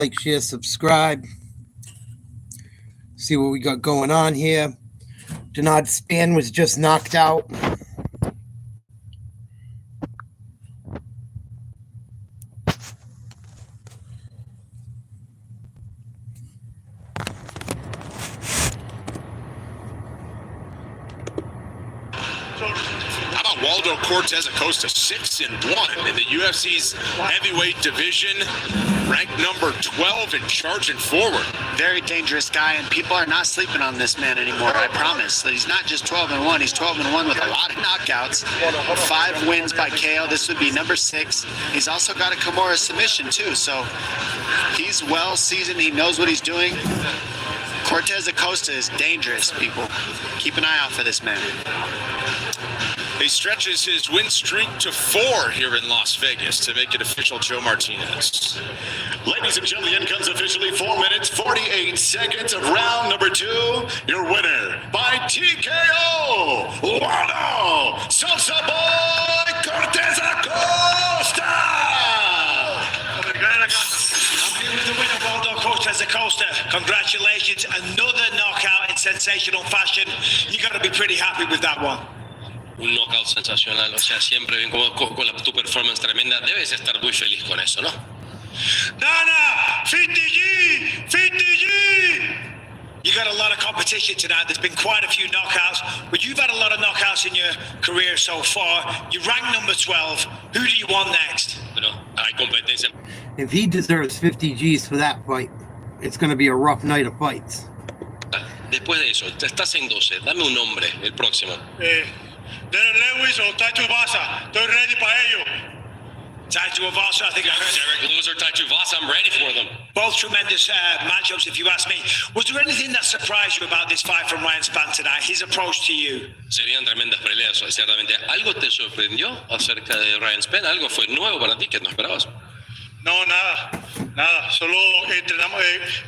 like, share, subscribe. See what we got going on here. Denard Span was just knocked out. Waldo Cortez-Acosta, 6-1 in the UFC's heavyweight division, ranked number 12 and charging forward. Very dangerous guy, and people are not sleeping on this man anymore, I promise. He's not just 12-1, he's 12-1 with a lot of knockouts, 5 wins by KO. This would be number 6. He's also got a Kimura submission too, so he's well seasoned, he knows what he's doing. Cortez-Acosta is dangerous, people. Keep an eye out for this man. He stretches his win streak to 4 here in Las Vegas to make it official. Joe Martinez. Ladies and gentlemen, the end comes officially 4 minutes, 48 seconds of round number 2. Your winner by TKO, Waldo Salsa Boy Cortez-Acosta. I'm here with the winner, Waldo Cortez-Acosta. Congratulations. Another knockout in sensational fashion. You got to be pretty happy with that one. Un knockout sensacional, o sea, siempre bien con tu performance tremenda, debes estar muy feliz con eso, ¿no? Nana, 50G, 50G! You got a lot of competition tonight. There's been quite a few knockouts, but you've had a lot of knockouts in your career so far. You rank number 12. Who do you want next? Bueno, hay competencia. If he deserves 50 Gs for that fight, it's going to be a rough night of fights. Después de eso, estás en 12. Dame un nombre, el próximo. Derek Lewis o Taito Vasa. Estoy ready para ello. Taito Vasa, I think I heard. Derek Lewis or Taito Vasa, I'm ready for them. Both tremendous matchups, if you ask me. Was there anything that surprised you about this fight from Ryan Spann tonight, his approach to you? Serían tremendas peleas, ciertamente. ¿Algo te sorprendió acerca de Ryan Spann? ¿Algo fue nuevo para ti que no esperabas? No, nada. Solo entrenamos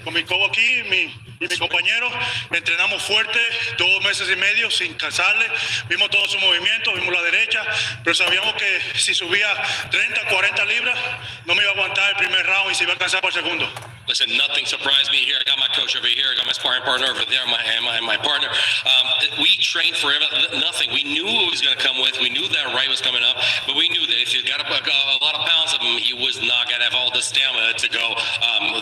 con mi coach aquí y mi compañero. Entrenamos fuerte 2 meses y medio sin cansarle. Vimos todos sus movimientos, vimos la derecha, pero sabíamos que si subía 30, 40 libras, no me iba a aguantar el primer round y se iba a cansar para el segundo. Listen, nothing surprised me here. I got my coach over here. I got my sparring partner over there, my partner. We trained for nothing. We knew who he was going to come with. We knew that Wright was coming up, but we knew that if you got a lot of pounds of him, he was not going to have all the stamina to go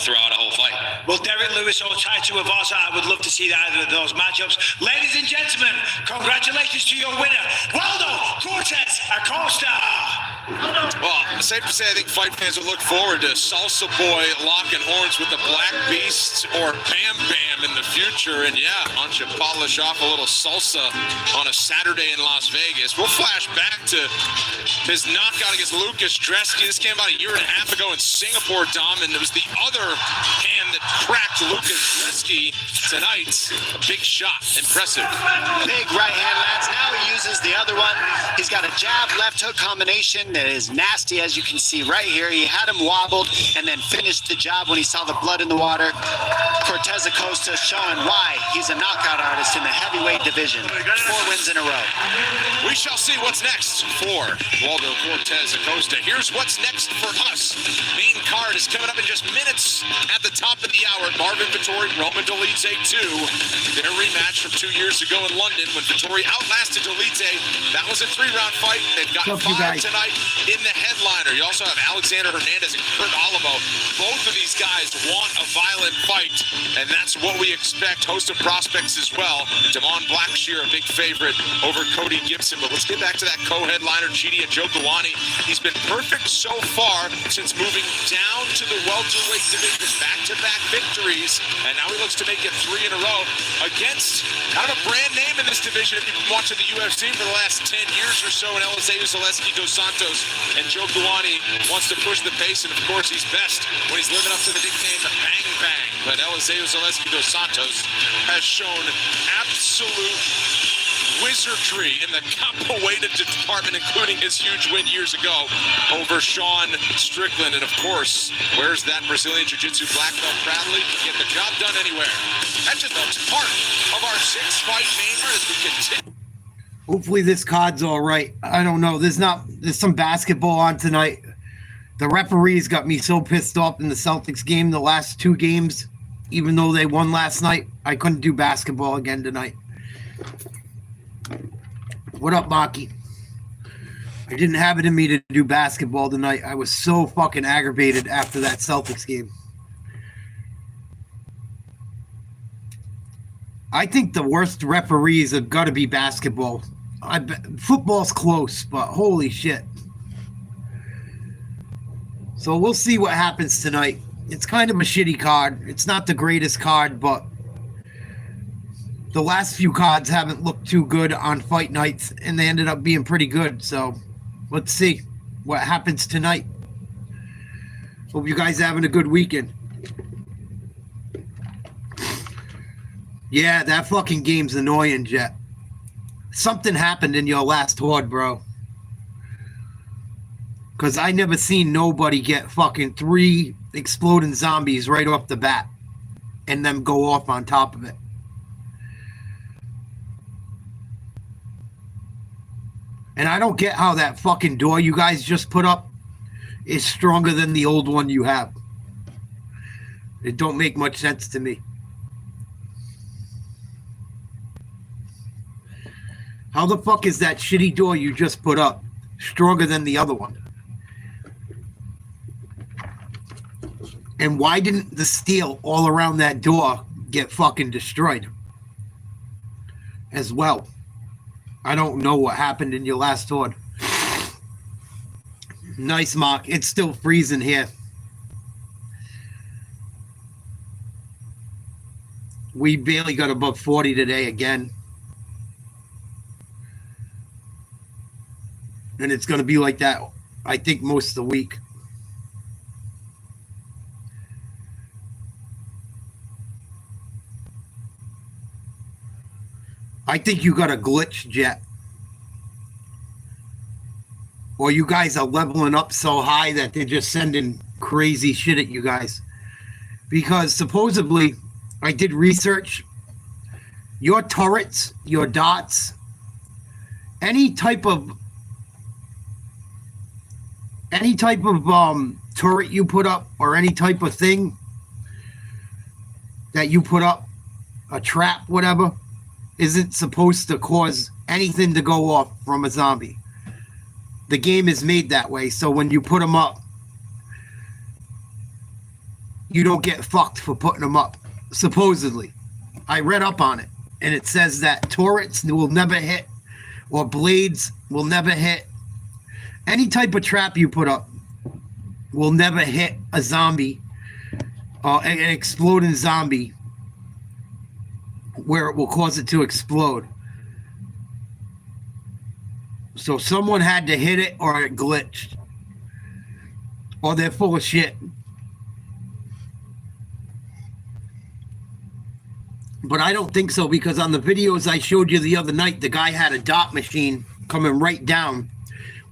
throughout a whole fight. Well, Derek Lewis or Taito Avasa, I would love to see either of those matchups. Ladies and gentlemen, congratulations to your winner, Waldo Cortez-Acosta. Well, safe to say, I think fight fans will look forward to Salsa Boy locking horns with the Black Beast or Bam Bam in the future. And yeah, why don't you polish off a little salsa on a Saturday in Las Vegas? We'll flash back to his knockout against Lucas Dresky. This came about a year and a half ago in Singapore, Dom, and it was the other hand that cracked Lucas Dresky tonight. A big shot. Impressive. Big right hand, lads. Now he uses the other one. He's got a jab, left hook combination that is nasty, as you can see right here. He had him wobbled and then finished the job when he saw the blood in the water. Cortez-Acosta showing why he's a knockout artist in the heavyweight division. 4 wins in a row. We shall see what's next for Waldo Cortez-Acosta. Here's what's next for us. Main card is coming up in just minutes at the top of the hour. Marvin Vettori, Roman Dolidze 2. Their rematch from 2 years ago in London when Vettori outlasted Dolidze. That was a 3-round fight. They've got 5 tonight in the headliner. You also have Alexander Hernandez and Kurt Olivo. Both of these guys want a violent fight, and that's what we expect. Host of prospects as well. Blackshear, a big favorite over Cody Gibson. But let's get back to that co-headliner, Chidi and Jokani. He's been perfect so far since moving down to the welterweight division. Back-to-back victories, and now he looks to make it 3 in a row against kind of a brand name in this division. If you've been watching the UFC for the last 10 years or so, and Zaleski dos Santos and Jokani wants to push the pace, and of course he's best when he's living up to the nickname Bang Bang. But Zaleski dos Santos has shown absolute wizardry in the capoeira department, including his huge win years ago over Sean Strickland. And of course, where's that Brazilian Jiu-Jitsu black belt proudly? Get the job done anywhere. That's just part of our 6-fight main card as we continue. Hopefully this card's all right. I don't know. There's some basketball on tonight. The referees got me so pissed off in the Celtics game, the last 2 games, even though they won last night. I couldn't do basketball again tonight. What up, Maki? I didn't have it in me to do basketball tonight. I was so fucking aggravated after that Celtics game. I think the worst referees have got to be basketball. Football's close, but holy shit. So we'll see what happens tonight. It's kind of a shitty card. It's not the greatest card, but the last few cards haven't looked too good on fight nights, and they ended up being pretty good. So let's see what happens tonight. Hope you guys are having a good weekend. Yeah, that fucking game's annoying, Jet. Something happened in your last horde, bro. Because I never seen nobody get fucking 3 exploding zombies right off the bat and them go off on top of it. And I don't get how that fucking door you guys just put up is stronger than the old one you have. It don't make much sense to me. How the fuck is that shitty door you just put up stronger than the other one? And why didn't the steel all around that door get fucking destroyed as well? I don't know what happened in your last horde. Nice, Mark. It's still freezing here. We barely got above 40 today again. And it's going to be like that, I think, most of the week. I think you got a glitch, Jet. Or you guys are leveling up so high that they're just sending crazy shit at you guys. Because supposedly, I did research. Your turrets, your dots, any type of turret you put up or any type of thing that you put up, a trap, whatever, isn't supposed to cause anything to go off from a zombie. The game is made that way, so when you put them up, you don't get fucked for putting them up, supposedly. I read up on it, and it says that turrets will never hit, or blades will never hit. Any type of trap you put up will never hit a zombie, an exploding zombie, where it will cause it to explode. So someone had to hit it or it glitched. Or they're full of shit. But I don't think so, because on the videos I showed you the other night, the guy had a dot machine coming right down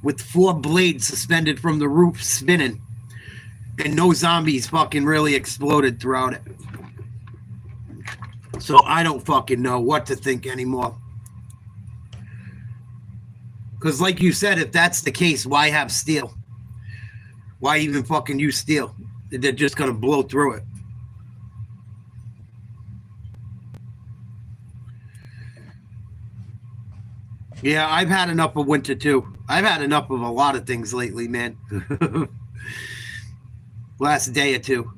with 4 blades suspended from the roof spinning. And no zombies fucking really exploded throughout it. So I don't fucking know what to think anymore. Because like you said, if that's the case, why have steel? Why even fucking use steel? They're just going to blow through it. Yeah, I've had enough of winter too. I've had enough of a lot of things lately, man. Last day or two.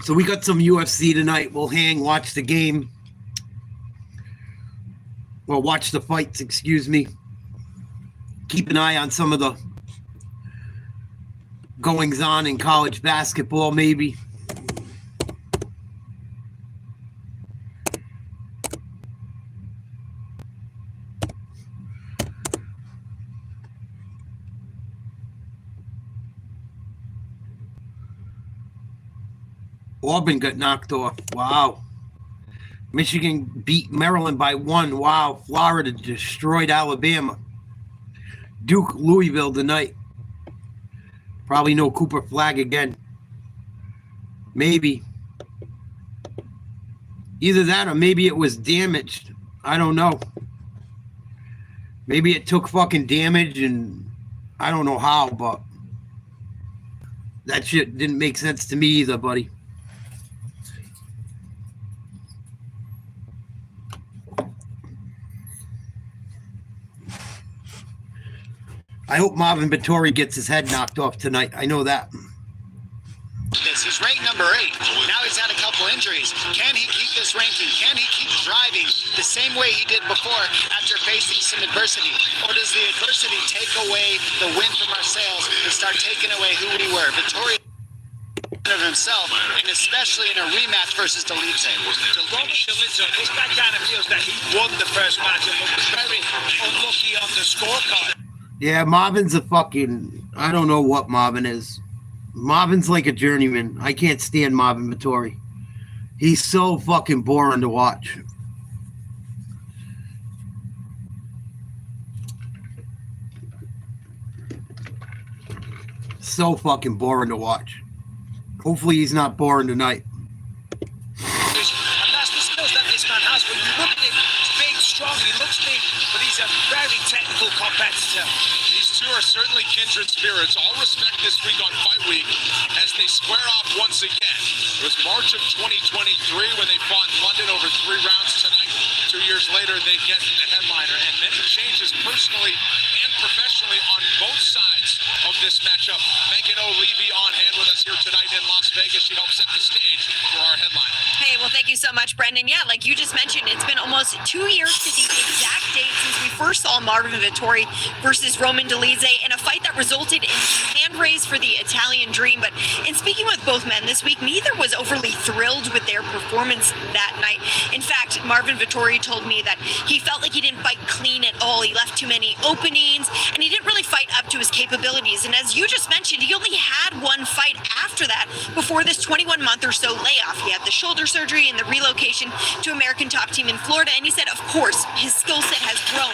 So we got some UFC tonight. We'll hang, watch the game. Well, watch the fights, excuse me. Keep an eye on some of the goings on in college basketball, maybe. Auburn got knocked off. Wow. Michigan beat Maryland by 1. Wow. Florida destroyed Alabama. Duke, Louisville tonight. Probably no Cooper Flag again. Maybe. Either that or maybe it was damaged. I don't know. Maybe it took fucking damage and I don't know how, but that shit didn't make sense to me either, buddy. I hope Marvin Vettori gets his head knocked off tonight. I know that. He's ranked number 8. Now he's had a couple injuries. Can he keep this ranking? Can he keep driving the same way he did before after facing some adversity? Or does the adversity take away the win from our sails and start taking away who we were? Vettori of himself, and especially in a rematch versus Dolidze. Roman Dolidze, this guy kind of feels that he won the first match and was very unlucky on the scorecard. Yeah, Marvin's a fucking... I don't know what Marvin is. Marvin's like a journeyman. I can't stand Marvin Vettori. He's so fucking boring to watch. So fucking boring to watch. Hopefully he's not boring tonight. And that's the skills that this man has. When you look at him, he's big, strong, he looks big, but he's a very technical competitor. These two are certainly kindred spirits. All respect this week on Fight Week as they square off once again. It was March of 2023 when they fought in London over 3 rounds tonight. 2 years later, they get the headliner, and many changes personally and professionally on both sides of this matchup. Megan O'Leary on hand with us here tonight in Las Vegas. She helped set the stage for our headliner. Hey, well, thank you so much, Brendan. Yeah, like you just mentioned, it's been almost 2 years to the exact date since we first saw Marvin Vettori versus Roman Dolidze in a fight that resulted in hand raise for the Italian Dream. But in speaking with both men this week, neither was overly thrilled with their performance that night. In fact, Marvin Vettori told me that he felt like he didn't fight clean at all. He left too many openings, and he didn't really fight up to his capabilities. And as you just mentioned, he only had one fight after that before this 21-month or so layoff. He had the shoulder surgery and the relocation to American Top Team in Florida, and he said, of course, his skill set has grown.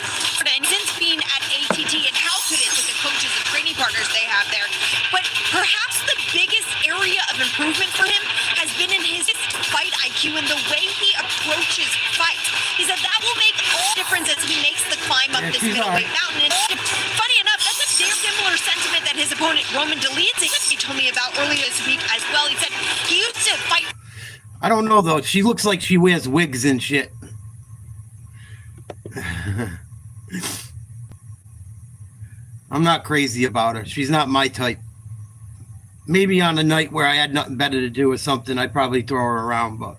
And since being at ATT, and how could it with the coaches and training partners they have there? But perhaps the biggest area of improvement for him has been in his fight IQ and the way he approaches fights. He said that will make all difference as he makes the climb up this middleweight mountain. And funny enough, that's a very similar sentiment that his opponent Roman Dolidze he told me about earlier this week as well. He said he used to fight. I don't know though. She looks like she wears wigs and shit. I'm not crazy about her. She's not my type. Maybe on a night where I had nothing better to do or something, I'd probably throw her around, but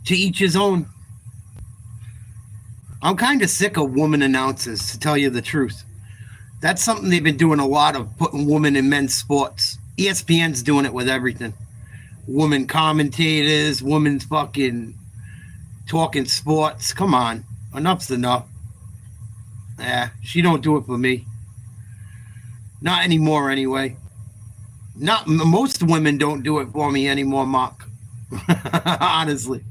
to each his own. I'm kind of sick of woman announcers, to tell you the truth. That's something they've been doing a lot of, putting women in men's sports. ESPN's doing it with everything. Women commentators, women fucking talking sports. Come on. Enough's enough. Yeah, she don't do it for me. Not anymore anyway. Not most women don't do it for me anymore, Mark. Honestly.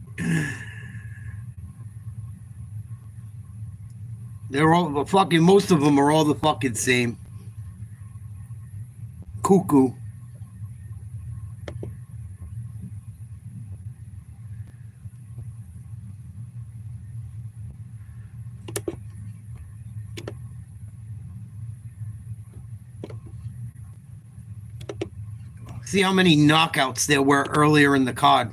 They're all the fucking, most of them are all the fucking same. Cuckoo. See how many knockouts there were earlier in the card.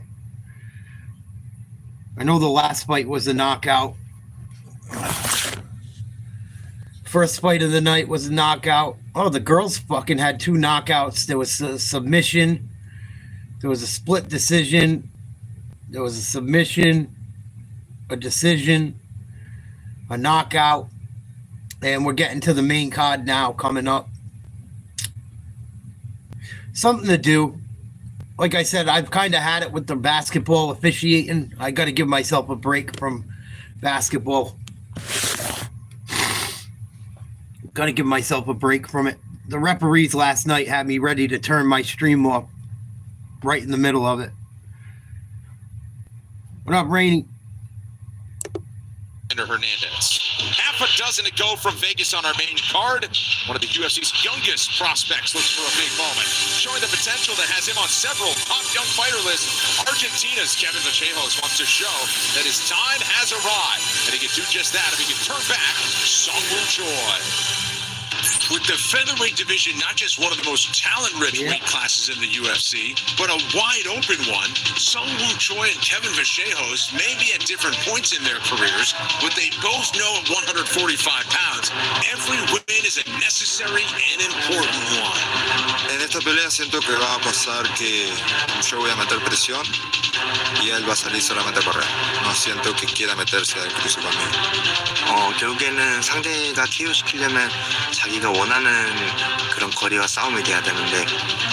I know the last fight was a knockout. First fight of the night was a knockout. Oh, the girls fucking had 2 knockouts. There was a submission. There was a split decision. There was a submission, a decision, a knockout. And we're getting to the main card now coming up. Something to do. Like I said, I've kind of had it with the basketball officiating. I got to give myself a break from basketball. Got to give myself a break from it. The referees last night had me ready to turn my stream off right in the middle of it. What up, Rainey? Hernandez. Half a dozen to go from Vegas on our main card. One of the UFC's youngest prospects looks for a big moment, showing the potential that has him on several top young fighter lists. Argentina's Kevin Vallejos wants to show that his time has arrived, and he can do just that if he can turn back so Sungwoo Choi. With the featherweight division not just one of the most talent-rich weight classes in the UFC, but a wide-open one, Sungwoo Choi and Kevin Vachejos may be at different points in their careers, but they both know at 145 pounds, every win is a necessary and important one. En esta pelea siento que va a pasar que yo voy a meter presión y él va a salir solamente a correr. No siento que quiera meterse al cruce conmigo. 결국에는 상대가 KO 시키려면 자기가 원하는 그런 거리와 싸움이 돼야 되는데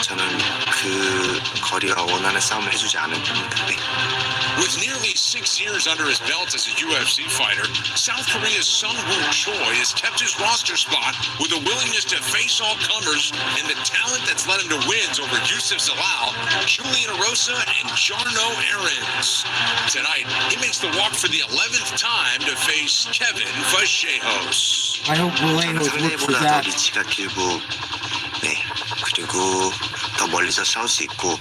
저는 그 거리와 원하는 싸움을 해주지 않을 겁니다. 네. With nearly 6 years under his belt as a UFC fighter, South Korea's Sungwoo Choi has kept his roster spot with a willingness to face all comers and the talent that's led him to wins over Yusuf Zalal, Julian Erosa, and Jarno Aarons. Tonight, he makes the walk for the 11th time to face Kevin Vachejos. I hope Vachejos looks for 상대보다 더 that. 리치가 길고 네 그리고 더 멀리서 싸울 수 있고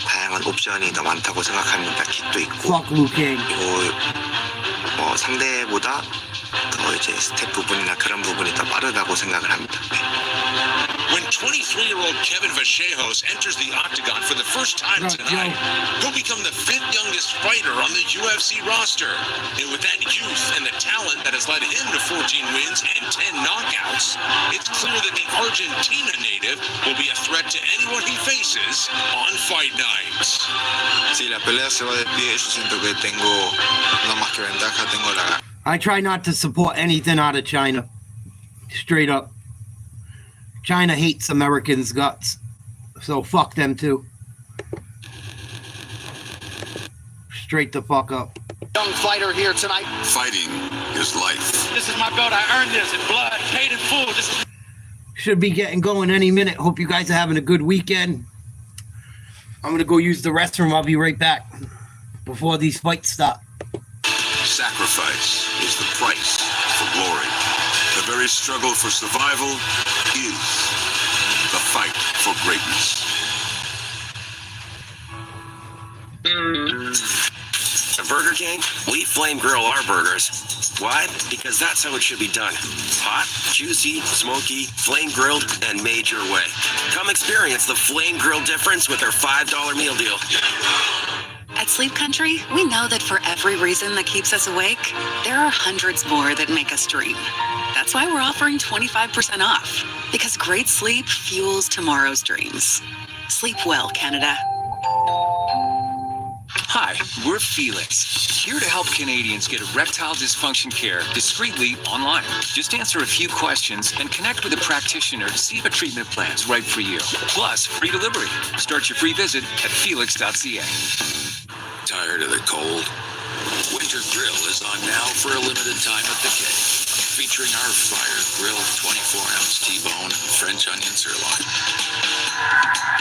다양한 옵션이 더 많다고 생각합니다. 킥도 있고 Fuck Liu Kang. 그리고 뭐 상대보다 더 이제 스텝 부분이나 그런 부분이 더 빠르다고 생각을 합니다. 네. When 23-year-old Kevin Vachejos enters the octagon for the first time tonight, he'll become the 5th youngest fighter on the UFC roster. And with that youth and the talent that has led him to 14 wins and 10 knockouts, it's clear that the Argentina native will be a threat to anyone he faces on fight nights. Si la pelea se va de pie, yo siento que tengo no más que ventaja, tengo la. I try not to support anything out of China. Straight up. China hates Americans' guts. So fuck them too. Straight the fuck up. Young fighter here tonight. Fighting is life. This is my belt. I earned this in blood, paid in full. This is Should be getting going any minute. Hope you guys are having a good weekend. I'm going to go use the restroom. I'll be right back before these fights stop. Sacrifice is the price for glory. The very struggle for survival is the fight for greatness. At Burger King, we flame grill our burgers. Why? Because that's how it should be done. Hot, juicy, smoky, flame grilled, and made your way. Come experience the flame grill difference with our $5 meal deal. At Sleep Country, we know that for every reason that keeps us awake, there are hundreds more that make us dream. That's why we're offering 25% off, because great sleep fuels tomorrow's dreams. Sleep well, Canada. Hi, we're Felix, here to help Canadians get erectile dysfunction care discreetly online. Just answer a few questions and connect with a practitioner to see if a treatment plan is right for you. Plus, free delivery. Start your free visit at felix.ca. Tired of the cold? Winter Grill is on now for a limited time at the K. Featuring our fire-grilled 24-ounce T-bone French onion sirloin.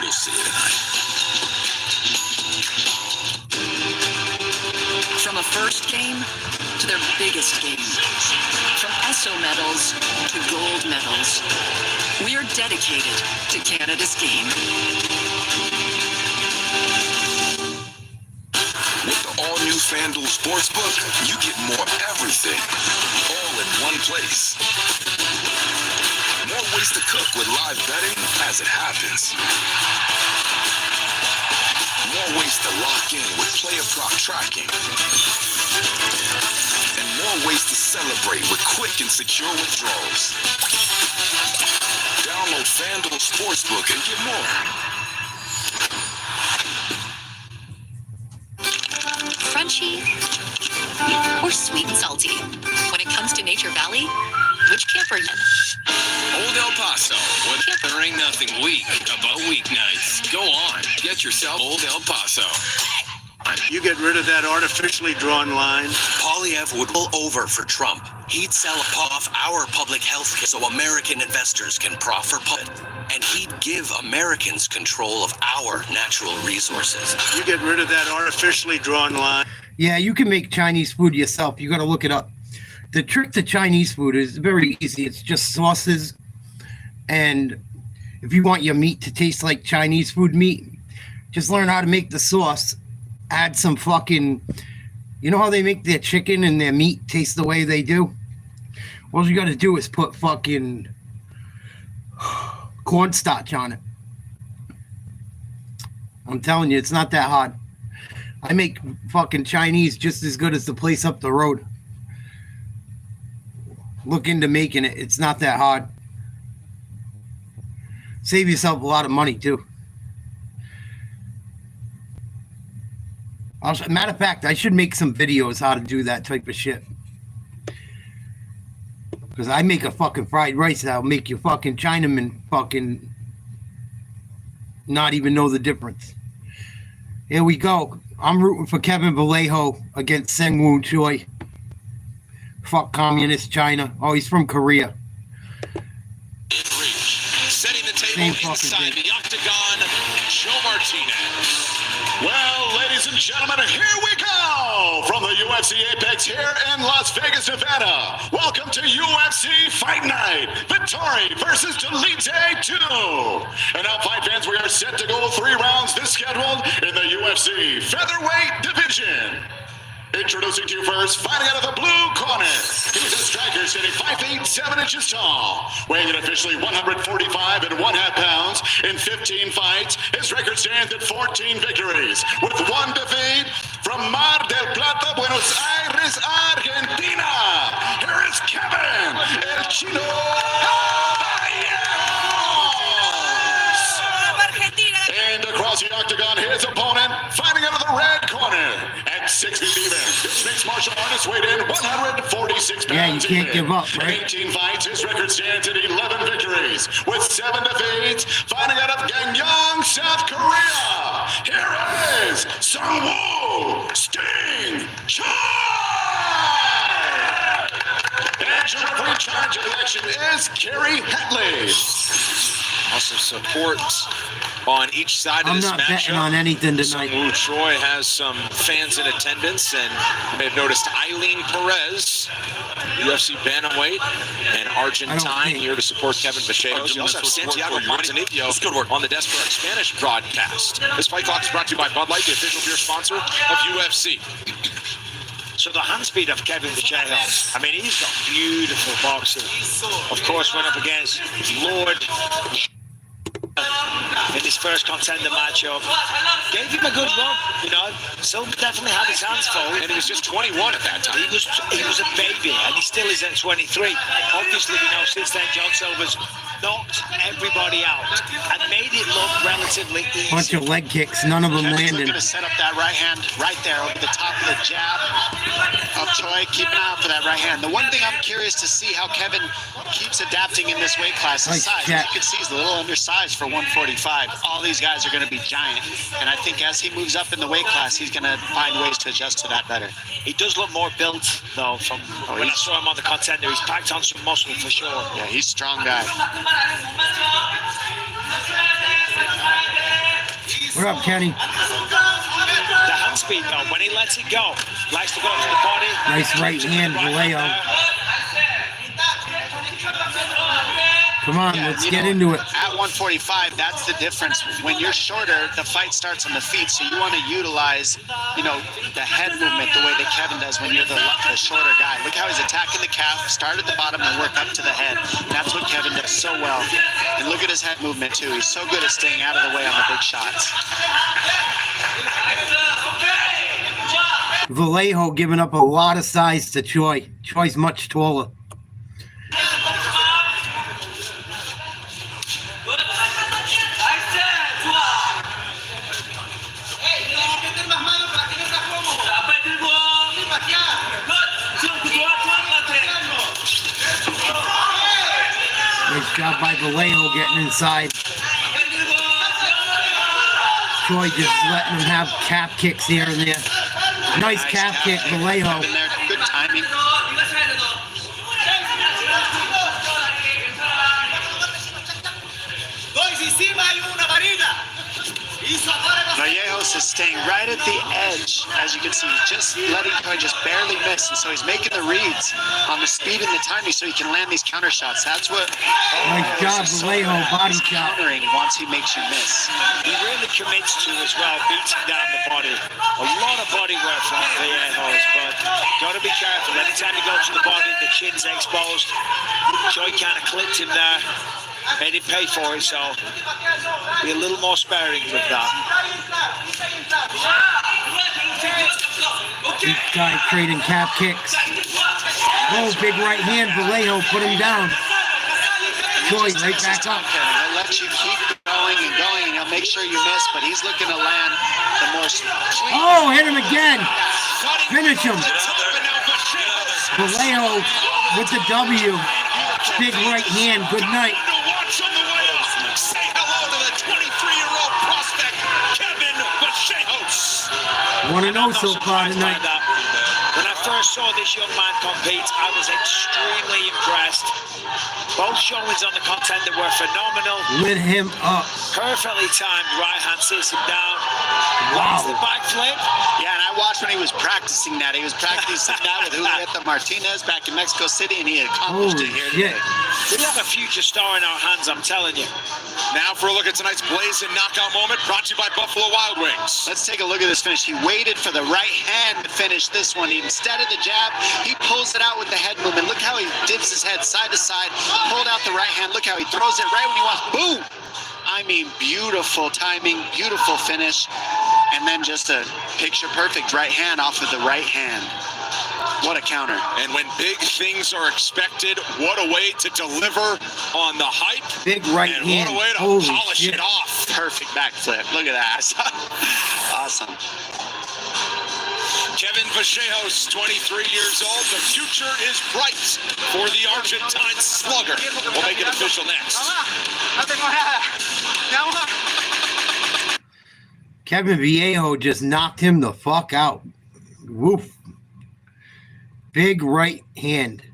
You'll see it tonight. From a first game to their biggest game. From ESO medals to gold medals. We are dedicated to Canada's game. With the all-new FanDuel Sportsbook, you get more everything, all in one place. More ways to cook with live betting as it happens. More ways to lock in with player prop tracking. And more ways to celebrate with quick and secure withdrawals. Download FanDuel Sportsbook and get more. Crunchy or sweet and salty? When it comes to Nature Valley, which camper? Old El Paso. What? There ain't nothing weak about weeknights. Go on, get yourself Old El Paso. You get rid of that artificially drawn line. Polyev would pull over for Trump. He'd sell off our public health care so American investors can profit. And he'd give Americans control of our natural resources. You get rid of that artificially drawn line. Yeah, you can make Chinese food yourself. You got to look it up. The trick to Chinese food is very easy. It's just sauces. And if you want your meat to taste like Chinese food meat, just learn how to make the sauce. Add some fucking, you know how they make their chicken and their meat taste the way they do? All you got to do is put fucking cornstarch on it. I'm telling you, it's not that hard. I make fucking Chinese just as good as the place up the road. Look into making it. It's not that hard. Save yourself a lot of money, too. Matter of fact, I should make some videos how to do that type of shit. Because I make a fucking fried rice that'll make your fucking Chinaman fucking not even know the difference. Here we go. I'm rooting for Kevin Vallejo against Seung-Woo Choi. Fuck communist China. Oh, he's from Korea. Setting the table inside the octagon, Joe Martinez. Well, ladies and gentlemen, here we go from the UFC Apex here in Las Vegas, Nevada. Welcome to UFC Fight Night. Vettori versus Dolidze 2. And now, fight fans, we are set to go 3 rounds this scheduled in the UFC Featherweight Division. Introducing to you first, fighting out of the blue corner. He's a striker standing 5 feet 7 inches tall, weighing in officially 145 and 1/2 pounds in 15 fights. His record stands at 14 victories, with 1 defeat from Mar del Plata, Buenos Aires, Argentina. Here is Kevin El Chino. And across the octagon, his opponent, fighting out of the red corner at 6 feet even. This mixed martial artist weighed in 146 pounds. Yeah, you can't give up, right? 18 fights, his record stands at 11 victories, with 7 defeats, fighting out of Gangneung, South Korea. Here is Seung-Woo Sting Choi! And your referee in charge of the election is Kerry Hatley. Also support on each side of this matchup. I'm not betting on anything tonight. Seung-Woo Choi has some fans in attendance, and you may have noticed Eileen Perez, UFC bantamweight, and Argentine here to support Kevin Vallejo. You also have Santiago Montenegro on the desk for our Spanish broadcast. This Fight Clock is brought to you by Bud Light, the official beer sponsor of UFC. So the hand speed of Kevin Vallejo, I mean, he's got beautiful boxing. Of course, went up against Lord in his first contender matchup. Gave him a good run, you know. So definitely had his hands full. And he was just 21 at that time. He was a baby, and he still is at 23. Obviously, we know since then John Silver's knocked everybody out and made it look relatively easy. Bunch of leg kicks, none of them Kevin's landed. looking to set up that right hand right there over the top of the jab of Choi. Keep an eye out for that right hand. The one thing I'm curious to see how Kevin keeps adapting in this weight class is size. As you can see, he's a little undersized for 145. All these guys are going to be giant, and I think as he moves up in the weight class, he's going to find ways to adjust to that better. He does look more built, though, from when I saw him on the contender. He's packed on some muscle for sure. Yeah, he's a strong guy. What up, Kenny? The hand speed, though, when he lets it go, likes to go to the body. Nice right hand, Vallejo. Come on, let's get into it. At 145, that's the difference. When you're shorter, the fight starts on the feet, so you want to utilize, you know, the head movement the way that Kevin does when you're the shorter guy. Look how he's attacking the calf, start at the bottom and work up to the head. That's what Kevin does so well. And look at his head movement, too. He's so good at staying out of the way on the big shots. Vallejo giving up a lot of size to Choi. Choi's much taller. Nice job by Vallejo getting inside. Choi just letting him have calf kicks here and there. Nice calf kick, Vallejo. Good timing. Vallejos is staying right at the edge, as you can see, just letting Choy just barely miss, and so he's making the reads on the speed and the timing so he can land these counter shots. That's what Nice job, Vallejo, body shot. countering once he makes you miss. He really commits to as well, beating down the body. A lot of body work from Vallejos, but got to be careful. Anytime you go to the body, the chin's exposed. Choy kind of clipped him there. Made him pay for it, so be a little more sparing with that. This guy trading cap kicks. Oh, big right hand. Vallejo put him down. Choy right back up. He'll let you keep going and going, and he'll make sure you miss, but he's looking to land the more clean. Oh, hit him again. Finish him. Vallejo with the W. Big right hand. Good night. Say hello to the 23-year-old prospect, Kevin Vallejos. 1-0 so far tonight. When I first saw this young man compete, I was extremely impressed. Both showings on the contender were phenomenal. Lit him up. Perfectly timed right hand sits him down. Wow. Lands the backflip. Yeah, and I watched when he was practicing that. He was practicing that with Julieta Martinez back in Mexico City, and he accomplished it here today. We have a future star in our hands, I'm telling you. Now for a look at tonight's blazing knockout moment, brought to you by Buffalo Wild Wings. Let's take a look at this finish. He waited for the right hand to finish this one. Instead of the jab, he pulls it out with the head movement. Look how he dips his head side to side, pulled out the right hand. Look how he throws it right when he wants. Boom! I mean, beautiful timing, beautiful finish, and then just a picture-perfect right hand off of the right hand. What a counter. And when big things are expected, what a way to deliver on the hype. Big right and hand. what a way to Holy polish shit. it off. Perfect backflip. Look at that. Awesome. Kevin Vallejos, 23 years old. The future is bright for the Argentine slugger. We'll make it official next. Kevin Vallejos just knocked him the fuck out. Woof. Big right hand.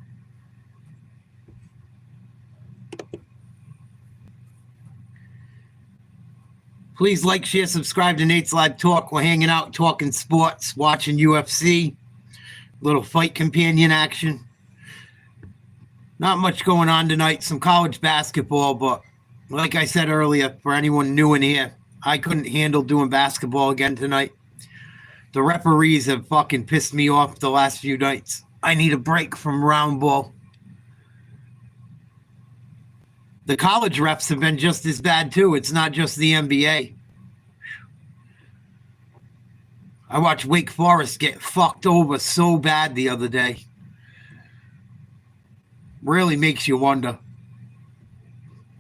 Please like, share, subscribe to Nate's Live Talk. We're hanging out, talking sports, watching UFC. Little fight companion action. Not much going on tonight. Some college basketball, but like I said earlier, for anyone new in here, I couldn't handle doing basketball again tonight. The referees have fucking pissed me off the last few nights. I need a break from round ball. The college refs have been just as bad too. It's not just the NBA. I watched Wake Forest get fucked over so bad the other day. Really makes you wonder.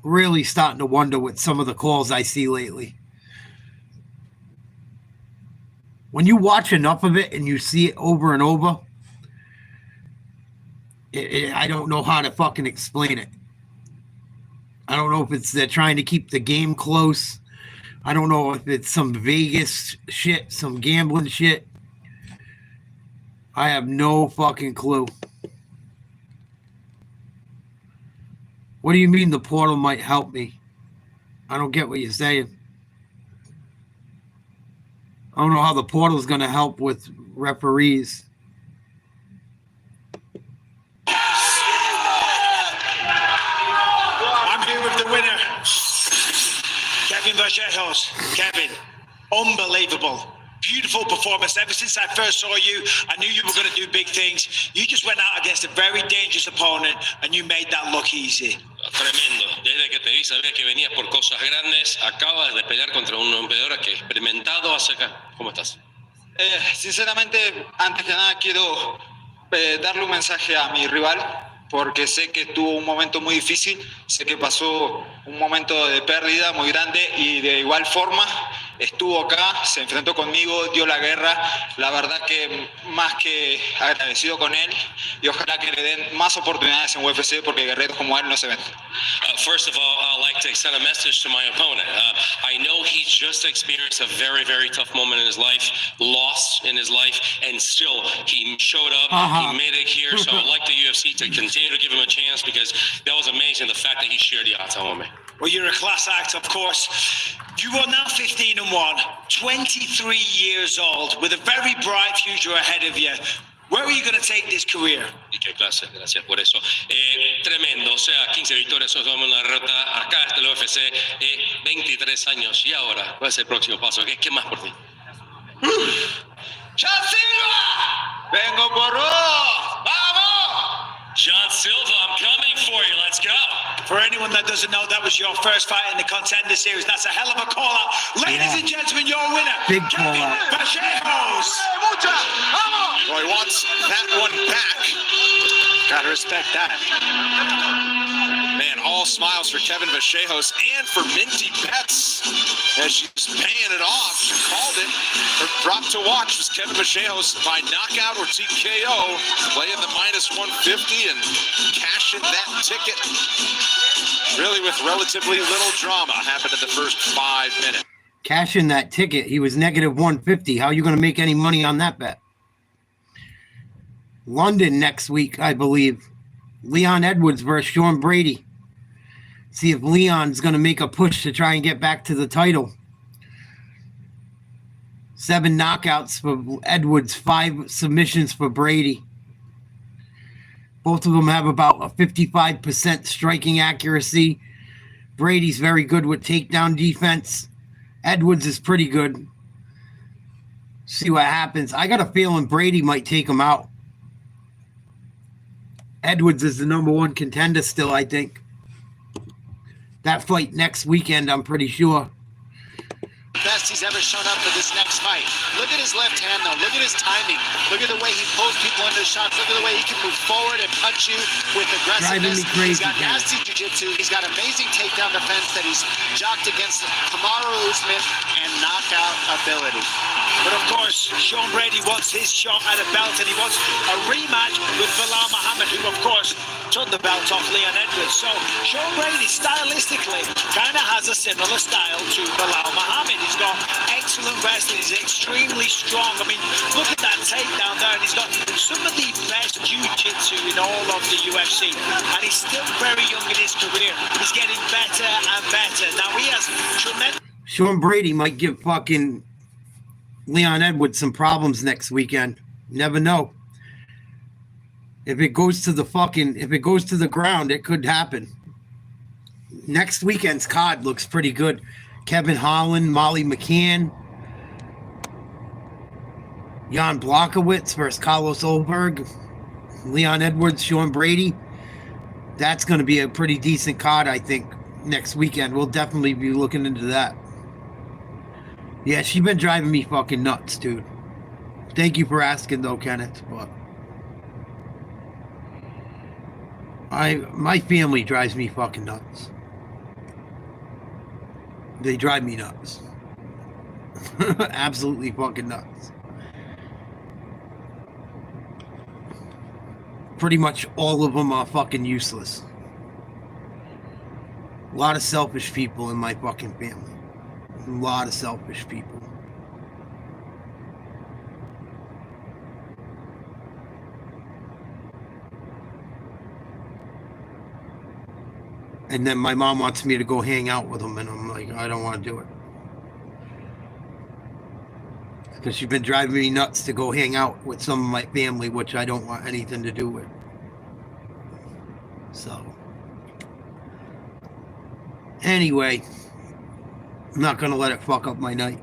Really starting to wonder with some of the calls I see lately. When you watch enough of it and you see it over and over, I don't know how to fucking explain it. I don't know if it's they're trying to keep the game close. I don't know if it's some Vegas shit, some gambling shit. I have no fucking clue. What do you mean the portal might help me? I don't get what you're saying. I don't know how the portal is going to help with referees. I'm here with the winner, Kevin Vallejos. Kevin, unbelievable. Beautiful performance. Ever since I first saw you, I knew you were going to do big things. You just went out against a very dangerous opponent, and you made that look easy. Tremendo. Desde que te vi sabía que venías por cosas grandes. Acabas de pelear contra un peleador que experimentado hace acá. ¿Cómo estás? Sinceramente, antes que nada quiero darle un mensaje a mi rival, porque sé que tuvo un momento muy difícil, sé que pasó un momento de pérdida muy grande y de igual forma estuvo acá, se enfrentó conmigo, dio la guerra. La verdad que más que agradecido con él y ojalá que le den más oportunidades en UFC porque guerreros como él no se ven. First of all, I'd like to send a message to my opponent. I know he's just experienced a very, very tough moment in his life, loss in his life, and still he showed up, he made it here. So I'd like the UFC to continue to give him a chance because that was amazing, the fact that he shared the odds with me. Well, you're a class act, of course. You are now 15-1, 23 years old, with a very bright future ahead of you. Where are you going to take this career? Y qué clase, gracias por eso. Tremendo, o sea, 15 victorias, somos una derrota acá, el UFC, 23 años. ¿Y ahora? ¿Cuál es el próximo paso? ¿Qué más por ti? John Silva! Vengo por vos! ¡Vamos! John Silva, I'm coming for you. Let's go. For anyone that doesn't know, that was your first fight in the Contender Series. That's a hell of a call-out. Ladies and gentlemen, your winner, Big call-out. Vallejos. Roy wants that one back. Gotta respect that. Man, all smiles for Kevin Vallejos and for Minty Betts as she's paying it off. She called it. Her drop to watch was Kevin Vallejos by knockout or TKO, playing the minus 150 and cashing that ticket. Really with relatively little drama happened in the first 5 minutes. Cashing that ticket, he was negative 150. How are you going to make any money on that bet? London next week, I believe. Leon Edwards versus Sean Brady. See if Leon's going to make a push to try and get back to the title. 7 knockouts for Edwards, 5 submissions for Brady. Both of them have about a 55% striking accuracy. Brady's very good with takedown defense. Edwards is pretty good. See what happens. I got a feeling Brady might take him out. Edwards is the #1 contender still, I think. That fight next weekend, I'm pretty sure. Best he's ever shown up for this next fight. Look at his left hand, though. Look at his timing. Look at the way he pulls people into shots. Look at the way he can move forward and punch you with aggressiveness. Driving me crazy, He's got nasty jiu-jitsu. He's got amazing takedown defense that he's jocked against Kamaru Usman and knockout ability. But of course, Sean Brady wants his shot at a belt, and he wants a rematch with Bilal Muhammad, who of course took the belt off Leon Edwards. So Sean Brady, stylistically, kind of has a similar style to Bilal Muhammad. He's got excellent wrestling. He's extremely strong. I mean, look at that takedown there, and he's got some of the best jiu-jitsu in all of the UFC. And he's still very young in his career. He's getting better and better. Now he has tremendous. Sean Brady might give fucking Leon Edwards some problems next weekend. Never know. If it goes to the ground, it could happen. Next weekend's card looks pretty good. Kevin Holland, Molly McCann, Jan Blachowicz versus Carlos Olberg, Leon Edwards, Sean Brady. That's going to be a pretty decent card, I think, next weekend. We'll definitely be looking into that. Yeah, she's been driving me fucking nuts, dude. Thank you for asking, though, Kenneth. But my family drives me fucking nuts. They drive me nuts. Absolutely fucking nuts. Pretty much all of them are fucking useless. A lot of selfish people in my fucking family. A lot of selfish people. And then my mom wants me to go hang out with them, and I'm like, I don't want to do it. Because she's been driving me nuts to go hang out with some of my family, which I don't want anything to do with. So, anyway, I'm not going to let it fuck up my night.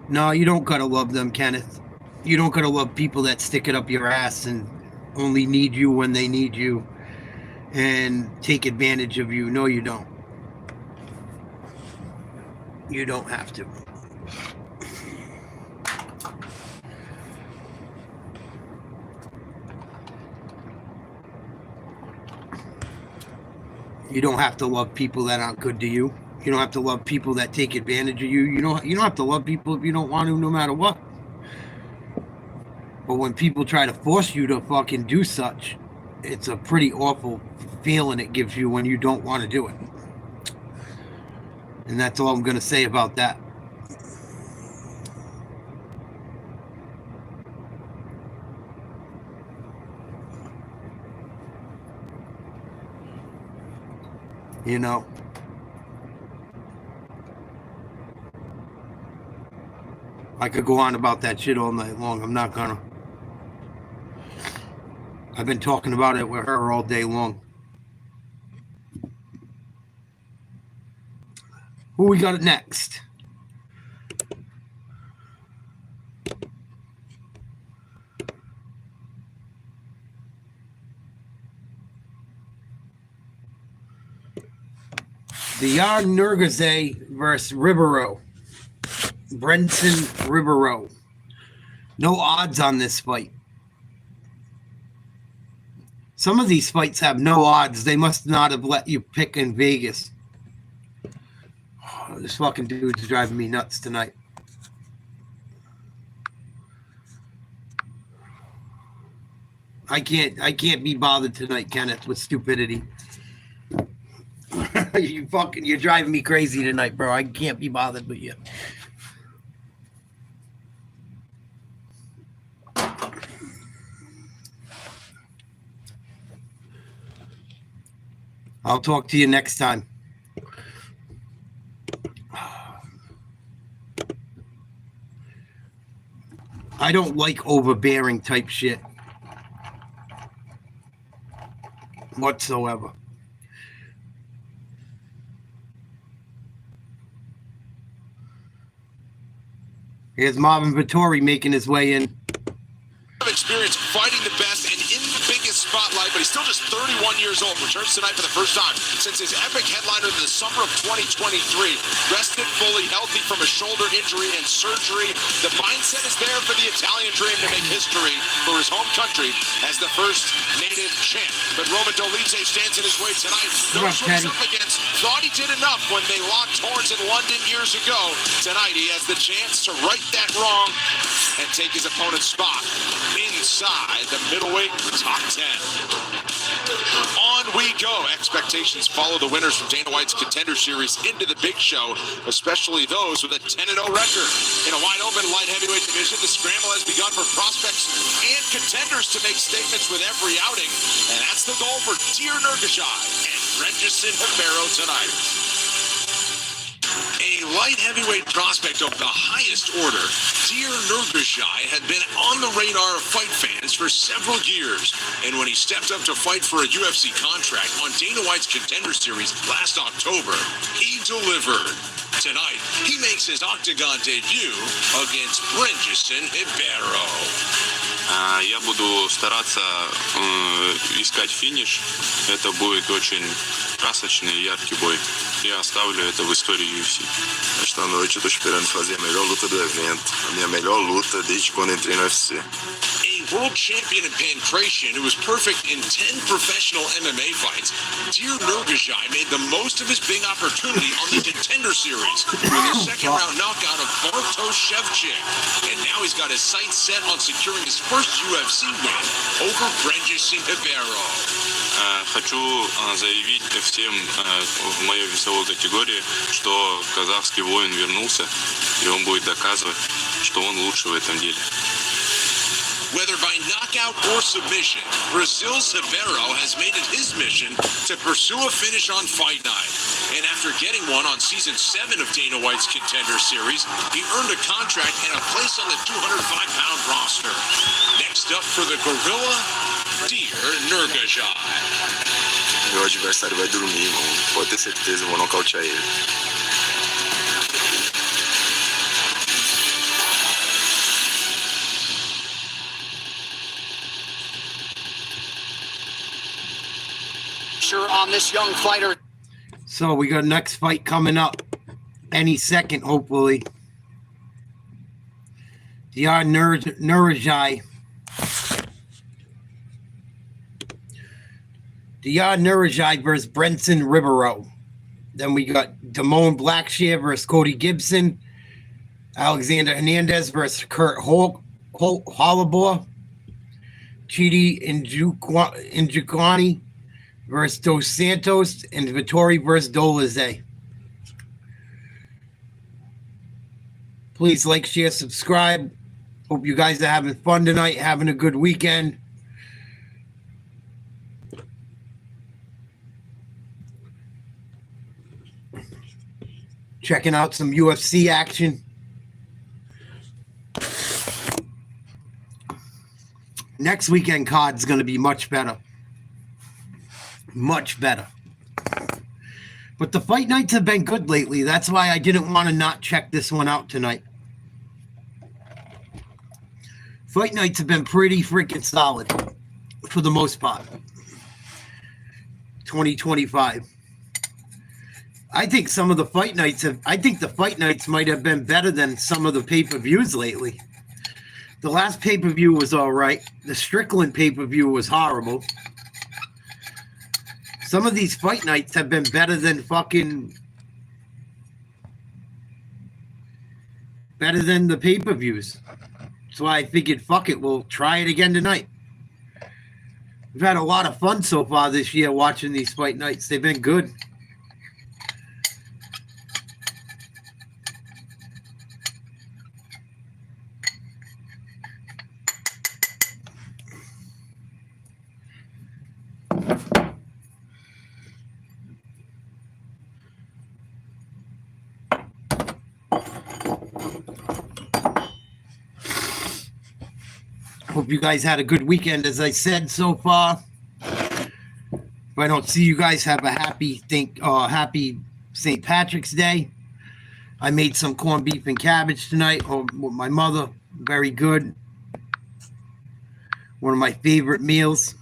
No, you don't got to love them, Kenneth. You don't got to love people that stick it up your ass and only need you when they need you and take advantage of you. No, you don't. You don't have to. You don't have to love people that aren't good to you. You don't have to love people that take advantage of you. You don't have to love people if you don't want to, no matter what. But when people try to force you to fucking do such, it's a pretty awful feeling it gives you when you don't want to do it. And that's all I'm going to say about that. You know. I could go on about that shit all night long. I'm not gonna. I've been talking about it with her all day long. Who we got next? Diar Nurgaze versus Rivero. Brenson Rivero. No odds on this fight. Some of these fights have no odds. They must not have let you pick in Vegas. Oh, this fucking dude's driving me nuts tonight. I can't be bothered tonight, Kenneth, with stupidity. You're driving me crazy tonight, bro. I can't be bothered with you. I'll talk to you next time. I don't like overbearing type shit whatsoever. Here's Marvin Vettori making his way in. Experience fighting the best and in the biggest spotlight, but he's still just 31 years old. Returns tonight for the first time since his epic headliner in the summer of 2023. Rested fully, healthy from a shoulder injury and surgery. The mindset is there for the Italian dream to make history for his home country as the first native champ. But Roman Dolidze stands in his way tonight. Knows what he's up against. Thought he did enough when they locked horns in London years ago. Tonight he has the chance to right that wrong and take his opponent's spot inside the middleweight top 10. On we go. Expectations follow the winners from Dana White's Contender Series into the big show, especially those with a 10-0 record. In a wide-open light heavyweight division, the scramble has begun for prospects and contenders to make statements with every outing, and that's the goal for Diar Nurgaze and Brenson Rivero tonight. A light heavyweight prospect of the highest order, Diar Nurgaze had been on the radar of fight fans for several years. And when he stepped up to fight for a UFC contract on Dana White's Contender Series last October, he delivered. Tonight, he makes his octagon debut against Brenson Rivero. Я буду стараться искать финиш. Это будет очень красочный и яркий boi. Я оставлю это в истории UFC. Esta noite eu tô esperando fazer a melhor luta do evento. A minha melhor luta desde quando entrei no UFC. A world champion in pancration who was perfect in 10 professional MMA fights, Diar Nurgaze made the most of his big opportunity on the Contender Series with a second-round knockout of Bartosz Shevchik. And now he's got his sights set on securing his first UFC win over Brenson Rivero. Хочу заявить всем в моей весовой категории, что казахский воин вернулся, и он будет доказывать, что он лучше в этом деле. Whether by knockout or submission, Brazil's Rivero has made it his mission to pursue a finish on fight night. And after getting one on season 7 of Dana White's Contender Series, he earned a contract and a place on the 205-pound roster. Next up for the Gorilla, Diar Nurgaze. Meu adversário vai dormir, irmão. Pode ter certeza, eu vou nocautear ele. On this young fighter. So we got next fight coming up any second, hopefully. Diar Nurgaze. Diar Nurgaze versus Brenson Rivero. Then we got Blackshear versus Cody Gibson. Alexander Hernandez versus Kurt Holloway. Chidi and Jokani versus Dos Santos, and Vettori versus Dolidze. Please like, share, subscribe. Hope you guys are having fun tonight, having a good weekend. Checking out some UFC action. Next weekend card's going to be much better. Much better. But the fight nights have been good lately. That's why I didn't want to not check this one out tonight. Fight nights have been pretty freaking solid for the most part. 2025. I think some of the fight nights might have been better than some of the pay-per-views lately. The last pay-per-view was all right. The Strickland pay-per-view was horrible. Some of these fight nights have been better than the pay-per-views. That's why I figured, fuck it, we'll try it again tonight. We've had a lot of fun so far this year watching these fight nights. They've been good. Hope you guys had a good weekend, as I said so far. If I don't see you guys, have a happy St. Patrick's Day. I made some corned beef and cabbage tonight with my mother. Very good. One of my favorite meals.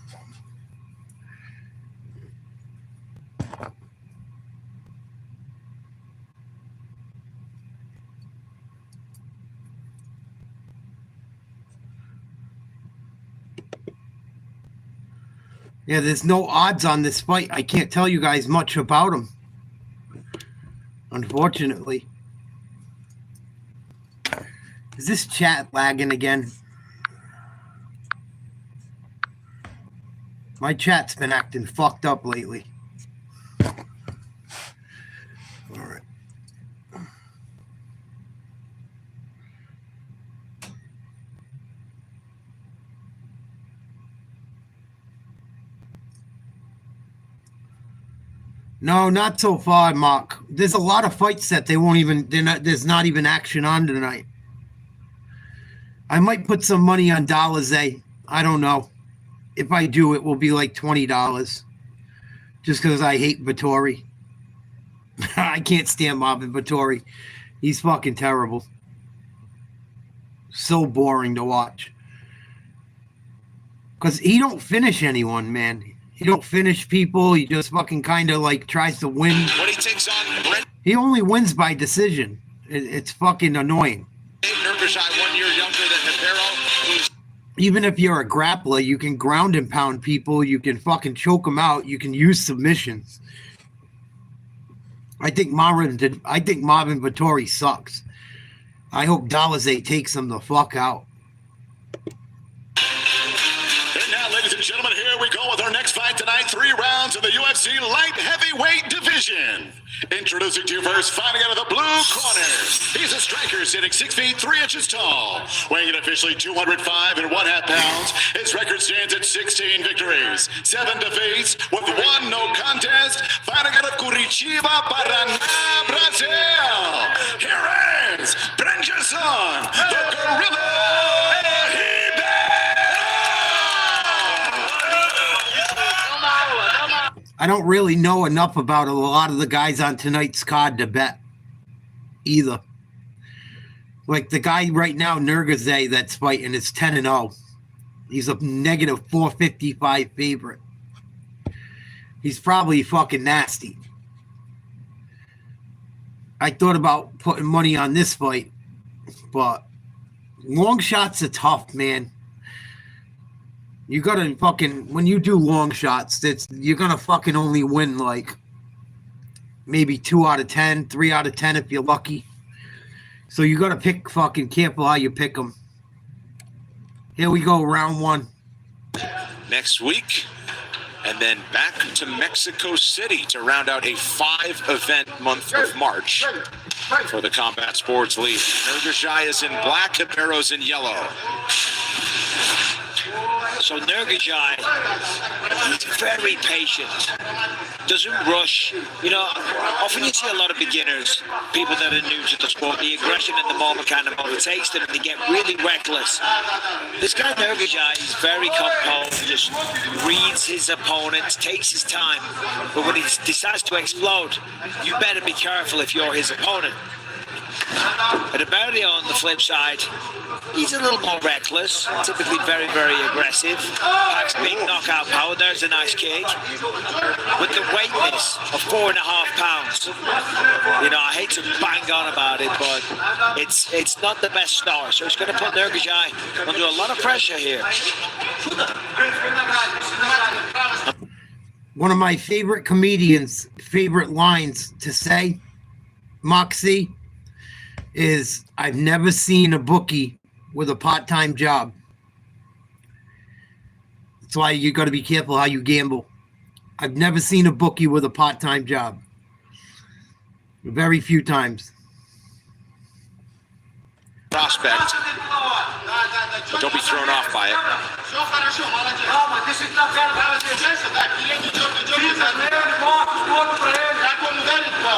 Yeah, there's no odds on this fight. I can't tell you guys much about them, unfortunately. Is this chat lagging again? My chat's been acting fucked up lately. All right. No, not so far, Mark. There's a lot of fights that there's not even action on tonight. I might put some money on Dolidze. I don't know. If I do, it will be like $20. Just because I hate Vettori. I can't stand Marvin Vettori. He's fucking terrible. So boring to watch. Because he don't finish anyone, man. He don't finish people. He just fucking kind of like tries to win. When he takes on Brent. He only wins by decision. It's fucking annoying. Nurgashai, 1 year younger than Rivero. Even if you're a grappler, you can ground and pound people. You can fucking choke them out. You can use submissions. I think Marvin Vettori sucks. I hope Dolidze takes him the fuck out. And now, ladies and gentlemen, here we go with our next fight tonight. 3 rounds in the UFC light heavyweight division. Introducing to you first, fighting out of the blue corner. He's a striker sitting 6 feet 3 inches tall, weighing in officially 205 and 1/2 pounds. His record stands at 16 victories, 7 defeats, with 1 no contest. Fighting out of Curitiba, Paraná, Brazil. Here is Brengerson, the Gorilla. I don't really know enough about a lot of the guys on tonight's card to bet either. Like the guy right now, Nurgashai, that's fighting is 10-0. He's a negative 455 favorite. He's probably fucking nasty. I thought about putting money on this fight, but long shots are tough, man. You gotta fucking, when you do long shots, you're gonna fucking only win like maybe 2 out of 10, 3 out of 10 if you're lucky. So you gotta pick fucking careful how you pick them. Here we go, round 1. Next week, and then back to Mexico City to round out a 5-event month of March for the Combat Sports League. Nurgashai is in black, Rivero's in yellow. So Nurgashai, he's very patient. doesn't rush. You know, often you see a lot of beginners, people that are new to the sport, the aggression at the moment kind of overtakes them and they get really reckless. This guy Nurgajai is very composed, just reads his opponents, takes his time, but when he decides to explode, you better be careful if you're his opponent. But Rivero on the flip side, he's a little more reckless, typically very, very aggressive. Packs big knockout power. There's a nice kick. With the weightness of 4.5 pounds. You know, I hate to bang on about it, but it's not the best start. So it's going to put Nurgajai under a lot of pressure here. One of my favorite comedians' favorite lines to say, Moxie, is I've never seen a bookie with a part-time job. That's why you got to be careful how you gamble. I've never seen a bookie with a part-time job. Very few times. Prospect. But don't be thrown off by it.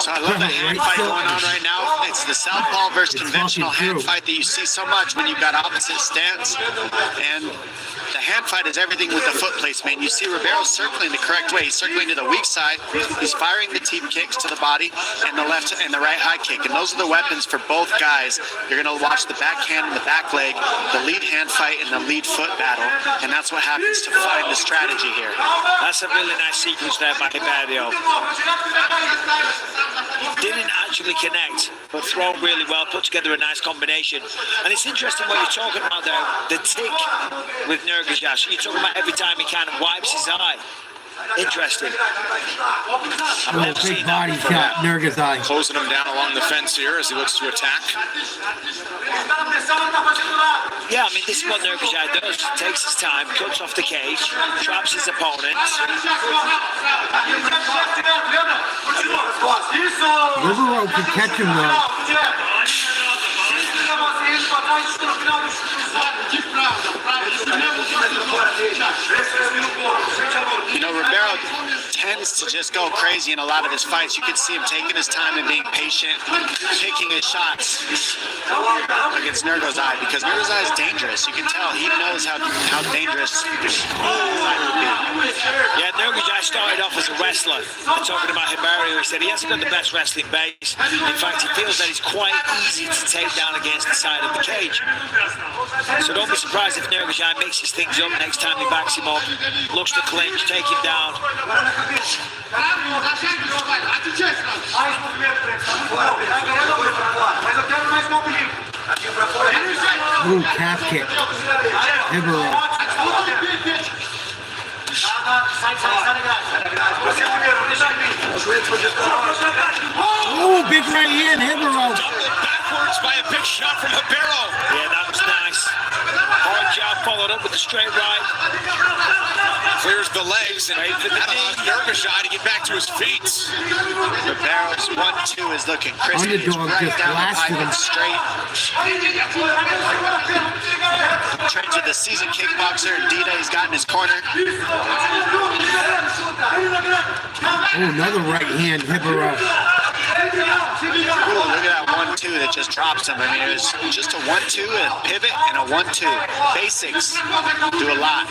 So I love the hand fight going on right now. It's the southpaw versus conventional hand fight that you see so much when you've got opposite stance. And the hand fight is everything with the foot placement. You see Rivero circling the correct way. He's circling to the weak side. He's firing the teep kicks to the body and the left and the right high kick. And those are the weapons for both guys. You're going to watch the backhand and the back leg, the lead hand fight and the lead foot battle. And that's what happens to find the strategy here. That's a really nice sequence there by Rivero. Didn't actually connect, but thrown really well, put together a nice combination. And it's interesting what you're talking about there, the tick with Nurgajai. So you're talking about every time he kind of wipes his eye. Interesting. Oh, big body shot, Nurgajai. Closing him down along the fence here as he looks to attack. Yeah, I mean, this is what Nurgajai does. Takes his time, cuts off the cage, traps his opponent. Rivero can catch him though. You know, Rivero tends to just go crazy in a lot of his fights. You can see him taking his time and being patient, picking his shots against Nurgajai because Nurgajai is dangerous. You can tell he knows how dangerous fight would be. Yeah, Nurgajai started off as a wrestler. I'm talking about Rivero. He said he hasn't got the best wrestling base. In fact, he feels that he's quite easy to take down against the side of the cage. So don't be surprised if Nurgajai mixes things up next time he backs him up, looks to clinch, take him down. Ooh, calf kick. Rivero. Oh, big right hand, Rivero. Backwards by a big shot from Rivero. Yeah, that was nice. Hard job followed up with the straight right. Clears the legs and that allows Nurgajai to get back to his feet. Rivero's 1-2 is looking crispy. He's Underdog right just down the blasted pipe him. and straight. Trains with the seasoned kickboxer Dita he's got in his corner. Oh, another right hand, Rivero. Ooh, look at that 1-2 that just drops him. I mean, it was just a 1-2, a pivot, and a 1-2. Basics do a lot.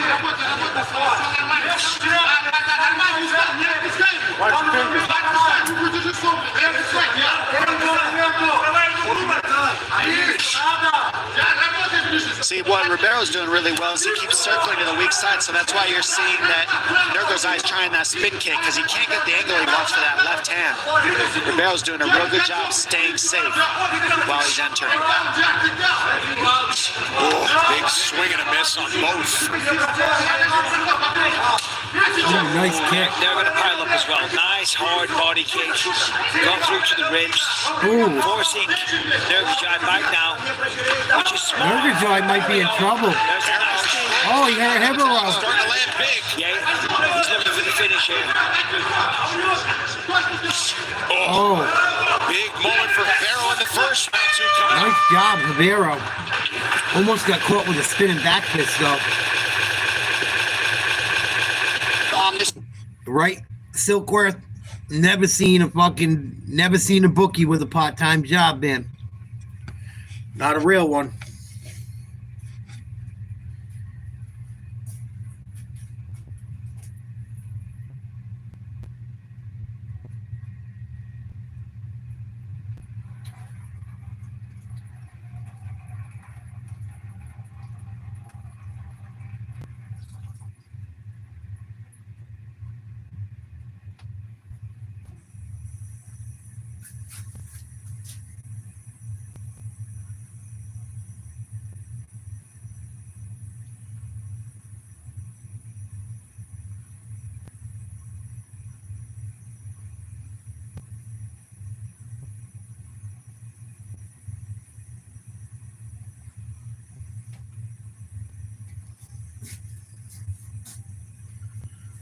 See, what Rivero's doing really well is he keeps circling to the weak side, so that's why you're seeing that Nurgajai is trying that spin kick, because he can't get the angle he wants for that left hand. Rivero's doing a real good job staying safe while he's entering. Oh, big swing and a miss on both. Oh, nice kick. They're going to pile up as well. Nice hard body kick. Gone through to the ribs. Ooh. Forcing Nurgajai back now, which is smart. Nurgajai might be in trouble. There's a nice kick. Oh, he got a Rivero. Starting to land big. Yeah, he's looking for the finish here. Oh, Big moment for Rivero in the first round. Jokani. nice job, Rivero. Almost got caught with a spinning back fist, though. Right, Silkworth. Never seen a bookie with a part-time job, man. Not a real one.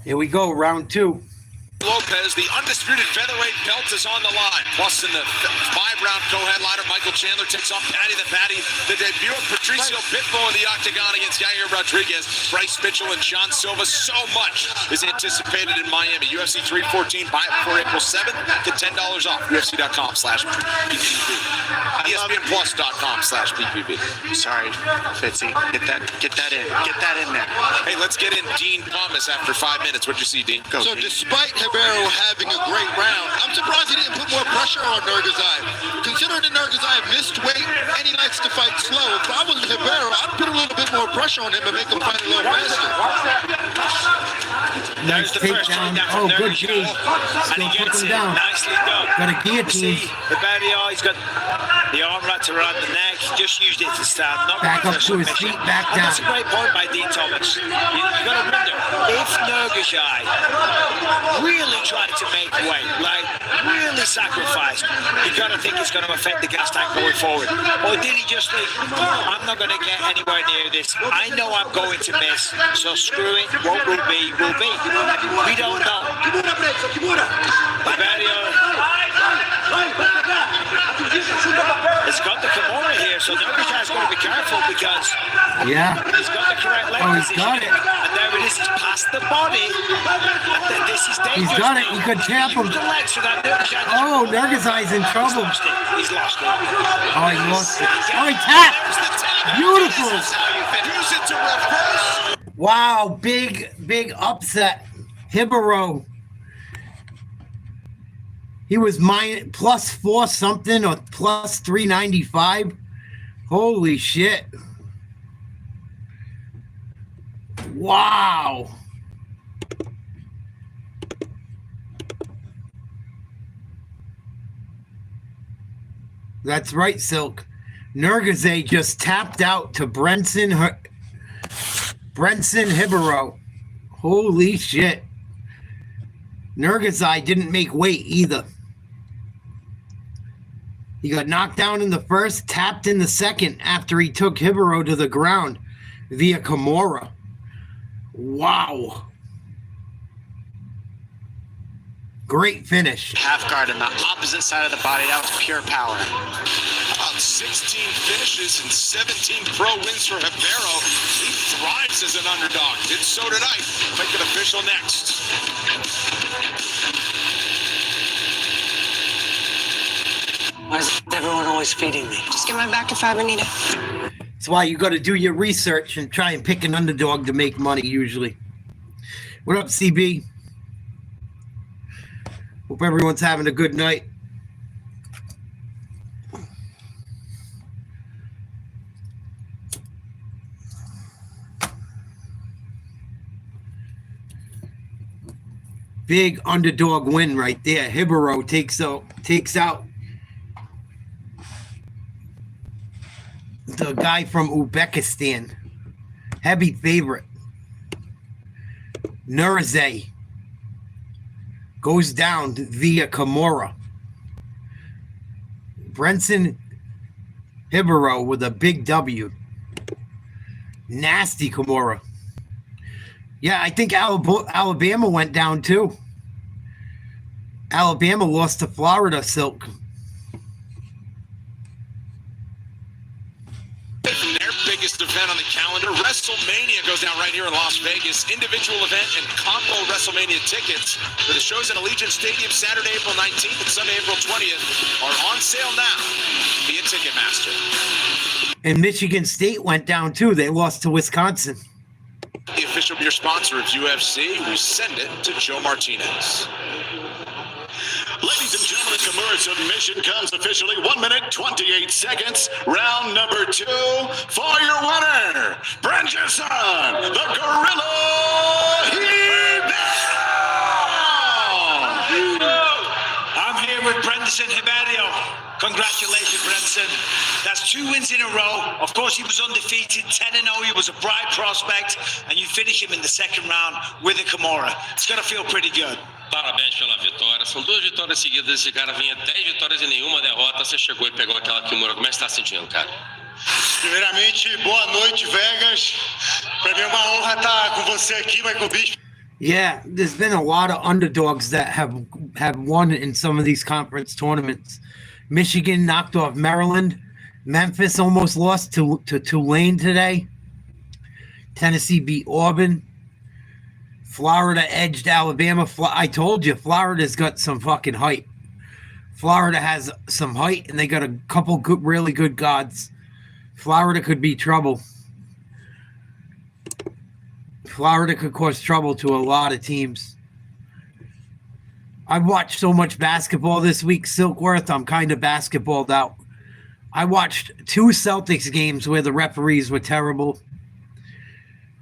Here we go, round 2. Lopez, the undisputed featherweight belt is on the line. Plus, in the 5-round co-headliner, Michael Chandler takes on Paddy the Baddy. The debut of Patricio Pitbull in the octagon against Yair Rodriguez, Bryce Mitchell, and John Silva. So much is anticipated in Miami. UFC 314, buy it before April 7th. Get $10 off. UFC.com/PPV. ESPNPlus.com/PPV. Sorry, Fitzy. Get that in. Get that in there. Hey, let's get in Dean Thomas after 5 minutes. What'd you see, Dean? So despite Rivero having a great round, I'm surprised he didn't put more pressure on Nurgazai. Considering that Nurgazai missed weight and he likes to fight slow, if I was Rivero, I'd put a little bit more pressure on him and make him fight a little faster. Nice takedown. Oh, good G. Still took him down. Nicely done. Got a guillotine. The barrier, he's got the arm wrapped around the neck. He just used it to stand. Not back up to his feet, back down. That's a great point by Dean Thomas. You got to wonder if Nurgazai really tried to make weight, like really sacrificed. You got to think it's going to affect the gas tank going forward. Or did he just think, I'm not going to get anywhere near this. I know I'm going to miss, so screw it. What will be, will be. We don't know. It's got the Kimura here, so Nurgazai's got to be careful because he's got the correct leg he's got it. And there it is, he's past the body. This is dangerous. He's got it. He could tap him. Oh, Nurgazai's in trouble. He's lost it. Oh, he lost it. Oh, he tapped. Beautiful. Wow, big upset. Rivero. He was +4 something or +395. Holy shit. Wow. That's right, Silk. Nurgazai just tapped out to Brenson Rivero. Holy shit. Nurgazai didn't make weight either. He got knocked down in the first, tapped in the second after he took Rivero to the ground via Kimura. Wow. Great finish. Half guard on the opposite side of the body. That was pure power. About 16 finishes and 17 pro wins for Rivero. He thrives as an underdog. Did so tonight. Make it official next. Why is everyone always feeding me? Just get my back if I ever need it. That's why you got to do your research and try and pick an underdog to make money usually. What up, CB? Hope everyone's having a good night. Big underdog win right there. Rivero takes out the guy from Uzbekistan. Heavy favorite. Nurgazai goes down via Kimura. Brenson Rivero with a big W. Nasty Kimura. Yeah, I think Alabama went down too. Alabama lost to Florida, Silk. From their biggest event on the calendar. calendar. WrestleMania goes down right here in Las Vegas. Individual event and combo WrestleMania tickets for the shows at Allegiant Stadium Saturday, April 19th and Sunday, April 20th are on sale now via Ticketmaster. And Michigan State went down too. They lost to Wisconsin. The official beer sponsor of UFC, we send it to Joe Martinez. Ladies and gentlemen, Kimura submission comes officially 1 minute, 28 seconds. Round number 2 for your winner, Brengerson, the Gorilla Hibero! I'm here with Brenderson Hibero. Congratulations, Brenderson. That's 2 wins in a row. Of course, he was undefeated, 10-0. He was a bright prospect, and you finish him in the second round with a Kimura. It's going to feel pretty good. Parabéns pela vitória. São 2 vitórias seguidas. Esse cara vinha 10 vitórias e nenhuma derrota. Você chegou e pegou aquela Kimura. Como é que você está sentindo, cara? Primeiramente, boa noite, Vegas. Para mim é uma honra estar com você aqui, Michael Bisping. Yeah, there's been a lot of underdogs that have won in some of these conference tournaments. Michigan knocked off Maryland. Memphis almost lost to Tulane today. Tennessee beat Auburn. Florida edged Alabama. I told you, Florida's got some fucking height. Florida has some height, and they got a couple good, really good guards. Florida could be trouble. Florida could cause trouble to a lot of teams. I've watched so much basketball this week, Silkworth. I'm kind of basketballed out. I watched 2 Celtics games where the referees were terrible.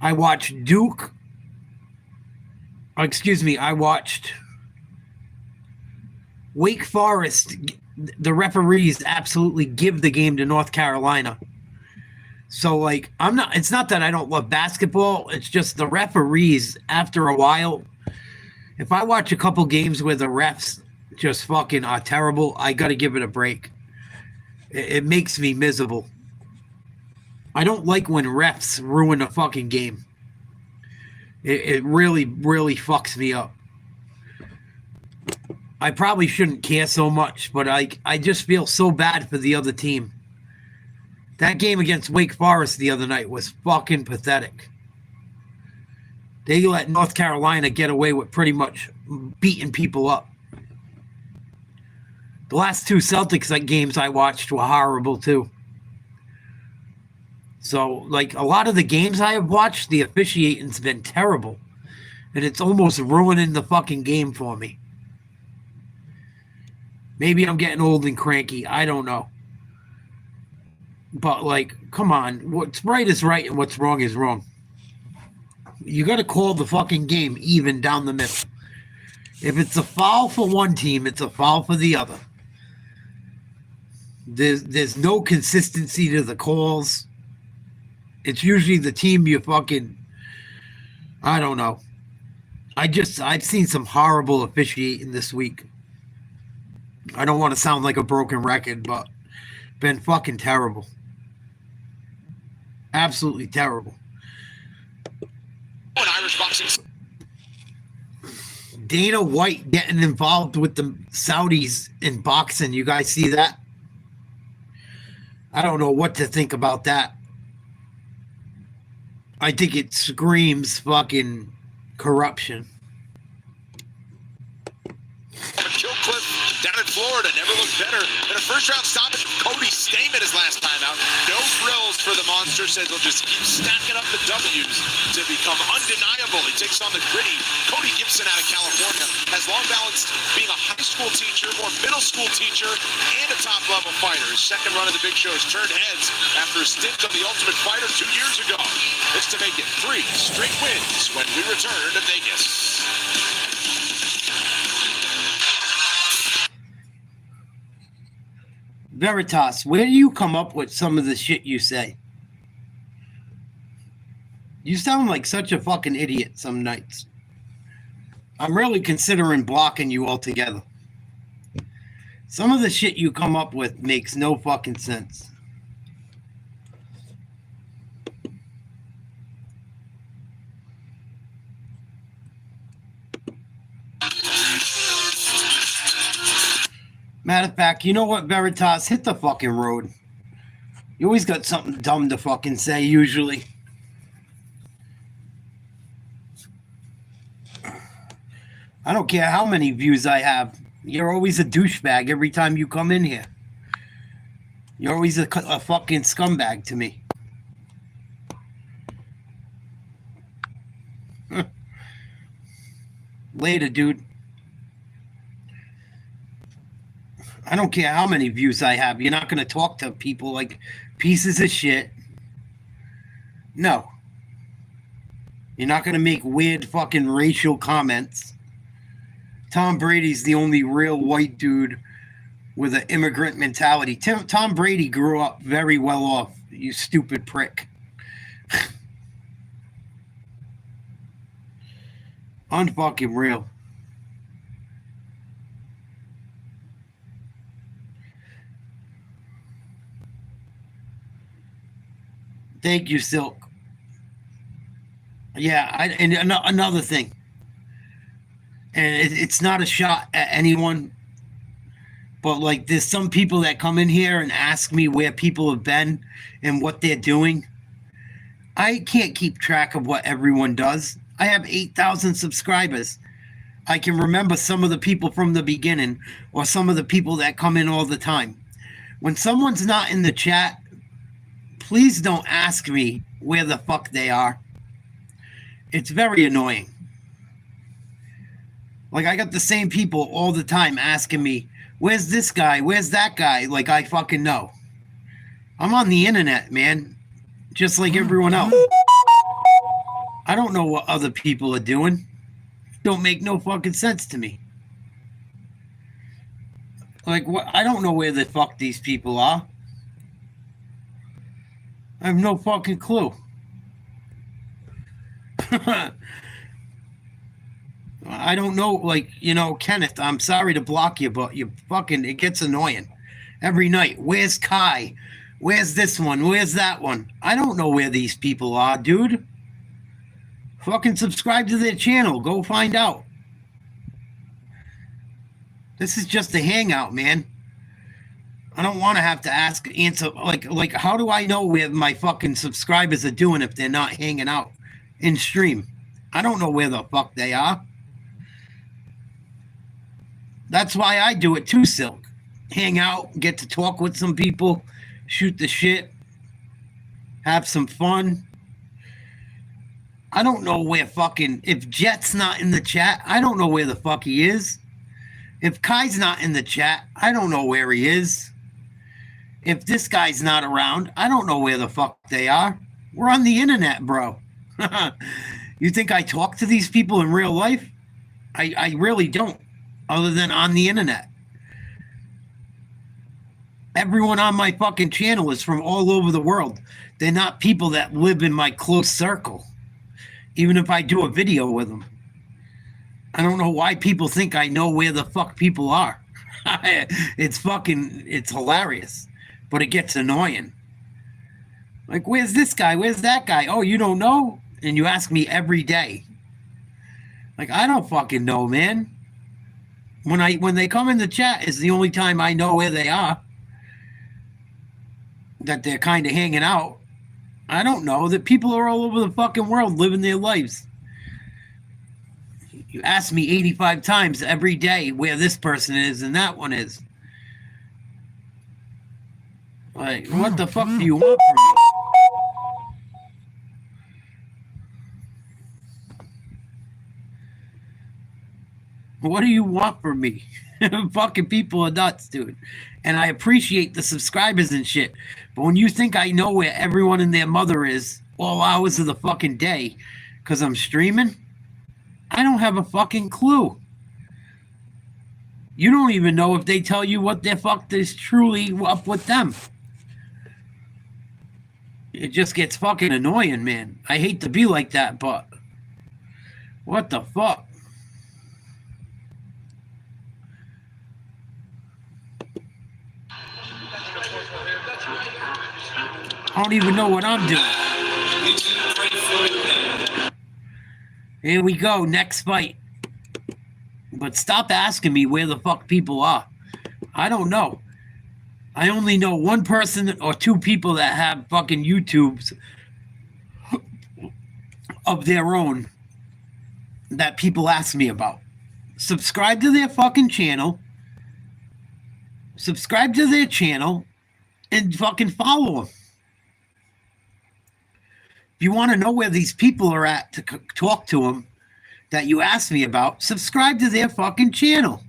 I watched I watched Wake Forest. The referees absolutely give the game to North Carolina. So, like, it's not that I don't love basketball. It's just the referees, after a while, if I watch a couple games where the refs just fucking are terrible, I got to give it a break. It makes me miserable. I don't like when refs ruin a fucking game. It really, really fucks me up. I probably shouldn't care so much, but I just feel so bad for the other team. That game against Wake Forest the other night was fucking pathetic. They let North Carolina get away with pretty much beating people up. The last 2 Celtics games I watched were horrible too. So, like, a lot of the games I have watched, the officiating's been terrible. And it's almost ruining the fucking game for me. Maybe I'm getting old and cranky. I don't know. But, like, come on. What's right is right and what's wrong is wrong. You got to call the fucking game even down the middle. If it's a foul for one team, it's a foul for the other. There's no consistency to the calls. It's usually the team you fucking, I don't know. I've seen some horrible officiating this week. I don't want to sound like a broken record, but been fucking terrible. Absolutely terrible. Irish boxing. Dana White getting involved with the Saudis in boxing. You guys see that? I don't know what to think about that. I think it screams fucking corruption. Killcliff down in Florida never looked better than a first-round stoppage of Cody Stamen his last time out. No frills for the monster. Says he'll just keep stacking up the W's to become undeniable. He takes on the gritty Cody Gibson out of California. Has long balanced being a high school teacher, or middle school teacher, and a top-level fighter. His second run of the big show has turned heads after a stint on The Ultimate Fighter 2 years ago. It's to make it 3 straight wins when we return to Vegas. Veritas, where do you come up with some of the shit you say? You sound like such a fucking idiot some nights. I'm really considering blocking you altogether. Some of the shit you come up with makes no fucking sense. Matter of fact, you know what, Veritas? Hit the fucking road. You always got something dumb to fucking say, usually. I don't care how many views I have. You're always a douchebag every time you come in here. You're always a fucking scumbag to me. Later, dude. I don't care how many views I have. You're not going to talk to people like pieces of shit. No. You're not going to make weird fucking racial comments. Tom Brady's the only real white dude with an immigrant mentality. Tom Brady grew up very well off, you stupid prick. Unfucking real. Thank you, Silk. Yeah, and another thing, and it's not a shot at anyone, but like there's some people that come in here and ask me where people have been and what they're doing. I can't keep track of what everyone does. I have 8,000 subscribers. I can remember some of the people from the beginning or some of the people that come in all the time. When someone's not in the chat, please don't ask me where the fuck they are. It's very annoying. Like, I got the same people all the time asking me, where's this guy? Where's that guy? Like, I fucking know. I'm on the internet, man. Just like everyone else. I don't know what other people are doing. Don't make no fucking sense to me. Like, what? I don't know where the fuck these people are. I have no fucking clue. I don't know, like, you know, Kenneth, I'm sorry to block you, but you fucking, it gets annoying. Every night, where's Kai? Where's this one? Where's that one? I don't know where these people are, dude. Fucking subscribe to their channel. Go find out. This is just a hangout, man. I don't want to have to answer, like, how do I know where my fucking subscribers are doing if they're not hanging out in stream? I don't know where the fuck they are. That's why I do it too, Silk. Hang out, get to talk with some people, shoot the shit, have some fun. I don't know where fucking, if Jet's not in the chat, I don't know where the fuck he is. If Kai's not in the chat, I don't know where he is. If this guy's not around, I don't know where the fuck they are. We're on the internet, bro. You think I talk to these people in real life? I really don't, other than on the internet. Everyone on my fucking channel is from all over the world. They're not people that live in my close circle, even if I do a video with them. I don't know why people think I know where the fuck people are. It's hilarious, but it gets annoying. Like, where's this guy? Where's that guy? Oh, you don't know? And you ask me every day. Like, I don't fucking know, man. When they come in the chat is the only time I know where they are. That they're kind of hanging out. I don't know. That people are all over the fucking world living their lives. You ask me 85 times every day where this person is and that one is. Like, what the fuck do you want from me? What do you want from me? Fucking people are nuts, dude. And I appreciate the subscribers and shit. But when you think I know where everyone and their mother is all hours of the fucking day because I'm streaming, I don't have a fucking clue. You don't even know if they tell you what the fuck is truly up with them. It just gets fucking annoying, man. I hate to be like that, but what the fuck? I don't even know what I'm doing. Here we go, next fight. But stop asking me where the fuck people are. I don't know. I only know one person or two people that have fucking YouTubes of their own that people ask me about. subscribe to their fucking channel. Subscribe to their channel and fucking follow them. If you want to know where these people are at to talk to them that you asked me about, subscribe to their fucking channel.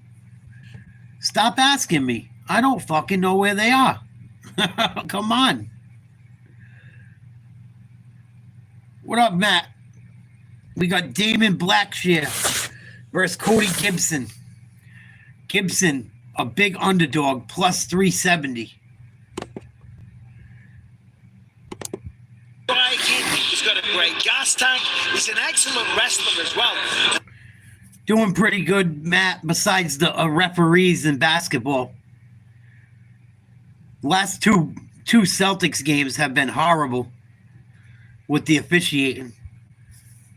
Stop asking me. I don't fucking know where they are. Come on. What up, Matt? We got Damon Blackshear versus Cody Gibson. Gibson, a big underdog, plus 370. He's got a great gas tank. He's an excellent wrestler as well. Doing pretty good, Matt, besides the referees in basketball. Last two Celtics games have been horrible with the officiating.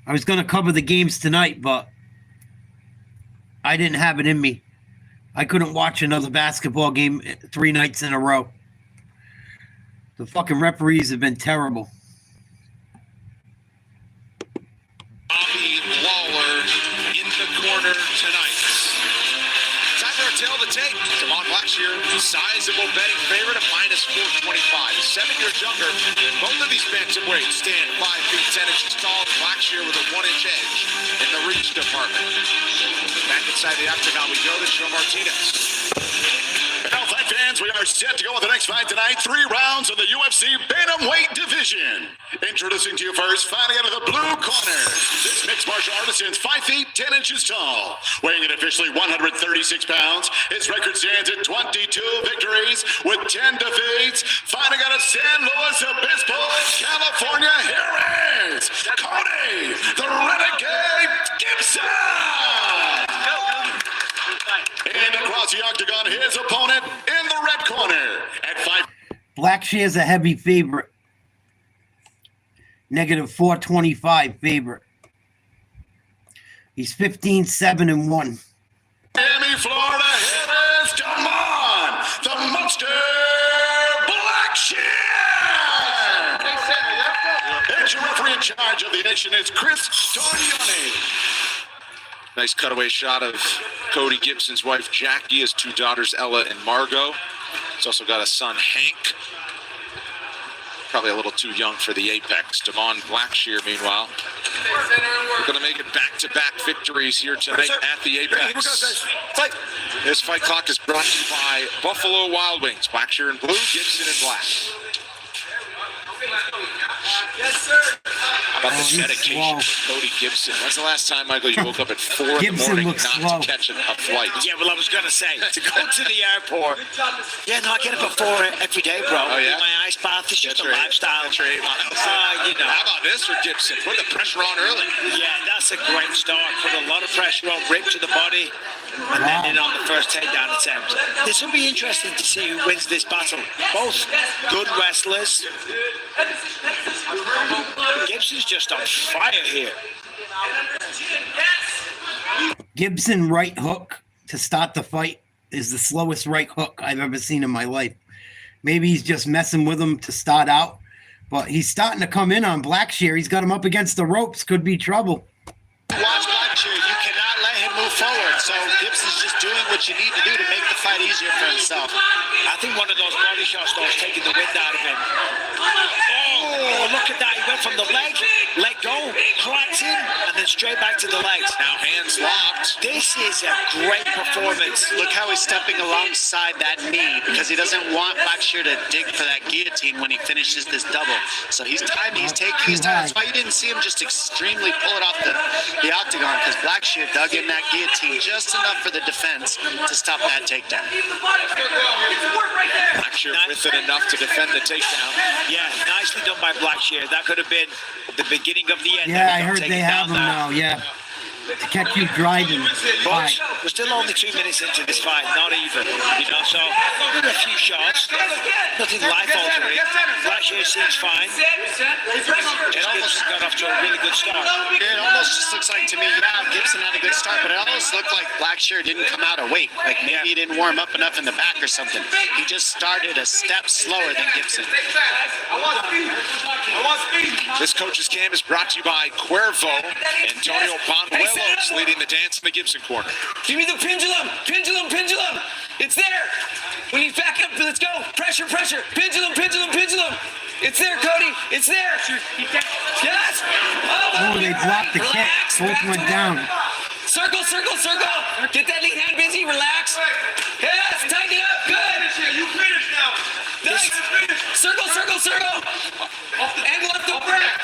I was going to cover the games tonight, but I didn't have it in me. I couldn't watch another basketball game 3 nights in a row. The fucking referees have been terrible. Bobby Lawler in the corner tonight. Time for a tail of the tape. Devon Blackshear, sizable betting favorite of minus 425. He's 7 years younger. Both of these bantamweights stand 5 feet 10 inches tall. Blackshear with a 1-inch edge in the reach department. Back inside the octagon we go to Joe Martinez. Now, fight fans, we are set to go with the next fight tonight. 3 rounds of the UFC Bantamweight division. Introducing to you first, fighting out of the blue corner. This mixed martial artist stands 5 feet 10 inches tall, weighing in officially 136 pounds. His record stands at 22 victories with 10 defeats. Fighting out of San Luis Obispo, California, here is Cody, the Renegade Gibson. And across the octagon, his opponent in the red corner at 5. Blackshear is a heavy favorite. Negative 425 favorite. He's 15-7-1. Miami, Florida, here is Damon, the monster Blackshear. And your referee in charge of the nation is Chris Tornione. Nice cutaway shot of Cody Gibson's wife, Jackie, his 2 daughters, Ella and Margot. He's also got a son, Hank. Probably a little too young for the Apex. Devon Blackshear, meanwhile, we're going to make it back-to-back victories here tonight at the Apex. This fight clock is brought to you by Buffalo Wild Wings. Blackshear in blue, Gibson in black. Yes, sir. How about the dedication of Cody Gibson? When's the last time, Michael, you woke up at 4 in the morning not to catch a flight? Yeah, well, I was going to say, to go to the airport. Yeah, no, I get up at 4 every day, bro. Oh, yeah? My ice bath is just a lifestyle. That's right. You know. How about this for Gibson? Put the pressure on early. Yeah, that's a great start. Put a lot of pressure on, rip to the body, and then in on the first takedown attempt. This will be interesting to see who wins this battle. Both good wrestlers. Gibson's just on fire here. Gibson right hook to start the fight is the slowest right hook I've ever seen in my life. Maybe he's just messing with him to start out, but he's starting to come in on Blackshear. He's got him up against the ropes. Could be trouble. Watch Blackshear. You cannot let him move forward. So Gibson's just doing what you need to do to make the fight easier for himself. I think one of those body shots though is taking the wind out of him. Oh, look at that. He went from the leg, let go, cracked in, and then straight back to the legs. Now hands locked. This is a great performance. Look how he's stepping alongside that knee because he doesn't want Blackshear to dig for that guillotine when he finishes this double. So he's timing, he's taking his time. That's why you didn't see him just extremely pull it off the octagon, because Blackshear dug in that guillotine just enough for the defense to stop that takedown. Blackshear with it enough to defend the takedown. Yeah, nicely done by Blackshear. That could have been the beginning of the end. Yeah, I heard they have him now. Yeah. To catch you driving. But we're still only 2 minutes into this fight, not even, you know, so with a few shots, nothing life-altering. Blackshear seems fine. It almost got off to a really good start. It almost just looks like to me, yeah, Gibson had a good start, but it almost looked like Blackshear didn't come out awake. Like maybe he didn't warm up enough in the back or something. He just started a step slower than Gibson. This coach's cam is brought to you by Cuervo, Antonio Bonwell close, leading the dance in the Gibson corner. Give me the pendulum. Pendulum, pendulum. It's there. We need back up. Let's go. Pressure, pressure. Pendulum, pendulum, pendulum. It's there, Cody. It's there. Yes. Oh, they blocked the kick. Both went down. Circle, circle, circle. Get that lead hand busy. Relax. Yes. Tighten it up. Good. You finish now. Nice. Circle, circle, circle. And left the break.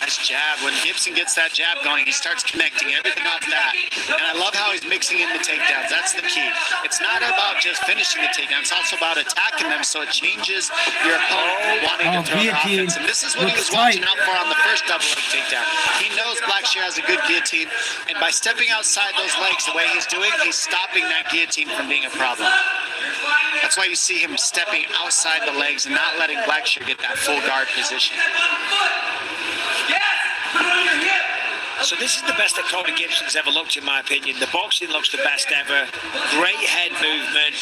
Nice jab. When Gibson gets that jab going, he starts connecting everything off that. And I love how he's mixing in the takedowns. That's the key. It's not about just finishing the takedown. It's also about attacking them so it changes your opponent wanting to throw the offense. And this is what he was watching out for on the first double leg takedown. He knows Blackshear has a good guillotine. And by stepping outside those legs the way he's doing, he's stopping that guillotine from being a problem. That's why you see him stepping outside the legs and not letting Blackshear get that full guard position. So this is the best that Cody Gibson's ever looked, in my opinion. The boxing looks the best ever. Great head movement,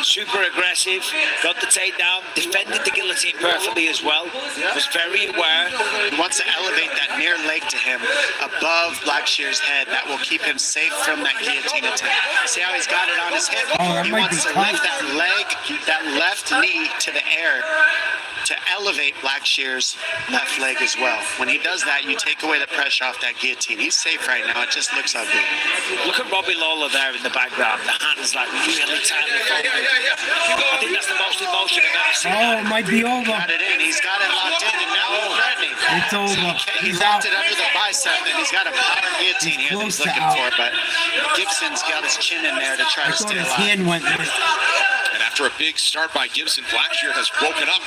super aggressive, got the takedown, defended the guillotine perfectly as well. Was very aware. He wants to elevate that near leg to him above Blackshear's head. That will keep him safe from that guillotine attack. See how he's got it on his hip? He wants to lift that leg, that left knee to the air to elevate Blackshear's left leg as well. When he does that, you take away the pressure off that guillotine. He's safe right now. It just looks ugly. Look at Robbie Lawler there in the background. The hands like really tightly folded. I think that's the most emotion I've ever seen. Oh, it might be over. Got it in. He's got it locked in, and now he's threatening. It's over. He's out. locked it under the bicep, and he's got a power guillotine here that he's looking for. But Gibson's got his chin in there to try to stay alive. His hand went in. And after a big start by Gibson, Blackshear has woken up.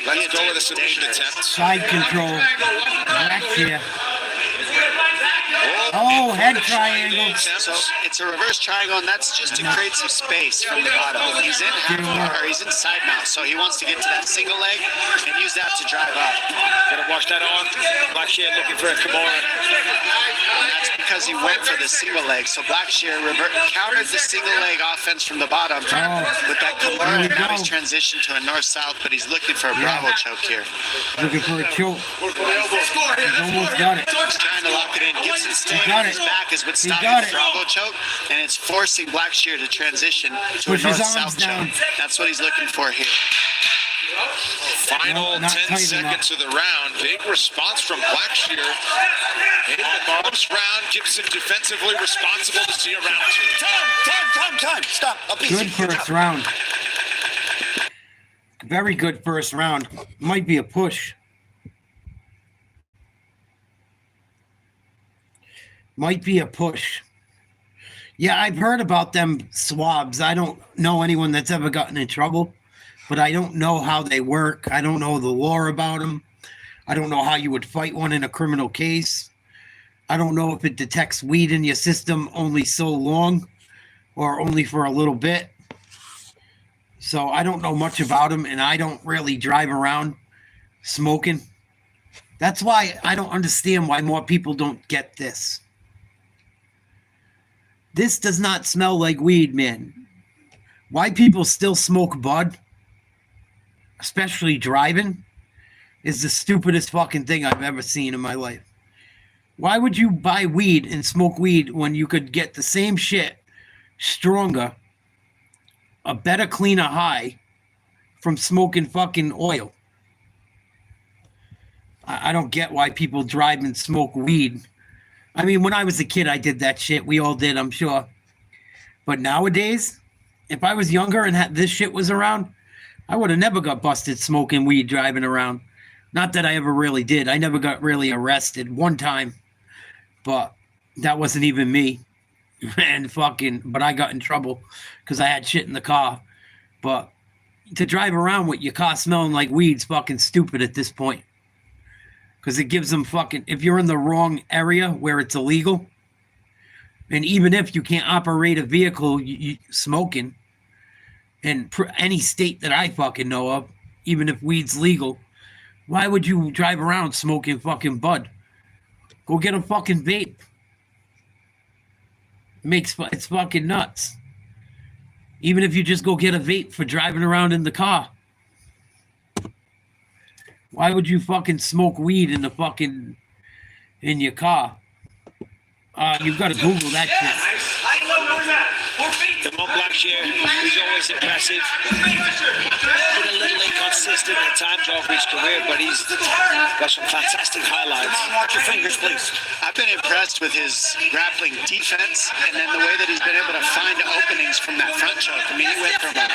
Let's go with a submission attempt. Side control. Blackshear. Oh, head triangle. So it's a reverse triangle, and that's just to create some space from the bottom. He's in half or he's in side mount, so he wants to get to that single leg and use that to drive up. Gonna watch that on. Blackshear looking for a Kimura. And that's because he went for the single leg. So Blackshear countered the single leg offense from the bottom with that Kimura, and now he's transitioned to a north-south, but he's looking for a Bravo choke here. Looking for a choke. He's almost got it. He's trying to lock it in. Gibson staying got on his it. back is what's He stopping got the it. Bravo choke, and it's forcing Blackshear to transition to Push a his north-south arms down. choke. That's what he's looking for here. Final not 10 tight enough. seconds of the round. Big response from Blackshear. In the first round, Gibson defensively responsible to see a round two. Time. Stop. Good first round. Very good first round. Might be a push. Might be a push. Yeah, I've heard about them swabs. I don't know anyone that's ever gotten in trouble, but I don't know how they work. I don't know the lore about them. I don't know how you would fight one in a criminal case. I don't know if it detects weed in your system only so long or only for a little bit. So I don't know much about them, and I don't really drive around smoking. That's why I don't understand why more people don't get this. This does not smell like weed, man. Why people still smoke bud, especially driving, is the stupidest fucking thing I've ever seen in my life. Why would you buy weed and smoke weed when you could get the same shit, stronger, a better, cleaner high from smoking fucking oil? I don't get why people drive and smoke weed. I mean, when I was a kid, I did that shit. We all did, I'm sure. But nowadays, if I was younger and this shit was around, I would have never got busted smoking weed driving around. Not that I ever really did. I never got really arrested one time. But that wasn't even me. But I got in trouble because I had shit in the car. But to drive around with your car smelling like weed's fucking stupid at this point. Because it gives them fucking, if you're in the wrong area where it's illegal, and even if you can't operate a vehicle you smoking, in any state that I fucking know of, even if weed's legal, why would you drive around smoking fucking bud? Go get a fucking vape. It's fucking nuts. Even if you just go get a vape for driving around in the car. Why would you fucking smoke weed in your car? You've got to Google that shit. Come on, Blackshear. He's always impressive. Been a little inconsistent at times over his career, but he's got some fantastic highlights. Watch your fingers, please. I've been impressed with his grappling defense and then the way that he's been able to find openings from that front choke. I mean, he went from a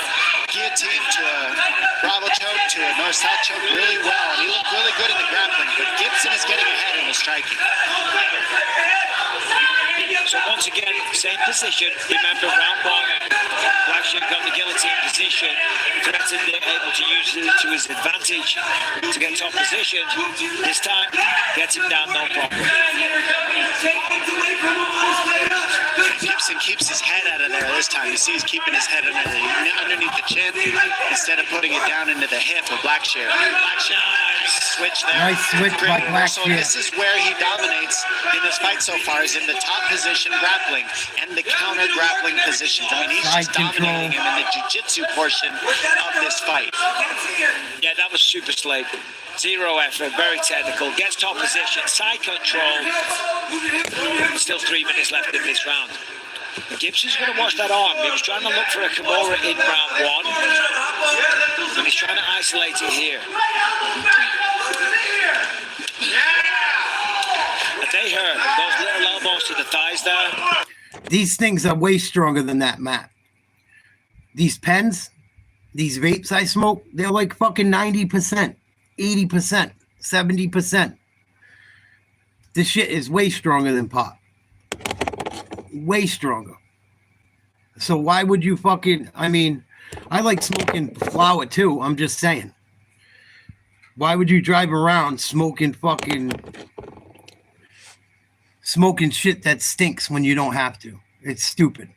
guillotine to a Bravo choke to a north-south choke really well. And he looked really good in the grappling, but Gibson is getting ahead in the striking. So once again, same position. Remember, round one, Blackshear got the guillotine position, threatened it, able to use it to his advantage to get top position. This time, gets him down, no problem. Gibson keeps his head out of there this time. You see he's keeping his head underneath the chin instead of putting it down into the hip of Blackshear. Blackshear, switch there. Nice switch by Blackshear. This is where he dominates in this fight so far, is in the top position grappling and the counter grappling positions. I mean, he's just dominating him in the jiu-jitsu portion of this fight. Yeah, that was super slick. Zero effort, very technical. Gets top position, side control. Still 3 minutes left in this round. Gibson's going to watch that arm. He was trying to look for a Kimura in round one, and he's trying to isolate it here. And they hurt. Those little elbows to the thighs there. These things are way stronger than that, Matt. These pens, these vapes I smoke, they're like fucking 90%, 80%, 70%. This shit is way stronger than pot. Way stronger. So why would you fucking, I mean, I like smoking flower too. I'm just saying. Why would you drive around smoking shit that stinks when you don't have to? It's stupid.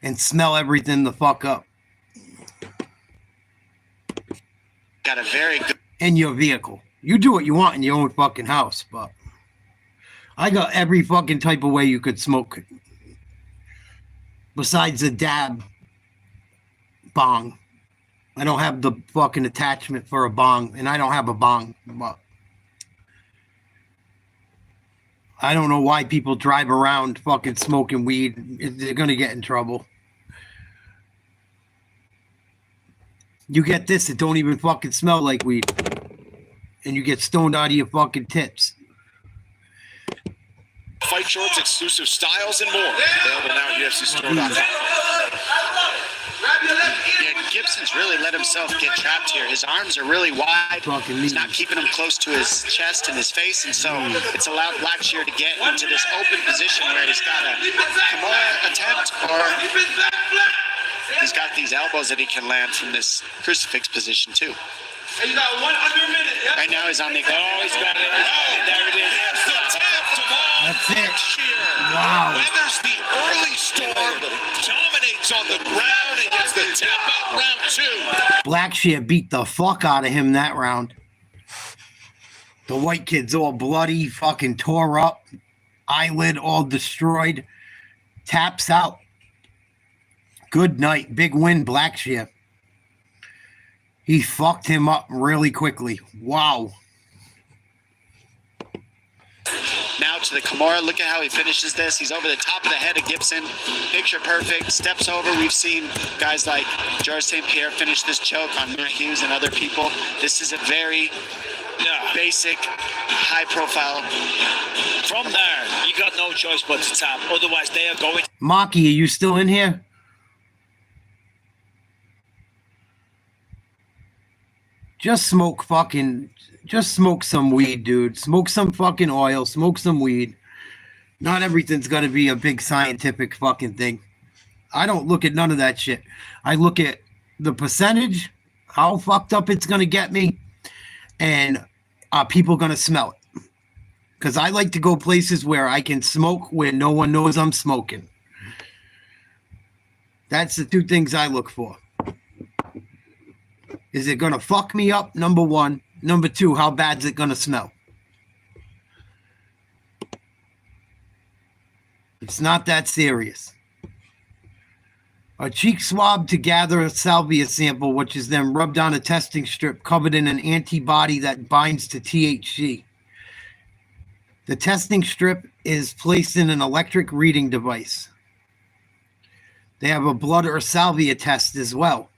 And smell everything the fuck up. Got a very good... In your vehicle. You do what you want in your own fucking house, but I got every fucking type of way you could smoke. Besides the dab bong. I don't have the fucking attachment for a bong, and I don't have a bong, but I don't know why people drive around fucking smoking weed. They're gonna get in trouble. You get this, it don't even fucking smell like weed. And you get stoned out of your fucking tips. Fight shorts, exclusive styles, and more. Available now at UFCstore.com. Yeah, Gibson's really let himself get trapped here. His arms are really wide. He's not keeping him close to his chest and his face, and so it's allowed Blackshear to get into this open position where he's got a Kimura attempt, or he's got these elbows that he can land from this crucifix position too. He's got one under a minute. Yeah. Right now he's on the... Oh, he's got it. There it is. That's it. Wow. Weathers the early storm, dominates on the ground, and gets the tap out round two. Blackshear beat the fuck out of him that round. The white kid's all bloody, fucking tore up, eyelid all destroyed, taps out. Good night. Big win, Blackshear. He fucked him up really quickly. Wow. Now to the Kimura. Look at how he finishes this. He's over the top of the head of Gibson. Picture perfect. Steps over. We've seen guys like George St. Pierre finish this choke on Matt Hughes and other people. This is a very basic, high-profile. From there, you got no choice but to tap. Otherwise, they are going... Maki, are you still in here? Just smoke some weed, dude. Smoke some fucking oil. Smoke some weed. Not everything's got to be a big scientific fucking thing. I don't look at none of that shit. I look at the percentage, how fucked up it's going to get me, and are people going to smell it? Because I like to go places where I can smoke where no one knows I'm smoking. That's the two things I look for. Is it going to fuck me up? Number one. Number two, how bad is it going to smell? It's not that serious. A cheek swab to gather a salvia sample, which is then rubbed on a testing strip covered in an antibody that binds to THC. The testing strip is placed in an electric reading device. They have a blood or salvia test as well.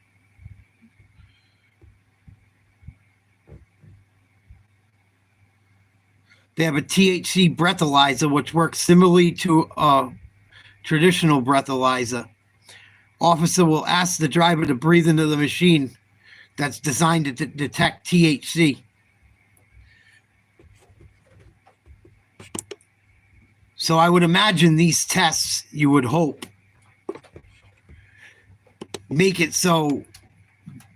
They have a THC breathalyzer, which works similarly to a traditional breathalyzer. Officer will ask the driver to breathe into the machine that's designed to detect THC. So I would imagine these tests, you would hope, make it so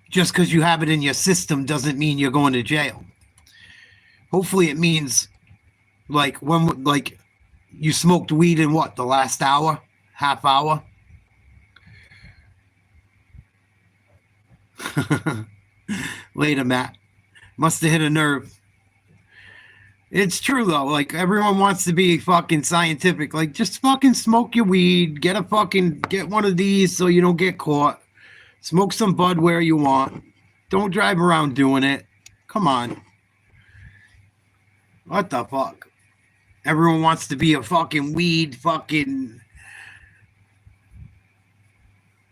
just because you have it in your system doesn't mean you're going to jail. Hopefully it means like you smoked weed in what, the last hour, half hour? Later, Matt. Must have hit a nerve. It's true though. Like, everyone wants to be fucking scientific. Like, just fucking smoke your weed. Get one of these so you don't get caught. Smoke some bud where you want. Don't drive around doing it. Come on. What the fuck? Everyone wants to be a fucking weed fucking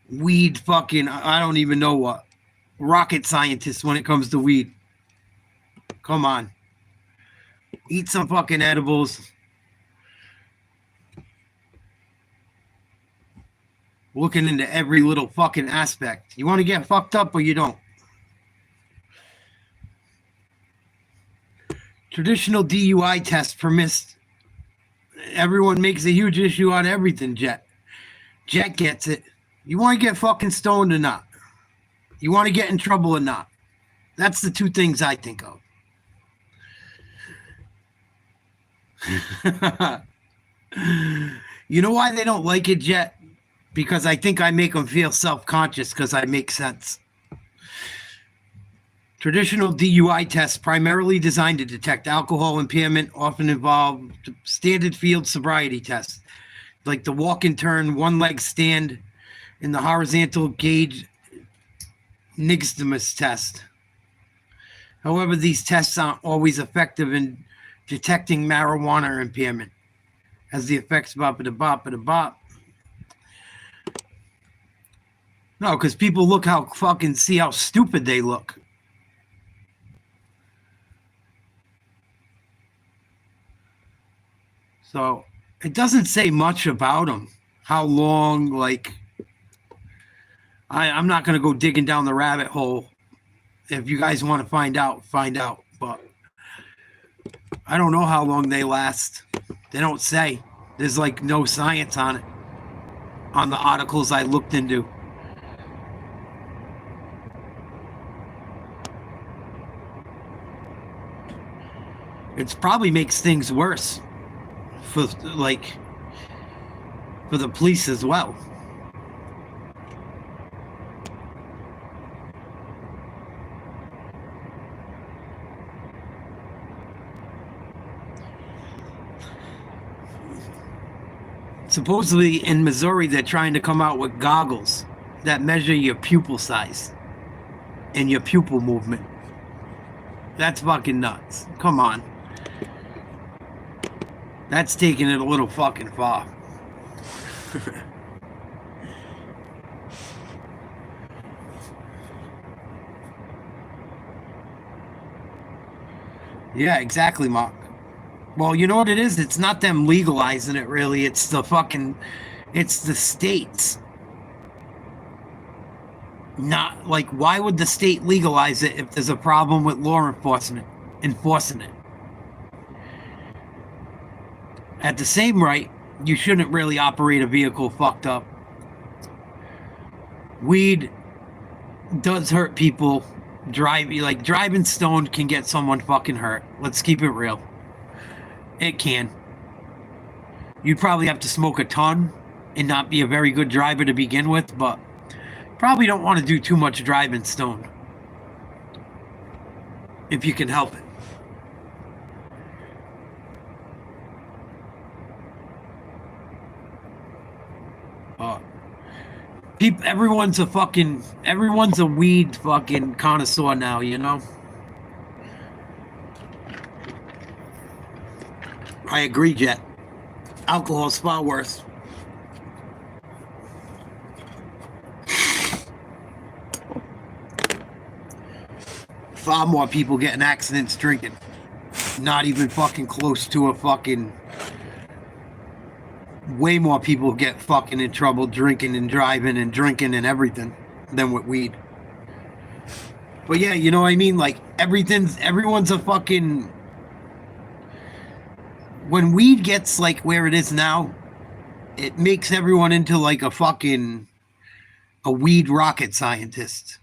I don't even know what. Rocket scientist when it comes to weed. Come on. Eat some fucking edibles. Looking into every little fucking aspect. You want to get fucked up or you don't? Traditional DUI test permits. Everyone makes a huge issue on everything, Jet. Jet gets it. You want to get fucking stoned or not? You want to get in trouble or not? That's the two things I think of. You know why they don't like it, Jet? Because I think I make them feel self-conscious because I make sense. Traditional DUI tests, primarily designed to detect alcohol impairment, often involve standard field sobriety tests, like the walk and turn, one leg stand, and the horizontal gauge nixtamus test. However, these tests aren't always effective in detecting marijuana impairment, as the effects bop. No, because people look see how stupid they look. So it doesn't say much about them. How long, like, I'm not going to go digging down the rabbit hole. If you guys want to find out. But I don't know how long they last. They don't say. There's like no science on it. On the articles I looked into. It probably makes things worse for the police as well. Supposedly in Missouri, they're trying to come out with goggles that measure your pupil size and your pupil movement. That's fucking nuts. Come on. That's taking it a little fucking far. Yeah, exactly, Mark. Well, you know what it is? It's not them legalizing it, really. It's the states. Not, like, why would the state legalize it if there's a problem with law enforcement enforcing it? At the same rate, you shouldn't really operate a vehicle fucked up. Weed does hurt people. Driving stoned can get someone fucking hurt. Let's keep it real. It can. You'd probably have to smoke a ton and not be a very good driver to begin with, but probably don't want to do too much driving stoned. If you can help it. Everyone's a weed fucking connoisseur now, you know? I agree, Jet. Alcohol's far worse. Far more people getting accidents drinking. Not even fucking close to a fucking... Way more people get fucking in trouble drinking and driving and drinking and everything than with weed. But yeah, you know what I mean? Like, everyone's a fucking... When weed gets like where it is now, it makes everyone into like a weed rocket scientist.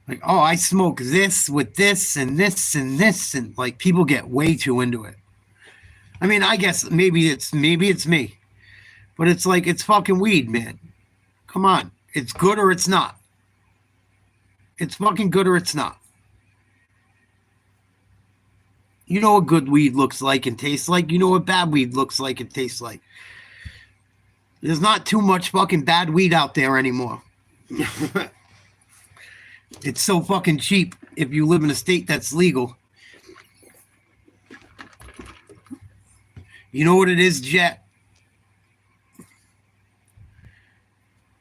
Like, oh, I smoke this with this and this and this, and like people get way too into it. I mean, I guess maybe it's me, but it's like it's fucking weed, man. Come on, it's good or it's not. It's fucking good or it's not. You know what good weed looks like and tastes like. You know what bad weed looks like and tastes like. There's not too much fucking bad weed out there anymore. It's so fucking cheap if you live in a state that's legal. You know what it is, Jet?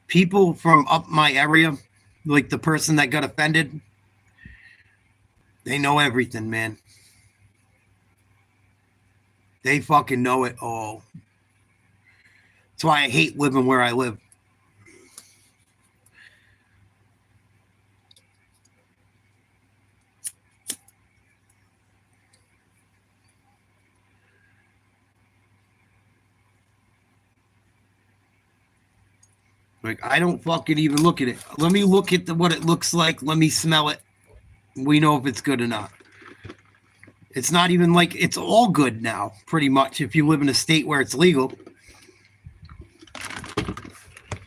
People from up my area, like the person that got offended, they know everything, man. They fucking know it all. That's why I hate living where I live. Like, I don't fucking even look at it. Let me look at what it looks like. Let me smell it. We know if it's good or not. It's not even like it's all good now, pretty much, if you live in a state where it's legal.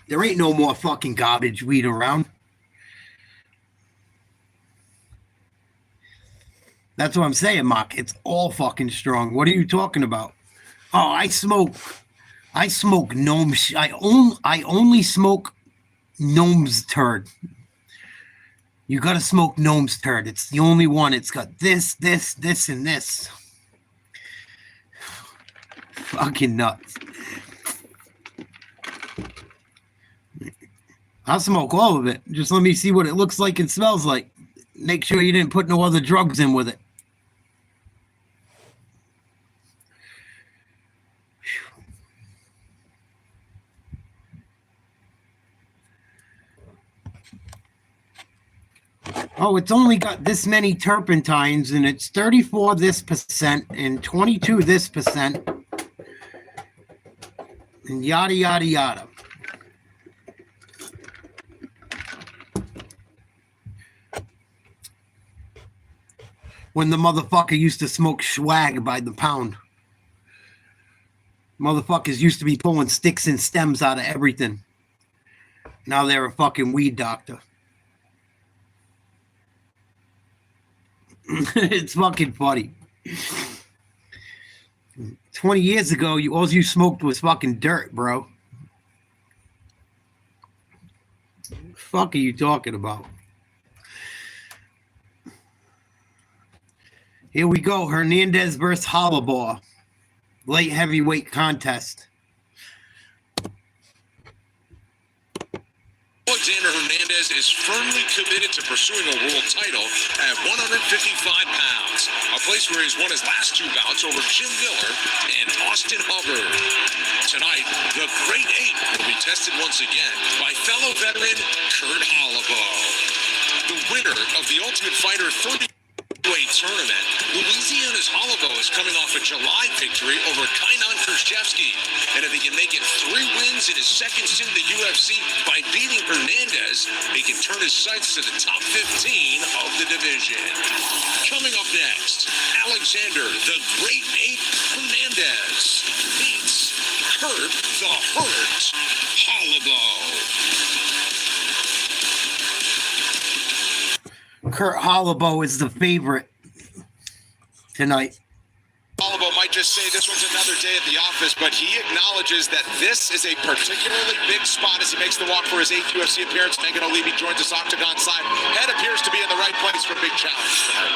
There ain't no more fucking garbage weed around. That's what I'm saying, Mark. It's all fucking strong. What are you talking about? Oh, I smoke gnome. I only smoke gnome's turd. You gotta smoke gnome's turd. It's the only one. It's got this, and this. Fucking nuts. I'll smoke all of it. Just let me see what it looks like and smells like. Make sure you didn't put no other drugs in with it. Oh, it's only got this many terpentines, and it's 34 this percent and 22 this percent, and yada, yada, yada. When the motherfucker used to smoke swag by the pound. Motherfuckers used to be pulling sticks and stems out of everything. Now they're a fucking weed doctor. It's fucking funny. 20 years ago, all you smoked was fucking dirt, bro. Fuck are you talking about? Here we go. Hernandez versus Hollabaugh. Light heavyweight contest. Alexander Hernandez is firmly committed to pursuing a world title at 155 pounds, a place where he's won his last two bouts over Jim Miller and Austin Hubbard. Tonight, the Great Eight will be tested once again by fellow veteran Kurt Hollabaugh. The winner of the Ultimate Fighter 30 tournament, Louisiana's Hollabaugh is coming off a July victory over Kainan Khrushchevsky. And if he can make it 3 wins in his second stint in the UFC by beating Hernandez, he can turn his sights to the top 15 of the division. Coming up next, Alexander the Great Eight Hernandez beats Kurt the Hurt Hollabaugh. Kurt Hollabaugh is the favorite tonight. Olivo might just say this one's another day at the office, but he acknowledges that this is a particularly big spot as he makes the walk for his 8th UFC appearance. Megan Olivi joins us octagon side. Head appears to be in the right place for a big challenge tonight.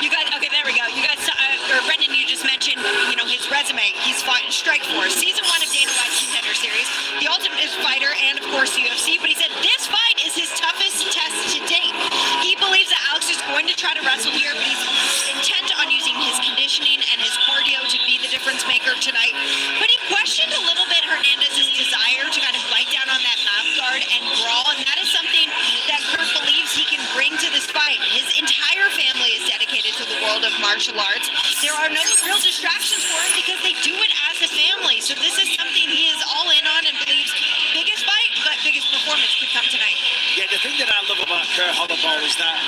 You guys, okay, there we go. You guys, or Brendan, you just mentioned, his resume. He's fought in Strikeforce, season 1 of Dana White's Contender Series, the Ultimate Fighter, and of course UFC. But he said this fight is his toughest test to date. He believes that Alex is going to try to wrestle here, but he's intent on using his conditioning and his cardio to be the difference maker tonight. But he questioned a little bit Hernandez's desire to kind of bite down on that mouth guard and brawl, and that is something that Kurt believes he can bring to this fight. His entire family is dedicated to the world of martial arts. There are no real distractions for him because they do it as a family. So this is something he is all in on and believes biggest fight, but biggest performance could come tonight. Yeah, the thing that I love about Kurt Holloway is that,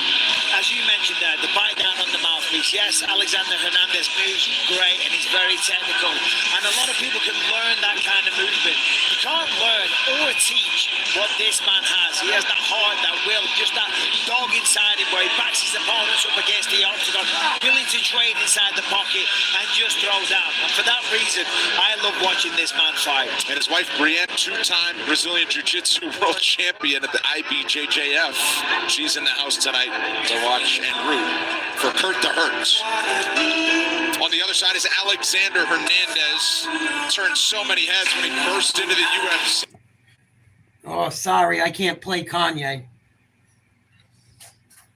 as you mentioned there, the bite down on the mouthpiece. Yes, Alexander Hernandez moves great and he's very technical. And a lot of people can learn that kind of movement. You can't learn or teach what this man has. He has that heart, that will, just that dog inside him where he backs his opponents up against the octagon, willing to trade inside the pocket and just throw down. And for that reason, I love watching this man fight. And his wife, Brienne, 2-time Brazilian Jiu-Jitsu world champion at the IBJJF. She's in the house tonight to watch and root for Kurt the Hurts. On the other side is Alexander Hernandez. Turned so many heads when he burst into the UFC. Oh, sorry, I can't play Kanye.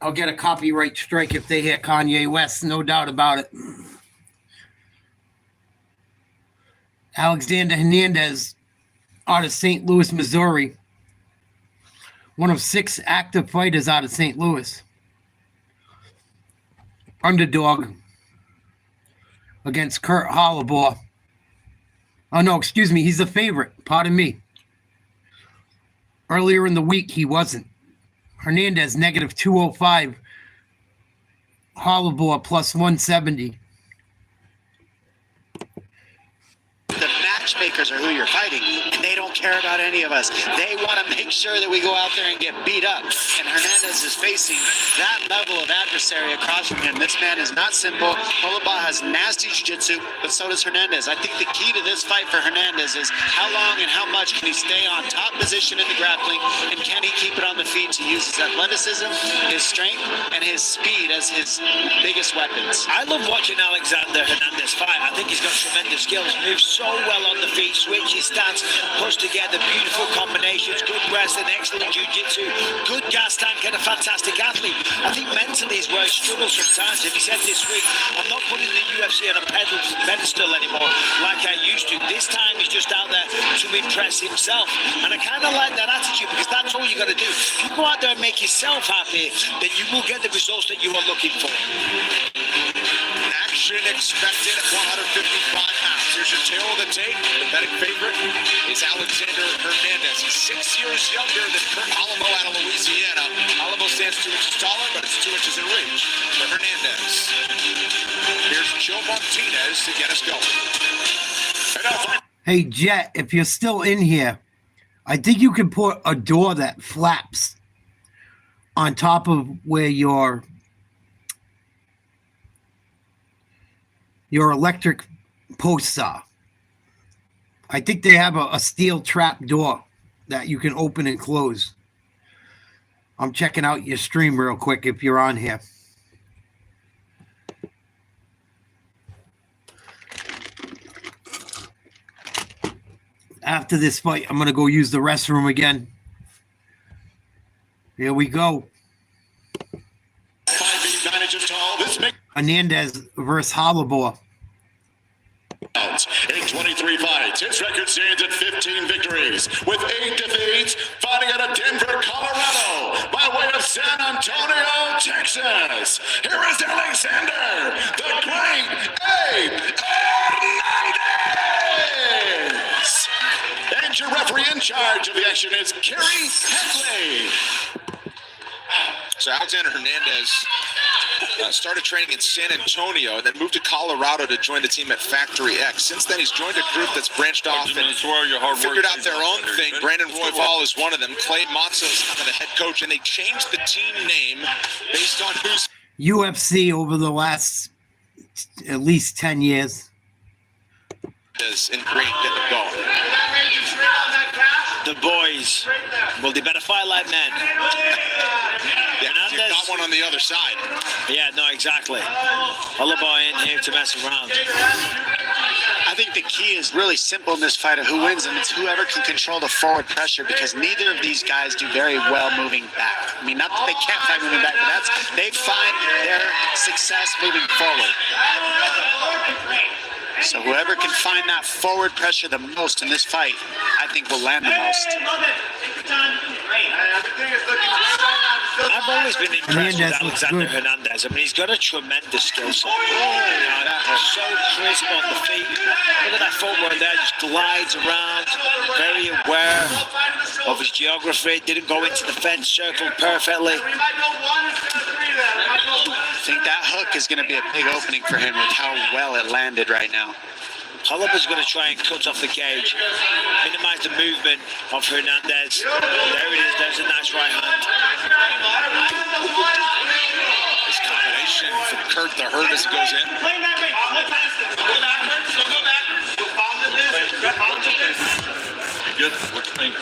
I'll get a copyright strike if they hit Kanye West, no doubt about it. Alexander Hernandez out of St. Louis, Missouri. One of 6 active fighters out of St. Louis. Underdog against Kurt Holloway. Oh, no, excuse me. He's a favorite. Pardon me. Earlier in the week, he wasn't. Hernandez, negative 205. Holloway, plus 170. The matchmakers are who you're fighting, and they don't care about any of us. They want to make sure that we go out there and get beat up. And Hernandez is facing that level of adversary across from him. This man is not simple. Holloway has nasty jiu-jitsu, but so does Hernandez. I think the key to this fight for Hernandez is how long and how much can he stay on top position in the grappling, and can he keep it on the feet to use his athleticism, his strength, and his speed as his biggest weapons. I love watching Alexander Hernandez fight. I think he's got tremendous skills. Moves so well on the feet, switches stance, puts together beautiful combinations, good wrestling, excellent jiu-jitsu, good gas tank, and a fantastic athlete. I think mentally is where he struggles sometimes. And he said this week, I'm not putting the UFC on a pedestal anymore like I used to. This time he's just out there to impress himself. And I kind of like that attitude because that's all you got to do. If you go out there and make yourself happy, then you will get the results that you are looking for. Action expected at 155 pounds. Here's your tail of the tape. The betting favorite is Alexander Hernandez. He's 6 years younger than Kurt Holloway out of Louisiana. Holloway stands 2 inches taller, but it's 2 inches in reach for Hernandez. Here's Joe Martinez to get us going. Hey, Jet, if you're still in here, I think you can put a door that flaps on top of where your electric posts are. I think they have a steel trap door that you can open and close. I'm checking out your stream real quick if you're on here. After this fight, I'm going to go use the restroom again. Here we go. 5 feet 9 inches tall. This makes Hernandez versus Holloway. in 23 fights. His record stands at 15 victories, with 8 defeats, fighting out of Denver, Colorado, by way of San Antonio, Texas. Here is Alexander, the Great Ape Hernandez. And your referee in charge of the action is Kerry Henley. So Alexander Hernandez started training in San Antonio and then moved to Colorado to join the team at Factory X. Since then, he's joined a group that's branched off and figured out their own thing. Brandon Royval is one of them. Clay Mazza is kind of the head coach, and they changed the team name based on who's... UFC over the last at least 10 years. Is ingrained in the bone. The boys, well, they better fight like men. You've got one on the other side. Yeah, no, exactly. Holloway ain't here to mess around. I think the key is really simple in this fight of who wins, and it's whoever can control the forward pressure, because neither of these guys do very well moving back. I mean, not that they can't fight moving back, but they find their success moving forward. So whoever can find that forward pressure the most in this fight, I think will land the most. I've always been impressed with Alexander Hernandez. I mean, he's got a tremendous skill set. So crisp on the feet. Look at that footwork there, just glides around, very aware of his geography. Didn't go into the fence, circled perfectly. I think that hook is going to be a big opening for him with how well it landed right now. Holloway's going to try and cut off the cage, minimize the movement of Hernandez. There it is, there's a nice right hand. This combination from Kurt the Hurt as he goes in. Good. What's the thing?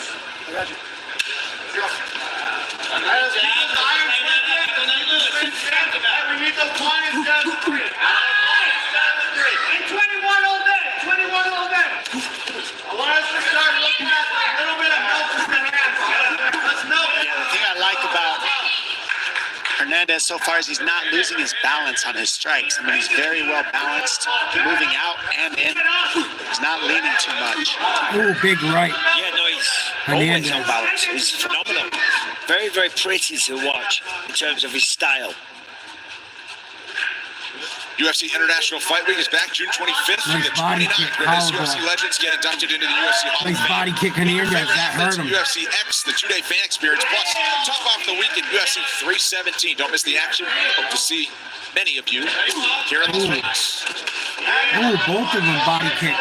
Hernandez so far is he's not losing his balance on his strikes. I mean, he's very well balanced, moving out and in. He's not leaning too much. Ooh, big right. Yeah, no, he's always on balance. He's phenomenal. Very, very pretty to watch in terms of his style. UFC International Fight Week is back June 25th through the 29th, where these UFC legends get inducted into the UFC Hall of Fame. Nice body kick Hernandez, that hurt him. UFC X, the two-day fan experience, plus top off the weekend UFC 317. Don't miss the action. Hope to see many of you here in Las Vegas. Ooh, both of them body kicks.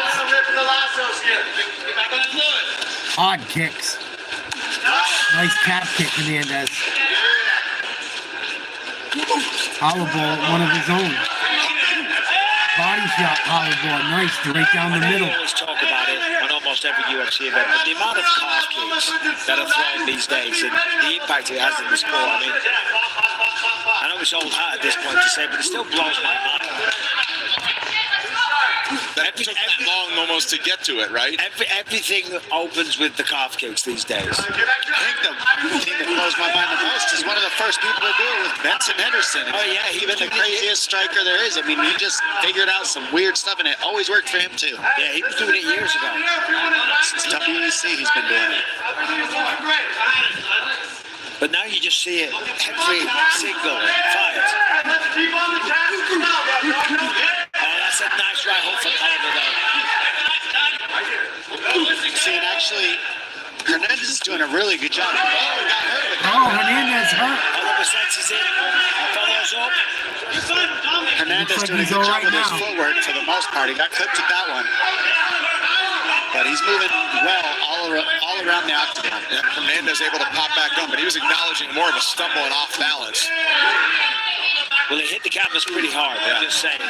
Odd kicks. Nice calf kick, Hernandez. Holloway, one of his own. Body shot, Holloway, nice, right down the middle. I always talk about it on almost every UFC event, but the amount of calf kicks that are thrown these days and the impact it has in the sport, I mean, I know it's old hat at this point to say, but it still blows my mind. That took that long almost to get to it, right? Everything opens with the calf kicks these days. I think the thing that blows my mind the most is one of the first people to do it was Benson Henderson. Oh yeah, he's been the craziest striker there is. I mean, he just figured out some weird stuff, and it always worked for him too. Yeah, he was doing it years ago. Since WEC, he's been doing it. But now you just see it every single fight. Oh, that's a nice right hook from Holloway. See, and actually, Hernandez is doing a really good job. Oh, Hernandez hurt. Holloway senses it, follows up. Hernandez doing a good job with his footwork for the most part. He got clipped at that one. But he's moving well all around the octagon. Yeah, Hernandez able to pop back up, but he was acknowledging more of a stumble and off balance. Well, he hit the canvas pretty hard, I'm just saying.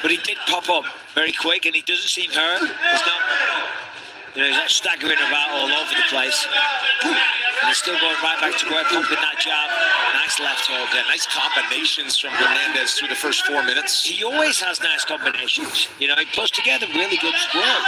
But he did pop up very quick, and he doesn't seem hurt. He's not staggering about all over the place. And he's still going right back to work, pumping that jab. Nice left hook. Yeah, nice combinations from Hernandez through the first 4 minutes. He always has nice combinations. You know, he puts together really good work.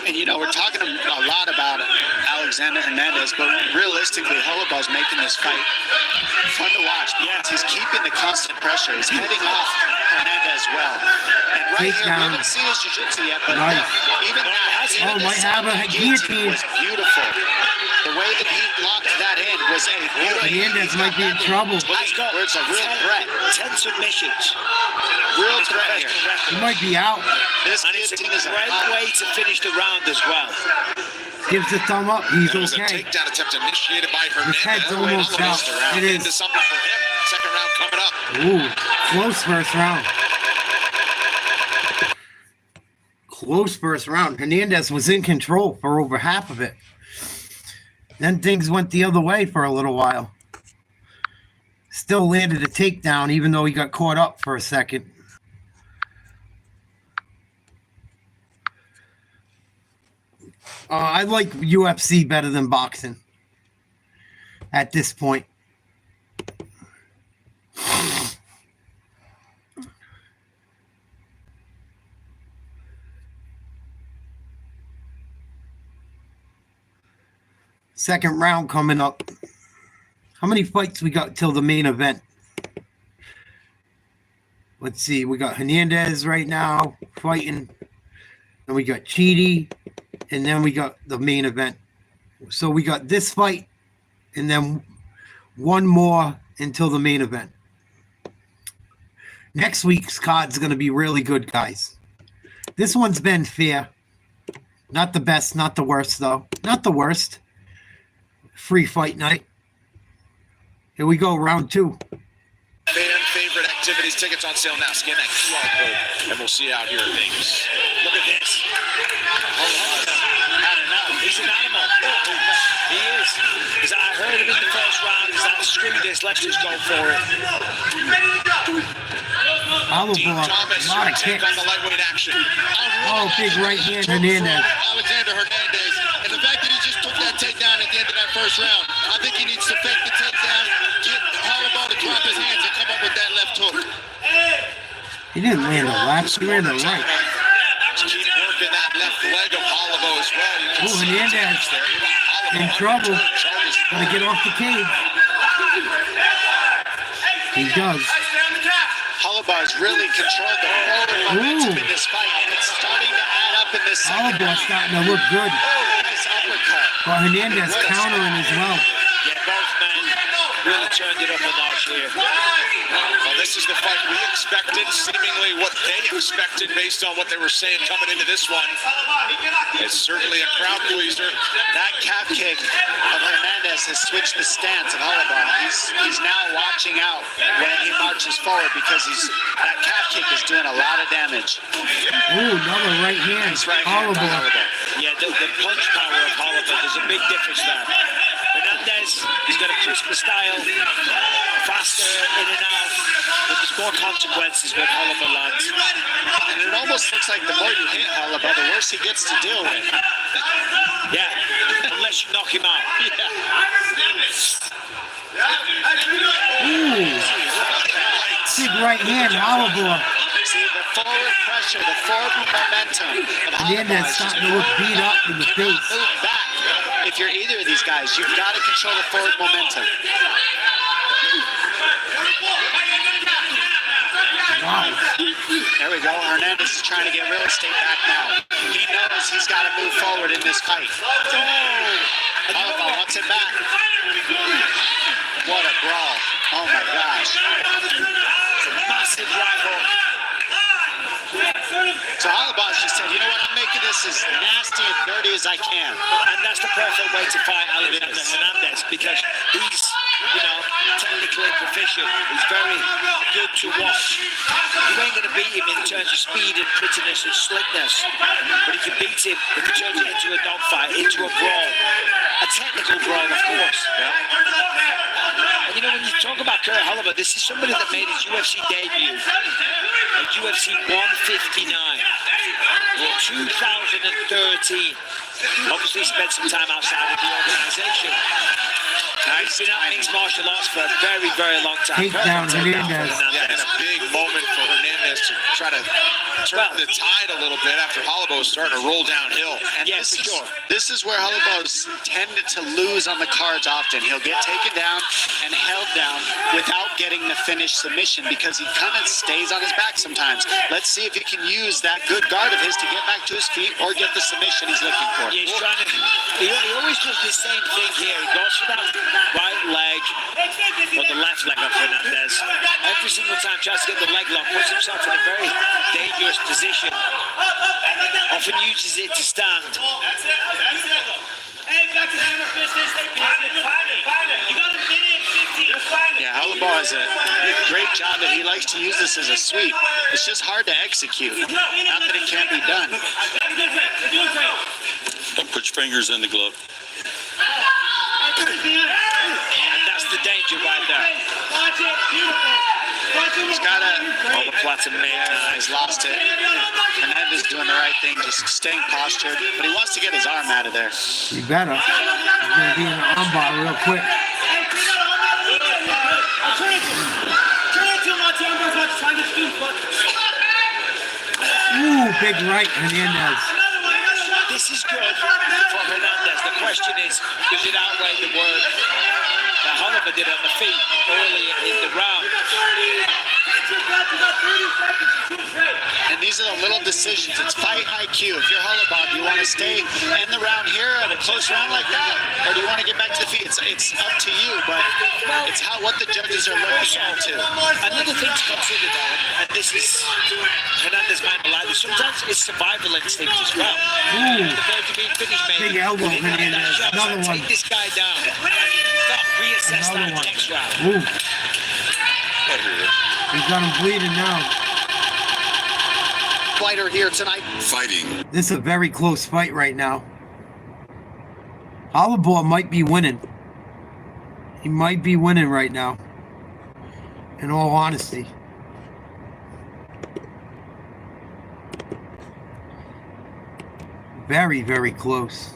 And you know, we're talking a lot about Alexander Hernandez, but realistically, Holloway's making this fight fun to watch. Yes, he's keeping the constant pressure. He's heading off Hernandez well. And right here, we haven't seen his jiu-jitsu yet, but even that, might have a guillotine. Was beautiful. The way that he locked that in was a Hernandez might be in trouble. Where it's a real threat. 10 submissions. Real threat here. He might be out. This guillotine is a great way to finish the round as well. Gives a thumb up. He's It was a okay. takedown attempt initiated by His Hernandez. head's almost out. It is. Into something for him. Second round coming up. Ooh, close first round. close first round. Hernandez was in control for over half of it. Then things went the other way for a little while. Still landed a takedown, even though he got caught up for a second. I like UFC better than boxing at this point. Second round coming up. How many fights we got till the main event? Let's see. We got Hernandez right now fighting. And we got Chidi. And then we got the main event. So we got this fight. And then one more until the main event. Next week's card's going to be really good, guys. This one's been fair. Not the best, not the worst, though. Not the worst. Free fight night. Here we go, round 2. Fan favorite activities, tickets on sale now. Scan that QR code, and we'll see you out here at Vegas. Look at this. Had enough. He's an animal. He is. Because I heard him in the first round. He's like, screw this, let's just go for it. Dean Thomas, your take on the lightweight action. Oh, big right hand, Hernandez. Alexander Hernandez. And the fact that he just took that takedown at the end of that first round, I think he needs to fake the takedown, get Holloway to drop his hands, and come up with that left hook. He didn't land a left, he landed a right. Keep working that left leg of Holloway as well. Oh, Hernandez in trouble. Gotta get off the cage. He does. Holloway's really controlled the whole momentum in this fight, and it's starting to add up in this second Holloway's round. starting to look good. Nice uppercut. But Hernandez countering as well. Yeah, both men really turned it up a notch here. Well, this is the fight we expected, seemingly what they expected based on what they were saying coming into this one. It's certainly a crowd pleaser. That calf kick of Hernandez has switched the stance of Holloway. He's now watching out when he marches forward because that calf kick is doing a lot of damage. Ooh, another right hand. Nice right hand by Holloway. Yeah, the punch power of Holloway, there's a big difference there. Hernandez, he's got a crisper style, faster in and out, but there's more consequences when Holloway lands. And it almost looks like the more you hit Holloway, the worse he gets to deal with. Yeah, unless you knock him out. Ooh. Big right hand, Holloway. See, the forward pressure, the forward momentum of Hernandez starting to look beat up in the face. Move back. If you're either of these guys, you've got to control the forward momentum. Wow. There we go. Hernandez is trying to get real estate back now. He knows he's got to move forward in this fight. Holloway wants it back. What a brawl. Oh my gosh. Massive rival. So Holloway just said, you know what, I'm making this as nasty and dirty as I can. And that's the perfect way to fight Alexander Hernandez because he's, technically proficient. He's very good to watch. You ain't going to beat him in terms of speed and prettiness and slickness. But if you beat him, if you turn it into a dogfight, into a brawl, a technical brawl, of course. And when you talk about Kurt Holloway, this is somebody that made his UFC debut at UFC 159 in 2013. Obviously spent some time outside of the organization. He's been out mixed martial arts for a very, very long time. Takedown Hernandez. Yeah, and a big moment for Hernandez to try to turn the tide a little bit after Holloway was starting to roll downhill. And yeah, for sure. This is where Holloway's tended to lose on the cards often. He'll get taken down and held down without getting the finished submission because he kind of stays on his back sometimes. Let's see if he can use that good guard of his to get back to his feet or get the submission he's looking for. Yeah, he's trying to. He always does the same thing here. He goes for that right leg or the left leg of Hernandez. Every single time tries to get the leg lock, puts himself in a very dangerous position. Often uses it to stand. Yeah, Holloway Holobaugh has a great job that he likes to use this as a sweep. It's just hard to execute. Not that it can't be done. Don't put your fingers in the glove. And that's the danger right there. He's got all the flats and he's lost it. Hernandez doing the right thing, just staying postured, but he wants to get his arm out of there. You better. He's going to be in an armbar real quick. Ooh, big right, Hernandez. This is good for Hernandez. The question is, does it outweigh the work that Holobaugh did on the feet early in the round? And these are the little decisions. It's fight IQ. If you're Holobaugh, do you want to stay in the round here at a close round like that? Or do you want to get back to the feet? It's up to you, but it's what the judges are looking at too. Another thing to consider though, and this is Hernandez might be like this, sometimes it's survival instinct as well. Ooh. The verge of being finished, maybe. Big elbow, Hernandez. Another one. Take this guy down. Not reassess Another that one. next round. Ooh. He's got him bleeding now. Fighter here tonight. Fighting. This is a very close fight right now. Holobaugh might be winning. He might be winning right now. In all honesty. Very, very close.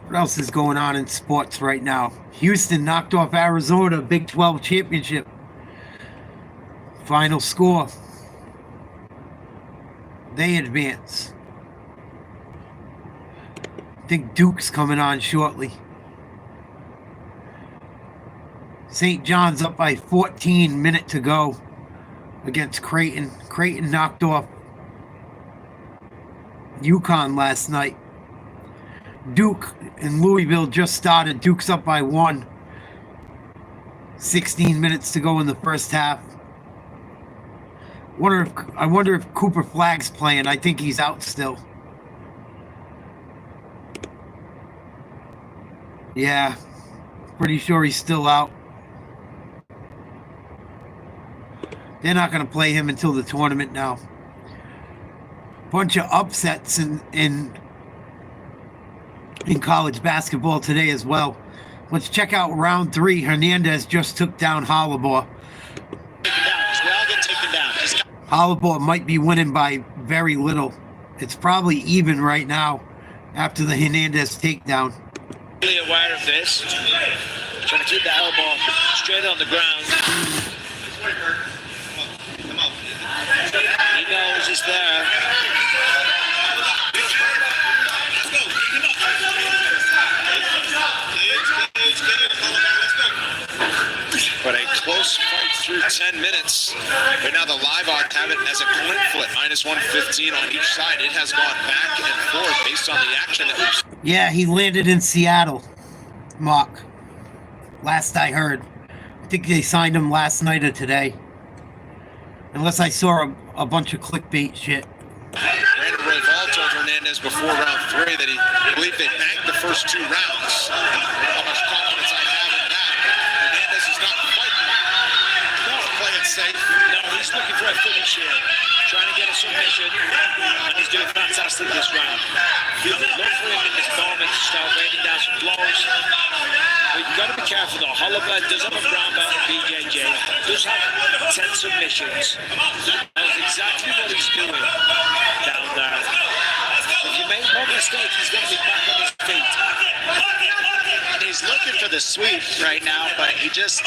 What else is going on in sports right now? Houston knocked off Arizona, Big 12 championship. Final score. They advance. I think Duke's coming on shortly. St. John's up by 14, minute to go against Creighton. Creighton knocked off UConn last night. Duke and Louisville just started. Duke's up by 1. 16 minutes to go in the first half. I wonder if Cooper Flagg's playing. I think he's out still. Yeah, pretty sure he's still out. They're not going to play him until the tournament now. Bunch of upsets in college basketball today as well. Let's check out round 3. Hernandez just took down Holobaugh. Holobaugh might be winning by very little. It's probably even right now after the Hernandez takedown. Really aware of this. Trying to keep that elbow straight on the ground. He knows it's there. But a close fight through 10 minutes. Right now the live odds have it as a coin flip, minus 115 on each side. It has gone back and forth based on the action that we've seen. Yeah, he landed in Seattle, Mark. Last I heard. I think they signed him last night or today. Unless I saw a bunch of clickbait shit. Brandon Royval told Hernandez before round 3 that he believed they banked the first 2 rounds. How much confidence I have in that. Hernandez is not fighting. Don't play it safe. No, he's looking for a finish here. Trying to get a submission. And he's doing fantastic this round. Look for him in this moment to start raining down some blows. We've got to be careful though. Holobaugh does have a brown belt at BJJ. Does have 10 submissions. Knows exactly what he's doing down there. If you make one mistake, he's going to be back on his feet. He's looking for the sweep right now, but he just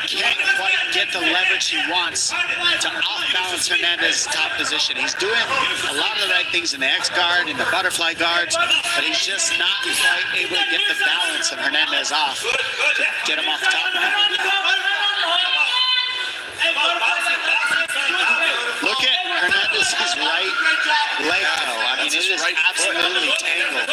can't quite get the leverage he wants to outbalance Hernandez's top position. He's doing a lot of the right things in the X guard and the butterfly guards, but he's just not quite able to get the balance of Hernandez off to get him off the top of him. Look at Hernandez's right leg though. I mean, it is absolutely tangled.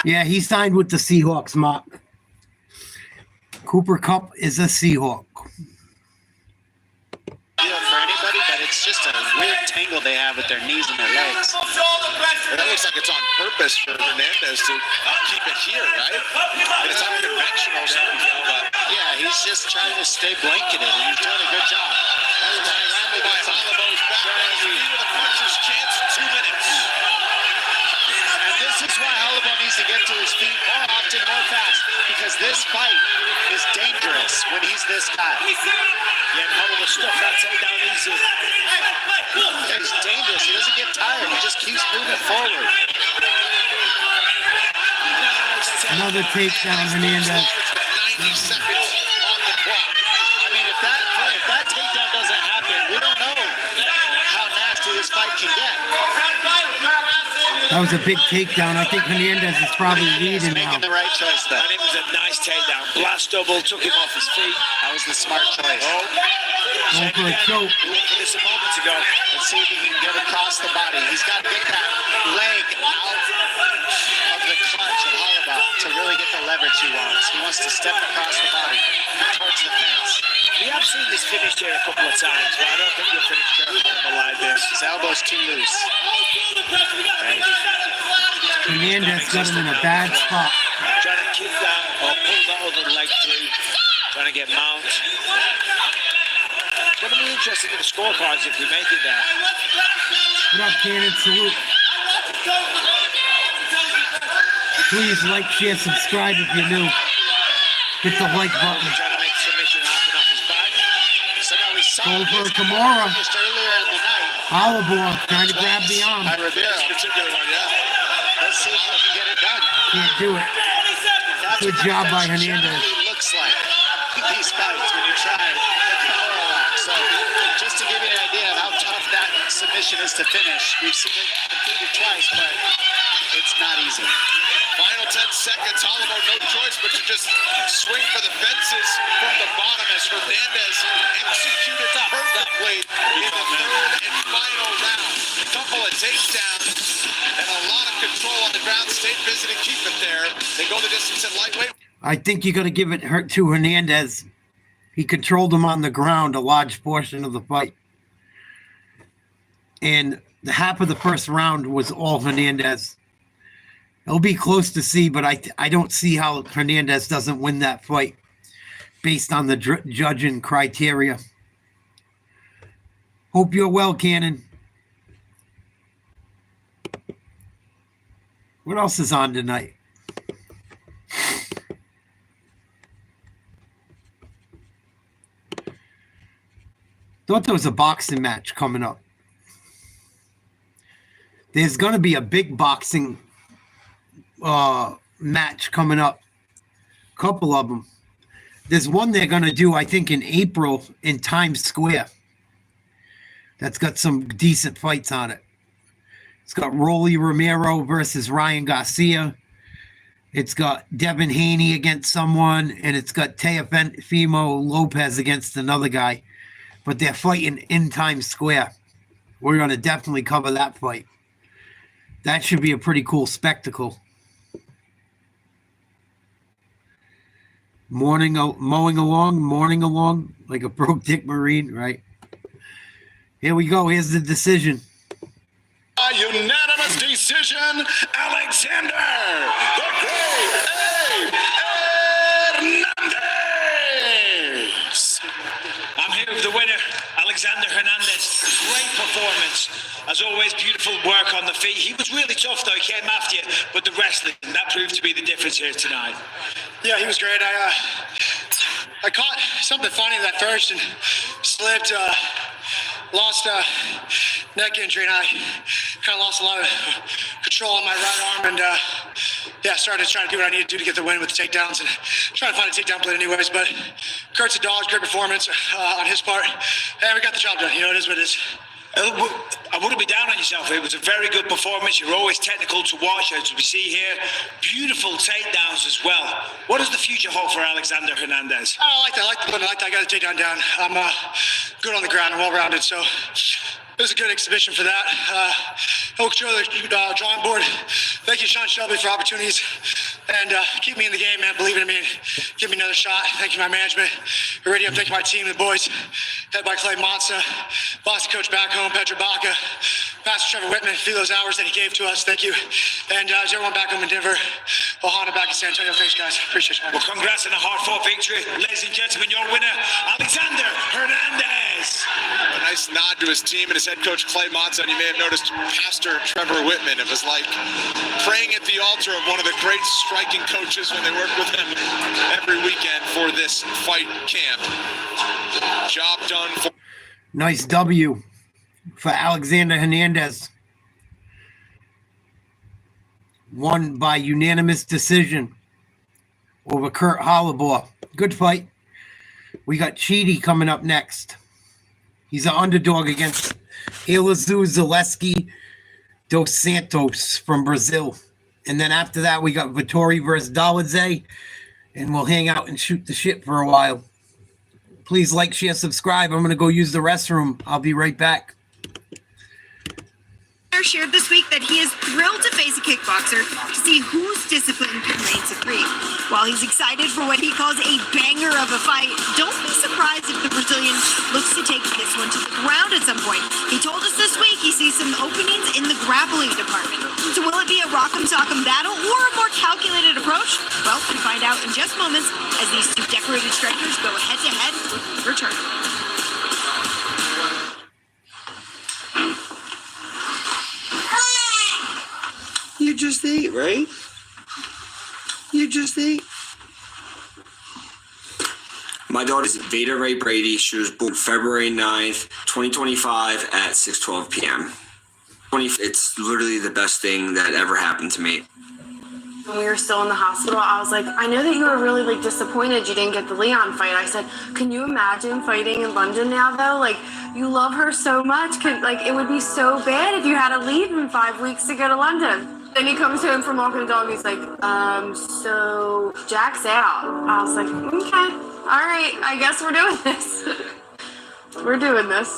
Yeah, he signed with the Seahawks, Mark. Cooper Kupp is a Seahawk. For anybody, but it's just a weird tangle they have with their knees and their legs. That looks like it's on purpose for Hernandez to keep it here, right? It's unconventional, but yeah, he's just trying to stay blanketed, and he's doing a good job. Randall by Olivo's back. With a puncher's chance, 2 minutes. And this is why Olivo needs to get to his feet more often, more fast, because this fight is dangerous when he's this guy. Yeah, Olivo stuff that takedown easy. He's dangerous. He doesn't get tired. He just keeps moving forward. Another takedown, Hernandez. 90 seconds on the clock. I mean, if that takedown doesn't happen, we don't know how nasty this fight can get. That was a big takedown. I think Hernandez is probably leading now. Making the right choice there. And it was a nice takedown. Blast double, took him off his feet. That was the smart choice. Going for a choke. We looked for this a moment ago. Let's see if he can get across the body. He's got to get that leg out of the clutch of Hollabaugh to really get the leverage he wants. He wants to step across the body towards the fence. We have seen this finished here a couple of times, but I don't think you'll finish Hollabaugh like this. His elbow's too loose. Right. Hernandez got him in a bad spot. Trying to kick that or pull that other leg through. Trying to get mount. Going to be interesting in the scorecards if we make it there. What up, Cannon? Salute. Please like, share, subscribe if you're new. Hit the like button. Trying to make submission happen off his back. So now we saw Go for Kimura. just earlier in the night. Oliver trying to grab the arm. By Rivero. This particular one, yeah. Let's see if we can get it done. Can't do it. That's Good what job by defense Hernandez. generally looks like these fights when you try the Kimura lock. So just to give you an idea of how tough that submission is to finish, we've seen it completed twice, but it's not easy. Final 10 seconds. Olivo, no choice but to just swing for the fences from the bottom as Hernandez executed perfectly in the third and final round. A couple of takedowns and a lot of control on the ground. Stayed busy to keep it there. They go the distance in lightweight. I think you got to give it to Hernandez. He controlled him on the ground a large portion of the fight. And the half of the first round was all Hernandez. It'll be close to see, but I don't see how Hernandez doesn't win that fight based on the judging criteria. Hope you're well, Cannon. What else is on tonight? Thought there was a boxing match coming up. There's going to be a big boxing match coming up. A couple of them. There's one they're going to do, I think, in April in Times Square. That's got some decent fights on it. It's got Rolly Romero versus Ryan Garcia. It's got Devin Haney against someone, and it's got Teofimo Lopez against another guy. But they're fighting in Times Square. We're going to definitely cover that fight. That should be a pretty cool spectacle. Mowing along like a broke dick Marine, right? Here we go. Here's the decision. A unanimous decision, Alexander the Great Hernandez. I'm here with the winner, Alexander Hernandez. Great performance. As always, beautiful work on the feet. He was really tough, though. He came after you, but the wrestling, that proved to be the difference here tonight. Yeah, he was great. I caught something funny that first and slipped, lost neck injury, and I kind of lost a lot of control on my right arm, and started trying to do what I needed to do to get the win with the takedowns and trying to find a takedown play anyways. But Kurt's a dog, great performance on his part, and we got the job done. You know, it is what it is. I wouldn't be down on yourself. It was a very good performance. You're always technical to watch, as we see here. Beautiful takedowns as well. What does the future hold for Alexander Hernandez? I like that. I like the limit. I got the takedown down. I'm good on the ground and well-rounded. So It was a good exhibition for that. I'll control the drawing board. Thank you, Sean Shelby, for opportunities. And keep me in the game, man. Believe in me and give me another shot. Thank you, my management. Iridium, thank you, my team, the boys. Head by Clay Monza, boss coach back home, Pedro Baca, Pastor Trevor Whitman, for those hours that he gave to us. Thank you. And everyone back home in Denver, Ohana back in San Antonio. Thanks, guys. Appreciate you. Well, congrats on a hard-fought victory. Ladies and gentlemen, your winner, Alexander Hernandez. A nice nod to his team and his head coach, Clay Monza. And you may have noticed Pastor Trevor Whitman. It was like praying at the altar of one of the great striking coaches when they work with him every weekend for this fight camp. Job done for. Nice W for Alexander Hernandez. Won by unanimous decision over Kurt Hollabaugh. Good fight. We got Chidi coming up next. He's an underdog against Elizu Zaleski dos Santos from Brazil. And then after that, we got Vettori versus Dolidze. And we'll hang out and shoot the shit for a while. Please like, share, subscribe. I'm going to go use the restroom. I'll be right back. Shared this week that he is thrilled to face a kickboxer to see whose discipline can reign supreme. While he's excited for what he calls a banger of a fight, don't be surprised if the Brazilian looks to take this one to the ground at some point. He told us this week he sees some openings in the grappling department. So will it be a rock'em sock'em battle or a more calculated approach? Well, we'll find out in just moments as these two decorated strikers go head to head with return. You just ate, right? You just ate. My daughter's Veda Ray Brady. She was born February 9th, 2025 at 6:12 p.m. It's literally the best thing that ever happened to me. When we were still in the hospital, I was like, I know that you were really disappointed you didn't get the Leon fight. I said, can you imagine fighting in London now though? You love her so much. It would be so bad if you had to leave in 5 weeks to go to London. Then he comes home from walking the dog. He's like, so Jack's out. I was like, okay, all right. I guess we're doing this. We're doing this.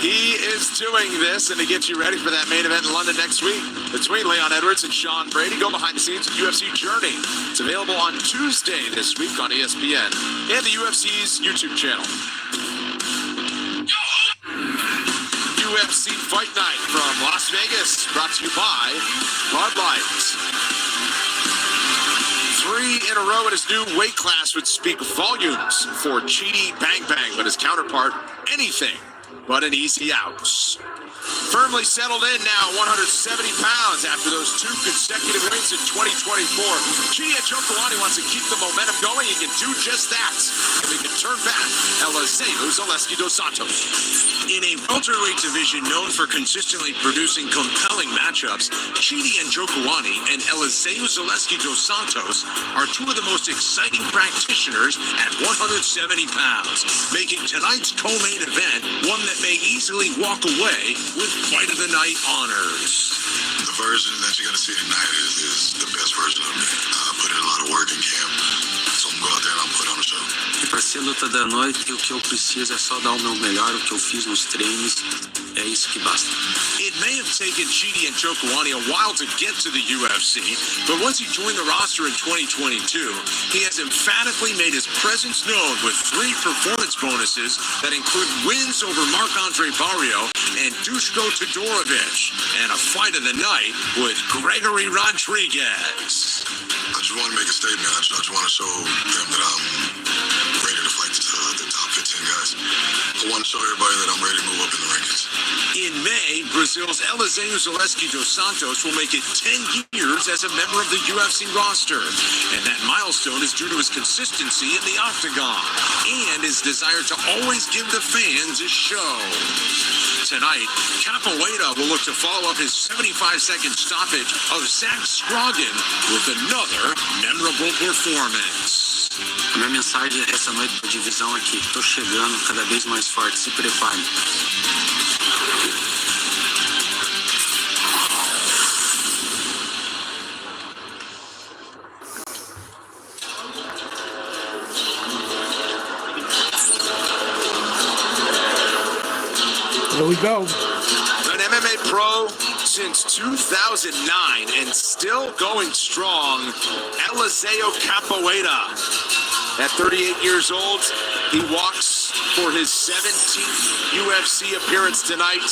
He is doing this, and to get you ready for that main event in London next week between Leon Edwards and Sean Brady. Go behind the scenes of UFC Journey. It's available on Tuesday this week on ESPN and the UFC's YouTube channel. UFC Fight Night from Las Vegas, brought to you by Bud Light. 3 in a row in his new weight class would speak volumes for Chidi Bang Bang, but his counterpart, anything but an easy out. Firmly settled in now, 170 pounds after those 2 consecutive wins in 2024. Chidi Jokani wants to keep the momentum going. He can do just that. And we can turn back Elizu Zaleski dos Santos. In a welterweight division known for consistently producing compelling matchups, Chidi and Jokani and Elizu Zaleski dos Santos are 2 of the most exciting practitioners at 170 pounds, making tonight's co-main event one that may easily walk away with Fight of the Night honors. The version that you're going to see tonight is the best version of me. I put in a lot of work in camp, so I'm going to go out there and I'm put on a show. E para ser luta da noite, o que eu preciso é só dar o meu melhor, o que eu fiz nos treinos, é isso que basta. It may have taken Chidi and Jokani a while to get to the UFC, but once he joined the roster in 2022, he has emphatically made his presence known with 3 performance bonuses that include wins over Marc-Andre Barrio and Duško Todorovic, and a fight of the night with Gregory Rodriguez. I just want to make a statement. I just want to show them that I'm ready to fight the top 15 guys. I want to show everybody that I'm ready to move up in the rankings. In May, Brazil's Elizu Zaleski dos Santos will make it 10 years as a member of the UFC roster. And that milestone is due to his consistency in the octagon and his desire to always give the fans a show. Tonight, Capoeira will look to follow up his 75-second stoppage of Zach Scroggin with another memorable performance. A minha mensagem essa noite para a divisão aqui. Estou chegando cada vez mais forte. Se prepare. Here we go. An MMA pro since 2009 and still going strong. Eliseo Capoeira. At 38 years old, he walks for his 17th UFC appearance tonight.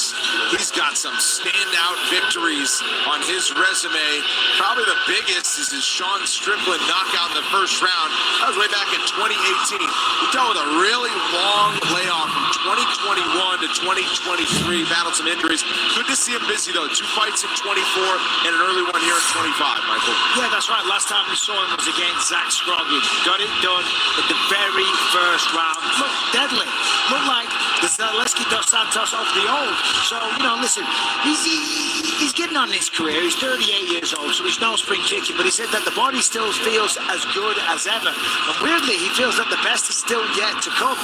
He's got some standout victories on his resume. Probably the biggest is his Sean Strickland knockout in the first round. That was way back in 2018. He dealt with a really long layoff from 2021 to 2023, battled some injuries. Good to see him busy, though. 2 fights in 24 and an early one here at 25, Michael. Yeah, that's right. Last time we saw him was against Zach Scroggie. Got it done in the very first round. Looked deadly. Looked like the Zaleski dos Santos of the old. So, listen, he's getting on in his career. He's 38 years old, so he's no spring chicken. But he said that the body still feels as good as ever. And weirdly, he feels that the best is still yet to come.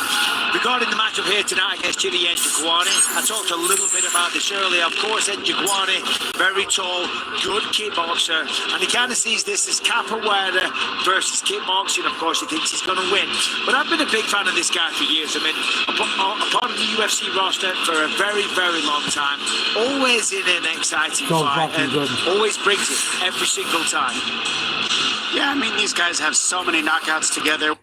Regarding the matchup here tonight against Chilean Jokani, I talked a little bit about this earlier. Of course, Jokani, very tall, good kickboxer. And he kind of sees this as capoeira versus kickboxing. Of course, he thinks he's going to win. But I've been a big fan of this guy for years. I mean, a part of the UFC roster for a very, very long time. Always in an exciting fight and always brings it every single time. Yeah, I mean, these guys have so many knockouts together.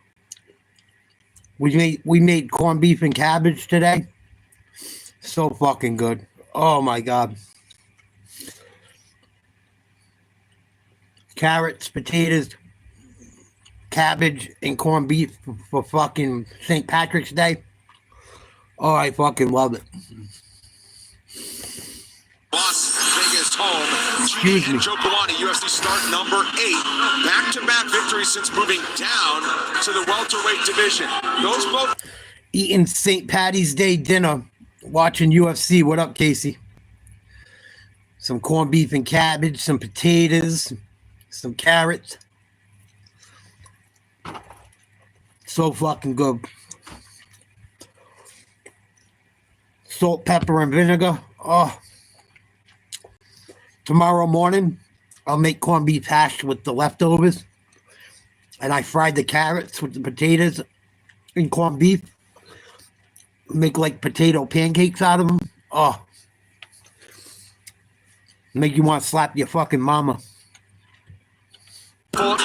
We made corned beef and cabbage today. So fucking good. Oh my God. Carrots, potatoes, cabbage, and corned beef for fucking St. Patrick's Day. Oh, I fucking love it. Las Vegas home. Excuse me. Jokani, UFC start number 8. Back-to-back victories since moving down to the welterweight division. Those both Eating St. Patty's Day dinner, watching UFC. What up, Casey? Some corned beef and cabbage, some potatoes, some carrots. So fucking good. Salt, pepper, and vinegar. Oh. Tomorrow morning, I'll make corned beef hash with the leftovers. And I fried the carrots with the potatoes and corned beef. Make like potato pancakes out of them. Oh. Make you want to slap your fucking mama. 43.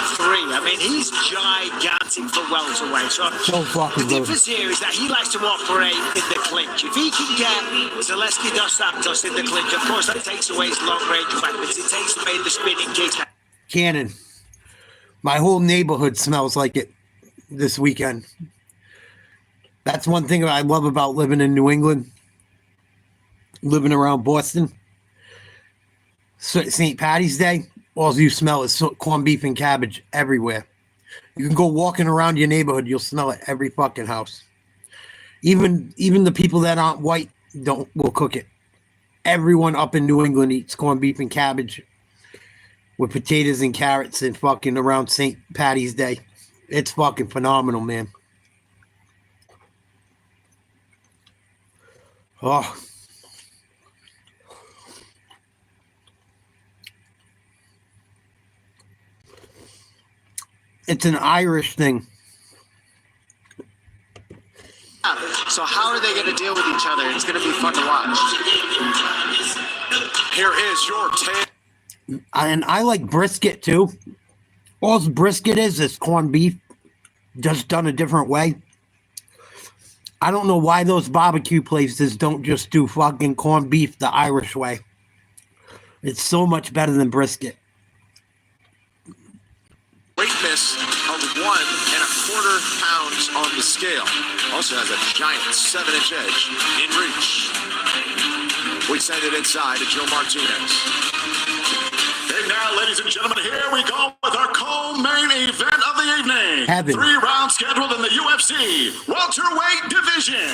I mean, he's gigantic for welterweight. So fucking the difference here is that he likes to operate in the clinch. If he can get Zaleski dos Santos in the clinch, of course, that takes away his long-range weapons. It takes away the spinning kicks. Cannon. My whole neighborhood smells like it this weekend. That's one thing I love about living in New England, living around Boston. St. Patty's Day, all you smell is corned beef and cabbage everywhere. You can go walking around your neighborhood, you'll smell it every fucking house. Even the people that aren't white will cook it. Everyone up in New England eats corned beef and cabbage with potatoes and carrots and fucking around St. Patty's Day. It's fucking phenomenal, man. Oh. It's an Irish thing. So how are they going to deal with each other? It's going to be fun to watch. Here is your tale. And I like brisket too. All brisket is corned beef, just done a different way. I don't know why those barbecue places don't just do fucking corned beef the Irish way. It's so much better than brisket. Weight miss of 1 1/4 pounds on the scale. Also has a giant 7-inch edge in reach. We send it inside to Joe Martinez. And now, ladies and gentlemen, here we go with our co-main event of the evening. Heaven. 3 rounds scheduled in the UFC welterweight division.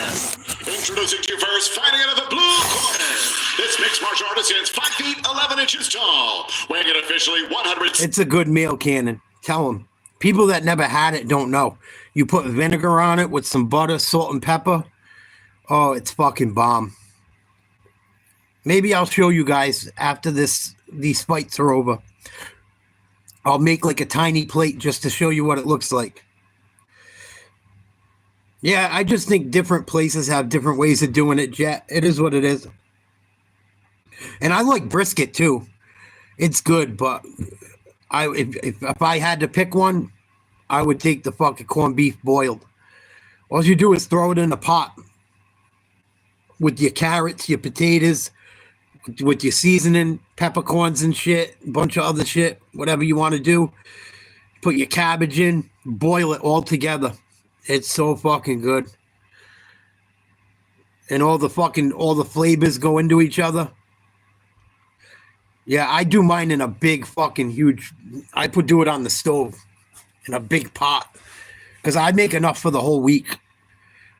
Introducing to you first, fighting out of the blue corner. This mixed martial artist is 5 feet 11 inches tall, weighing in officially 100. It's a good meal, Cannon. Tell them. People that never had it don't know. You put vinegar on it with some butter, salt, and pepper. Oh, it's fucking bomb. Maybe I'll show you guys after these fights are over. I'll make like a tiny plate just to show you what it looks like. Yeah, I just think different places have different ways of doing it, Jet. It is what it is. And I like brisket too. It's good, but if I had to pick one, I would take the fucking corned beef boiled. All you do is throw it in a pot with your carrots, your potatoes, with your seasoning, peppercorns and shit, a bunch of other shit, whatever you want to do. Put your cabbage in, boil it all together. It's so fucking good. And all the flavors go into each other. Yeah, I do mine in a big fucking huge, I do it on the stove in a big pot because I make enough for the whole week.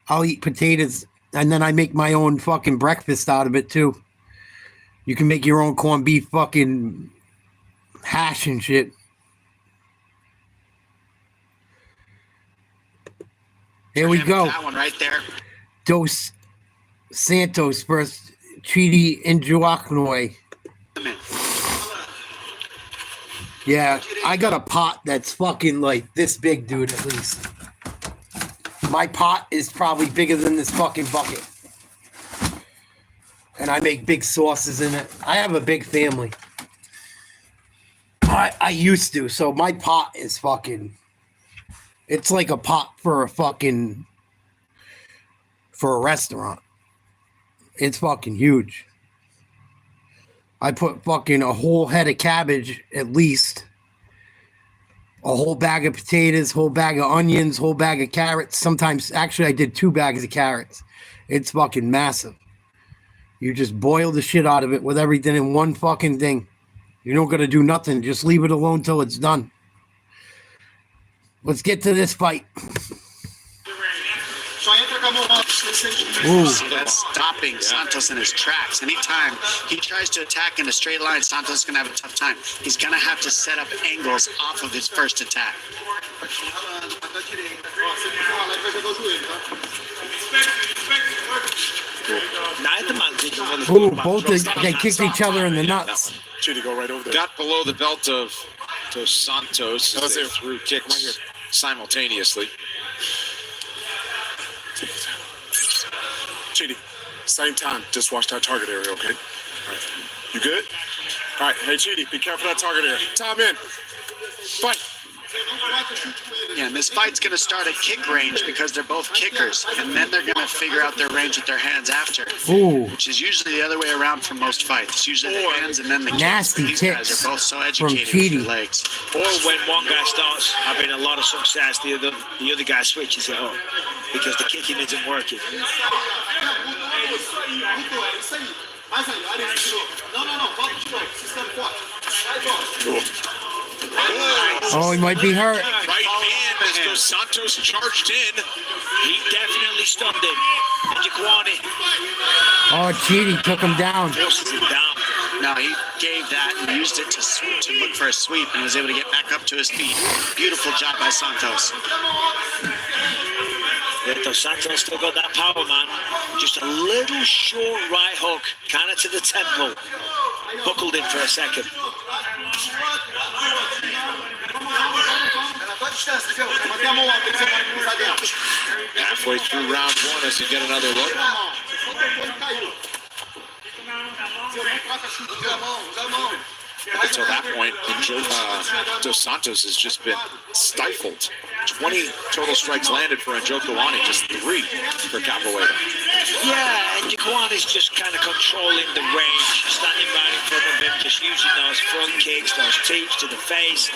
I'll eat potatoes and then I make my own fucking breakfast out of it too. You can make your own corned beef fucking hash and shit. Here we go. That one right there. Dos Santos versus Chidi and Jokani. Yeah, I got a pot that's fucking like this big, dude, at least. My pot is probably bigger than this fucking bucket. And I make big sauces in it. I have a big family. I used to, so my pot is fucking... It's like a pot for a restaurant. It's fucking huge. I put fucking a whole head of cabbage, at least. A whole bag of potatoes, whole bag of onions, whole bag of carrots. Sometimes, actually, I did 2 bags of carrots. It's fucking massive. You just boil the shit out of it with everything in one fucking thing. You're not going to do nothing. Just leave it alone till it's done. Let's get to this fight. Ooh. See, that's stopping Santos in his tracks. Anytime he tries to attack in a straight line, Santos is going to have a tough time. He's going to have to set up angles off of his first attack. Ooh, both they kicked each other in the nuts. Got below the belt of Dos Santos as they threw kicks simultaneously. Chidi, same time. Just watch that target area, okay? All right. You good? All right. Hey, Chidi, be careful of that target area. Time in. Fight. Yeah, and this fight's going to start at kick range because they're both kickers, and then they're going to figure out their range with their hands after. Ooh. Which is usually the other way around for most fights. It's usually the hands and then the nasty kicks. These guys are both so from educated with their Chidi. legs. Or when one guy starts having a lot of success, the other guy switches it up because the kicking isn't working. Oh, he might be hurt. Right hand as Dos Santos charged in. He definitely stunned him. Jokani. Oh, Chidi took him down. Forces him down. No, he gave that and used it to look for a sweep and was able to get back up to his feet. Beautiful job by Santos. Yeah, Dos Santos still got that power, man. Just a little short right hook, kind of to the temple. Buckled in for a second. Halfway through round 1 as you get another look. Until that point, Dos Santos has just been stifled. 20 total strikes landed for Jokani, just 3 for Capoeira. Yeah, and Jokani's just kind of controlling the range, standing right in front of him, just using those front kicks, those teeps to the face,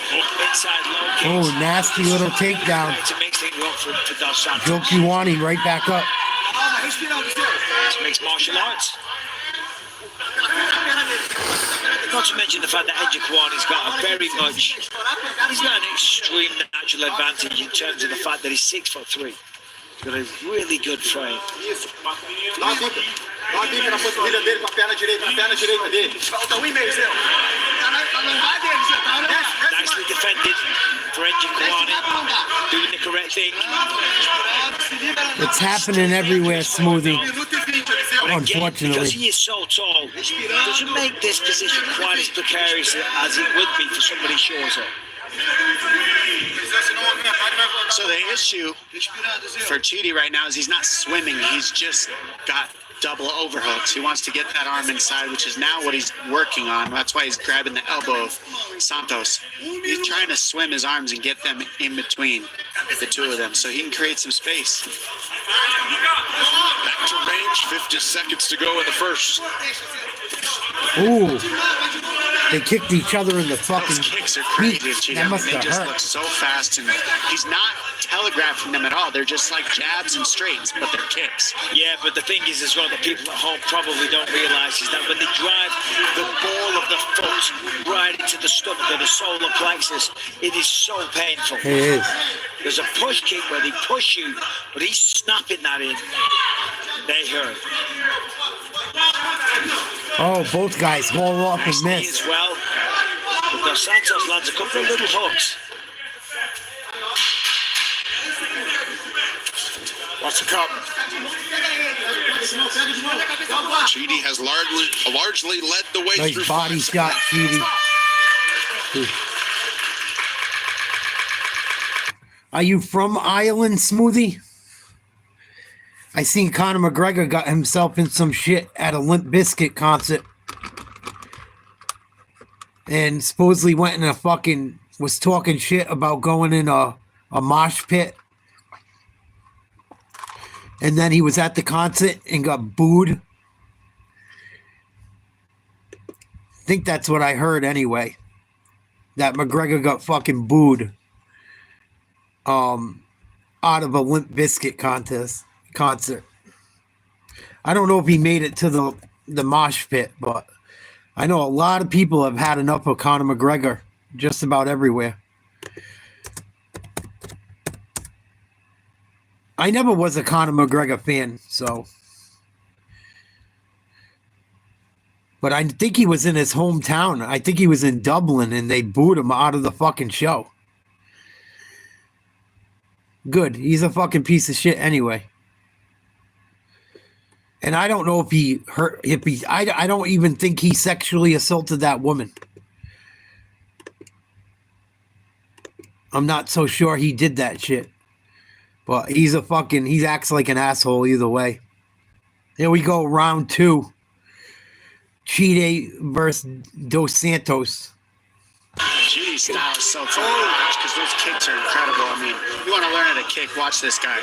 inside low kicks. Oh, nasty little takedown. To mix things up for Dos Santos. Jokani right back up. It's mixed martial arts. Not to mention the fact that Jokani's got he's got an extreme natural advantage in terms of the fact that he's 6'3". He's got a really good frame. Nicely defended for Jokani, doing the correct thing. It's happening everywhere, Smoothie. Unfortunately. Because he is so tall, it doesn't make this position quite as precarious as it would be for somebody shorter. So the issue for Chidi right now is he's not swimming. He's just got double overhooks. He wants to get that arm inside, which is now what he's working on. That's why he's grabbing the elbow of Santos. He's trying to swim his arms and get them in between the two of them so he can create some space. Back to range, 50 seconds to go in the first. Ooh. They kicked each other in the fucking Those kicks are crazy. Chidi. That must They have just hurt. look so fast, and he's not telegraphing them at all. They're just like jabs and straights, but they're kicks. Yeah, but the thing is as well, that people at home probably don't realize is that when they drive the ball of the foot right into the stomach or the solar plexus, it is so painful. It is. There's a push kick where they push you, but he's snapping that in. They hurt. Oh, both guys haul off and Nicely miss. as well. But Dos Santos lands a couple of little hooks. Watch the cup. Chidi has largely led the way through. Nice body shot, Chidi. Are you from Ireland, Smoothie? I seen Conor McGregor got himself in some shit at a Limp Bizkit concert. And supposedly went in a fucking, was talking shit about going in a mosh pit. And then he was at the concert and got booed. I think that's what I heard anyway. That McGregor got fucking booed. Out of a Limp Bizkit concert. I don't know if he made it to the mosh pit, but I know a lot of people have had enough of Conor McGregor just about everywhere. I never was a Conor McGregor fan, so. But I think he was in his hometown. I think he was in Dublin, and they booed him out of the fucking show. Good. He's a fucking piece of shit anyway. And I don't know if he hurt. I don't even think he sexually assaulted that woman. I'm not so sure he did that shit. But he acts like an asshole either way. Here we go, round 2. Chidi versus Dos Santos. Chidi's style is so fun to watch because those kicks are incredible. I mean, you want to learn how to kick, watch this guy.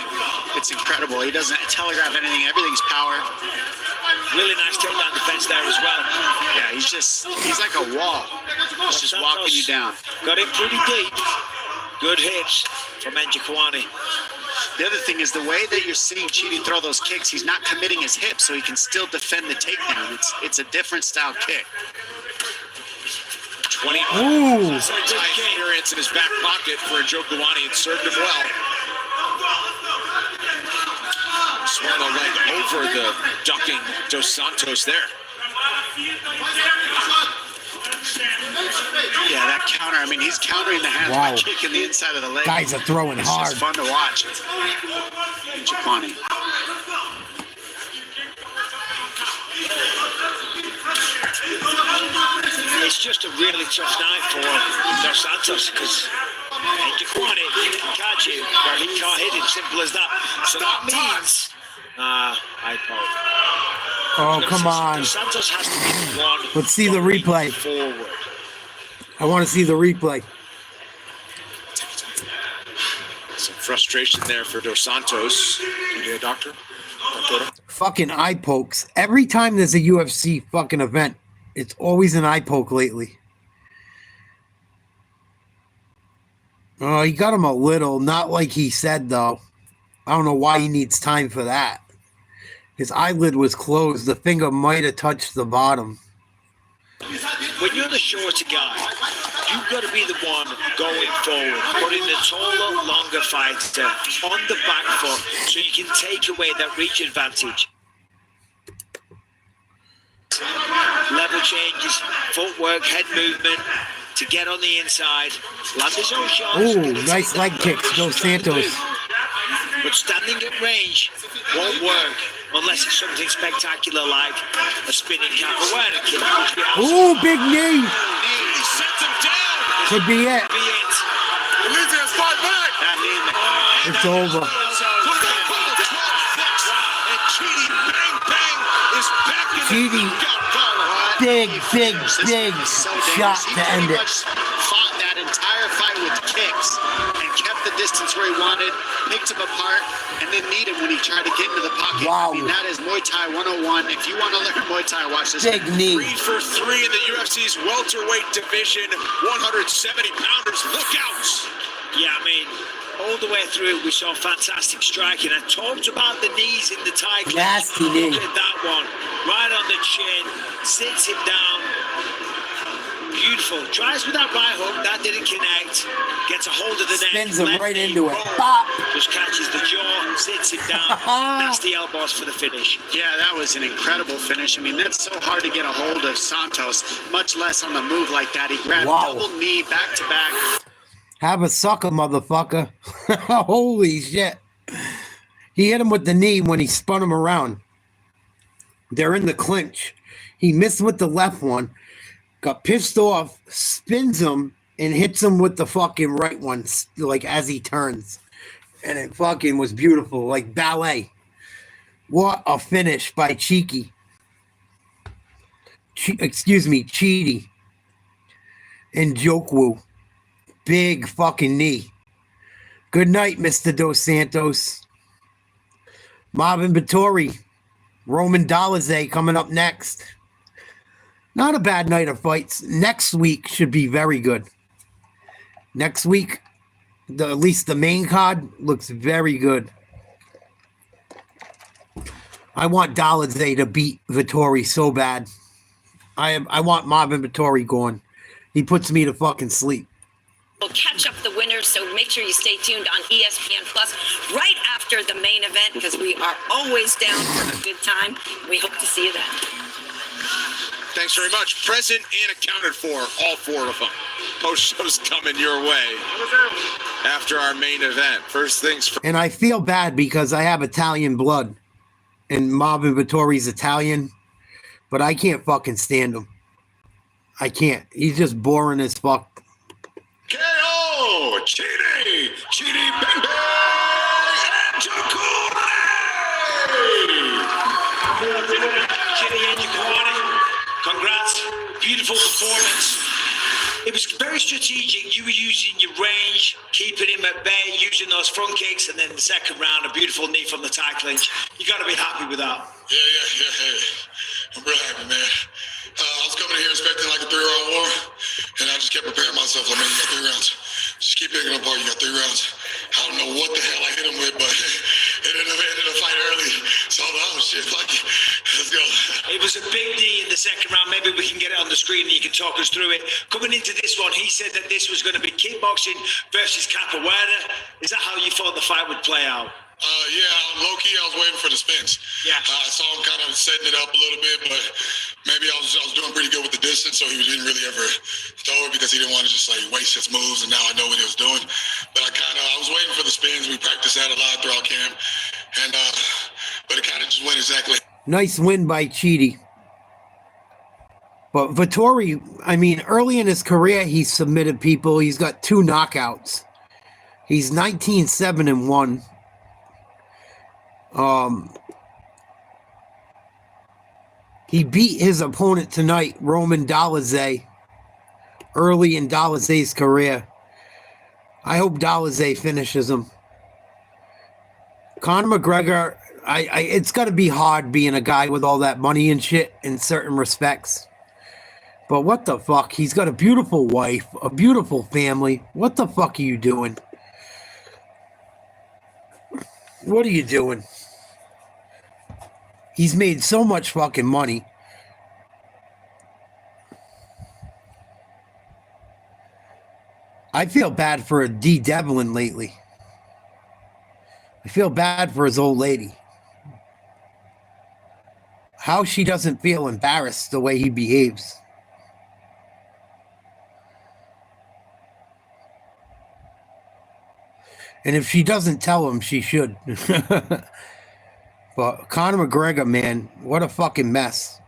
It's incredible. He doesn't telegraph anything. Everything's power. Really nice takedown defense there as well. Yeah, he's like a wall. He's just walking you down. Got him pretty deep. Good hits from Jokani. The other thing is the way that you're seeing Chidi throw those kicks, he's not committing his hips, so he can still defend the takedown. It's a different style kick. 20 experience in his back pocket for Jokani. It served him well. Swung the leg over the ducking Dos Santos there. Yeah, that counter. I mean, he's countering the hands by kicking the inside of the leg. Guys are throwing hard. It's just fun to watch. Jokani. It's just a really tough night for Dos Santos because Jokani can catch it, but he can't hit it. Simple as that. So that means I thought. Oh, come on. Dos Santos has to be the one. Let's see the replay. Forward. I want to see the replay. Some frustration there for Dos Santos. You need a doctor? Fucking eye pokes. Every time there's a UFC fucking event, it's always an eye poke lately. Oh, he got him a little. Not like he said, though. I don't know why he needs time for that. His eyelid was closed. The finger might have touched the bottom. When you're the shorter guy, you've got to be the one going forward, putting the taller, longer fighter on the back foot so you can take away that reach advantage. Level changes, footwork, head movement to get on the inside, land his own shots. Ooh, nice leg kicks, Dos Santos. But standing at range won't work unless it's something spectacular like a spinning capoeira kick. Ooh, big knee. He sets him down. Could be it. Dolidze has fought back. It's over. Cheaty, big shot to end it. Fought that entire fight with kicks and kept the distance where he wanted, picked him apart, and then kneed him when he tried to get into the pocket. Wow. I mean, that is Muay Thai 101. If you want to learn Muay Thai, watch this. Big knee. 3 for 3 in the UFC's welterweight division. 170 pounders. Look out! Yeah, I mean, all the way through, we saw fantastic striking. I talked about the knees in the tie clinch. Nasty knee. Look at that one. Right on the chin. Sits him down. Beautiful. Tries with that right hook. That didn't connect. Gets a hold of the neck. Spins him right into it. Boom. Bop. Just catches the jaw. Sits him down. Nasty elbows for the finish. Yeah, that was an incredible finish. I mean, that's so hard to get a hold of Santos, much less on the move like that. He grabbed double knee back to back. Have a sucker, motherfucker. Holy shit. He hit him with the knee when he spun him around. They're in the clinch. He missed with the left one, got pissed off, spins him, and hits him with the fucking right one, like as he turns. And it fucking was beautiful, like ballet. What a finish by Cheeky. Cheaty. And Jokwu. Big fucking knee. Good night, Mr. Dos Santos. Marvin Vettori. Roman Dolidze coming up next. Not a bad night of fights. Next week should be very good. Next week, at least the main card looks very good. I want Dolidze to beat Vettori so bad. I want Marvin Vettori going. He puts me to fucking sleep. We'll catch up the winners, so make sure you stay tuned on ESPN Plus right after the main event, because we are always down for a good time. We hope to see you then. Thanks very much. Present and accounted for, all 4 of them. Post shows coming your way after our main event. First things first. And I feel bad because I have Italian blood, and Marvin Vittori's Italian, but I can't fucking stand him. I can't. He's just boring as fuck. KO! Chidi Bang Bang! And Jokani! Chidi and Jokani, congrats. Beautiful performance. It was very strategic. You were using your range, keeping him at bay, using those front kicks, and then the second round, a beautiful knee from the tie clinch. You got to be happy with that. Yeah. I'm real happy, man. I was coming here expecting like a 3-round war, and I just kept preparing myself. Like, man, you got 3 rounds. Just keep picking apart. You got 3 rounds. I don't know what the hell I hit him with, but it ended the fight early. So shit, fuck it. Let's go. It was a big knee in the second round. Maybe we can get it on the screen and you can talk us through it. Coming into this one, he said that this was going to be kickboxing versus capoeira. Is that how you thought the fight would play out? Yeah, low-key, I was waiting for the spins. Yeah. I saw him kind of setting it up a little bit, but maybe I was doing pretty good with the distance, so he didn't really ever throw it because he didn't want to just like waste his moves, and now I know what he was doing. But I was waiting for the spins. We practiced that a lot throughout camp, and but it kind of just went exactly. Nice win by Cheaty. But Vettori, I mean, early in his career, he submitted people. He's got 2 knockouts. He's 19-7-1. He beat his opponent tonight, Roman Dolidze, early in Dolidze's career. I hope Dolidze finishes him. Conor McGregor, it's got to be hard being a guy with all that money and shit in certain respects. But what the fuck? He's got a beautiful wife, a beautiful family. What the fuck are you doing? What are you doing? He's made so much fucking money. I feel bad for D. Devlin lately. I feel bad for his old lady. How she doesn't feel embarrassed the way he behaves. And if she doesn't tell him, she should. But Conor McGregor, man, what a fucking mess.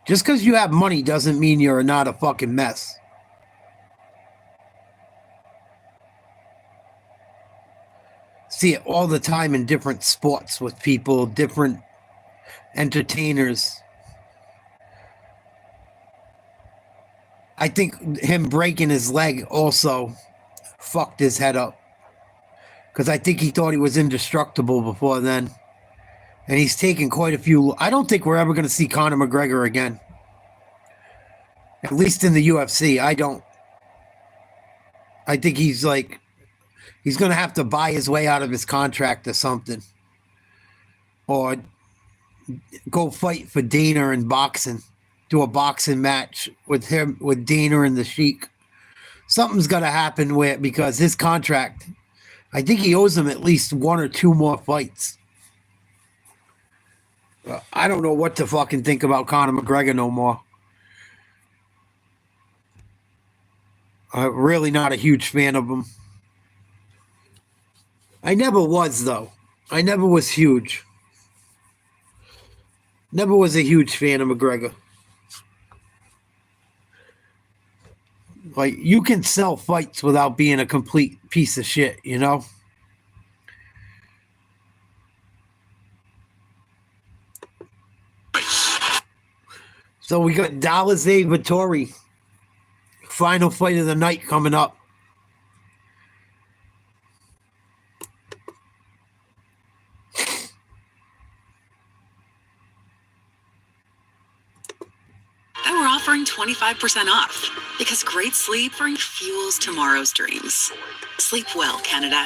Just because you have money doesn't mean you're not a fucking mess. see it all the time in different sports with people, different entertainers. I think him breaking his leg also fucked his head up. Because I think he thought he was indestructible before then. And he's taken quite a few... I don't think we're ever going to see Conor McGregor again. At least in the UFC, I don't. I think he's like... He's going to have to buy his way out of his contract or something. Or go fight for Dana in boxing. Do a boxing match with him, with Dana and the Sheik. Something's got to happen because his contract... I think he owes him at least 1 or 2 more fights. I don't know what to fucking think about Conor McGregor no more. I'm really not a huge fan of him. I never was, though. I never was huge. Never was a huge fan of McGregor. Like, you can sell fights without being a complete piece of shit, you know? So we got Dolidze Vettori. Final fight of the night coming up. And we're offering 25% off because great sleep fuels tomorrow's dreams. Sleep well, Canada.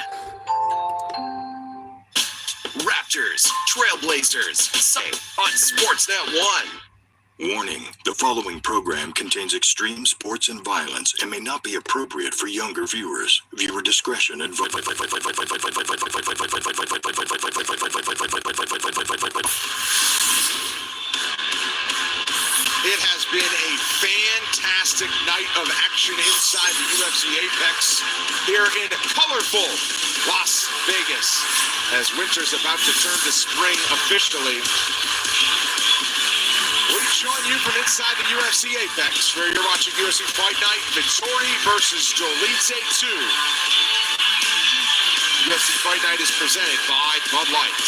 Raptors, Trailblazers, say on Sportsnet 1. Warning, the following program contains extreme sports and violence and may not be appropriate for younger viewers. Viewer discretion advised. It has been a fantastic night of action inside the UFC Apex here in colorful Las Vegas as winter's about to turn to spring officially. We join you from inside the UFC Apex where you're watching UFC Fight Night, Vettori versus Dolidze 2. UFC Fight Night is presented by Bud Light.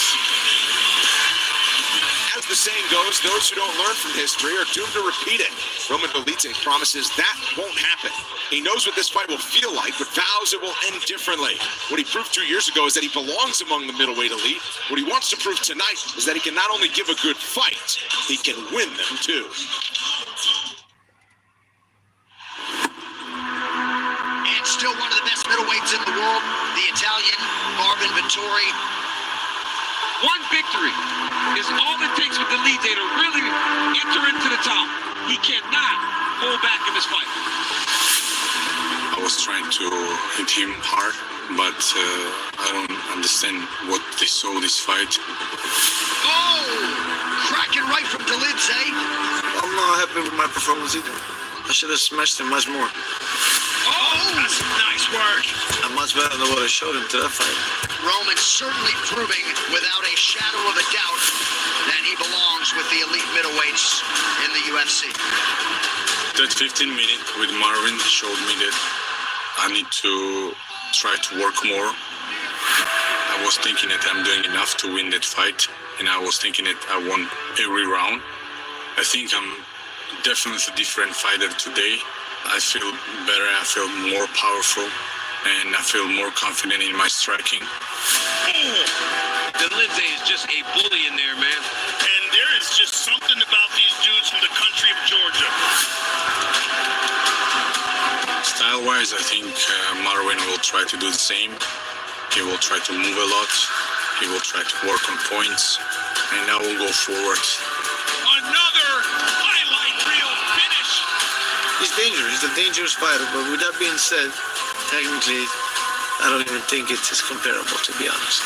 As the saying goes, those who don't learn from history are doomed to repeat it. Roman Dolidze promises that won't happen. He knows what this fight will feel like, but vows it will end differently. What he proved 2 years ago is that he belongs among the middleweight elite. What he wants to prove tonight is that he can not only give a good fight, he can win them too. And still one of the best middleweights in the world, the Italian Marvin Vettori. One victory is all it takes for Dolidze to really enter into the top. He cannot hold back in this fight. I was trying to hit him hard, but I don't understand what they saw this fight. Oh! Cracking right from Dolidze. I'm not happy with my performance either. I should have smashed him much more. Oh! That's nice work. I'm much better than what I showed him to that fight. Roman certainly proving without a shadow of a doubt that he belongs with the elite middleweights in the UFC. That 15 minutes with Marvin showed me that I need to try to work more. I was thinking that I'm doing enough to win that fight, and I was thinking that I won every round. I think I'm definitely a different fighter today. I feel better, I feel more powerful, and I feel more confident in my striking. Dolidze is just a bully in there, man. And there is just something about these dudes from the country of Georgia. Style-wise, I think Marvin will try to do the same. He will try to move a lot. He will try to work on points, and I will go forward. Another highlight reel finish. He's dangerous. He's a dangerous fighter. But with that being said, technically, I don't even think it's as comparable, to be honest.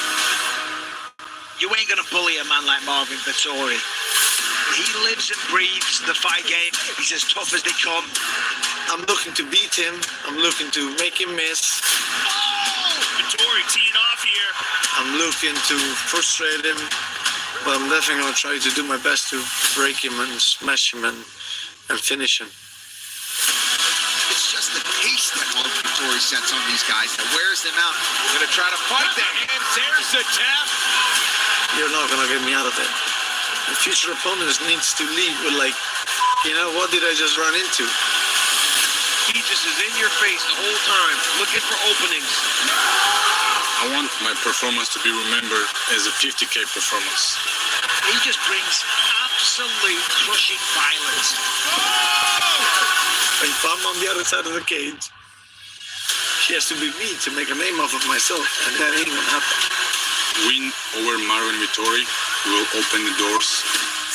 You ain't gonna bully a man like Marvin Vettori. He lives and breathes the fight game. He's as tough as they come. I'm looking to beat him. I'm looking to make him miss. Vettori teeing off here. I'm looking to frustrate him. But I'm definitely going to try to do my best to break him and smash him and finish him. It's just It's the pace that Vettori sets on these guys that wears them out. Gonna try to fight the hand. There's the tap. You're not gonna get me out of it. The future opponent needs to leave with like, what did I just run into? He just is in your face the whole time, looking for openings. I want my performance to be remembered as a 50K performance. He just brings absolute crushing violence. If I'm on the other side of the cage, she has to be me to make a name off of myself, and that ain't gonna happen. Win over Marvin Vettori will open the doors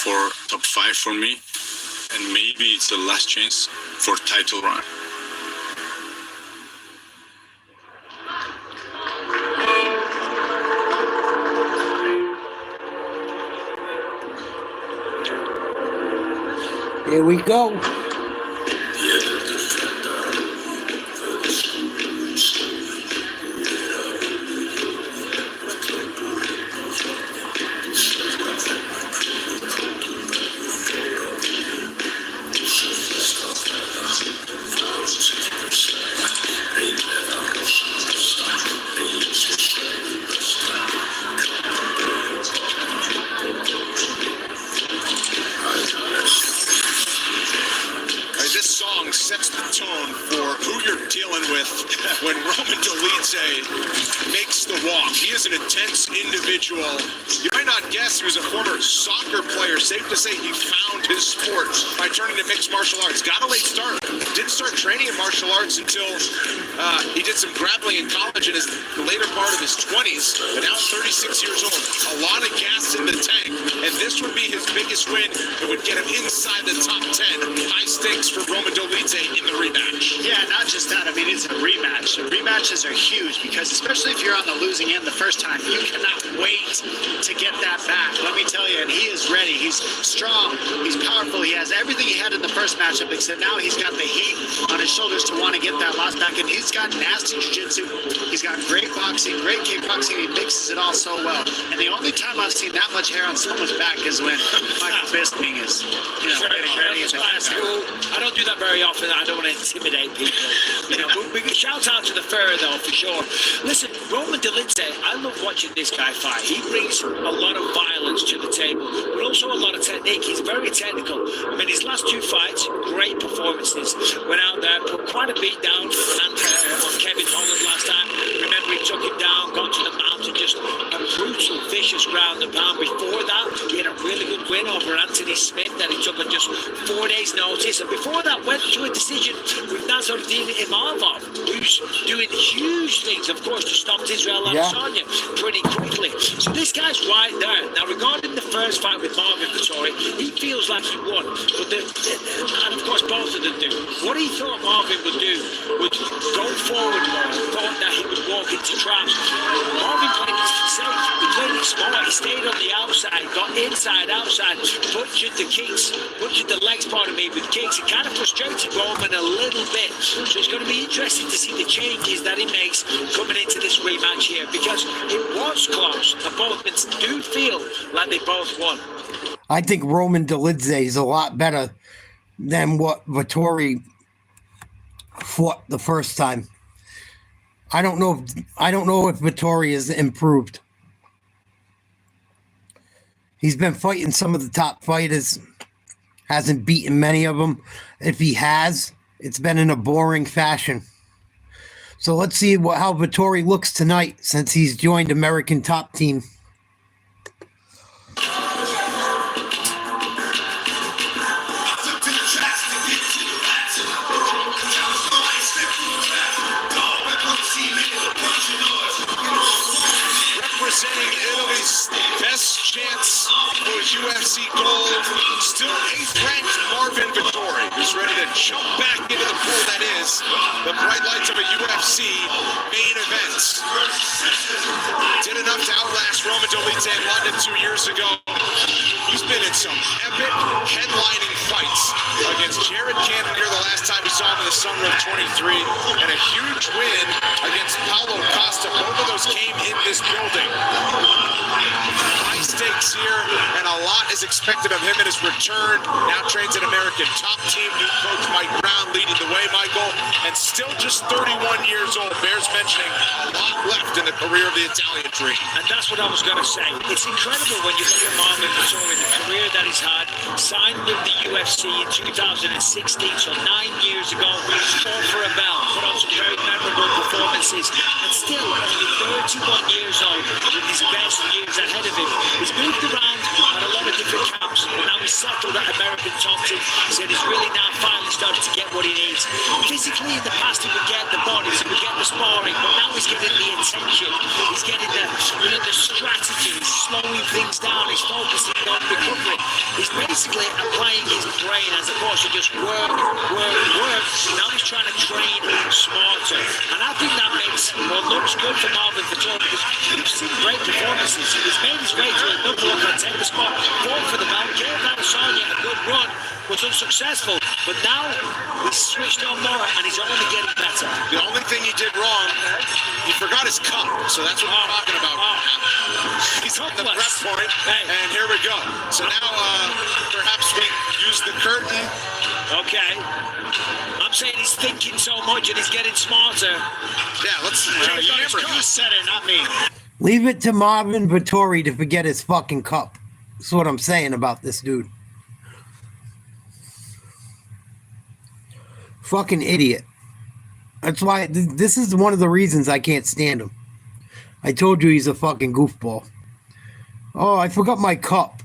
for top 5 for me, and maybe it's the last chance for title run. Here we go. Sets the tone for who you're dealing with when Roman Dolidze makes the walk. He is an intense individual. You might not guess he was a former soccer player. Safe to say he found his sport by turning to mixed martial arts. Got a late start. Didn't start training in martial arts until he did some grappling in college in the later part of his 20s. But now 36 years old. A lot of gas in the tank. And this would be his biggest win. It would get him inside the top 10. High stakes for Roman Dolidze in the rematch. Yeah, not just that. I mean, it's a rematch. The rematches are huge because especially if you're on the losing end the first time, you cannot wait to get that back. Let me tell you, and he is ready. He's strong. He's powerful. He has everything he had in the first matchup, except now he's got the heat on his shoulders to want to get that loss back. And he's got nasty jiu-jitsu. He's got great boxing, great kickboxing. He mixes it all so well. And the only time I've seen that much hair on someone's back is when Michael Bisping is, getting ready. I don't do that very often. I don't want to intimidate people. But we can shout out to the fur though, for sure. Listen, Roman Dolidze, I love watching this guy fight. He brings a lot of violence to the table, but also a lot of technique. He's very technical. I mean, his last 2 fights, great performances. Went out there, put quite a beat down on Kevin Holland last time. Remember, he took him down, got to the mount, and just a brutal, vicious ground and pound. Before that, he had a really good win over Anthony Smith that he took on just 4 days' notice. And before that, went to a decision with Nasruddin Imavov, who's doing huge things, of course, to stop Israel Adesanya pretty quickly. So this guy's right there. Now, regarding the first fight with Marvin Vettori, he feels like he won. But and of course, both of them do. What he thought Marvin would do would go forward more. Thought that he would walk into traps. Marvin played it safe. He played it smart. He stayed on the outside, got inside, outside, butchered the kicks, butchered the legs, pardon me, with kicks. It kind of frustrated Roman a little bit. So it's going to be interesting to see the changes that he makes coming into this rematch here, because it was close. And both men do feel like they both won. I think Roman Dolidze is a lot better than what Vettori fought the first time. I don't know if Vettori has improved. He's been fighting some of the top fighters, hasn't beaten many of them. If he has, it's been in a boring fashion. So let's see how Vettori looks tonight since he's joined American Top Team. Representing Italy's best chance for UFC gold, still 8th ranked Marvin Vettori, who's ready to jump back into the pool that is the bright lights of a UFC main event. Did enough to outlast Roman Dolidze in London 2 years ago. He's been in some epic headlining fights against Jared Cannonier the last time we saw him in the summer of 23, and a huge win against Paulo Costa. Both of those came in this building. High stakes here, and a lot is expected of him in his return. Now trains an American top team. New coach Mike Brown leading the way, Michael, and still just 31 years old. Bears mentioning a lot left in the career of the Italian dream. And that's what I was going to say. It's incredible when you look at Marvin Vettori, the career that he's had. Signed with the UFC in 2016, so 9 years ago. Fought for a belt, put on some very memorable performances, and still only 31 years old with his best years ahead of him. He's moved around at a lot of different camps, but now he's settled at American top team. He said he's really now finally started to get what he needs. Physically, in the past, he would get the bodies, he would get the sparring, but now he's getting the intention. He's getting the strategy. He's slowing things down. He's focusing on recovery. He's basically applying his brain as opposed to just work. Now he's trying to train smarter. And I think that makes what looks good for Marvin Vettori, because we've seen great performances. He's made his way to a number one contender spot, fought for the belt, gave Adesanya a good run, was unsuccessful, but now he's switched on more and he's only getting better. The only thing he did wrong, he forgot his cup, so that's what we're talking about right now. He's on the prep point, and here we go. So now perhaps we use the curtain. Okay. I'm saying he's thinking so much and he's getting smarter. Yeah, let's remember, you said it, not me. Leave it to Marvin Vettori to forget his fucking cup. That's what I'm saying about this dude. Fucking idiot. That's why this is one of the reasons I can't stand him. I told you he's a fucking goofball. Oh, I forgot my cup.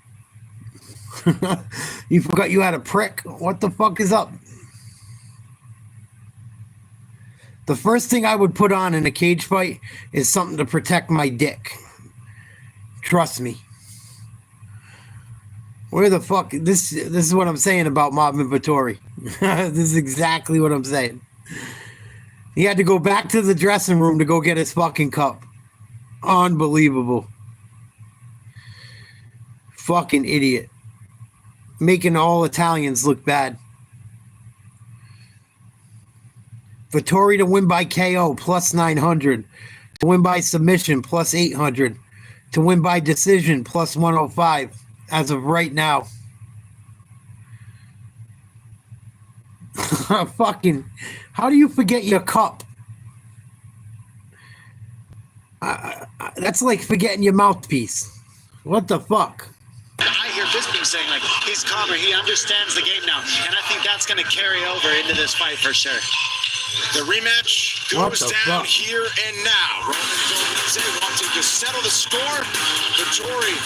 You forgot you had a prick? What the fuck is up? The first thing I would put on in a cage fight is something to protect my dick. Trust me. Where the fuck? This is what I'm saying about Marvin Vettori. This is exactly what I'm saying. He had to go back to the dressing room to go get his fucking cup. Unbelievable. Fucking idiot. Making all Italians look bad. Vettori to win by KO plus 900. To win by submission plus 800. To win by decision plus 105 as of right now. Fucking, how do you forget your cup? That's like forgetting your mouthpiece. What the fuck? I hear Bisping saying, like, he's calmer, he understands the game now, and I think that's going to carry over into this fight for sure. The rematch goes down here and now. Roman Dolidze wanting to settle the score. Vettori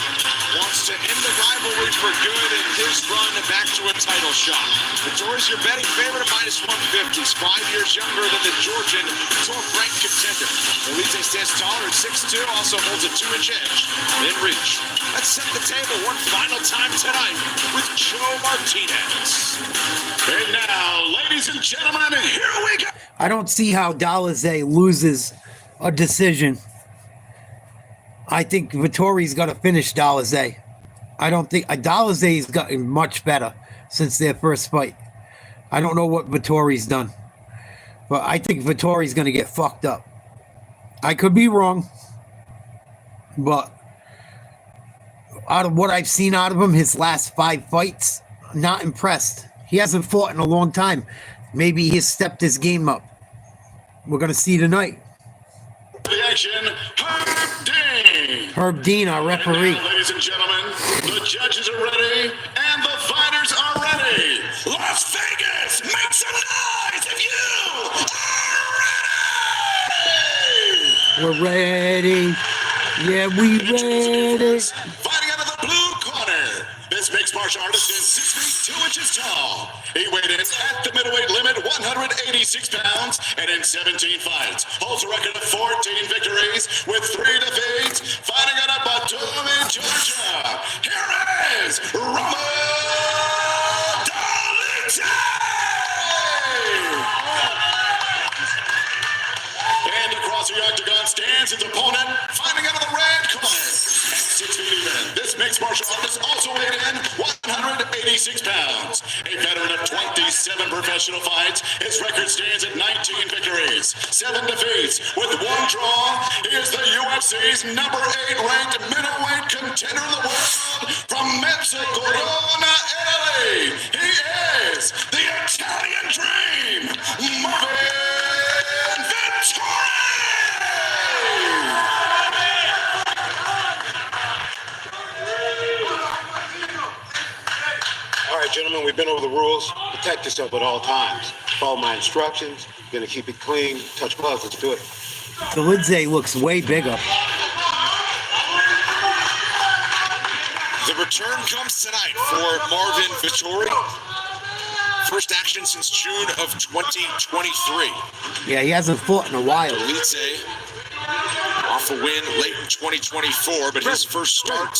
wants to end the rivalry for good in his run back to a title shot. Vettori's your betting favorite at minus 150. He's 5 years younger than the Georgian top-ranked contender. Dolidze stands taller at 6'2", also holds a 2-inch edge in reach. Let's set the table one final time tonight with Joe Martinez. And now, ladies and gentlemen, here we go. I don't see how Dolidze loses a decision. I think Vettori's got to finish Dolidze. I don't think Dolidze's gotten much better since their first fight. I don't know what Vettori's done, but I think Vettori's going to get fucked up. I could be wrong, but out of what I've seen out of him, his last 5 fights, I'm not impressed. He hasn't fought in a long time. Maybe he's stepped his game up. We're going to see tonight. The action, Herb Dean. Herb Dean, our referee. Now, ladies and gentlemen, the judges are ready and the fighters are ready. Las Vegas, make some noise if you are ready. We're ready. Yeah, we ready. Fighting out of the blue corner. This mixed martial artist is 6 feet 2 inches tall. He weighed in at the middleweight limit, 186 pounds, and in 17 fights. Holds a record of 14 victories with 3 defeats. Fighting out of Batumi, Georgia. Here is Roman Dolidze. And across the octagon stands his opponent, fighting out of the red corner. At 6 feet even, this mixed martial artist also weighed in 186 pounds. A veteran of 27 professional fights, his record stands at 19 victories, 7 defeats, with 1 draw. He is the UFC UFC's number 8 ranked middleweight contender in the world from Mexico, LA. He is the Italian Dream, Marvin Vettori. All right, gentlemen, we've been over the rules. Protect yourself at all times. Follow my instructions. Gonna keep it clean. Touch gloves. Let's do it. Dolidze looks way bigger. The return comes tonight for Marvin Vettori. First action since June of 2023. Yeah, he hasn't fought in a while. Dolidze off a win late in 2024, but his first start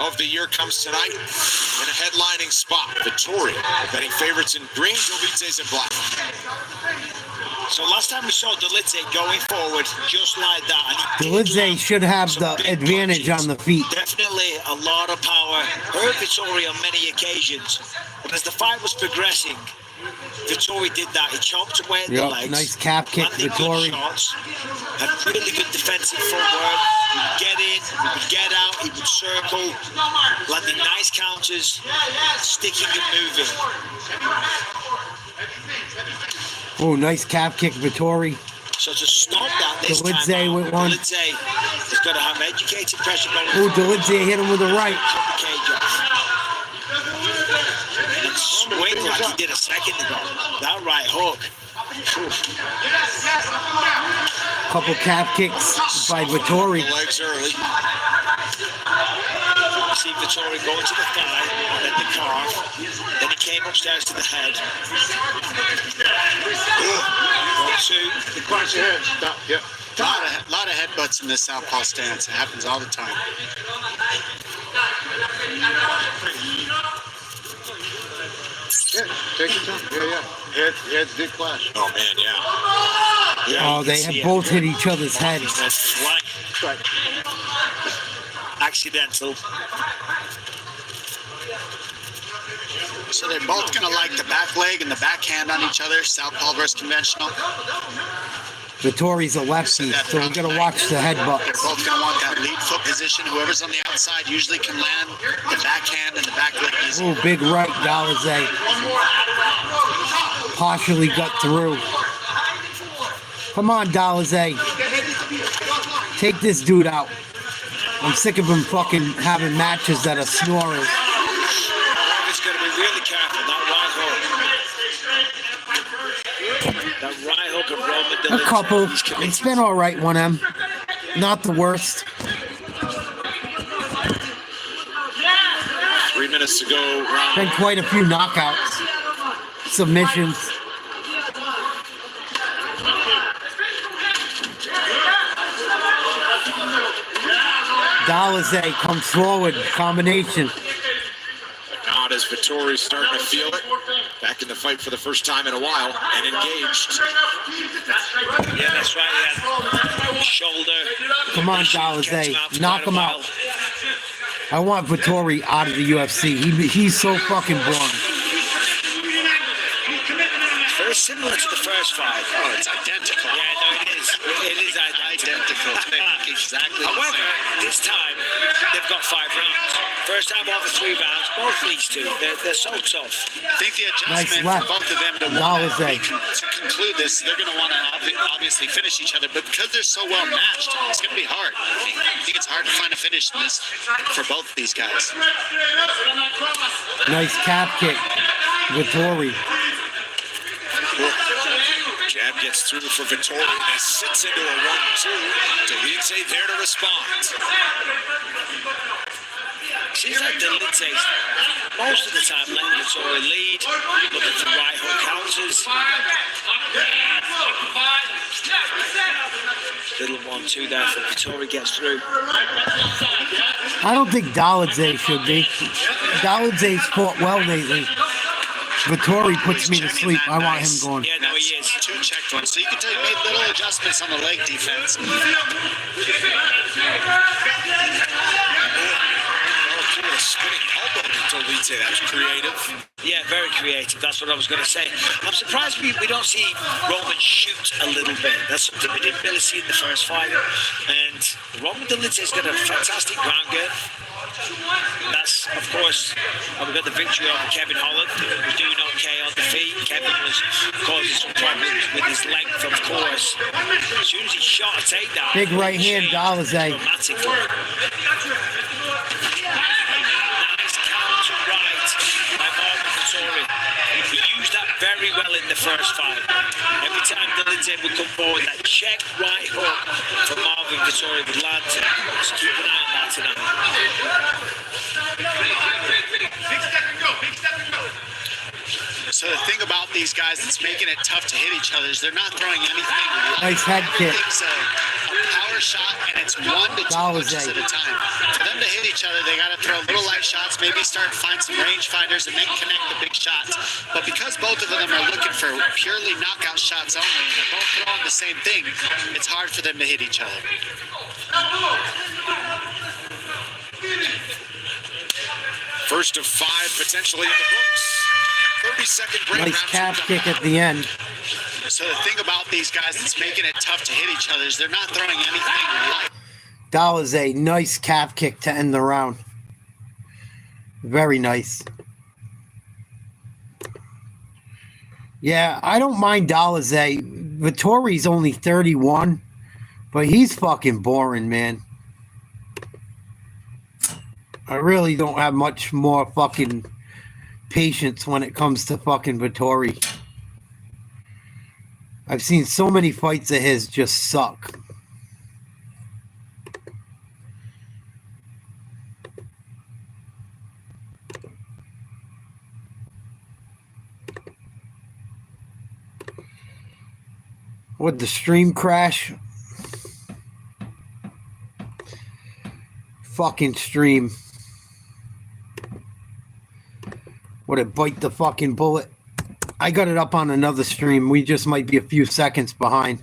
of the year comes tonight in a headlining spot. Vettori betting favorites in green, Dolidze's in black. So last time we saw Dolidze going forward just like that. And Dolidze should have the advantage on the feet. definitely a lot of power. Hurt Vettori on many occasions. But as the fight was progressing, Vettori did that. He chopped away at the legs. Nice cap kick, landed Vettori. good shots, had really good defensive footwork. He would get in, he would get out, he would circle, landing nice counters, sticking and moving. Oh, nice cap kick, Vettori. So to stop that this Dolidze time out, with one. Dolidze has got to have educated pressure going. Oh, Dolidze hit him with a right. And swing like he did a second ago. That right hook. Couple cap kicks by Vettori. Legs early. See Vettori going to the thigh, then the calf, then he came upstairs to the head. 1, 2. Punch your head. Stop. Yep. A lot of headbutts in this southpaw stance. It happens all the time. Yeah, take your time. Yeah. Heads did clash. Oh, man, yeah. Oh, they have both hit each other's heads. That's right. Accidental. So they're both going to like the back leg and the backhand on each other, southpaw versus conventional. Vettori's a lefty, so we're going to watch the They're headbutts. both going to want that lead foot position. Whoever's on the outside usually can land the backhand and the back leg easy. Oh, big right, Dolidze. Partially got through. Come on, Dolidze. Take this dude out. I'm sick of him fucking having matches that are snoring. Marvin's got to be really careful. That right hook of Roman A Dolidze. couple. It's been all right, 1M. Not the worst. 3 minutes to go. Round. Been quite a few knockouts. Submissions. Dolidze comes forward. Combination. Not as Vettori's starting to feel it. Back in the fight for the first time in a while and engaged. Yeah, that's right. Yeah. Shoulder. Come on, Dolidze. Knock him out. I want Vettori out of the UFC. He's so fucking boring. Very similar to the first fight. Oh, it's identical. Yeah, no, it is. It is identical. Exactly. However, this time they've got 5 rounds. First time over 3 rounds. Both these two, they're so tough. I think the Nice adjustment left. for both of them to conclude this, they're going to want to obviously finish each other, but because they're so well matched, it's going to be hard. I think it's hard to find a finish in this for both of these guys. Nice cap kick. Vettori. Jab gets through for Vettori and sits into a 1-2. Dolidze there to respond. Seems like Dolidze most of the time letting Vettori lead, looking for right hook counters. Little 1-2 there for Vettori gets through. I don't think Dolidze should be. Dolidze's fought well lately. Vettori puts me to sleep. I want him going. Yeah, no, he is. 2 checked ones, so you can make little adjustments on the leg defense. spinning elbow to Dolidze. That was creative. Yeah, very creative. That's what I was going to say. I'm surprised we don't see Roman shoot a little bit. That's something we didn't really see in the first fight. And Roman Dolidze's got a fantastic ground game. That's, of course, we got the victory over Kevin Holland. He was doing okay on the feet. Kevin was causing some problems with his length, of course. As soon as he shot a takedown, big right hand, Dolidze. dramatically. Nice counter right by Marvin Vettori. He used that very well in the first fight. Every time Dolidze would come forward, that check right hook from Marvin Vettori would land. Just keep an eye on that tonight. So the thing about these guys that's making it tough to hit each other is they're not throwing anything. Nice head kick. Everything's a power shot, and it's 1 to 2 punches at a time. For them to hit each other, they got to throw little light shots, maybe start to find some range finders and then connect the big shots. But because both of them are looking for purely knockout shots only, and they're both throwing the same thing, it's hard for them to hit each other. First of 5 potentially in the books. 30-second break. Nice calf kick at the end. So the thing about these guys that's making it tough to hit each other is they're not throwing anything light. Dolidze, nice calf kick to end the round. Very nice. Yeah, I don't mind Dolidze. Vettori's only 31, but he's fucking boring, man. I really don't have much more fucking patience when it comes to fucking Vettori. I've seen so many fights of his just suck. Would the stream crash? Fucking stream. Would it bite the fucking bullet? I got it up on another stream. We just might be a few seconds behind.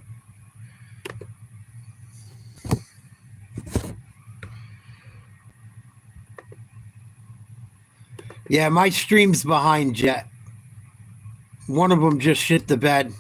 Yeah, my stream's behind, Jet. One of them just shit the bed.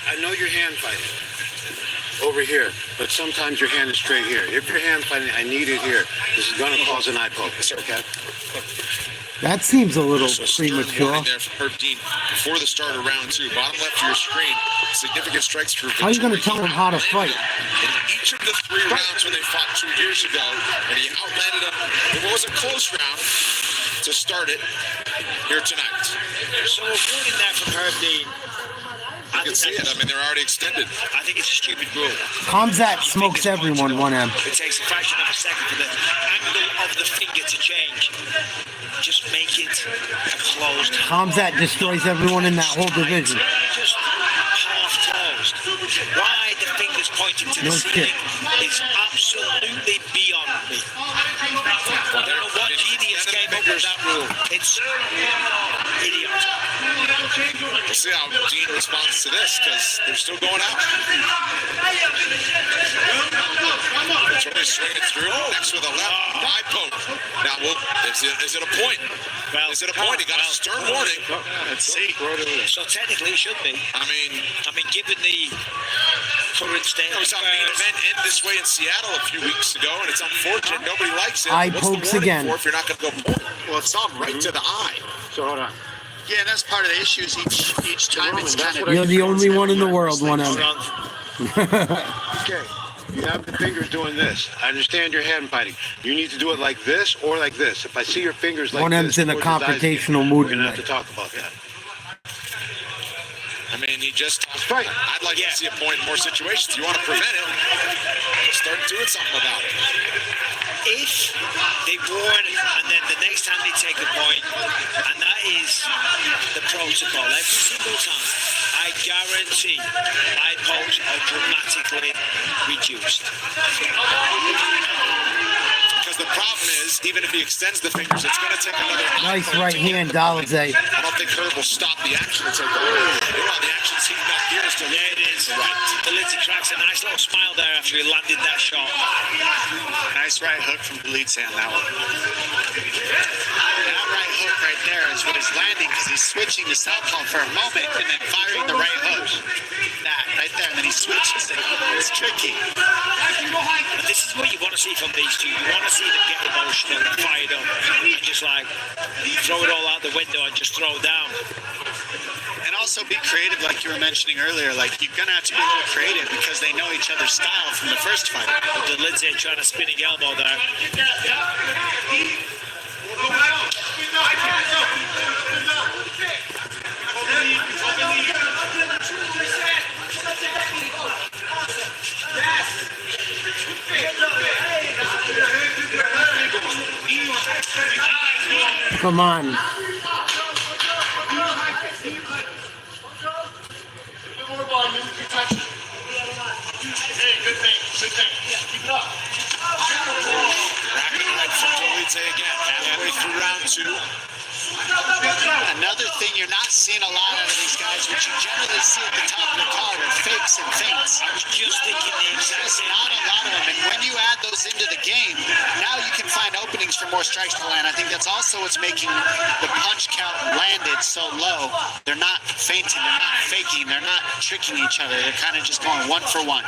I know you're hand fighting over here, but sometimes your hand is straight here. If you're hand fighting, I need it here. This is going to cause an eye poke, okay? That seems a little premature. premature. There for Herb Dean before the start of round 2. Bottom left of your screen. Significant strikes for Vettori. How are you going to tell him how to fight? In each of the 3 rounds when they fought 2 years ago, and he outlanded him. It was a close round to start it here tonight. So avoiding that from Herb Dean. You can see it. I mean, they're already extended. I think it's a stupid rule. Kamzat smokes everyone 1M. It takes a fraction of a second for the angle of the finger to change. Just make it a closed. Kamzat destroys everyone in that whole division. Just half closed. Why the fingers pointing to the ceiling is absolutely beyond me. I don't know what genius came up with that rule. It's idiotic. We'll see how Dean responds to this because they're still going out. Troy swinging through. Next with a left eye poke. Now, is it a point? Well, is it a point? He got a stern warning. Let's see. So technically, it should be. I mean, given the current state. We saw main event end this way in Seattle a few weeks ago, and it's unfortunate. Nobody likes it. Eye What's pokes the warning again. for if you're not going to go point? Well, it's not right to the eye. So hold on. Yeah, that's part of the issues. Each time it's kind of. You're the only one in the world, 1M. Okay. You have the fingers doing this. I understand your hand fighting. You need to do it like this or like this. If I see your fingers like One of this, them's in a towards his eyes again, confrontational mood we're gonna have tonight. to talk about that. I mean, he just. Right. I'd like to see a point in more situations. You want to prevent it? Start doing something about it. If they warn and then the next time they take a point, and that is the protocol every single time, I guarantee my points are dramatically reduced. Because the problem is, even if he extends the fingers, it's going to take another. Nice right hand, Dolidze. I don't think Herb will stop the action and take the well, the action's heating up here. Still, yeah, it is. Right. Dolidze cracks a nice little smile there after he landed that shot. Nice right hook from Dolidze on that one. That right hook right there is what is landing because he's switching to southpaw for a moment and then firing the right hook. That right there, and then he switches it. It's tricky. And this is what you want to see from these two. You want to see them get emotional and fired up and just like throw it all out the window and just throw down. And also be creative, like you were mentioning earlier. Like, you're going to have to be a little creative because they know each other's style from the first fight. Dolidze trying to spinning elbow there. Come on. Again, halfway through round two. Another thing you're not seeing a lot out of these guys, which you generally see at the top of the card, are fakes and feints. I was just thinking the exact same. Not a lot of them. And when you add those into the game, now you can find openings for more strikes to land. I think that's also what's making the punch count landed so low. They're not feinting, they're not faking, they're not tricking each other. They're kind of just going one for one.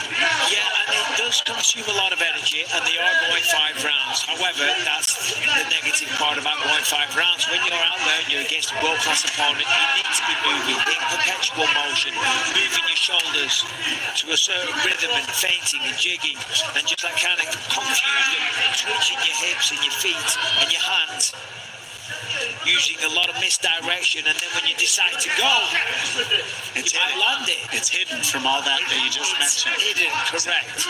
Yeah, and it does consume a lot of energy, and they are going 5 rounds. However, that's the negative part about going 5 rounds. When you're out there and you're against a world-class opponent, you need to be moving in perpetual motion, moving your shoulders to a certain rhythm and feinting and jigging and just that kind of confusion, twitching your hips and your feet and your hands, using a lot of misdirection, and then when you decide to go, It's you might land it. It's hidden from all that you just It's mentioned. hidden, correct.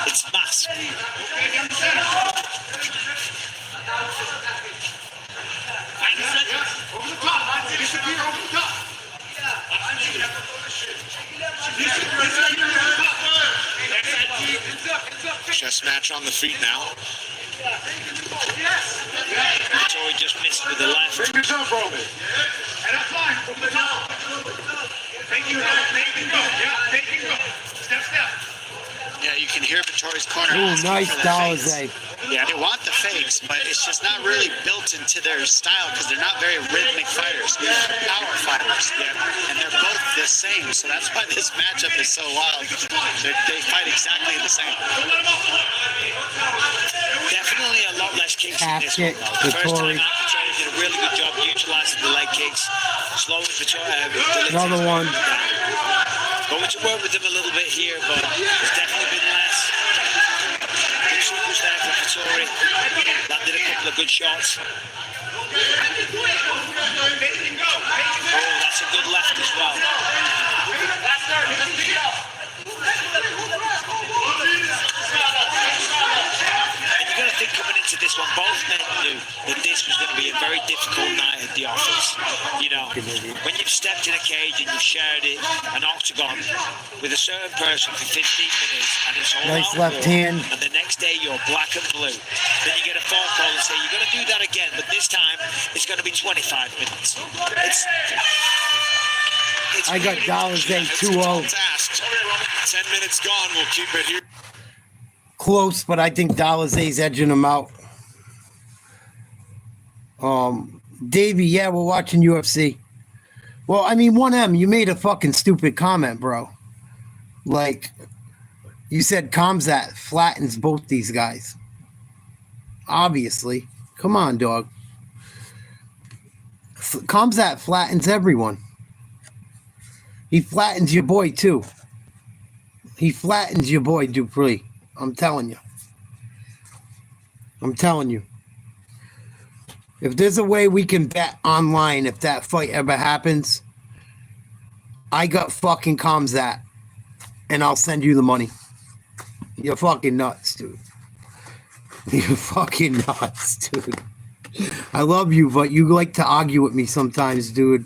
It's masked. Chess match on the feet now. Choy just missed with the left. Fingers up, Roman. And that's fine. From the top. Take you go. Take you go. Yeah, take you go. Step, step. Yeah, you can hear Vettori's corner. Ooh, asking nice for the fakes. Dolidze. Yeah, they want the fakes, but it's just not really built into their style because they're not very rhythmic fighters. They're power fighters. Yeah. And they're both the same, so that's why this matchup is so wild. They fight exactly the same. Definitely a lot less kicks in this Casket, one, though. The first Vettori. time out, Vettori did a really good job utilizing the leg kicks. Slowing Vettori. Another one. Going to work with them a little bit here, but there's definitely been less. Good circles there for Vettori. Landed a couple of good shots. Oh, that's a good left as well. And you got to think coming into this one, both men knew that this was going to be a very difficult night at the office. You know, when you've stepped in a cage and you've shared it, an octagon with a certain person for 15 minutes, and it's all Nice out left war, hand. and the next day you're black and blue. Then you get a phone call and say, you're going to do that again, but this time it's going to be 25 minutes. It's I got Dolidze 2-0. 10 minutes gone. We'll keep it here. Close, but I think Dolidze's edging him out. Davey, yeah, we're watching UFC. Well, I mean, 1M, you made a fucking stupid comment, bro. Like, you said Khamzat flattens both these guys. Obviously. Come on, dog. Khamzat flattens everyone. He flattens your boy, too. He flattens your boy Dupree. I'm telling you. I'm telling you. If there's a way we can bet online if that fight ever happens, I got fucking Comsat, and I'll send you the money. You're fucking nuts, dude. You're fucking nuts, dude. I love you, but you like to argue with me sometimes, dude.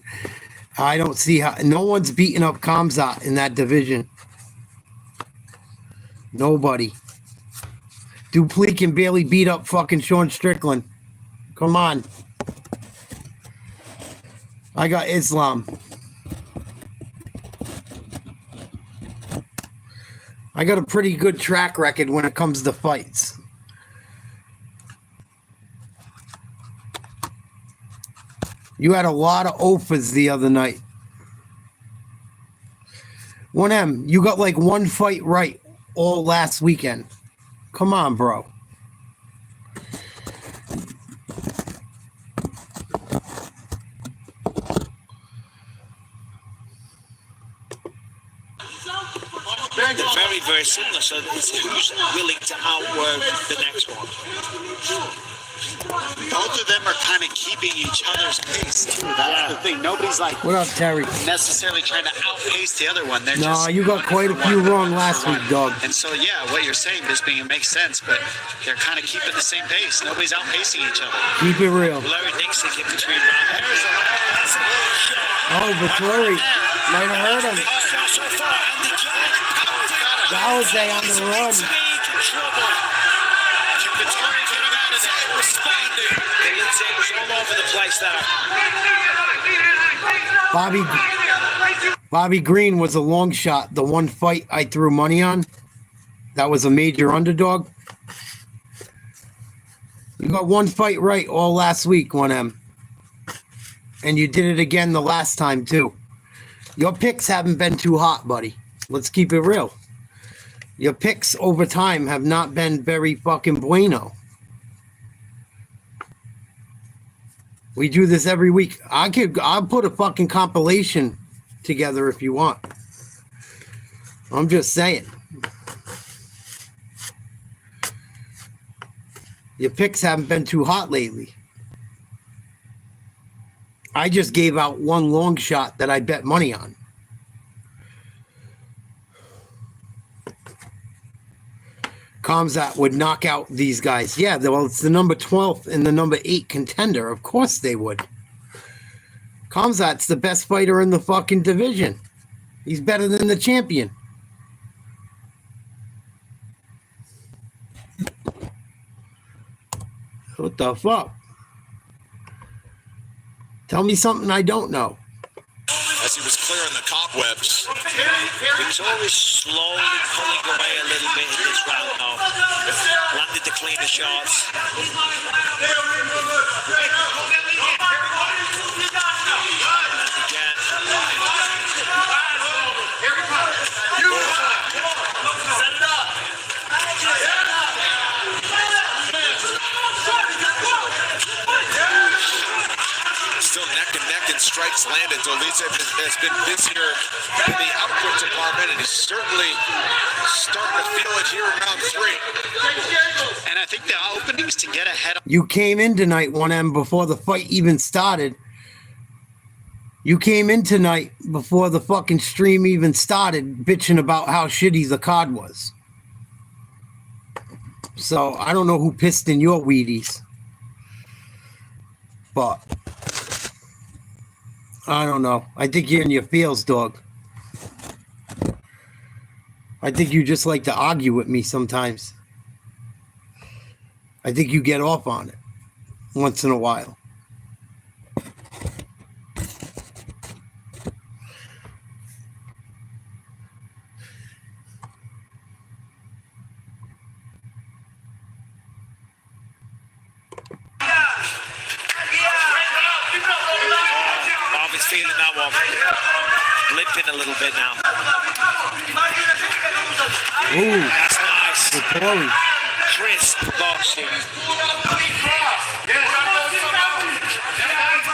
I don't see how... No one's beating up Kamzat in that division. Nobody. Dupleix can barely beat up fucking Sean Strickland. Come on. I got Islam. I got a pretty good track record when it comes to fights. You had a lot of offers the other night. 1M, you got like one fight right all last weekend. Come on, bro. They're very, very similar. So it's who's willing to outwork the next one. Both of them are kind of keeping each other's pace too. That's the thing. Nobody's like What up, Terry? necessarily trying to outpace the other one. They're No, just you got quite a few wrong last week, dog. And so yeah, what you're saying, Bisping, it makes sense, but they're kind of keeping the same pace. Nobody's outpacing each other. Keep it real. Larry Nixon in between rounds. Oh, Vettori. Might have hurt him. Dolidze on the run. Bobby Green was a long shot. The one fight I threw money on, that was a major underdog. You got one fight right all last week, 1M. And you did it again the last time, too. Your picks haven't been too hot, buddy. Let's keep it real. Your picks over time have not been very fucking bueno. We do this every week. I'll put a fucking compilation together if you want. I'm just saying. Your picks haven't been too hot lately. I just gave out one long shot that I bet money on. Kamzat would knock out these guys. Yeah, well, it's the number 12 and the number 8 contender. Of course they would. Kamzat's the best fighter in the fucking division. He's better than the champion. What the fuck? Tell me something I don't know. As he was clearing the cobwebs. Vettori slowly pulling away a little bit in this round now. Landed the cleaner shots. Still neck and neck and strikes landed. Dolidze has been busier in the output department, and he's certainly starting to feel it here in round 3. And I think the openings to get ahead of You came in tonight, 1M, before the fight even started. You came in tonight before the fucking stream even started, bitching about how shitty the card was. So I don't know who pissed in your Wheaties. But I don't know. I think you're in your feels, dog. I think you just like to argue with me sometimes. I think you get off on it once in a while. Marvin's feeling that one. Limping a little bit now. Ooh, that's nice. Vettori. Crisp boxing.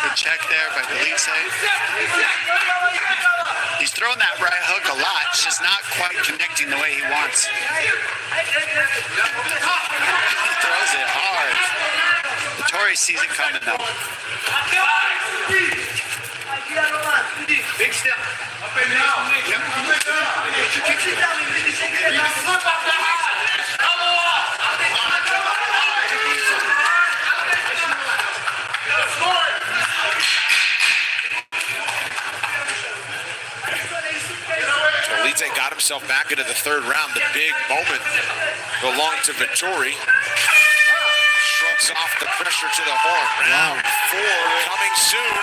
the check there by Dolidze. He's throwing that right hook a lot. It's just not quite connecting the way he wants. He throws it hard. Vettori sees it coming though. Big step. Up and down. Dolidze got himself back into the third round. The big moment belonged to Vettori. Shrugs off the pressure to the horn. Round 4 coming soon.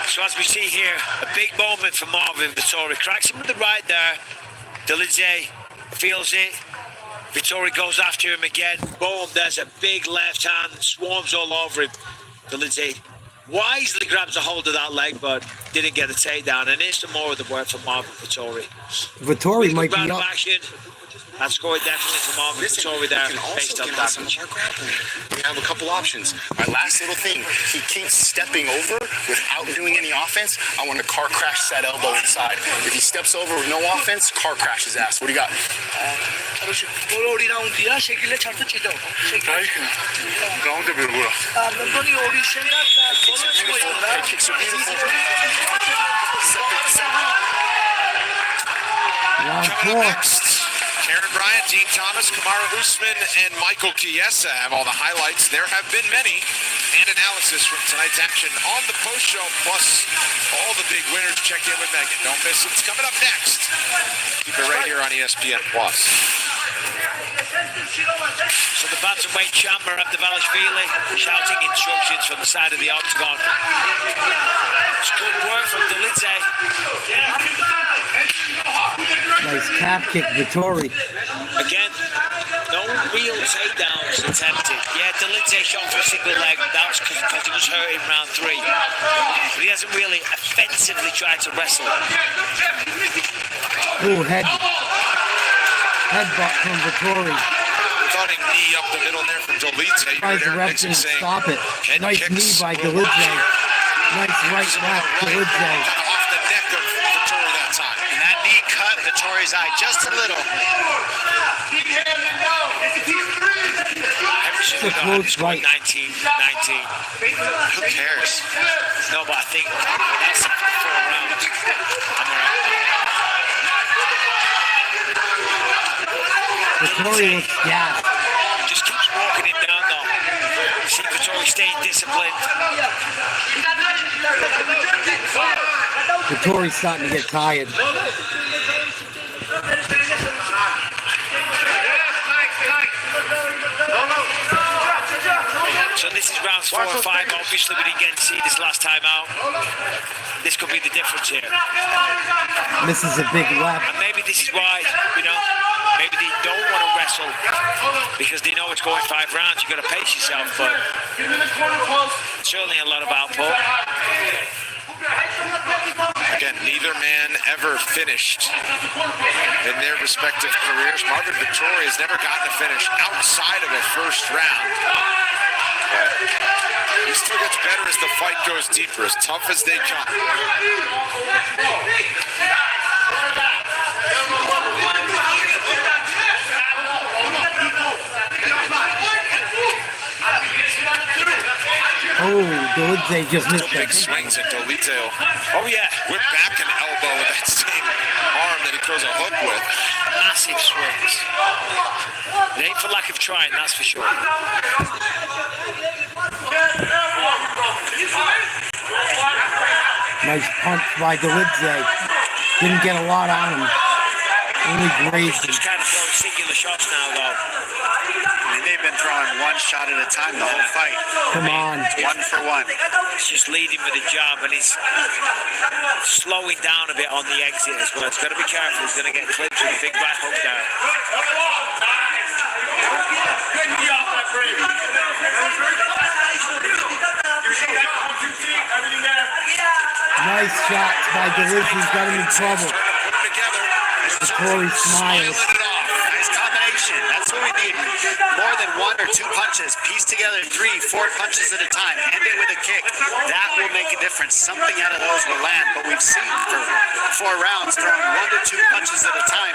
So as we see here, a big moment for Marvin Vettori. Cracks him with the right there. Dolidze feels it. Vettori goes after him again. Boom, there's a big left hand. Swarms all over him. Dolidze wisely grabs a hold of that leg, but didn't get a takedown. And here's some more of the work from Marvin Vettori. Vettori might be up. Action. That score definitely from Marvin Vettori there, based on damage. We have a couple options. My last little thing, he keeps stepping over without doing any offense. I want to car crash that elbow inside. If he steps over with no offense, car crash his ass. What do you got? Coming up next, Karen Bryant, Dean Thomas, Kamaru Usman, and Michael Chiesa have all the highlights. There have been many, and analysis from tonight's action on the post show, plus all the big winners. Check in with Megan. Don't miss it. It's coming up next. Keep it right here on ESPN+. So the bantamweight champ, Abdavalashvili, shouting instructions from the side of the octagon. It's good work from Dolidze. Nice calf kick, Vettori. Again, no real takedowns attempted. Yeah, Dolidze shot for a single leg. That was because he was hurt in round 3. But he hasn't really offensively tried to wrestle. Ooh, headbutt from Vettori. Thought he knee up the middle there from Dolidze. Tries to ref and stop it. Nice knee by Dolidze. Nice right left, Dolidze. Off the neck of Vettori that time. And that knee cut Vettori's eye just a little. It's a close fight. 19. Who cares? No, but I think that's 4 rounds. I'm Vettori looks gassed. just keeps walking him down though. You see Vettori staying disciplined. Vettori's starting to get tired. So this is rounds 4 and 5. Obviously, we didn't get to see this last time out. This could be the difference here. Misses a big left. And maybe this is why, maybe they don't want to wrestle because they know it's going 5 rounds. You got to pace yourself, but certainly a lot of output. Again, neither man ever finished in their respective careers. Marvin Vettori has never gotten a finish outside of a first round. But he still gets better as the fight goes deeper, as tough as they come. Oh, Dolidze just missed Big that. swings at Dolidze. Oh yeah, Whip back an elbow with that same arm that he throws a hook with. massive swings. It ain't for lack of trying, that's for sure. Nice punch by Dolidze. Didn't get a lot on him. Only grazed him. Just kind of throwing singular shots now, though. I mean, they've been throwing one shot at a time the whole fight. Come on. 1 for 1. He's just leading with a jab, and he's slowing down a bit on the exit as well. He's got to be careful. He's going to get clipped with a big right hook there. Nice shots by Dolidze. He's got him in trouble. Vettori smiles. Nice combination. That's what we need. More than than 1 or 2 punches. Piece together 3, 4 punches at a time. End it with a kick. That will make a difference. Something out of those will land. But we've seen for 4 rounds throwing 1 to 2 punches at a time.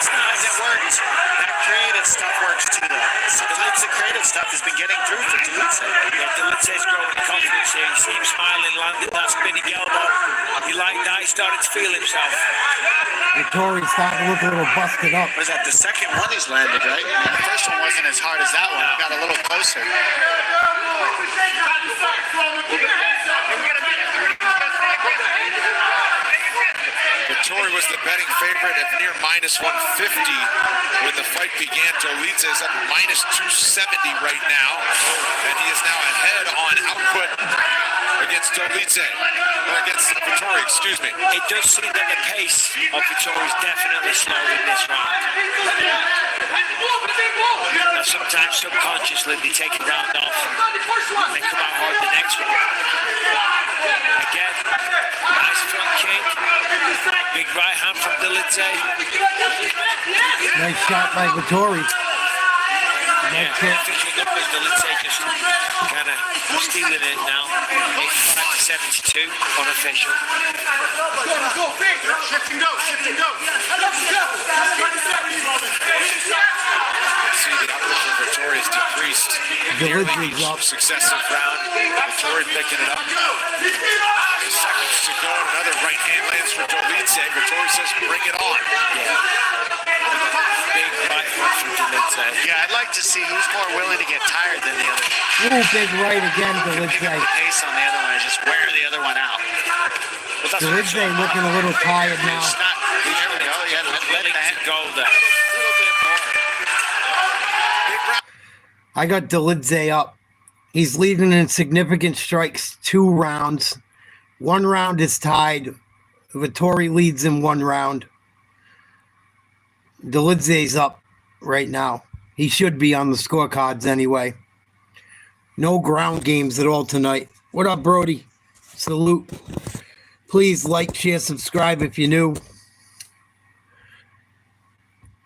Sometimes it worked. That creative stuff works too, though. Sometimes the creative stuff has been getting through for Dolidze. Yeah, Dolidze's growing confidence here. You see him smiling, landing that spinning elbow. He liked that. He started to feel himself. Vettori's starting to look a little busted up. Was that the second one he's landed, right? The first one wasn't as hard as that one. It got a little closer. Vettori was the betting favorite at near minus 150 when the fight began. Dolidze is up minus 270 right now, and he is now ahead on output against Dolidze, or against Vettori, excuse me. It does seem that the pace of Vettori is definitely slow in this round. Now, sometimes subconsciously they take a round off and they come out hard the next one. Again, nice front kick. Big right hand from Dolidze. Nice shot by Vettori. Yeah, official numbers, Dolidze just kind of stealing it now. 85 to 72, unofficial. See the output for Vettori has decreased nearly each successive round. Vettori picking it up. Seconds to go. Another right hand lands for Dolidze. Vettori says, bring it on. Big right hook from Dolidze. Yeah, I'd like to see who's more willing to get tired than the other. Ooh, big right again, Dolidze. The pace on the other one is just wear the other one out. Dolidze looking a little tired now. There we go. Yeah, let the hand go there. A little bit more. I got Dolidze up. He's leading in significant strikes 2 rounds. 1 round is tied. Vettori leads in 1 round. Dolidze's up right now. He should be on the scorecards anyway. No ground games at all tonight. What up, Brody? Salute. Please like, share, subscribe if you're new.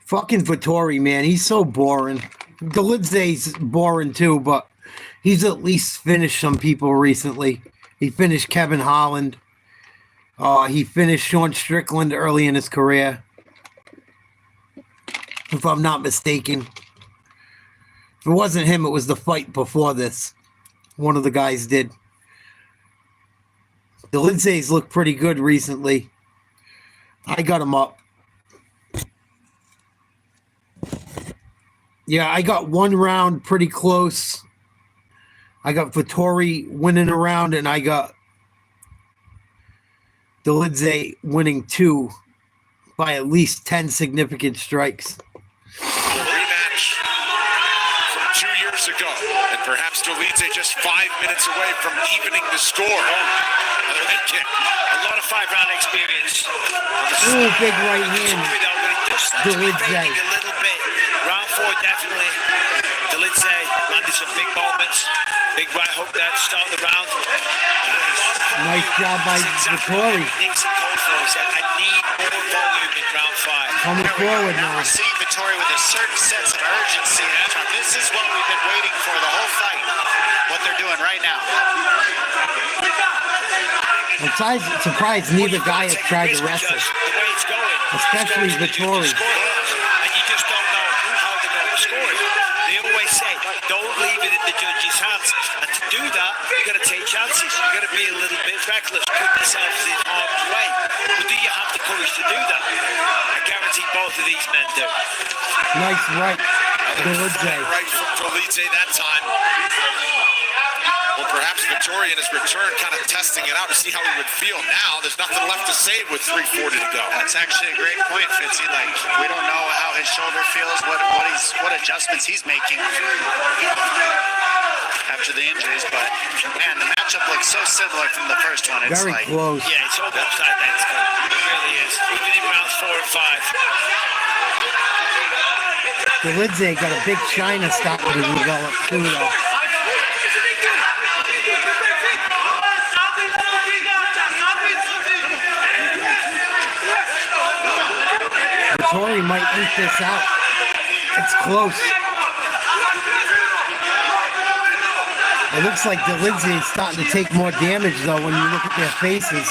Fucking Vettori, man. He's so boring. Dolidze's boring too, but he's at least finished some people recently. He finished Kevin Holland. He finished Sean Strickland early in his career, if I'm not mistaken. If it wasn't him, it was the fight before this. One of the guys did. Dolidze's looked pretty good recently. I got him up. Yeah, I got 1 round pretty close. I got Vettori winning a round, and I got Dolidze winning 2 by at least 10 significant strikes. Rematch from 2 years ago, and perhaps Dolidze just 5 minutes away from evening the score. Another head kick. A lot of 5-round experience. Ooh, big right hand. Dolidze. A little bit. Round 4, definitely. Dolidze landed some big moments. Big right hook there to start the round. Nice job by Vettori. I need more volume in round 5. Coming forward now. We're seeing Vettori with a certain sense of urgency. This is what we've been waiting for the whole fight. What they're doing right now. I'm surprised neither guy has tried to wrestle. Especially Vettori. And you just don't know how they're going to score it. They always say, don't leave it in the judge's hands. And to do that, you've got to take chances. You've got to be a little bit reckless, put yourself in harm's way. But do you have the courage to do that? I guarantee both of these men do. Nice right. Dolidze. Right from Dolidze that time. Well, perhaps Vettori in his return kind of testing it out to see how he would feel now. There's nothing left to save with 3:40 to go. That's actually a great point, Fitzy. Like, we don't know how his shoulder feels, what adjustments he's making after the injuries, but man, the matchup looks so similar from the first one. It's very like, close. Yeah, it's almost identical. It really is. Even in rounds 4 and 5. Dolidze got a big China starting to develop too, though. Vettori might eat this out. It's close. It looks like Dolidze is starting to take more damage, though, when you look at their faces.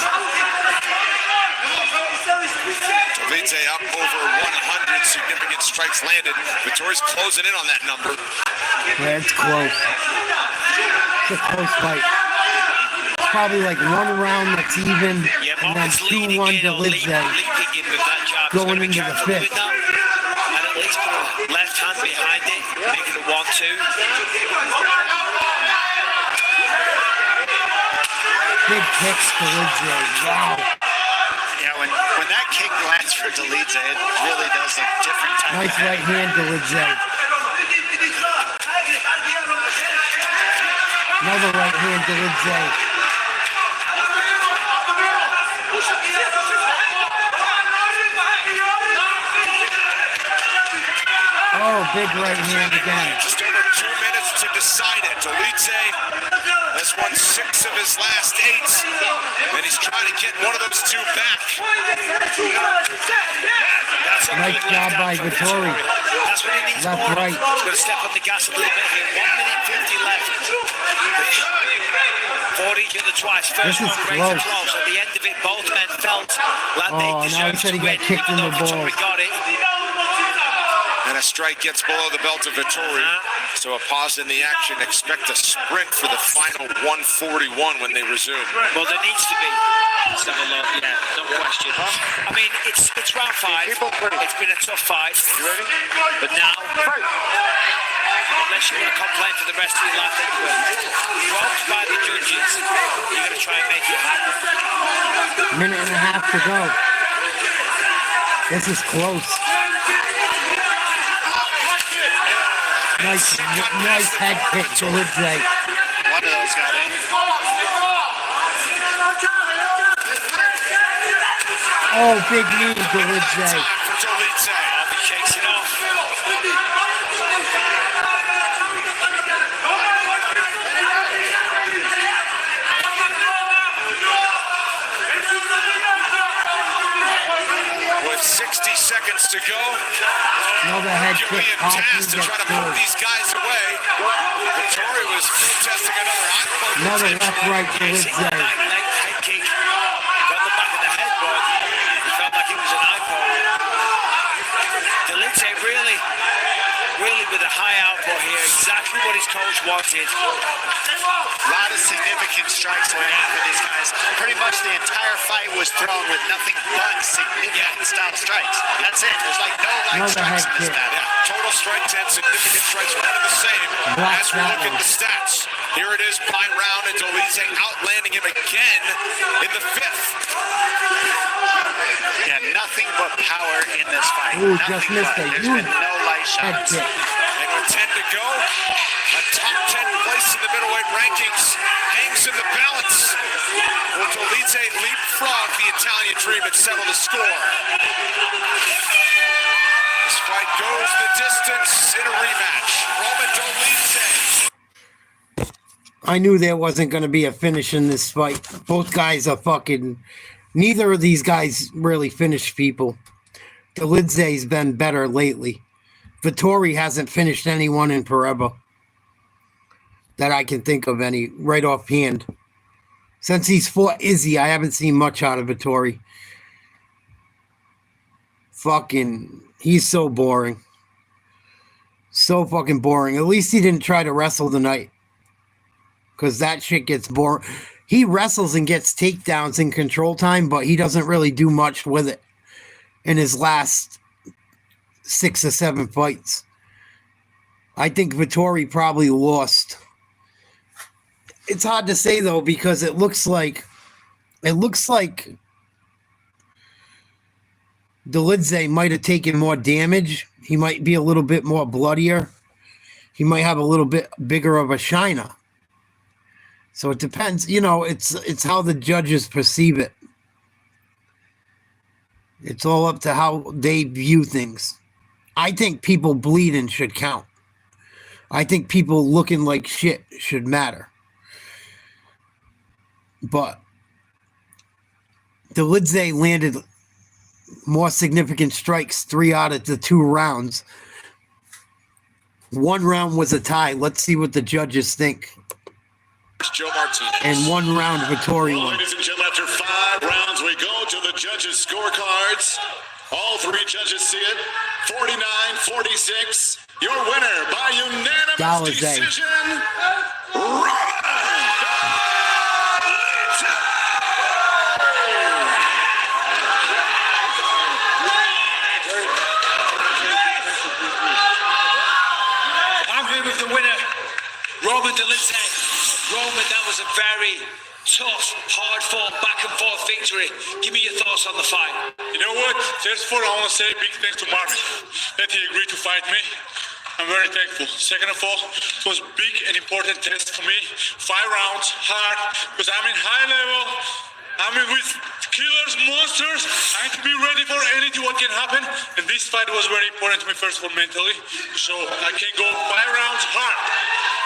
Dolidze up over 100 significant strikes landed. Vettori's closing in on that number. Yeah, it's close. It's a close fight. Probably like one round that's even, and then 2-1 Dolidze going into the fifth. And at least put a left hand behind it, make it a 1-2. Big kicks, Dolidze. Wow. Yeah, when that kick lands for Dolidze, it really does look different. Nice right hand, Dolidze. Another right hand, Dolidze. Oh, big right hand again. Just over 2 minutes to decide it. Dolidze has won 6 of his last 8, and he's trying to get one of those 2 back. Nice job by Vettori. That's what he needs Left, more. right. He's going to step on the gas a little bit here. 1 minute 50 left. Fought each other twice. First This is one close. close. At the end of it, both men felt like Oh, they now he deserved said to he win, got kicked in even the though balls. Vettori got it. And a strike gets below the belt of Vettori. So a pause in the action. Expect a sprint for the final 141 when they resume. Well, there needs to be. Let's have a look. Yeah, no question. I mean, it's round 5. It's been a tough fight. You ready? But now, unless you want to complain for the rest of your life, then you will. Roped by the judges, you're going to try and make it happen. Minute and a half to go. This is close. Nice head kick, Dolidze. One of those got in. Oh, big knee, Dolidze. Dolidze. He shakes it off. With 60 seconds to go. Another head kick. Tasked to try to put these guys away. Vettori was protesting another eyeball. Another left right Dolidze. Head kick. Got the back of the head, but he felt like it was an eyeball. Dolidze really with a high output here. Exactly what his coach wanted. A lot of significant strikes landing for these guys. Pretty much the entire fight was thrown with nothing but significant style strikes. That's it. There's like no light strikes in this battle. Yeah, total strikes and significant strikes are one and the same. As we look at the stats, here it is by round, and Dolidze outlanding him again in the 5th. Yeah, nothing but power in this fight. Ooh, Nothing just missed but. a There's huge been no light head shots. kick. And with 10 to go, a top 10 place in the middleweight rankings hangs in the balance. Will Dolidze leapfrog the Italian dream and settle the score? This fight goes the distance in a rematch. Roman Dolidze. I knew there wasn't going to be a finish in this fight. Both guys are fucking... Neither of these guys really finish people. Dolidze's been better lately. Vettori hasn't finished anyone in forever that I can think of any right offhand. Since he's fought Izzy, I haven't seen much out of Vettori. Fucking, he's so boring. So fucking boring. At least he didn't try to wrestle tonight. Because that shit gets boring. He wrestles and gets takedowns in control time, but he doesn't really do much with it in his last 6 or 7 fights. I think Vettori probably lost. It's hard to say though, because it looks like Dolidze might have taken more damage. He might be a little bit more bloodier. He might have a little bit bigger of a shiner. So it depends, it's how the judges perceive it. It's all up to how they view things. I think people bleeding should count. I think people looking like shit should matter. But Dolidze landed more significant strikes 3 out of the 2 rounds. 1 round was a tie. Let's see what the judges think. Joe Martinez. And 1 round Vettori won. Ladies and gentlemen, after 5 rounds, we go to the judges' scorecards. All 3 judges see it. 49-46. Your winner by unanimous Dolidze. decision, Dolidze. I'm here with the winner, Dolidze. Roman, that was a very tough, hard-fought, back-and-forth victory. Give me your thoughts on the fight. You know what? First of all, I want to say a big thanks to Marvin that he agreed to fight me. I'm very thankful. Second of all, it was a big and important test for me. 5 rounds, hard, because I'm in high level. I'm in with killers, monsters. I need to be ready for anything what can happen. And this fight was very important to me, first of all, mentally. So I can go 5 rounds hard.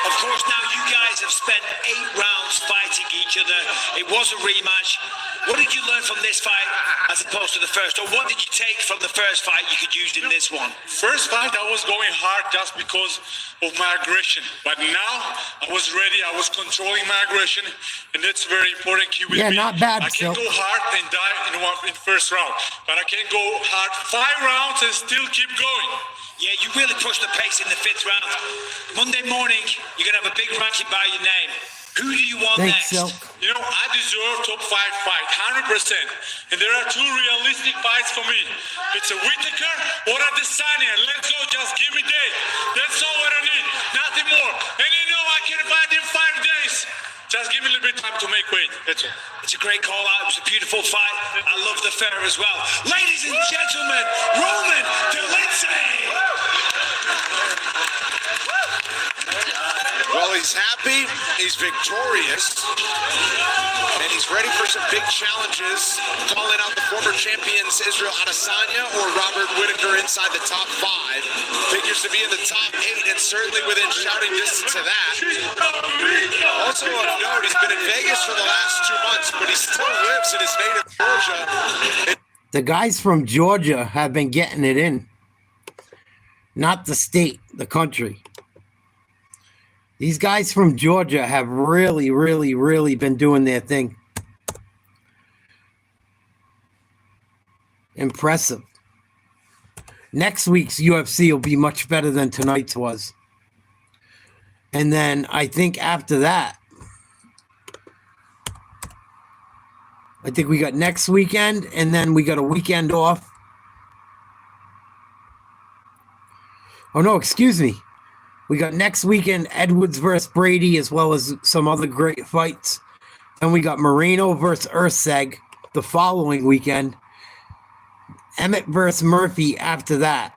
Of course, now you guys have spent 8 rounds fighting each other. It was a rematch. What did you learn from this fight as opposed to the first? Or what did you take from the first fight you could use in this one? First fight, I was going hard just because of my aggression. But now, I was ready. I was controlling my aggression. And that's very important key with me. Not bad, I can go hard and die in first round. But I can go hard 5 rounds and still keep going. Yeah, you really pushed the pace in the 5th round. Monday morning, you're going to have a big ranking by your name. Who do you want Thanks, next? Silk. You know, I deserve top 5 fight, 100%. And there are 2 realistic fights for me. It's a Whittaker or a Desania. Let's go, just give me date. That's all what I need, nothing more. And you know I can fight in 5 days. Just give me a little bit of time to make weight, that's all. It's a great call out. It was a beautiful fight. I love the fair as well. Ladies and gentlemen, Roman Dolidze. Well, he's happy, he's victorious, and he's ready for some big challenges, calling out the former champions Israel Adesanya or Robert Whittaker inside the top 5. Figures to be in the top 8 and certainly within shouting distance of that. Also of note, he's been in Vegas for the last 2 months, but he still lives in his native Georgia. The guys from Georgia have been getting it in. Not the state, the country. These guys from Georgia have really, really, really been doing their thing. Impressive. Next week's UFC will be much better than tonight's was. And then I think after that, I think we got next weekend, and then we got a weekend off. Oh, no, excuse me. We got next weekend Edwards versus Brady, as well as some other great fights. And we got Moreno versus Urseg the following weekend. Emmett versus Murphy after that.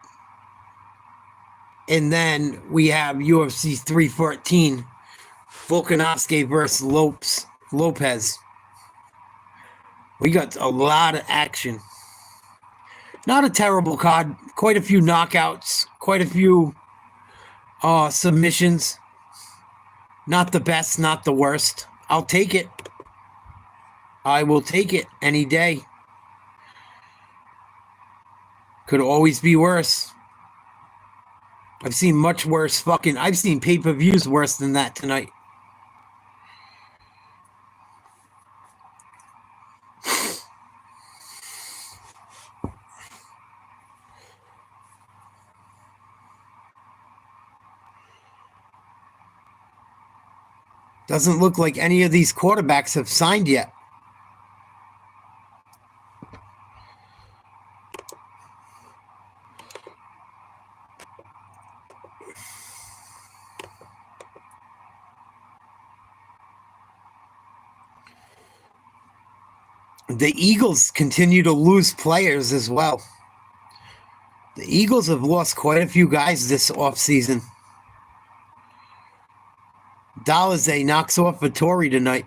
And then we have UFC 314. Volkanovski versus Lopez. We got a lot of action. Not a terrible card. Quite a few knockouts. Quite a few submissions. Not the best, not the worst. I'll take it. I will take it any day. Could always be worse. I've seen much worse I've seen pay-per-views worse than that tonight. Doesn't look like any of these quarterbacks have signed yet. The Eagles continue to lose players as well. The Eagles have lost quite a few guys this offseason. Dolidze knocks off Vettori tonight.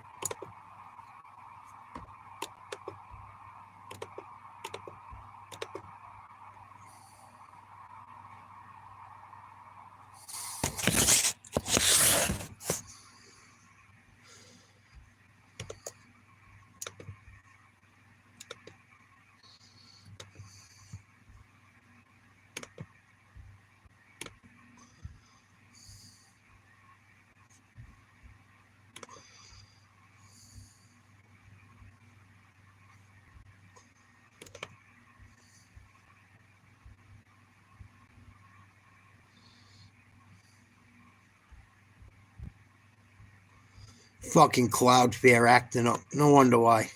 Fucking Cloud Fair acting up. No wonder why.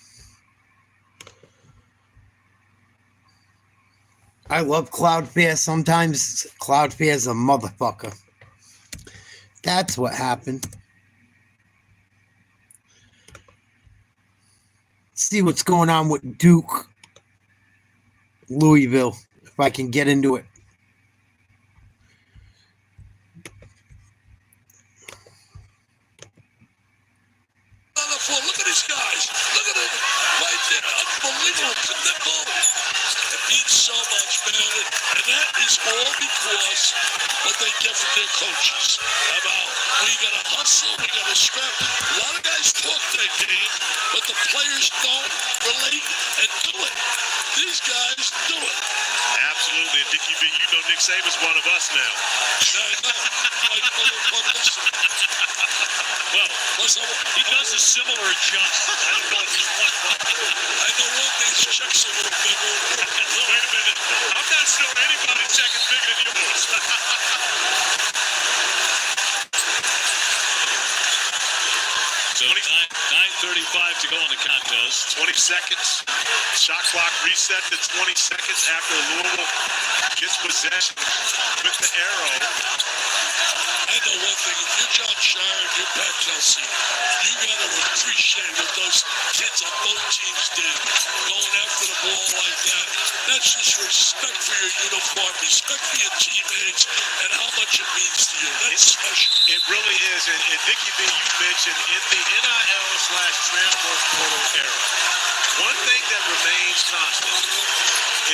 I love Cloud Fair. Sometimes Cloud Fair's a motherfucker. That's what happened. See what's going on with Duke, Louisville, if I can get into it. On the floor. Look at these guys. Look at them right there. Unbelievable. Knipple. It means so much, man. And that is all because what they get from their coaches. About we got to hustle, we got to scrap. A lot of guys talk that game, but the players don't relate and do it. These guys do it. Absolutely. And Dickie V, you know Nick Saban's one of us now. I know. He does a similar jump. I know one thing, his check's a little bigger. Wait a minute. I'm not sure anybody's check is bigger than yours. So 9:35 to go in the contest. 20 seconds. Shot clock reset to 20 seconds after Louisville gets possession with the arrow. I know one thing, if you're John Shire and you're Pat Kelsey, you got to appreciate what those kids on both teams did, going after the ball like that. That's just respect for your uniform, respect for your teammates, and how much it means to you. That's special. It really is. And Dickie B, you mentioned in the NIL/transfer portal era, one thing that remains constant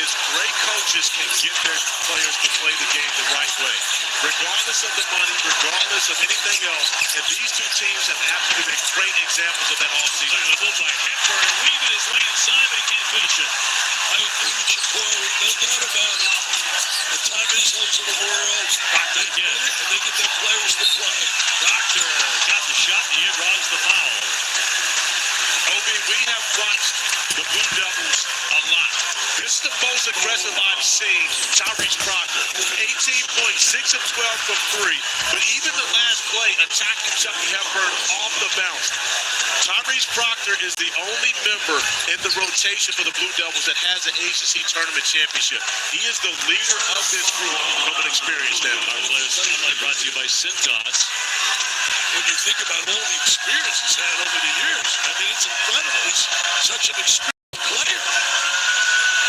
is great coaches can get their players to play the game the right way, regardless of the money, regardless of anything else. And these two teams have absolutely been great examples of that offseason. The bullseye, Hepburn leaving his way inside, but he can't finish it. I agree with you, Corey. No doubt about it. The time is home to the world. Proctor again. And they get their players to play. Proctor got the shot and he draws the foul. Obi, we have watched the Blue Devils a lot. This is the most aggressive I've seen Tyrese Proctor. 18.6 of 12 from 3. But even the last play, attacking Chucky Hepburn off the bounce. Tyrese Proctor is the only member in the rotation for the Blue Devils that has an ACC tournament championship. He is the leader of this group from an experience standpoint. Our players spotlight brought to you by Santos. When you think about all the experience he's had over the years, I mean, it's incredible. He's such an experienced player.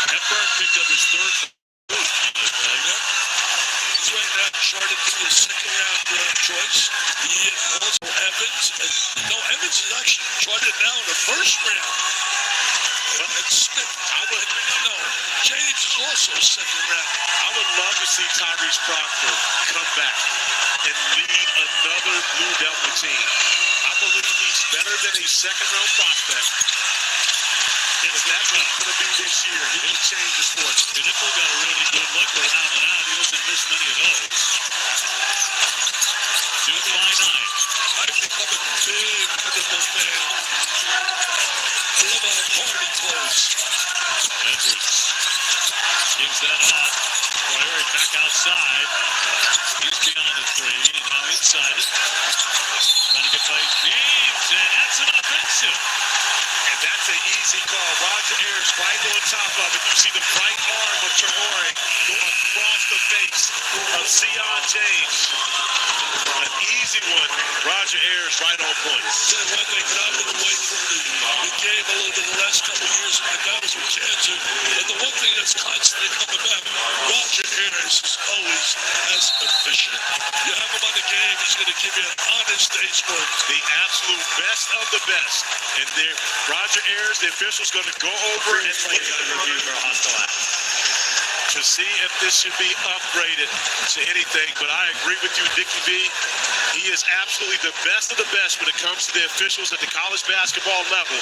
Hepburn picked up his third boot on the play. He's right now charted to the second-round choice. He also Evans. No, Evans is actually charted now in the first round. And Smith. James is also second round. I would love to see Tyrese Proctor come back and lead another Blue Devil team. I believe he's better than a second-round prospect. If that's not going to be this year, he can change the sport. Knipple got a really good look around and out. He doesn't miss many of those. 2 by 9. I've become a big Knipple fan. I love how hard he plays. Edwards gives that off. Royer back outside. He's beyond the 3 and now inside it. Trying to get by James, and that's an offensive. And that's an easy call. Roger Ayers right on top of it. You see the right arm of Choy go across the face of Sion James. An easy one. Roger Ayers right on point. Said one thing, got away from the game a little bit the last couple of years when the guys with cancer. But the one thing that's constantly coming back, Roger Ayers is always as efficient. You have him on the game, he's going to give you an honest day's work. The absolute best of the best. And there, Roger Ayers, the official's going to go over and look at the review for a hostile act to see if this should be upgraded to anything. But I agree with you, Dickie V. He is absolutely the best of the best when it comes to the officials at the college basketball level.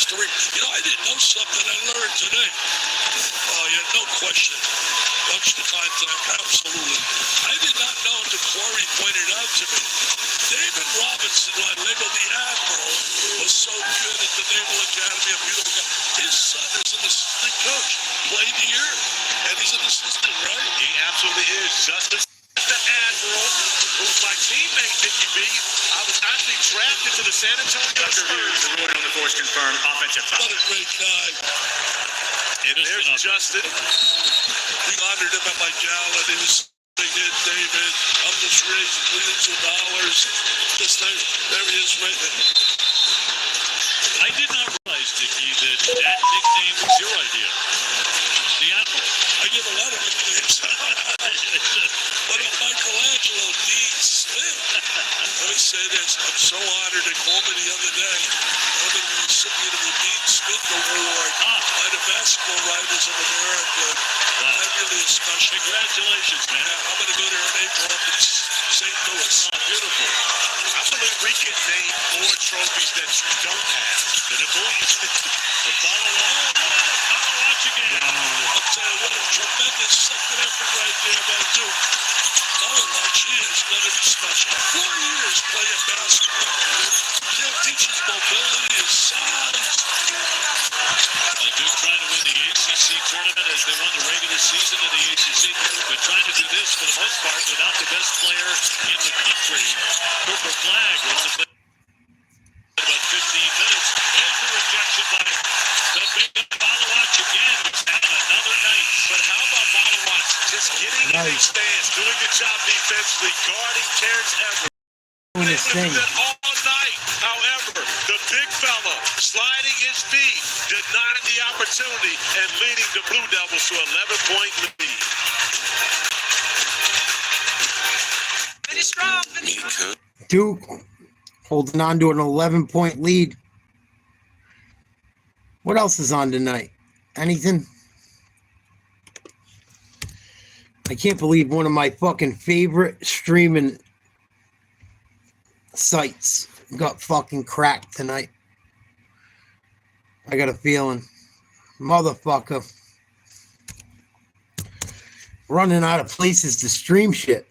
You know, I didn't know something I learned today. Oh, yeah, no question. Watch the contact, absolutely. I did not know until Corey pointed out to me. David Robinson, who I labeled the Admiral, was so good at the Naval Academy, a beautiful guy. His son is an assistant coach, played here, and he's an assistant, right? He absolutely is. Justice the Admiral, who's my teammate, Dickie V. I was actually drafted to the San Antonio Spurs. The ruling on the force confirmed. Offensive foul. What a great guy. And there's Justin. We honored him at my gala. He was saying, David, I'm just raising millions of dollars. There he is right there. I did not realize, Dickie, that nickname was your idea. The Apple. I give a lot of nicknames. What about Michelangelo D. Smith? Let me say this. I'm so honored. They called me the other day. I'm the recipient of the Dean Smith Award by the Basketball Writers of America. Wow. That really is special. Congratulations, man. I'm going to go there in April up in St. Louis. Beautiful. I believe we can name more trophies that you don't have. The follow watch again. I'll tell you what a tremendous second effort right there by Duke. Blackshear is going to be special. 4 years playing basketball. Can't teach his mobility, his size. Duke trying to win the ACC tournament as they won the regular season in the ACC, but trying to do this for the most part without the best player in the country. Cooper Flag will only play about 15 minutes. There's the rejection by the big Malawatch again. He's having another night. But how about Malawatch just getting in his stance, doing a job defensively, guarding Terrence Edwards. Doing his thing. All night. However, the big fella sliding his feet, denying the opportunity, and leading the Blue Devils to 11-point lead. Finish strong. Finish. Duke holding on to an 11-point lead. What else is on tonight? Anything? I can't believe one of my fucking favorite streaming sites got fucking cracked tonight. I got a feeling. Motherfucker. Running out of places to stream shit.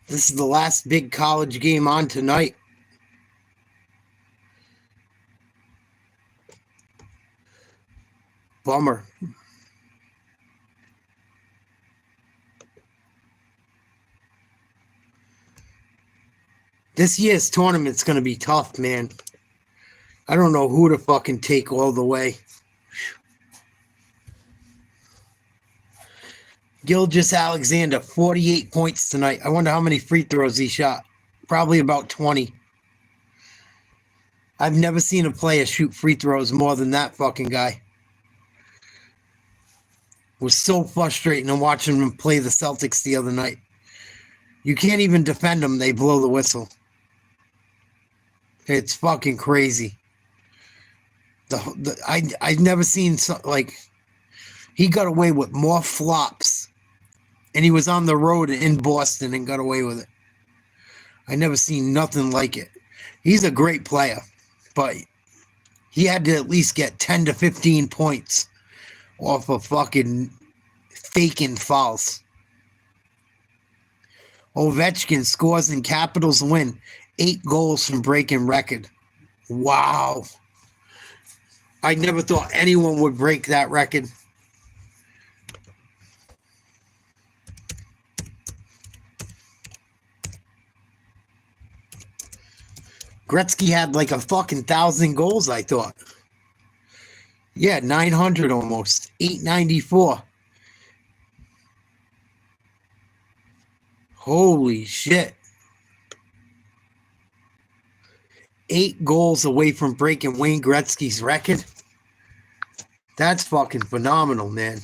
This is the last big college game on tonight. Bummer. This year's tournament's going to be tough, man. I don't know who to fucking take all the way. Gilgeous-Alexander, 48 points tonight. I wonder how many free throws he shot. Probably about 20. I've never seen a player shoot free throws more than that fucking guy. It was so frustrating to watching him play the Celtics the other night. You can't even defend them. They blow the whistle. It's fucking crazy. I've never seen he got away with more flops. And he was on the road in Boston and got away with it. I never seen nothing like it. He's a great player, but he had to at least get 10 to 15 points off of fucking faking fouls. Ovechkin scores and Capitals win. 8 goals from breaking record. Wow. I never thought anyone would break that record. Gretzky had like a fucking 1,000 goals, I thought. Yeah, 900 almost. 894. Holy shit. 8 goals away from breaking Wayne Gretzky's record. That's fucking phenomenal, man.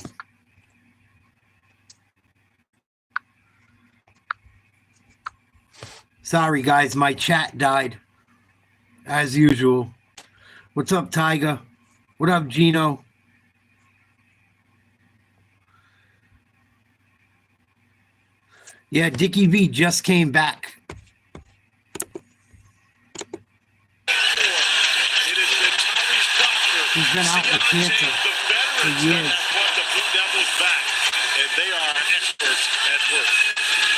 Sorry, guys. My chat died. As usual. What's up, Tyga? What up, Gino? Yeah, Dickie V just came back. He's been out with cancer for years.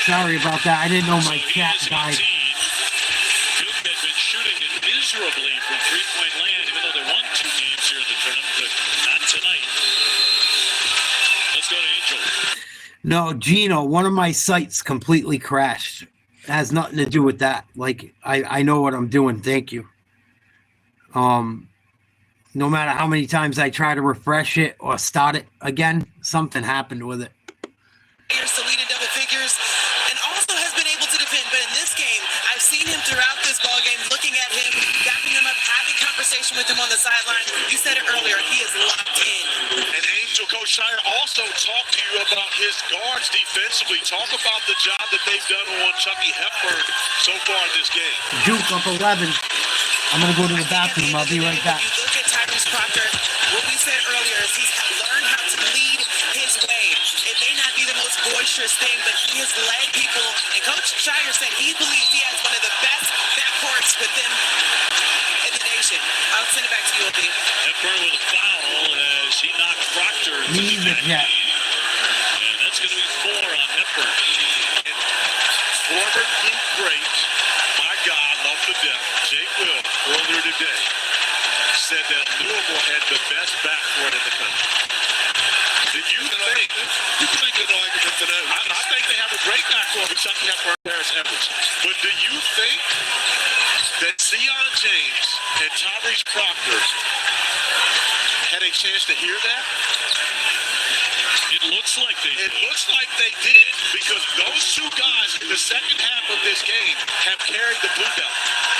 Sorry about that. I didn't know my chat died. shooting miserably from three-point land, even though they won 2 games here in the tournament, but not tonight. Let's go to Angel. No, Gino, one of my sites completely crashed. It has nothing to do with that. Like, I know what I'm doing. Thank you. No matter how many times I try to refresh it or start it again, something happened with it. To lead in double figures and also has been able to defend. But in this game, I've seen him throughout this ball game, looking at him, backing him up, having conversation with him on the sideline. You said it earlier, he is locked in. And Angel, Coach Shire also talked to you about his guards defensively. Talk about the job that they've done on Chucky Hepburn so far in this game. Duke up 11. I'm going to go to the bathroom. I'll be right back. You look at Tyrese Proctor, what we said earlier is he's learned how to lead his way. It may not be the most boisterous thing, but he has led people. And Coach Shire said he believes he has one of the best backcourts with him in the nation. I'll send it back to you, Obi. Hepburn with a foul as he knocked Proctor. Leave it yet. And that's going to be 4 on Hepburn. And former Duke great, my God, love to death, Jake Will, earlier today, said that Louisville had the best backcourt in the country. Do you think, You can make an argument for that. I think they have a great backcourt with Chucky Hepburn and Paris Edwards, but do you think that Zion James and Tyrese Proctor had a chance to hear that? It looks like they did. It looks like they did, because those 2 guys in the second half of this game have carried the Blue Belt.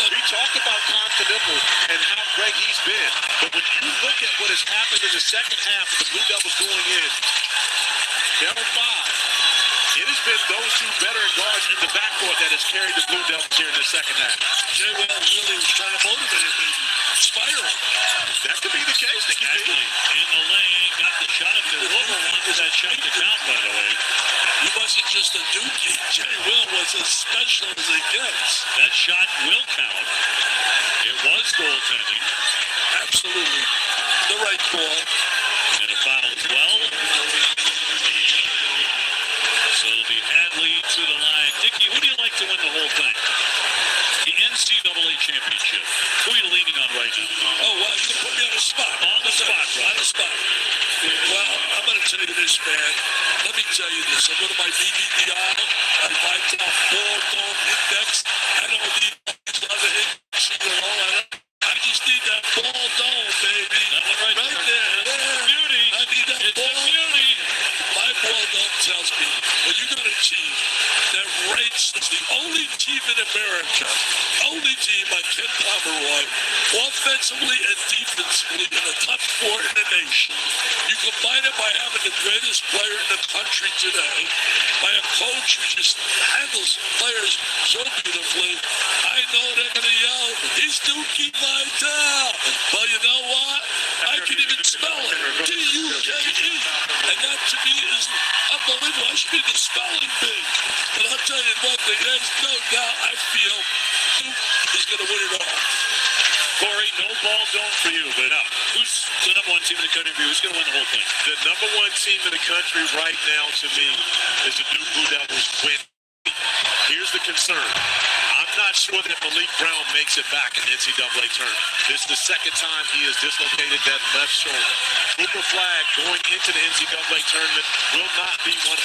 We talk about Continental and how great he's been, but when you look at what has happened in the second half, the Blue Belt was going in. Number 5, it has been those 2 veteran guards in the backcourt that has carried the Blue Devils here in the second half. Jay Wells really was trying to motivate him and inspire him. That could be the case. Actually, in the lane, got the shot up there. Louisville wanted that shot to count, by the way. He wasn't just a dookie. Jay Will was as special as it gets. That shot will count. It was goaltending. Absolutely. The right call. And a foul as well. So it'll be Hadley to the line. Dickie, who do you like to win the whole thing? The NCAA championship. Who are you leaning on right now? Oh, well, you put me on the spot. On the spot, right? On the spot. Well, I'm going to tell you this, man. Let me tell you this. I go to my BBDI, my top ball dome index. I don't need these other hits and all that. I just need that ball dome, baby. That one right there. There. Beauty. I need that It's ball. a beauty. My ball dome tells me when you got a team that rates as the only team in America, only team by Ken Pomeroy, offensively and defensively in the top 4 in the nation. You combine it by having the greatest player in the country today, by a coach who just handles players so beautifully. I know they're going to yell, he's Dookie Vitale. Well, you know what? I can even spell it. D-U-K-E. And that to me is unbelievable. I should be the spelling bee. But I'll tell you one thing, there's no doubt I feel Duke is going to win it all. Corey, no ball dome for you, but who's the number 1 team in the country for you? Who's going to win the whole thing? The number 1 team in the country right now, to me, is the Duke Blue Devils win. Here's the concern. I'm not sure that Malik Brown makes it back in the NCAA tournament. This is the second time he has dislocated that left shoulder. Cooper Flag going into the NCAA tournament will not be 100%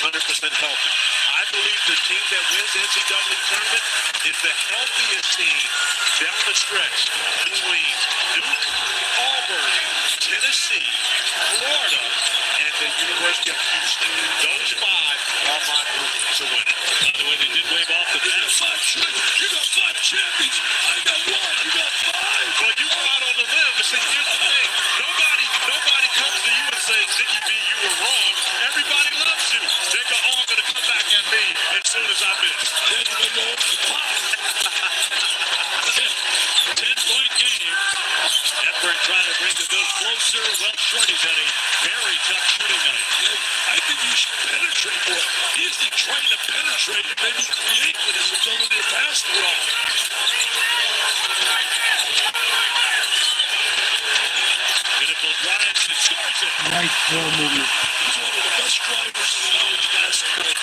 healthy. I believe the team that wins the NCAA tournament is the healthiest team down the stretch between Duke, Auburn, Tennessee, Florida, and the University of Houston. Those 5 are my group to win it. By the way, they did wave off the You got 5 champions. I got 1. You got 5. Well, you go out on the limb, but see, here's the thing. Nobody comes to you and says, Dickie B, you were wrong. Everybody loves you. They're all going to come back at me as soon as I miss. Then you're going to go 10-point game. Hepburn trying to bring the bill closer. Well, Shorty's had a very tough shooting night. I think you should penetrate more. He isn't trying to penetrate and maybe create with his ability to pass the ball. Pinnacle drives and scores it. Nice ball movement. He's one of the best drivers in college basketball.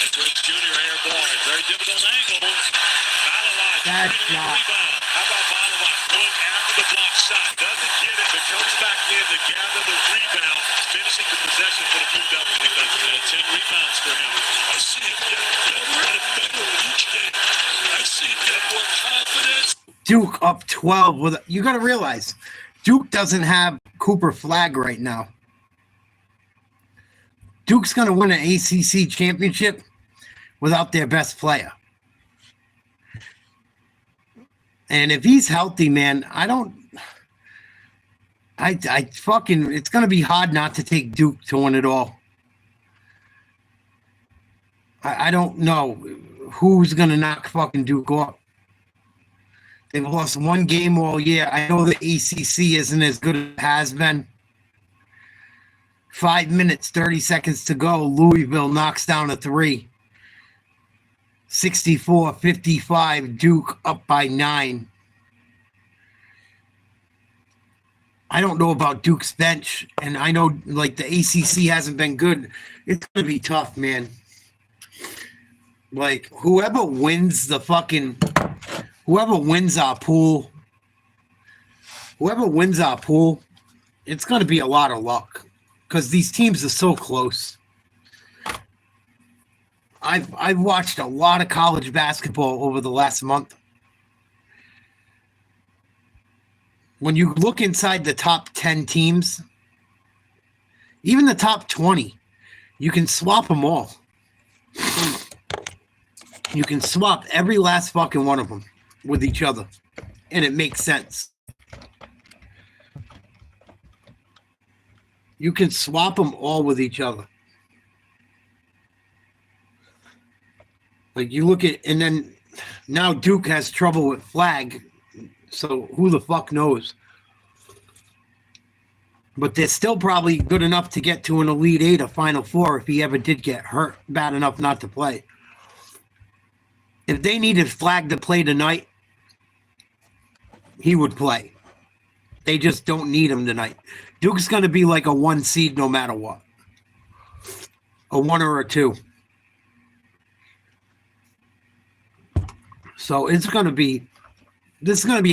Edwards Jr. here board. Very difficult angle. Balalaj. That's not. Rebound. How about Balalaj going after the block shot? Doesn't get it, but comes back in to gather the rebound, finishing the possession for the Blue Devils. I think that's 10 rebounds for him. I see him get better and better each game. I see him get more confidence. Duke up 12 with. You got to realize, Duke doesn't have Cooper Flagg right now. Duke's going to win an ACC championship without their best player. And if he's healthy, man, it's going to be hard not to take Duke to win it all. I don't know who's going to knock fucking Duke off. They've lost one game all year. I know the ACC isn't as good as it has been. 5 minutes, 30 seconds to go. Louisville knocks down a three. 64-55. Duke up by 9. I don't know about Duke's bench, and I know like the ACC hasn't been good. It's going to be tough, man. Like whoever wins our pool, it's going to be a lot of luck because these teams are so close. I've watched a lot of college basketball over the last month. When you look inside the top 10 teams, even the top 20, you can swap them all. You can swap every last fucking one of them with each other, and it makes sense. You can swap them all with each other. Like you look at, and then now Duke has trouble with Flagg, so who the fuck knows? But they're still probably good enough to get to an Elite Eight or Final Four if he ever did get hurt bad enough not to play. If they needed Flagg to play tonight, he would play. They just don't need him tonight. Duke's going to be like a 1 seed no matter what. A 1 or a 2. So this is going to be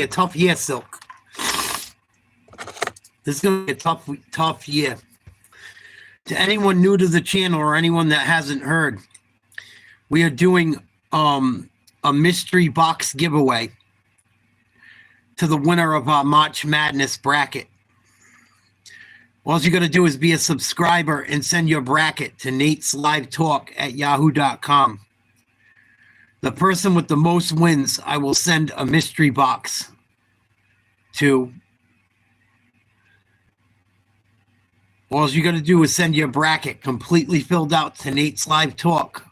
a tough year, Silk. This is going to be a tough year. To anyone new to the channel or anyone that hasn't heard, we are doing a mystery box giveaway to the winner of our March Madness bracket. All you got to do is be a subscriber and send your bracket to Nate's Live Talk at yahoo.com. The person with the most wins, I will send a mystery box to. All you got to do is send your bracket completely filled out to Nate's Live Talk.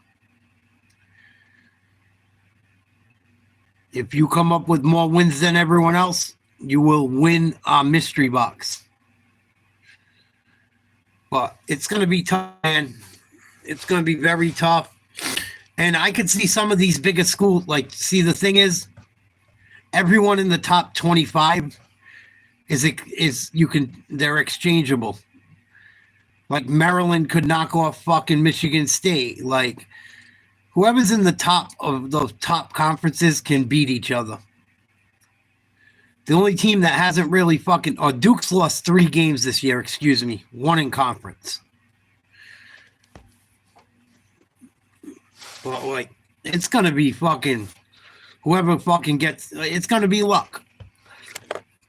If you come up with more wins than everyone else, you will win our mystery box. But it's going to be tough, man. It's going to be very tough. And I could see some of these bigger schools, like, see, the thing is, everyone in the top 25 they're exchangeable. Like, Maryland could knock off fucking Michigan State. Like, whoever's in the top of those top conferences can beat each other. The only team that hasn't really Duke's lost 3 games this year, 1 in conference. But, like, it's going to be whoever gets, it's going to be luck.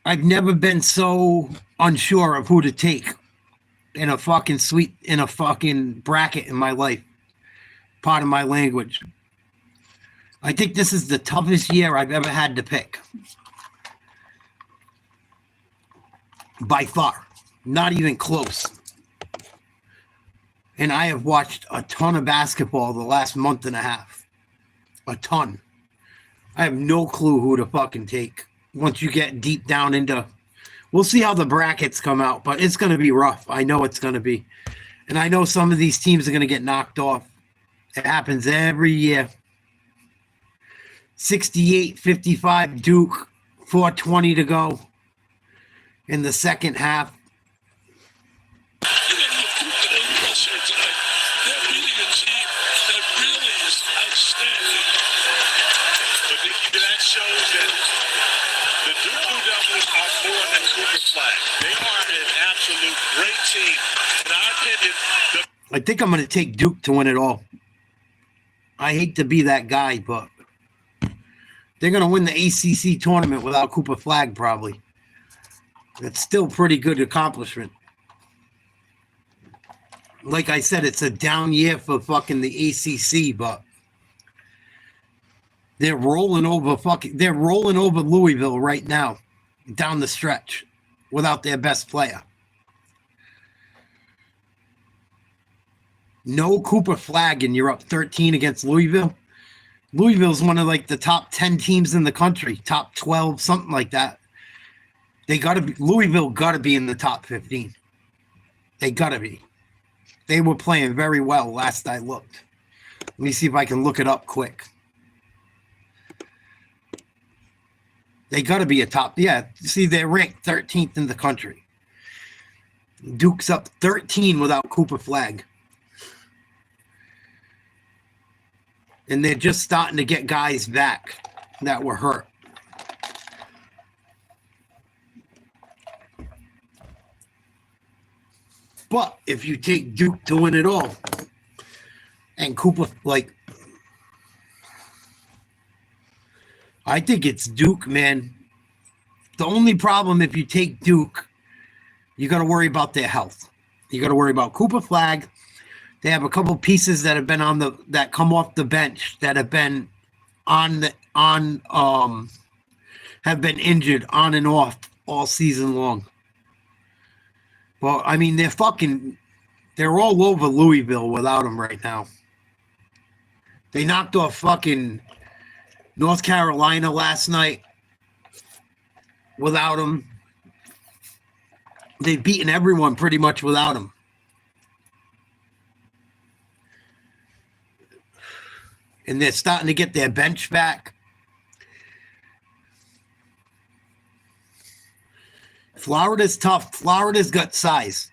I've never been so unsure of who to take in a fucking bracket in my life. Part of my language. I think this is the toughest year I've ever had to pick. By far. Not even close. And I have watched a ton of basketball the last month and a half. A ton. I have no clue who to fucking take once you get deep down into. We'll see how the brackets come out, but it's going to be rough. I know it's going to be. And I know some of these teams are going to get knocked off. It happens every year. 68-55 Duke, 4:20 to go in the second half. They're beating a team that really is outstanding. seen, in our opinion, I think I'm going to take Duke to win it all. I hate to be that guy, but they're going to win the ACC tournament without Cooper Flag, probably. That's still pretty good accomplishment. Like I said, it's a down year for fucking the ACC, but they're rolling over Louisville right now, down the stretch, without their best player. No Cooper Flag, and you're up 13 against Louisville. Louisville's one of like the top 10 teams in the country, top 12, something like that. Louisville got to be in the top 15. They got to be. They were playing very well last I looked. Let me see if I can look it up quick. They got to be a top. Yeah, see, they're ranked 13th in the country. Duke's up 13 without Cooper Flag. And they're just starting to get guys back that were hurt. But if you take Duke to win it all, and Cooper, I think it's Duke, man. The only problem if you take Duke, you got to worry about their health. You got to worry about Cooper Flag. They have a couple pieces that have been that come off the bench that have been have been injured on and off all season long. Well, I mean, they're all over Louisville without him right now. They knocked off fucking North Carolina last night without him. They've beaten everyone pretty much without him. And they're starting to get their bench back. Florida's tough. Florida's got size.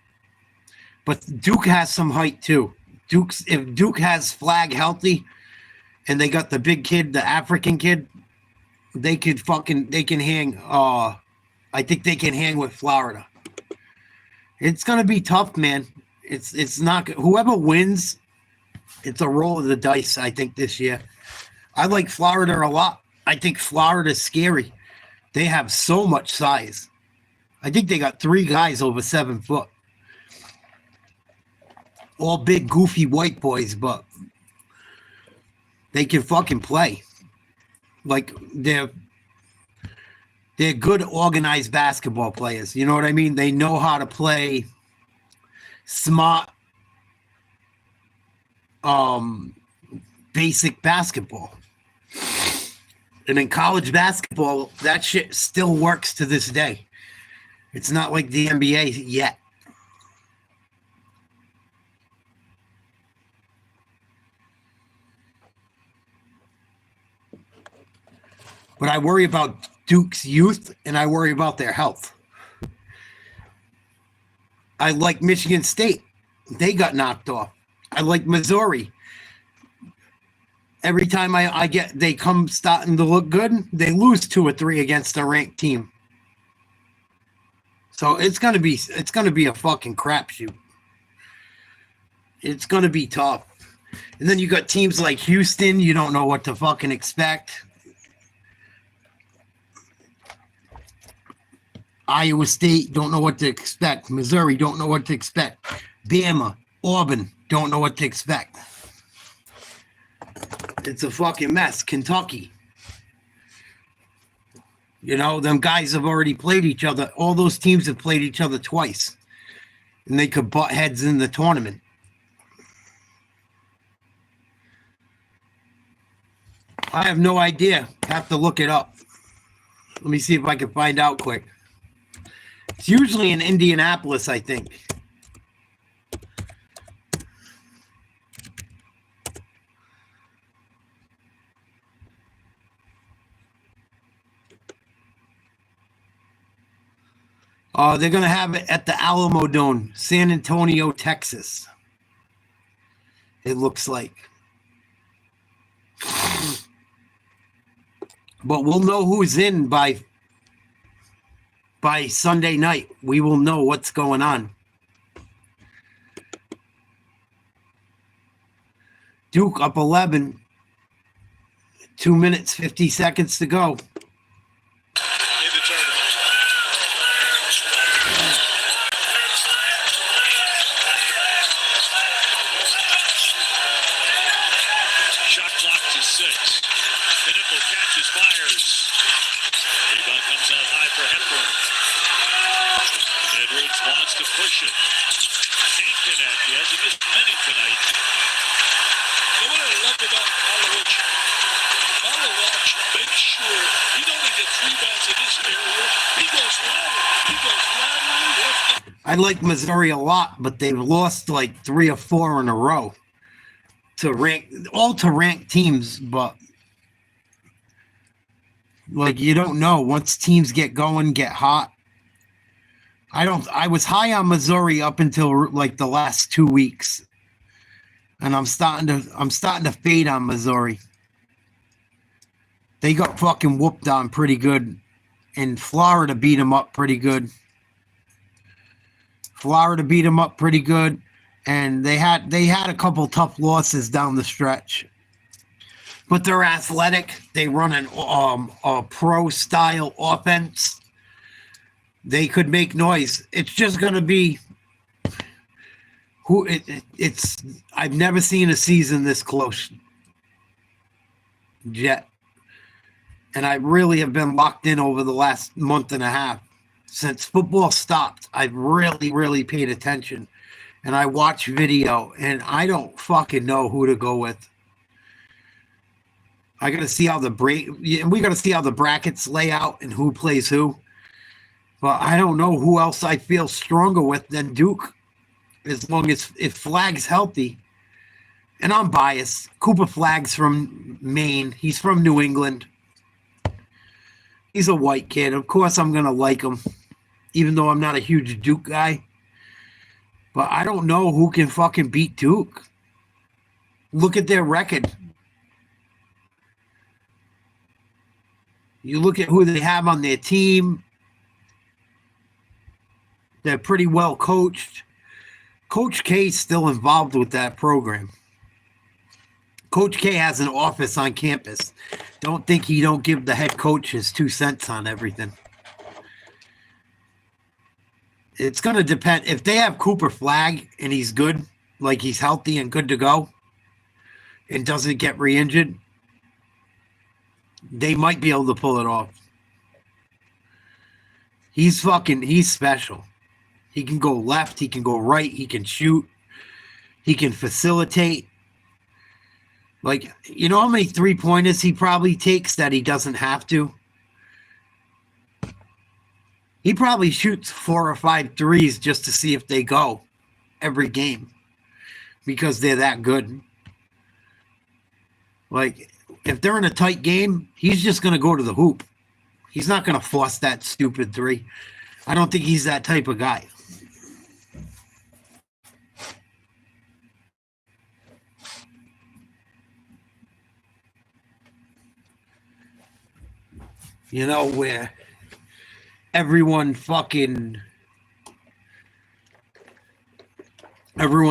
But Duke has some height too. If Duke has Flag healthy and they got the big kid, the African kid, they can hang. I think they can hang with Florida. It's gonna be tough, man. It's not whoever wins, it's a roll of the dice, I think, this year. I like Florida a lot. I think Florida's scary. They have so much size. I think they got 3 guys over 7 foot. All big, goofy white boys, but they can fucking play. Like, they're good, organized basketball players. You know what I mean? They know how to play smart, basic basketball. And in college basketball, that shit still works to this day. It's not like the NBA yet. But I worry about Duke's youth, and I worry about their health. I like Michigan State. They got knocked off. I like Missouri. Every time they come starting to look good, they lose 2 or 3 against a ranked team. So it's gonna be a fucking crapshoot. It's gonna be tough. And then you got teams like Houston, you don't know what to fucking expect. Iowa State, don't know what to expect. Missouri, don't know what to expect. Bama, Auburn, don't know what to expect. It's a fucking mess. Kentucky. You know, them guys have already played each other. All those teams have played each other twice. And they could butt heads in the tournament. I have no idea. Have to look it up. Let me see if I can find out quick. It's usually in Indianapolis, I think. They're going to have it at the Alamo Dome, San Antonio, Texas. It looks like. But we'll know who's in by Sunday night. We will know what's going on. Duke up 11. 2 minutes, 50 seconds to go. In the tournament. Shot clock to 6. Pinnacle catches, fires. Rebound comes out high for Hepburn. Edwards wants to push it. Can't connect. He hasn't missed many tonight. And what I love about Malowich makes sure he not only gets rebounds in this area, he goes laterally. I like Missouri a lot, but they've lost like 3 or 4 in a row to ranked teams. But like, you don't know once teams get going, get hot. I was high on Missouri up until like the last 2 weeks, and I'm starting to fade on Missouri. They got fucking whooped on pretty good, and Florida beat them up pretty good. And they had a couple tough losses down the stretch. But they're athletic. They run a pro style offense. They could make noise. It's just gonna be it's. I've never seen a season this close yet, and I really have been locked in over the last month and a half since football stopped. I've really paid attention, and I watch video, and I don't fucking know who to go with. I gotta see how we gotta see how the brackets lay out and who plays who. But I don't know who else I feel stronger with than Duke, as long as if Flag's healthy. And I'm biased. Cooper Flag's from Maine. He's from New England. He's a white kid. Of course I'm going to like him, even though I'm not a huge Duke guy. But I don't know who can fucking beat Duke. Look at their record. You look at who they have on their team. They're pretty well coached. Coach K's still involved with that program. Coach K has an office on campus. Don't think he don't give the head coach his 2 cents on everything. It's going to depend. If they have Cooper Flag and he's good, like he's healthy and good to go, and doesn't get re-injured, they might be able to pull it off. He's special. He can go left, he can go right, he can shoot, he can facilitate. Like, you know how many 3-pointers he probably takes that he doesn't have to? He probably shoots 4 or 5 threes just to see if they go every game because they're that good. Like, if they're in a tight game, he's just going to go to the hoop. He's not going to force that stupid 3. I don't think he's that type of guy. You know, where everyone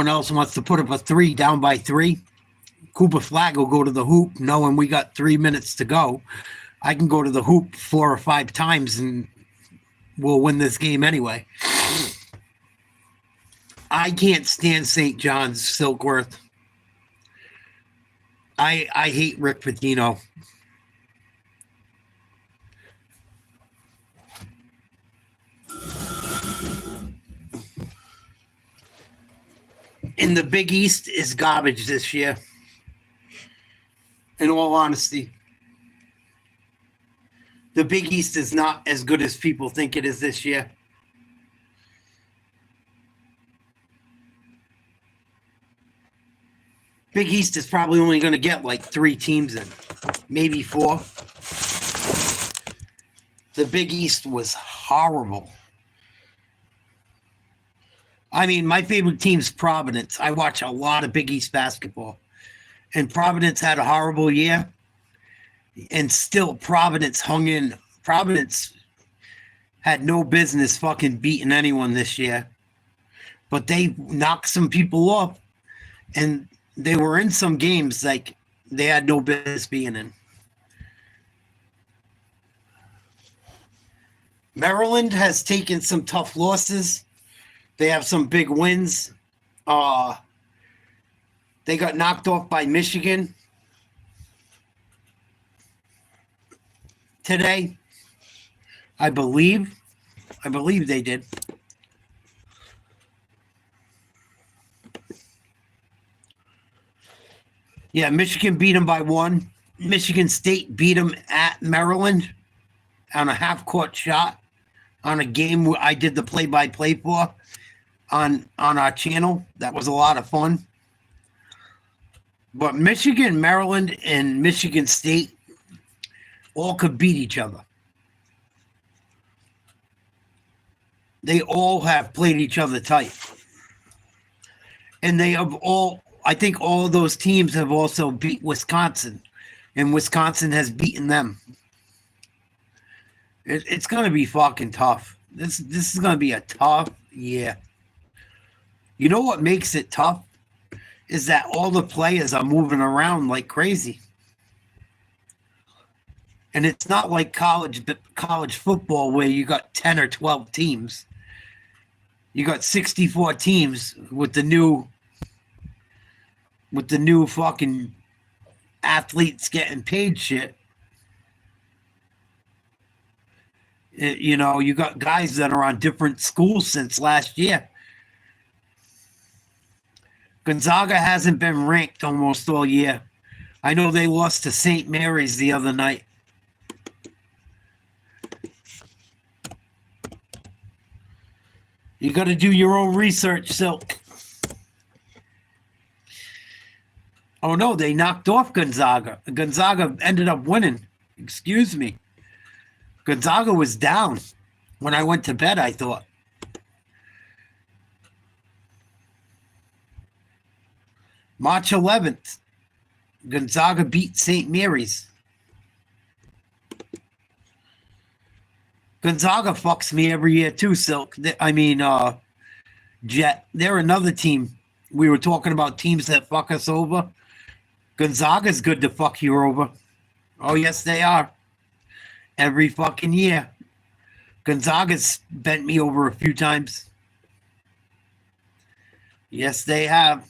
else wants to put up a 3 down by 3. Cooper Flag will go to the hoop knowing we got 3 minutes to go. I can go to the hoop 4 or 5 times and we'll win this game anyway. I can't stand St. John's Silkworth. I hate Rick Pitino. And the Big East is garbage this year. In all honesty. The Big East is not as good as people think it is this year. Big East is probably only going to get like 3 teams in. Maybe 4. The Big East was horrible. I mean, my favorite team's Providence. I watch a lot of Big East basketball. And Providence had a horrible year. And still, Providence hung in. Providence had no business fucking beating anyone this year. But they knocked some people off. And they were in some games like they had no business being in. Maryland has taken some tough losses. They have some big wins. They got knocked off by Michigan today. I believe they did. Yeah, Michigan beat them by 1. Michigan State beat them at Maryland on a half-court shot on a game where I did the play-by-play for on our channel. That was a lot of fun. But Michigan, Maryland, and Michigan State all could beat each other. They all have played each other tight. And they have all, I think all of those teams have also beat Wisconsin. And Wisconsin has beaten them. It's going to be fucking tough. This is going to be a tough year. You know what makes it tough? Is that all the players are moving around like crazy. And it's not like college football where you got 10 or 12 teams. You got 64 teams with the new fucking athletes getting paid shit. You know, you got guys that are on different schools since last year. Gonzaga hasn't been ranked almost all year. I know they lost to St. Mary's the other night. You got to do your own research, Silk. Oh, no, they knocked off Gonzaga. Gonzaga ended up winning. Excuse me. Gonzaga was down when I went to bed, I thought. March 11th, Gonzaga beat St. Mary's. Gonzaga fucks me every year too, Silk. Jet. They're another team. We were talking about teams that fuck us over. Gonzaga's good to fuck you over. Oh, yes, they are. Every fucking year. Gonzaga's bent me over a few times. Yes, they have.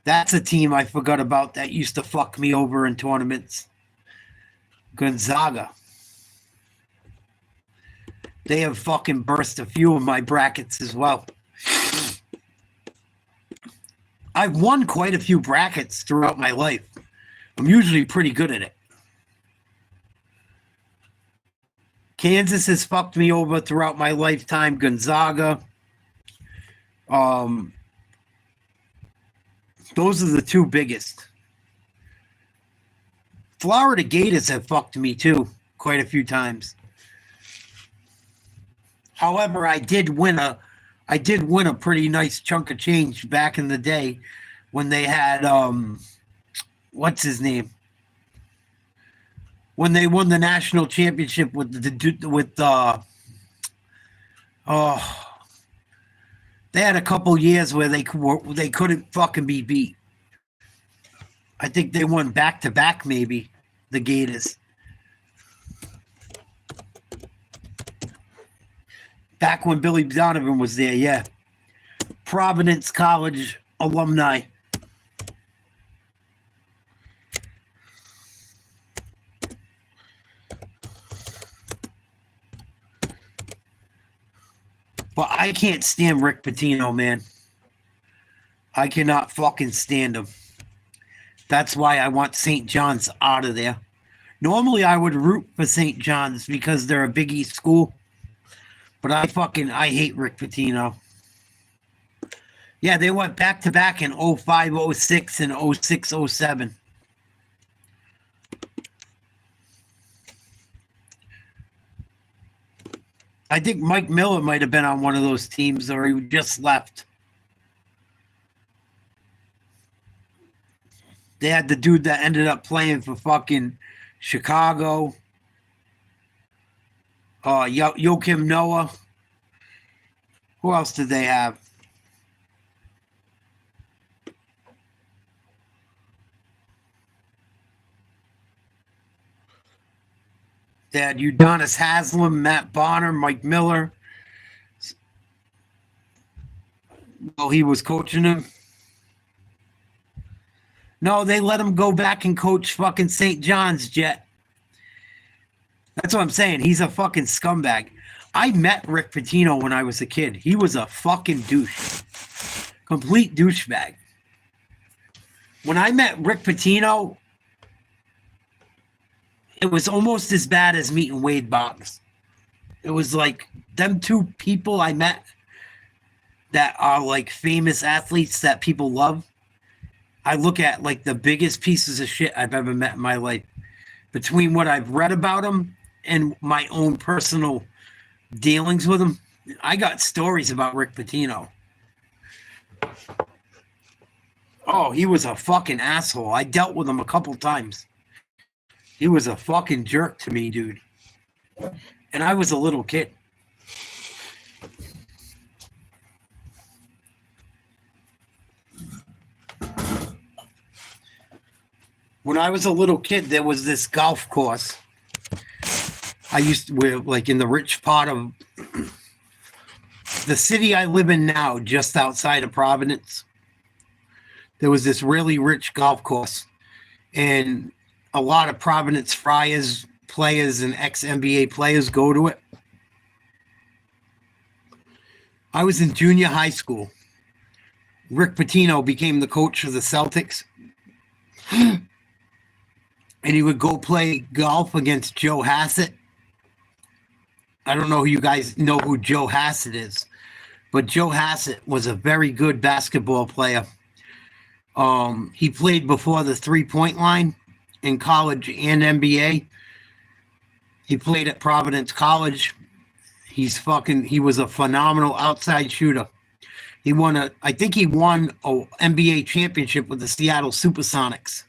That's a team I forgot about that used to fuck me over in tournaments. Gonzaga. They have fucking burst a few of my brackets as well. I've won quite a few brackets throughout my life. I'm usually pretty good at it. Kansas has fucked me over throughout my lifetime. Gonzaga. Those are the two biggest. Florida Gators have fucked me too quite a few times. However, I did win a pretty nice chunk of change back in the day when they had what's his name? When they won the national championship they had a couple years where they couldn't fucking be beat. I think they won back-to-back, maybe, the Gators. Back when Billy Donovan was there, yeah. Providence College alumni. But I can't stand Rick Pitino, man. I cannot fucking stand him. That's why I want St. John's out of there. Normally, I would root for St. John's because they're a Big East school. But I hate Rick Pitino. Yeah, they went back-to-back in 05, 06, and 06, 07. I think Mike Miller might have been on one of those teams, or he just left. They had the dude that ended up playing for fucking Chicago. Joakim Noah. Who else did they have? They had Udonis Haslam, Matt Bonner, Mike Miller. Well, he was coaching him. No, they let him go back and coach fucking St. John's, Jet. That's what I'm saying. He's a fucking scumbag. I met Rick Pitino when I was a kid. He was a fucking douche. Complete douchebag. When I met Rick Pitino, it was almost as bad as meeting Wade Boggs. It was like them two people I met that are like famous athletes that people love. I look at like the biggest pieces of shit I've ever met in my life. Between what I've read about them and my own personal dealings with him, I got stories about Rick Pitino. Oh, he was a fucking asshole. I dealt with him a couple times. He was a fucking jerk to me, dude. And I was a little kid. When I was a little kid, there was this golf course. I used to, we're like in the rich part of the city I live in now, just outside of Providence. There was this really rich golf course, and a lot of Providence Friars players and ex-NBA players go to it. I was in junior high school. Rick Pitino became the coach of the Celtics. And he would go play golf against Joe Hassett. I don't know if you guys know who Joe Hassett is, but Joe Hassett was a very good basketball player. He played before the three-point line in college and NBA. He played at Providence College. He was a phenomenal outside shooter. I think he won an NBA championship with the Seattle Supersonics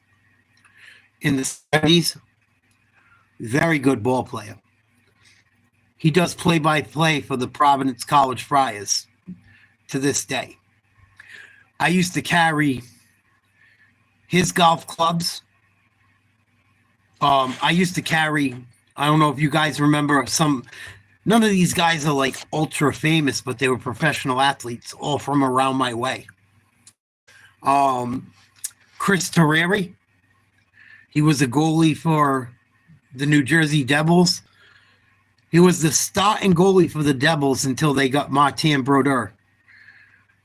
in the 70s. Very good ball player. He does play-by-play for the Providence College Friars to this day. I used to carry his golf clubs. I used to carry, I don't know if you guys remember none of these guys are like ultra famous, but they were professional athletes, all from around my way. Chris Terreri, he was a goalie for the New Jersey Devils. He was the starting goalie for the Devils until they got Martin Brodeur.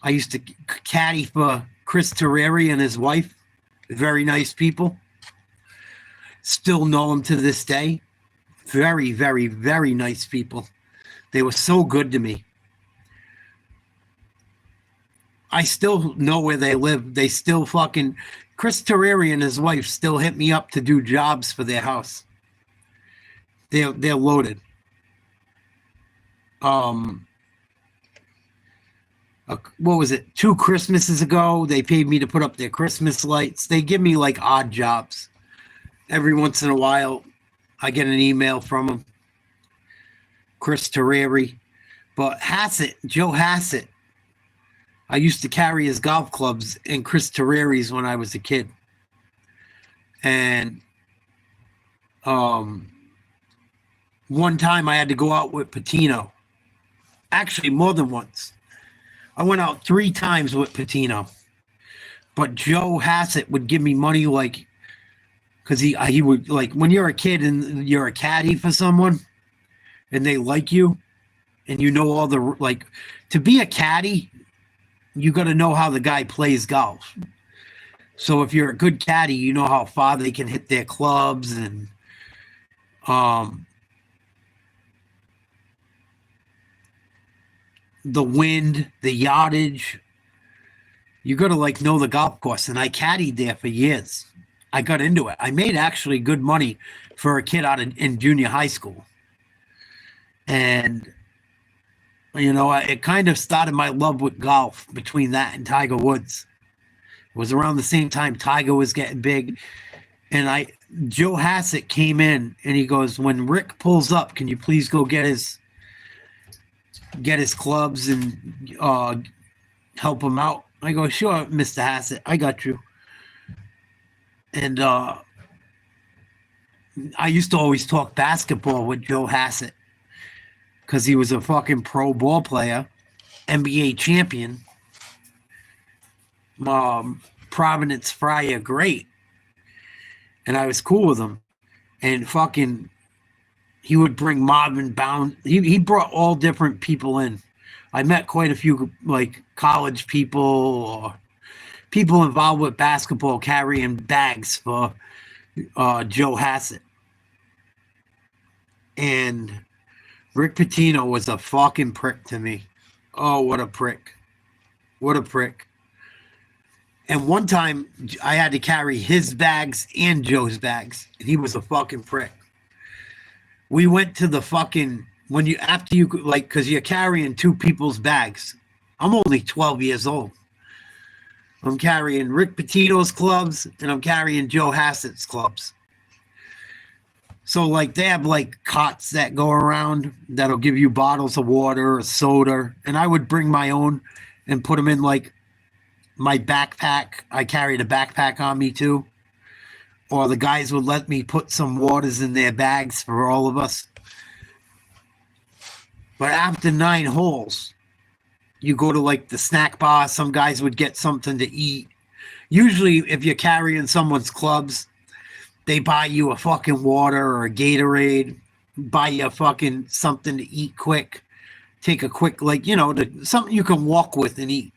I used to caddy for Chris Terreri and his wife. Very nice people. Still know them to this day. Very, very, very nice people. They were so good to me. I still know where they live. They still Chris Terreri and his wife still hit me up to do jobs for their house. They're loaded. What was it? 2 Christmases ago, they paid me to put up their Christmas lights. They give me like odd jobs. Every once in a while, I get an email from them. Chris Terreri. But Joe Hassett, I used to carry his golf clubs and Chris Terreri's when I was a kid. And one time I had to go out with Pitino. Actually, more than once. I went out 3 times with Pitino. But Joe Hassett would give me money because he would, like, when you're a kid and you're a caddy for someone and they like you and you know all the, to be a caddy, you got to know how the guy plays golf. So if you're a good caddy, you know how far they can hit their clubs and the wind, the yardage. You got to know the golf course. And I caddied there for years. I got into it. I made actually good money for a kid in junior high school. And, it kind of started my love with golf between that and Tiger Woods. It was around the same time Tiger was getting big. And Joe Hassett came in and he goes, when Rick pulls up, can you please go get his clubs and help him out? I go, sure, Mr. Hassett, I got you. And I used to always talk basketball with Joe Hassett because he was a fucking pro ball player, NBA champion, Providence Friar great. And I was cool with him. And fucking, he would bring Marvin Bound. He brought all different people in. I met quite a few like college people or people involved with basketball carrying bags for Joe Hassett. And Rick Pitino was a fucking prick to me. Oh, what a prick. What a prick. And one time I had to carry his bags and Joe's bags. And he was a fucking prick. We went to the fucking, because you're carrying two people's bags. I'm only 12 years old. I'm carrying Rick Pitino's clubs and I'm carrying Joe Hassett's clubs. So like they have like cots that go around that'll give you bottles of water or soda. And I would bring my own and put them in like my backpack. I carried a backpack on me too. Or the guys would let me put some waters in their bags for all of us. But after 9 holes, you go to like the snack bar. Some guys would get something to eat. Usually if you're carrying someone's clubs, they buy you a fucking water or a Gatorade, buy you a fucking something to eat quick. Take a quick, something you can walk with and eat.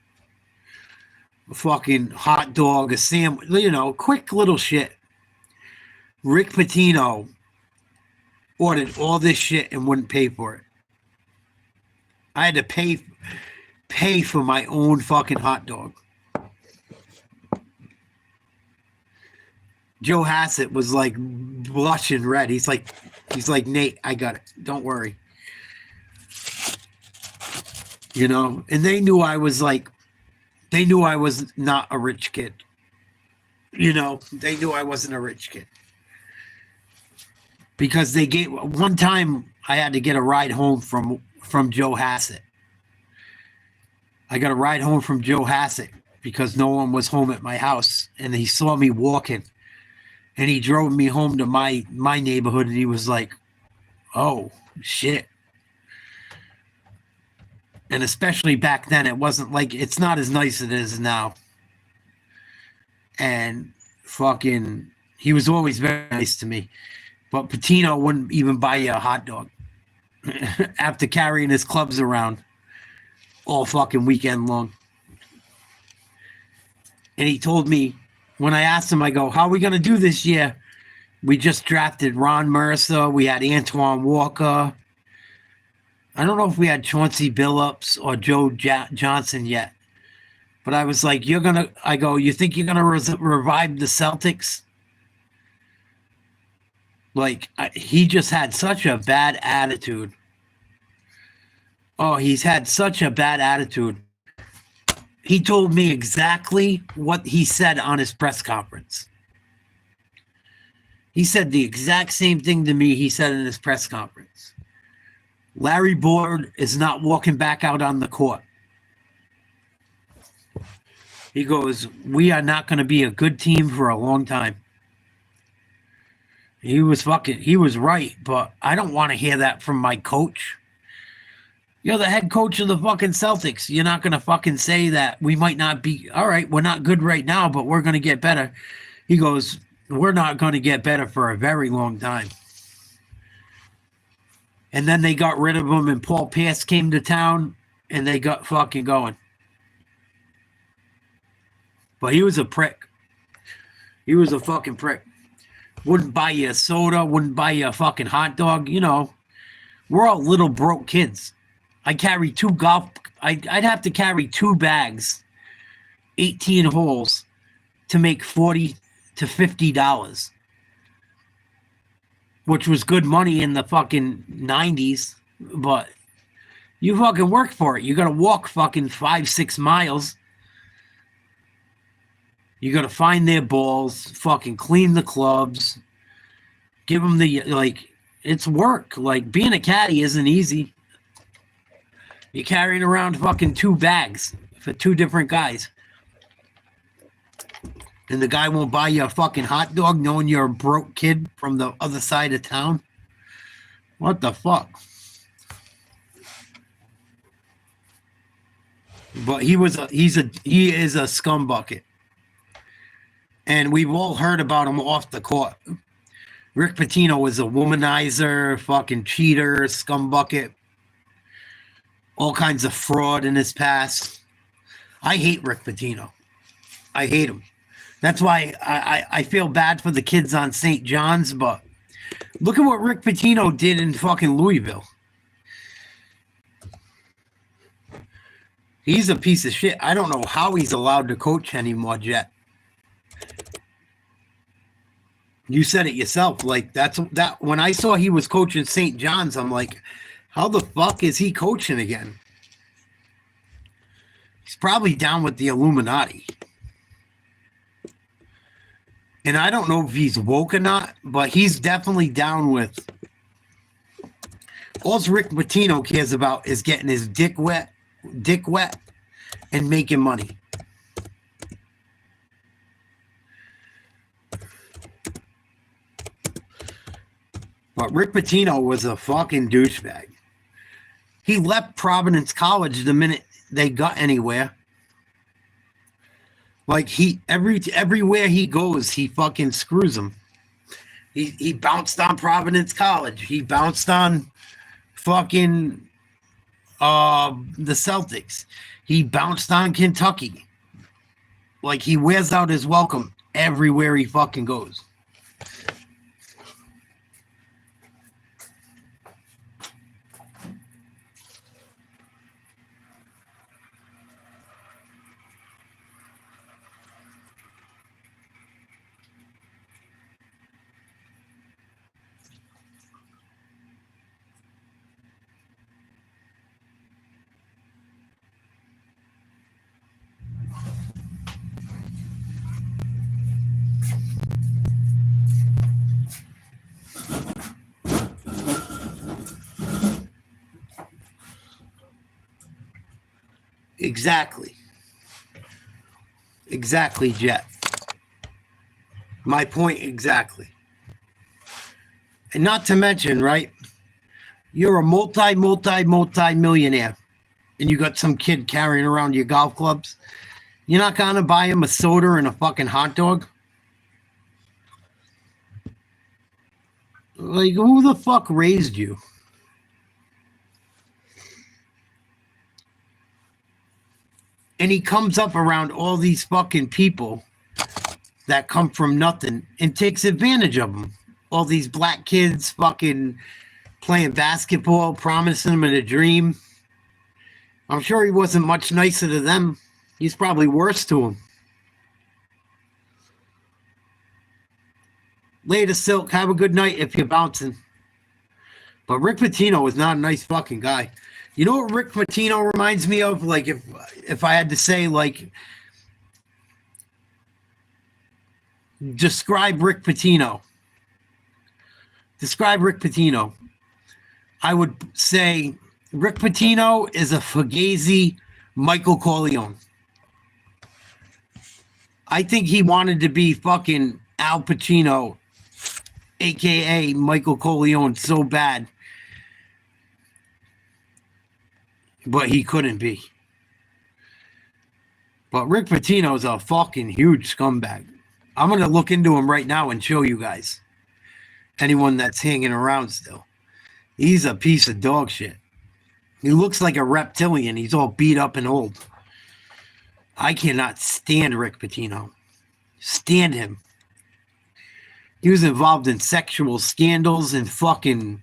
A fucking hot dog, a sandwich, quick little shit. Rick Pitino ordered all this shit and wouldn't pay for it. I had to pay for my own fucking hot dog. Joe Hassett was like blushing red. He's like, Nate, I got it. Don't worry. And they knew I was not a rich kid. They knew I wasn't a rich kid. Because one time I had to get a ride home from Joe Hassett. I got a ride home from Joe Hassett because no one was home at my house. And he saw me walking. And he drove me home to my neighborhood, and he was like, oh, shit. And especially back then, it wasn't like, it's not as nice as it is now. And fucking, he was always very nice to me. But Pitino wouldn't even buy you a hot dog after carrying his clubs around all fucking weekend long. And he told me, when I asked him, I go, how are we going to do this year? We just drafted Ron Mercer. We had Antoine Walker. I don't know if we had Chauncey Billups or Joe Johnson yet. But I was like, you think you're going to revive the Celtics? Like, he just had such a bad attitude. Oh, he's had such a bad attitude. He told me exactly what he said on his press conference. He said the exact same thing to me he said in his press conference. Larry Bird is not walking back out on the court. He goes, we are not going to be a good team for a long time. He was right, but I don't want to hear that from my coach. You're the head coach of the fucking Celtics. You're not going to fucking say that we might not be, all right, we're not good right now, but we're going to get better. He goes, we're not going to get better for a very long time. And then they got rid of him and Paul Pierce came to town and they got fucking going. But he was a prick. He was a fucking prick. Wouldn't buy you a soda, wouldn't buy you a fucking hot dog. We're all little broke kids. I carry I'd have to carry 2 bags, 18 holes to make $40 to $50, which was good money in the fucking 90s. But you fucking work for it. You got to walk fucking 5-6 miles. You got to find their balls, fucking clean the clubs, give them it's work. Like being a caddy isn't easy. You're carrying around fucking 2 bags for 2 different guys. and the guy won't buy you a fucking hot dog knowing you're a broke kid from the other side of town? What the fuck? But he is a scumbucket. And we've all heard about him off the court. Rick Pitino was a womanizer, fucking cheater, scumbucket. All kinds of fraud in his past. I hate Rick Pitino. I hate him. That's why I feel bad for the kids on St. John's, but look at what Rick Pitino did in fucking Louisville. He's a piece of shit. I don't know how he's allowed to coach anymore, Jet. You said it yourself. Like that when I saw he was coaching St. John's, I'm like, how the fuck is he coaching again? He's probably down with the Illuminati. And I don't know if he's woke or not, but he's definitely down with. All Rick Pitino cares about is getting his dick wet, and making money. But Rick Pitino was a fucking douchebag. He left Providence College the minute they got anywhere. Like everywhere he goes, he fucking screws them. He bounced on Providence College. He bounced on fucking the Celtics. He bounced on Kentucky. Like he wears out his welcome everywhere he fucking goes. Exactly, Jet. My point exactly. And not to mention, right? You're a multi-millionaire and you got some kid carrying around your golf clubs. You're not gonna buy him a soda and a fucking hot dog? Like, who the fuck raised you? And he comes up around all these fucking people that come from nothing and takes advantage of them. All these black kids fucking playing basketball, promising them a dream. I'm sure he wasn't much nicer to them. He's probably worse to them. Later, Silk. Have a good night if you're bouncing. But Rick Pitino is not a nice fucking guy. You know what Rick Pitino reminds me of? Like, if I had to say, like, describe Rick Pitino. Describe Rick Pitino. I would say Rick Pitino is a Fugazi Michael Corleone. I think he wanted to be fucking Al Pacino, a.k.a. Michael Corleone, so bad. But he couldn't be. But Rick Pitino's a fucking huge scumbag. I'm going to look into him right now and show you guys. Anyone that's hanging around still. He's a piece of dog shit. He looks like a reptilian. He's all beat up and old. I cannot stand Rick Pitino. Stand him. He was involved in sexual scandals and fucking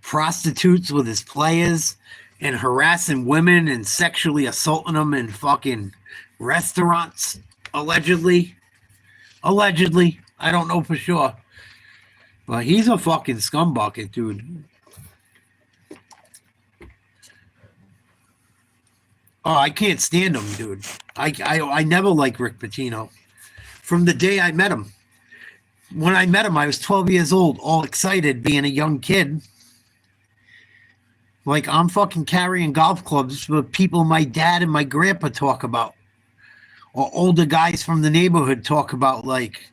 prostitutes with his players and harassing women and sexually assaulting them in fucking restaurants, allegedly. Allegedly. I don't know for sure. But he's a fucking scumbucket, dude. Oh, I can't stand him, dude. I never liked Rick Pitino. From the day I met him. When I met him, I was 12 years old, all excited, being a young kid. Like, I'm fucking carrying golf clubs for people my dad and my grandpa talk about. or older guys from the neighborhood talk about, like,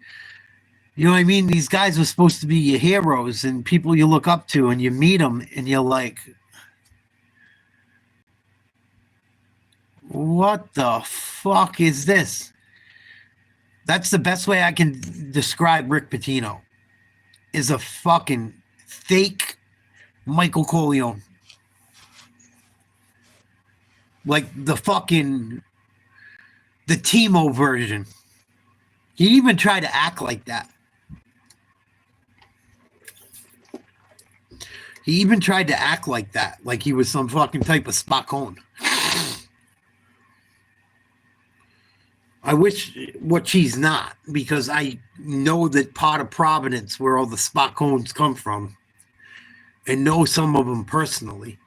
you know what I mean? These guys were supposed to be your heroes and people you look up to, and you meet them and you're like, what the fuck is this? That's the best way I can describe Rick Pitino, is a fucking fake Michael Corleone. Like the Timo version. He even tried to act like that. He even tried to act like that, like he was some fucking type of Spacone. I wish what he's not, because I know that part of Providence, where all the Spacones come from, and know some of them personally.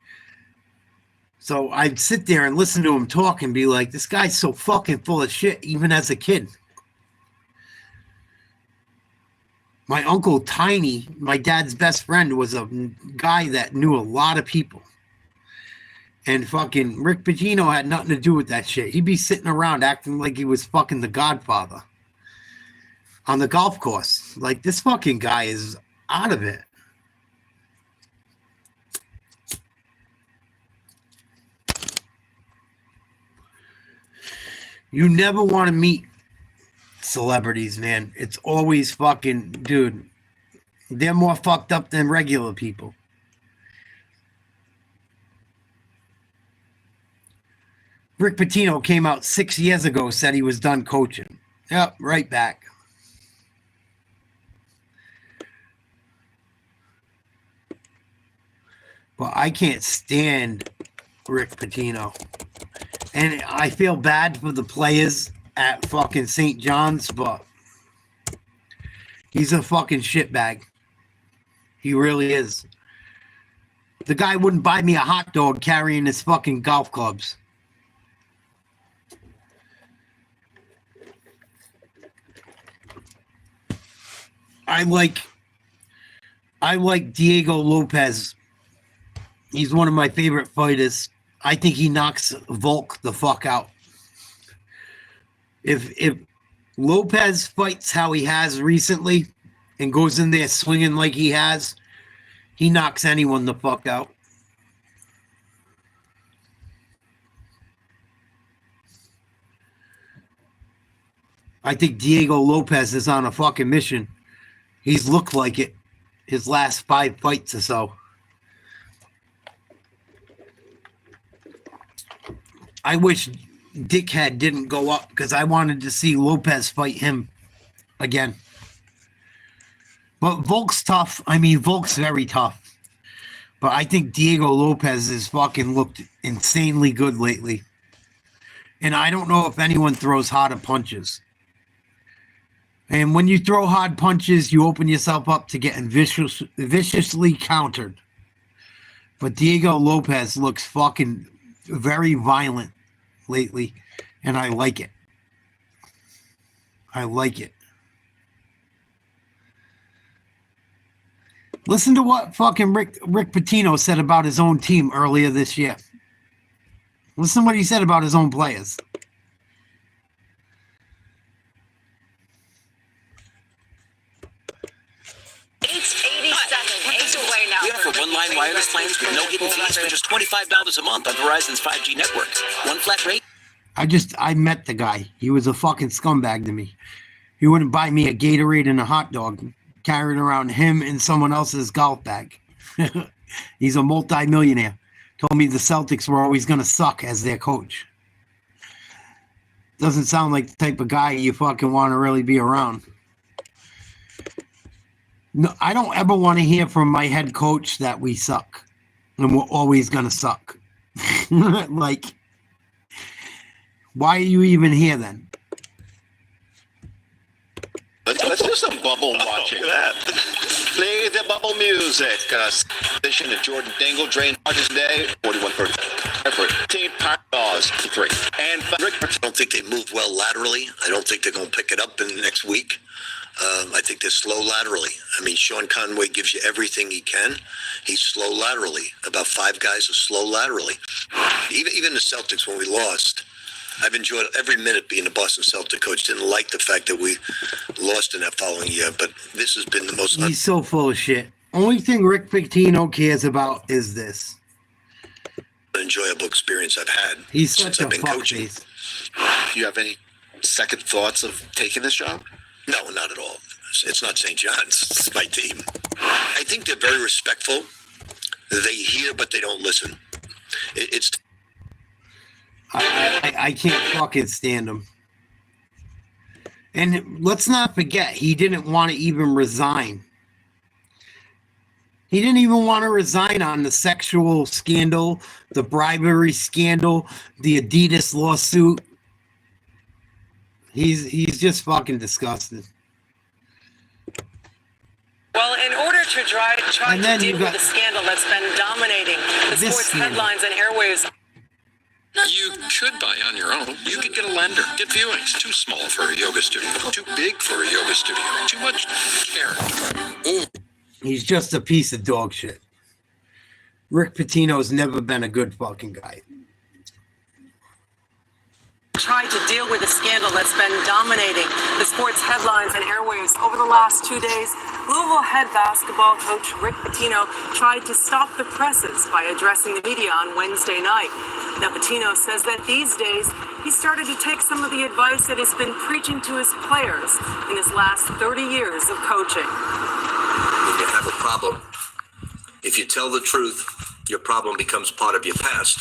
So I'd sit there and listen to him talk and be like, this guy's so fucking full of shit, even as a kid. My uncle Tiny, my dad's best friend, was a guy that knew a lot of people. And fucking Rick Pitino had nothing to do with that shit. He'd be sitting around acting like he was fucking the Godfather on the golf course. Like, this fucking guy is out of it. You never want to meet celebrities, man. It's always fucking, dude, they're more fucked up than regular people. Rick Pitino came out 6 years ago, said he was done coaching. Yep, right back. But I can't stand Rick Pitino. And I feel bad for the players at fucking St. John's, but he's a fucking shitbag. He really is. The guy wouldn't buy me a hot dog carrying his fucking golf clubs. I like Diego Lopez. He's one of my favorite fighters. I think he knocks Volk the fuck out. If Lopez fights how he has recently and goes in there swinging like he has, he knocks anyone the fuck out. I think Diego Lopez is on a fucking mission. He's looked like it his last 5 fights or so. I wish Dickhead didn't go up, because I wanted to see Lopez fight him again. But Volk's tough. I mean, Volk's very tough. But I think Diego Lopez has fucking looked insanely good lately. And I don't know if anyone throws harder punches. And when you throw hard punches, you open yourself up to getting viciously countered. But Diego Lopez looks fucking very violent lately, and I like it. I like it. Listen to what fucking Rick Pitino said about his own team earlier this year. Listen to what he said about his own players. It's 87 away now. We offer one-line wireless plans with no hidden fees for just $25 a month on Verizon's 5G network. One flat rate. I met the guy. He was a fucking scumbag to me. He wouldn't buy me a Gatorade and a hot dog, carrying around him and someone else's golf bag. He's a multi-millionaire. Told me the Celtics were always going to suck as their coach. Doesn't sound like the type of guy you fucking want to really be around. No, I don't ever want to hear from my head coach that we suck and we're always going to suck. Like, why are you even here then? Let's do some bubble watching. Look at that. Play the bubble music. Position of Jordan Dingle, drained hardest day, 41% effort. Team Packers, 3. And Rick, I don't think they move well laterally. I don't think they're going to pick it up in the next week. I think they're slow laterally. I mean, Sean Conway gives you everything he can. He's slow laterally. About 5 guys are slow laterally. Even the Celtics, when we lost, I've enjoyed every minute being a Boston Celtic coach. Didn't like the fact that we lost in that following year, but this has been the most... He's so full of shit. Only thing Rick Pitino cares about is this. Enjoyable experience I've had He's since such I've a been coaching. Do you have any second thoughts of taking this job? No, not at all. It's not St. John's. It's my team. I think they're very respectful. They hear, but they don't listen. I can't fucking stand him. And let's not forget, he didn't want to even resign. He didn't even want to resign on the sexual scandal, the bribery scandal, the Adidas lawsuit. He's just fucking disgusting. Well, in order to try to deal with the scandal that's been dominating the sports headlines and airwaves. You could buy on your own. You could get a lender. Get viewings. Too small for a yoga studio. Too big for a yoga studio. Too much care. He's just a piece of dog shit. Rick Pitino's never been a good fucking guy. Tried to deal with the scandal that's been dominating the sports headlines and airwaves over the last 2 days. Louisville head basketball coach Rick Pitino tried to stop the presses by addressing the media on Wednesday night. Now, Pitino says that these days he started to take some of the advice that he's been preaching to his players in his last 30 years of coaching. When you have a problem, if you tell the truth, your problem becomes part of your past.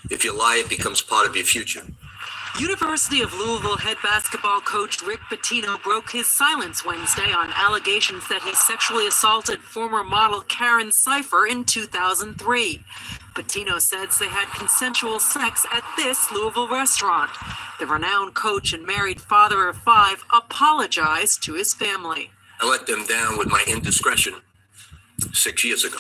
If you lie, it becomes part of your future. University of Louisville head basketball coach Rick Pitino broke his silence Wednesday on allegations that he sexually assaulted former model Karen Cypher in 2003. Pitino says they had consensual sex at this Louisville restaurant. The renowned coach and married father of 5 apologized to his family. I let them down with my indiscretion 6 years ago.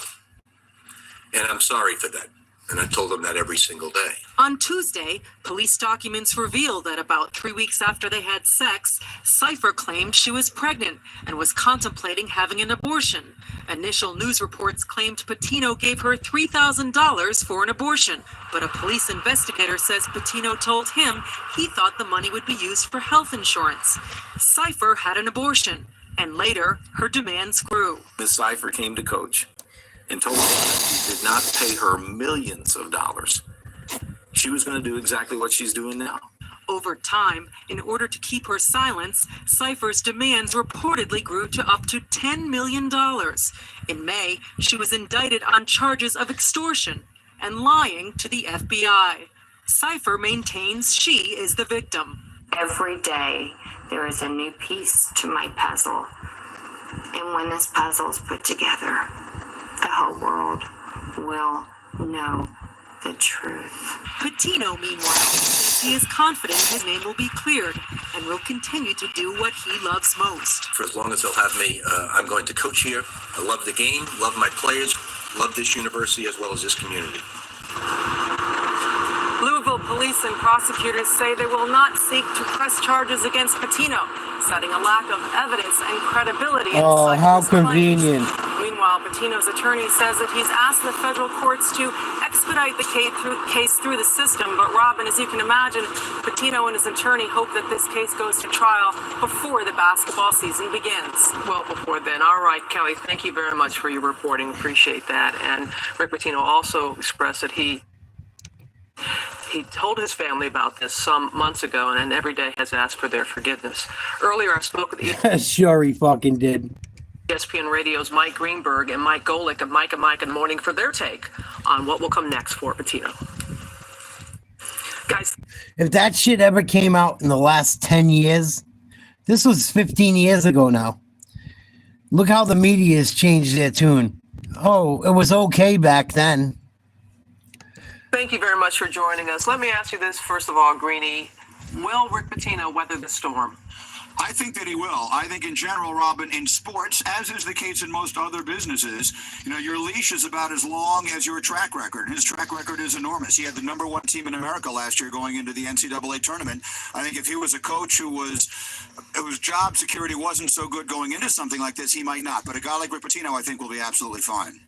And I'm sorry for that. And I told them that every single day. On Tuesday, police documents revealed that about 3 weeks after they had sex, Cypher claimed she was pregnant and was contemplating having an abortion. Initial news reports claimed Pitino gave her $3,000 for an abortion, but a police investigator says Pitino told him he thought the money would be used for health insurance. Cypher had an abortion, and later her demands grew. Ms. Cypher came to coach and told me that he did not pay her millions of dollars. She was going to do exactly what she's doing now. Over time, in order to keep her silence, Cypher's demands reportedly grew to up to $10 million. In May, she was indicted on charges of extortion and lying to the FBI. Cypher maintains she is the victim. Every day, there is a new piece to my puzzle. And when this puzzle is put together, the whole world will know the truth. Pitino, meanwhile, says he is confident his name will be cleared and will continue to do what he loves most. For as long as they'll have me, I'm going to coach here. I love the game, love my players, love this university as well as this community. Louisville police and prosecutors say they will not seek to press charges against Pitino, citing a lack of evidence and credibility. Oh, how convenient. Meanwhile, Pitino's attorney says that he's asked the federal courts to expedite the case through the system. But Robin, as you can imagine, Pitino and his attorney hope that this case goes to trial before the basketball season begins. Well, before then. All right, Kelly, thank you very much for your reporting. Appreciate that. And Rick Pitino also expressed that he told his family about this some months ago and every day has asked for their forgiveness. Earlier, I spoke with Sure he fucking did. ESPN Radio's Mike Greenberg and Mike Golick of Mike and Mike in the Morning for their take on what will come next for Pitino. Guys, if that shit ever came out in the last 10 years, this was 15 years ago now. Look how the media has changed their tune. Oh, it was okay back then. Thank you very much for joining us. Let me ask you this, first of all, Greenie. Will Rick Pitino weather the storm? I think that he will. I think in general, Robin, in sports, as is the case in most other businesses, your leash is about as long as your track record. His track record is enormous. He had the #1 team in America last year going into the NCAA tournament. I think if he was a coach whose job security wasn't so good going into something like this, he might not. But a guy like Rick Pitino, I think, will be absolutely fine.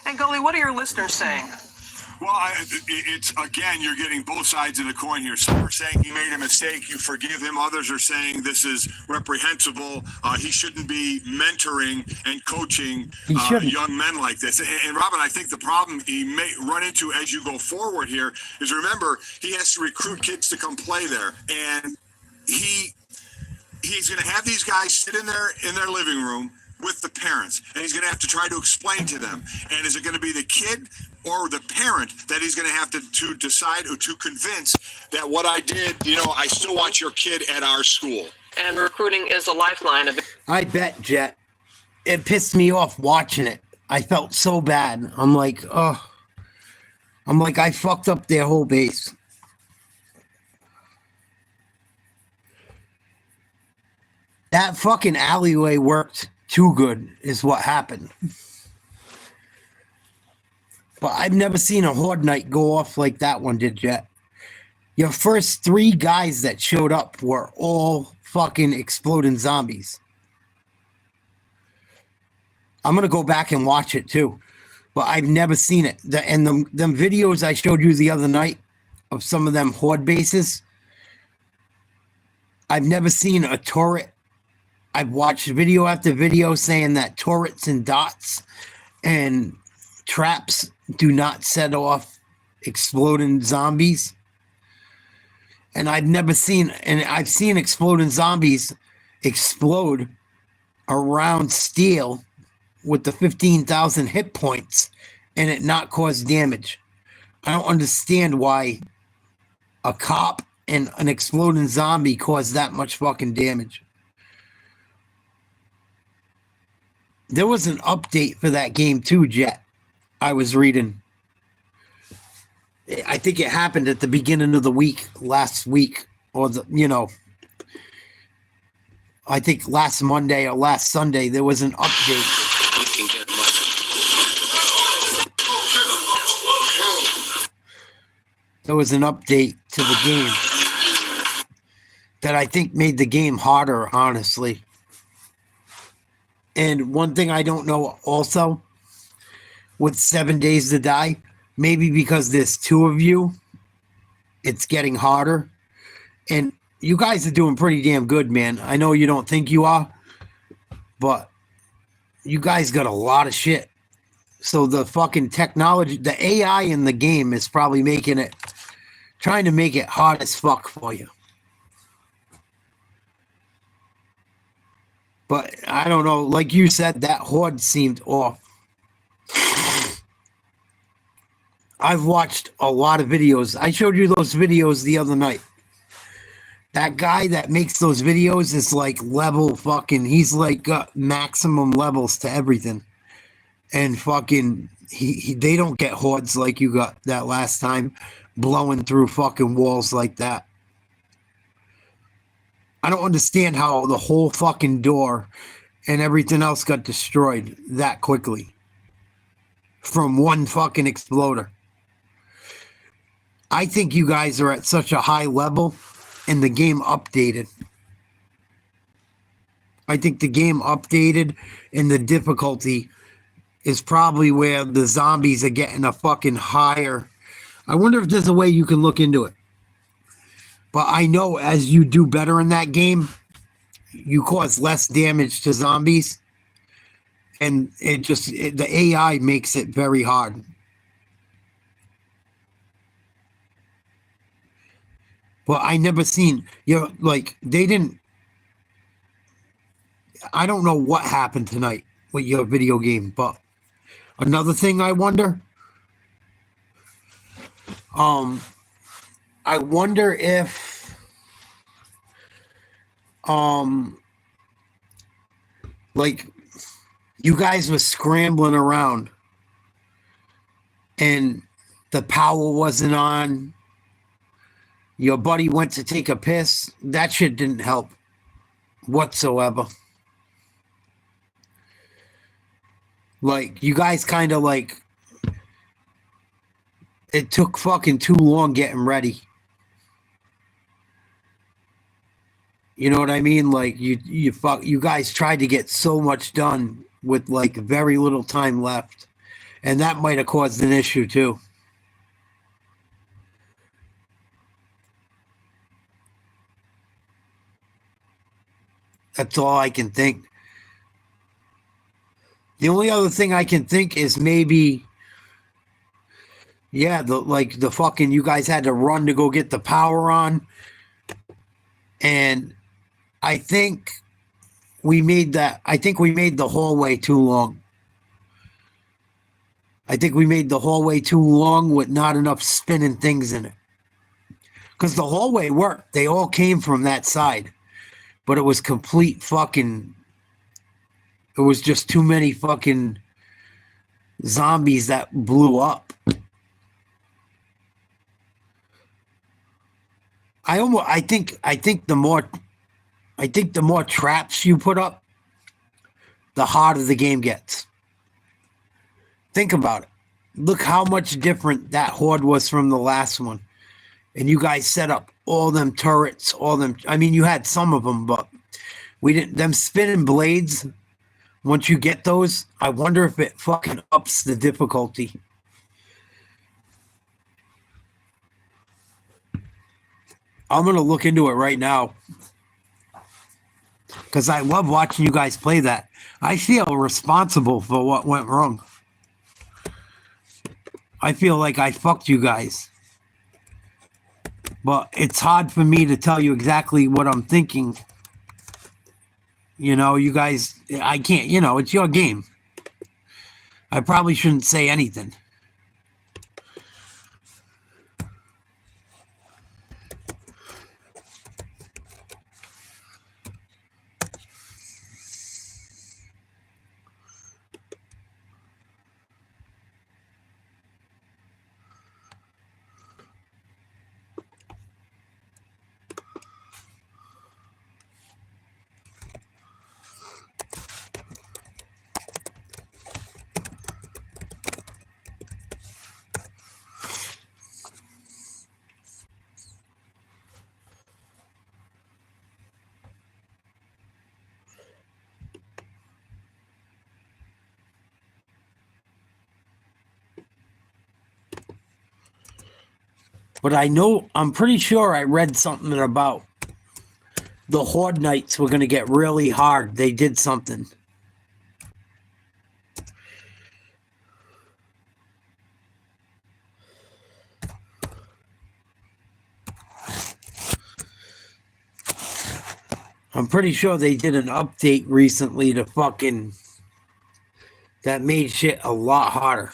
And Goli, what are your listeners saying? Well, it's again, you're getting both sides of the coin here. Some are saying he made a mistake, you forgive him. Others are saying this is reprehensible. He shouldn't be mentoring and coaching young men like this. And Robin, I think the problem he may run into as you go forward here is, remember, he has to recruit kids to come play there, and he's going to have these guys sit in their living room with the parents, and he's going to have to try to explain to them. And is it going to be the kid or the parent that he's going to have to decide or to convince that what I did, I still want your kid at our school? And recruiting is a lifeline of. I bet, Jet. It pissed me off watching it. I felt so bad. I'm like, I fucked up their whole base. That fucking alleyway worked too good, is what happened. But I've never seen a Horde night go off like that one did, Jet. Your first 3 guys that showed up were all fucking exploding zombies. I'm going to go back and watch it too. But I've never seen it. Them videos I showed you the other night of some of them Horde bases, I've never seen a turret. I've watched video after video saying that turrets and dots and traps do not set off exploding zombies. And I've seen exploding zombies explode around steel with the 15,000 hit points and it not cause damage. I don't understand why a cop and an exploding zombie cause that much fucking damage. There was an update for that game too, Jet. I was reading. I think it happened at the beginning of the week, last week, or I think last Monday or last Sunday, there was an update. There was an update to the game that I think made the game harder, honestly. And one thing I don't know also, with 7 Days to Die, maybe because there's 2 of you, it's getting harder. And you guys are doing pretty damn good, man. I know you don't think you are, but you guys got a lot of shit. So the fucking technology, the AI in the game is probably trying to make it hard as fuck for you. But I don't know, like you said, that Horde seemed off. I've watched a lot of videos. I showed you those videos the other night. That guy that makes those videos is like level fucking, he's like got maximum levels to everything. And fucking, they don't get Hordes like you got that last time, blowing through fucking walls like that. I don't understand how the whole fucking door and everything else got destroyed that quickly from one fucking exploder. I think you guys are at such a high level and the game updated. I think the game updated and the difficulty is probably where the zombies are getting a fucking higher. I wonder if there's a way you can look into it. But I know as you do better in that game, you cause less damage to zombies. And the AI makes it very hard. But I never seen, they didn't, I don't know what happened tonight with your video game, but another thing I wonder, I wonder if, you guys were scrambling around and the power wasn't on. Your buddy went to take a piss. That shit didn't help whatsoever. You guys kind of it took fucking too long getting ready. You know what I mean? You guys tried to get so much done with very little time left. And that might have caused an issue too. That's all I can think. The only other thing I can think is maybe, yeah, the fucking, you guys had to run to go get the power on. And I think we made the hallway too long. I think we made the hallway too long with not enough spinning things in it. Because the hallway worked. They all came from that side. But it was complete fucking... It was just too many fucking zombies that blew up. I think the more traps you put up, the harder the game gets. Think about it. Look how much different that horde was from the last one. And you guys set up all them turrets, I mean, you had some of them, but we didn't, them spinning blades, once you get those, I wonder if it fucking ups the difficulty. I'm going to look into it right now. Because I love watching you guys play that. I feel responsible for what went wrong. I feel like I fucked you guys. But it's hard for me to tell you exactly what I'm thinking. You know, you guys, I can't, you know, it's your game. I probably shouldn't say anything. But I'm pretty sure I read something about the Horde Knights were going to get really hard. They did something. I'm pretty sure they did an update recently to fucking... that made shit a lot harder.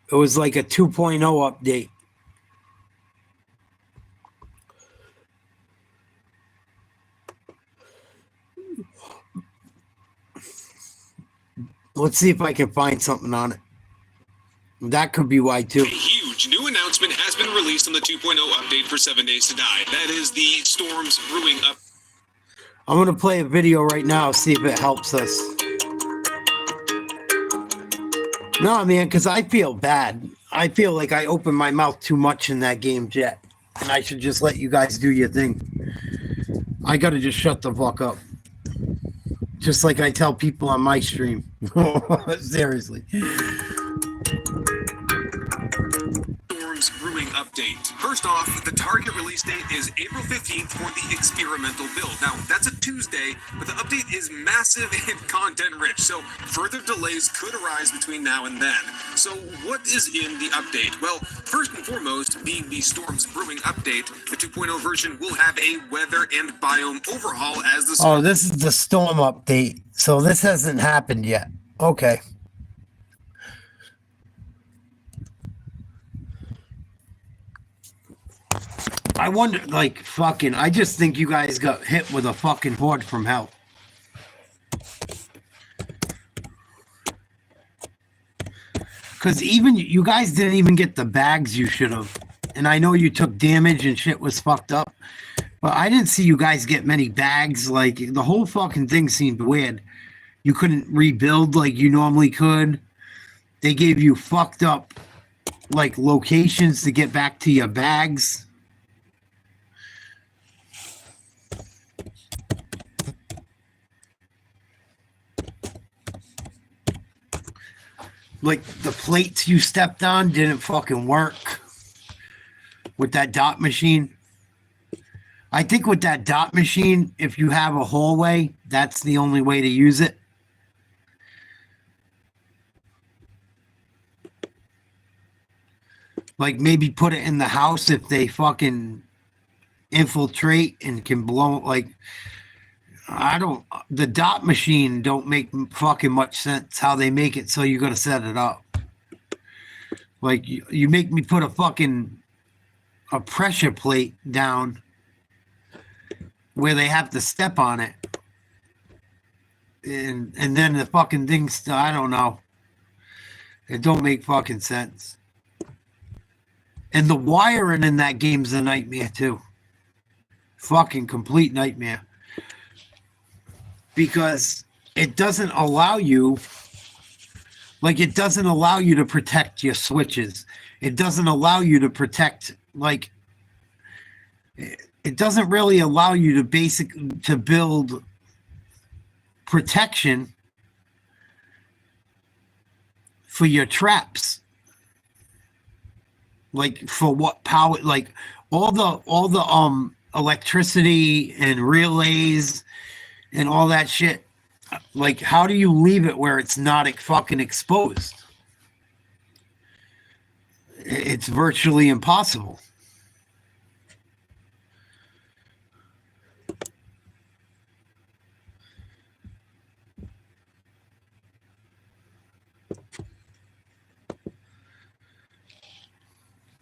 It was like a 2.0 update. Let's see if I can find something on it. That could be why too. A huge new announcement has been released on the 2.0 update for 7 Days to Die. That is the Storms Brewing up. I'm going to play a video right now, see if it helps us. No, man, because I feel bad. I feel like I opened my mouth too much in that game, Jet. And I should just let you guys do your thing. I got to just shut the fuck up. Just like I tell people on my stream. Seriously. Storms Brewing update. First off, the target release date is April 15th for the experimental build. Now, that's a Tuesday, but the update is massive and content rich, so further delays could arise between now and then. So what is in the update? Well, first and foremost, being the Storms Brewing update, the 2.0 version will have a weather and biome overhaul as the... Oh, this is the storm update. So this hasn't happened yet. Okay. I wonder, like, fucking, I just think you guys got hit with a fucking horde from hell. Because even, you guys didn't even get the bags you should have. And I know you took damage and shit was fucked up. But I didn't see you guys get many bags. Like, the whole fucking thing seemed weird. You couldn't rebuild like you normally could. They gave you fucked up, like, locations to get back to your bags. Like, the plates you stepped on didn't fucking work with that dot machine. I think with that dot machine, if you have a hallway, that's the only way to use it. Like maybe put it in the house if they fucking infiltrate and can blow. Like, the dot machine don't make fucking much sense how they make it so you got to set it up. Like you make me put a pressure plate down where they have to step on it. And then the fucking thing's, I don't know. It don't make fucking sense. And the wiring in that game's a nightmare too. Fucking complete nightmare. Because it doesn't allow you, like it doesn't allow you to protect your switches. It doesn't allow you to protect, like, it doesn't really allow you to build protection for your traps. Like for what power, like all the electricity and relays and all that shit. Like, how do you leave it where it's not fucking exposed? It's virtually impossible.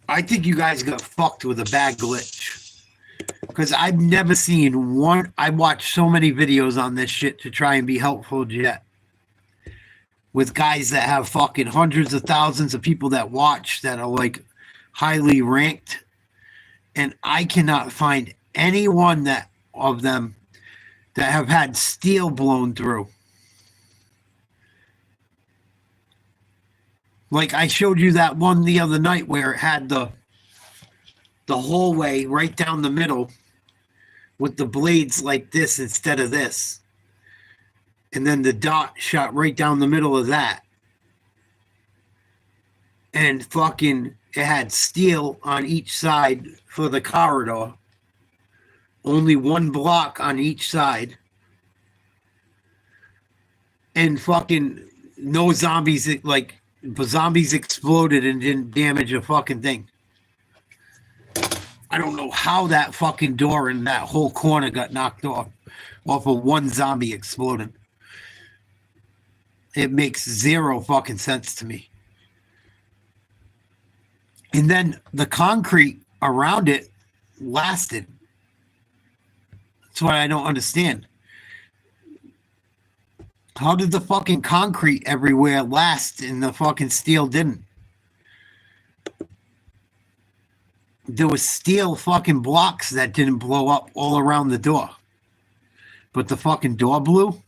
I think you guys got fucked with a bad glitch. Because I've never seen one. I watched so many videos on this shit to try and be helpful, Jet. With guys that have fucking hundreds of thousands of people that watch that are like highly ranked. And I cannot find anyone of them that have had steel blown through. Like I showed you that one the other night where it had the hallway right down the middle with the blades like this instead of this. And then the dot shot right down the middle of that. And fucking it had steel on each side for the corridor. Only one block on each side. And fucking no zombies, like zombies exploded and didn't damage a fucking thing. I don't know how that fucking door in that whole corner got knocked off of one zombie exploding. It makes zero fucking sense to me. And then the concrete around it lasted. That's what I don't understand. How did the fucking concrete everywhere last and the fucking steel didn't? There was steel fucking blocks that didn't blow up all around the door. But the fucking door blew?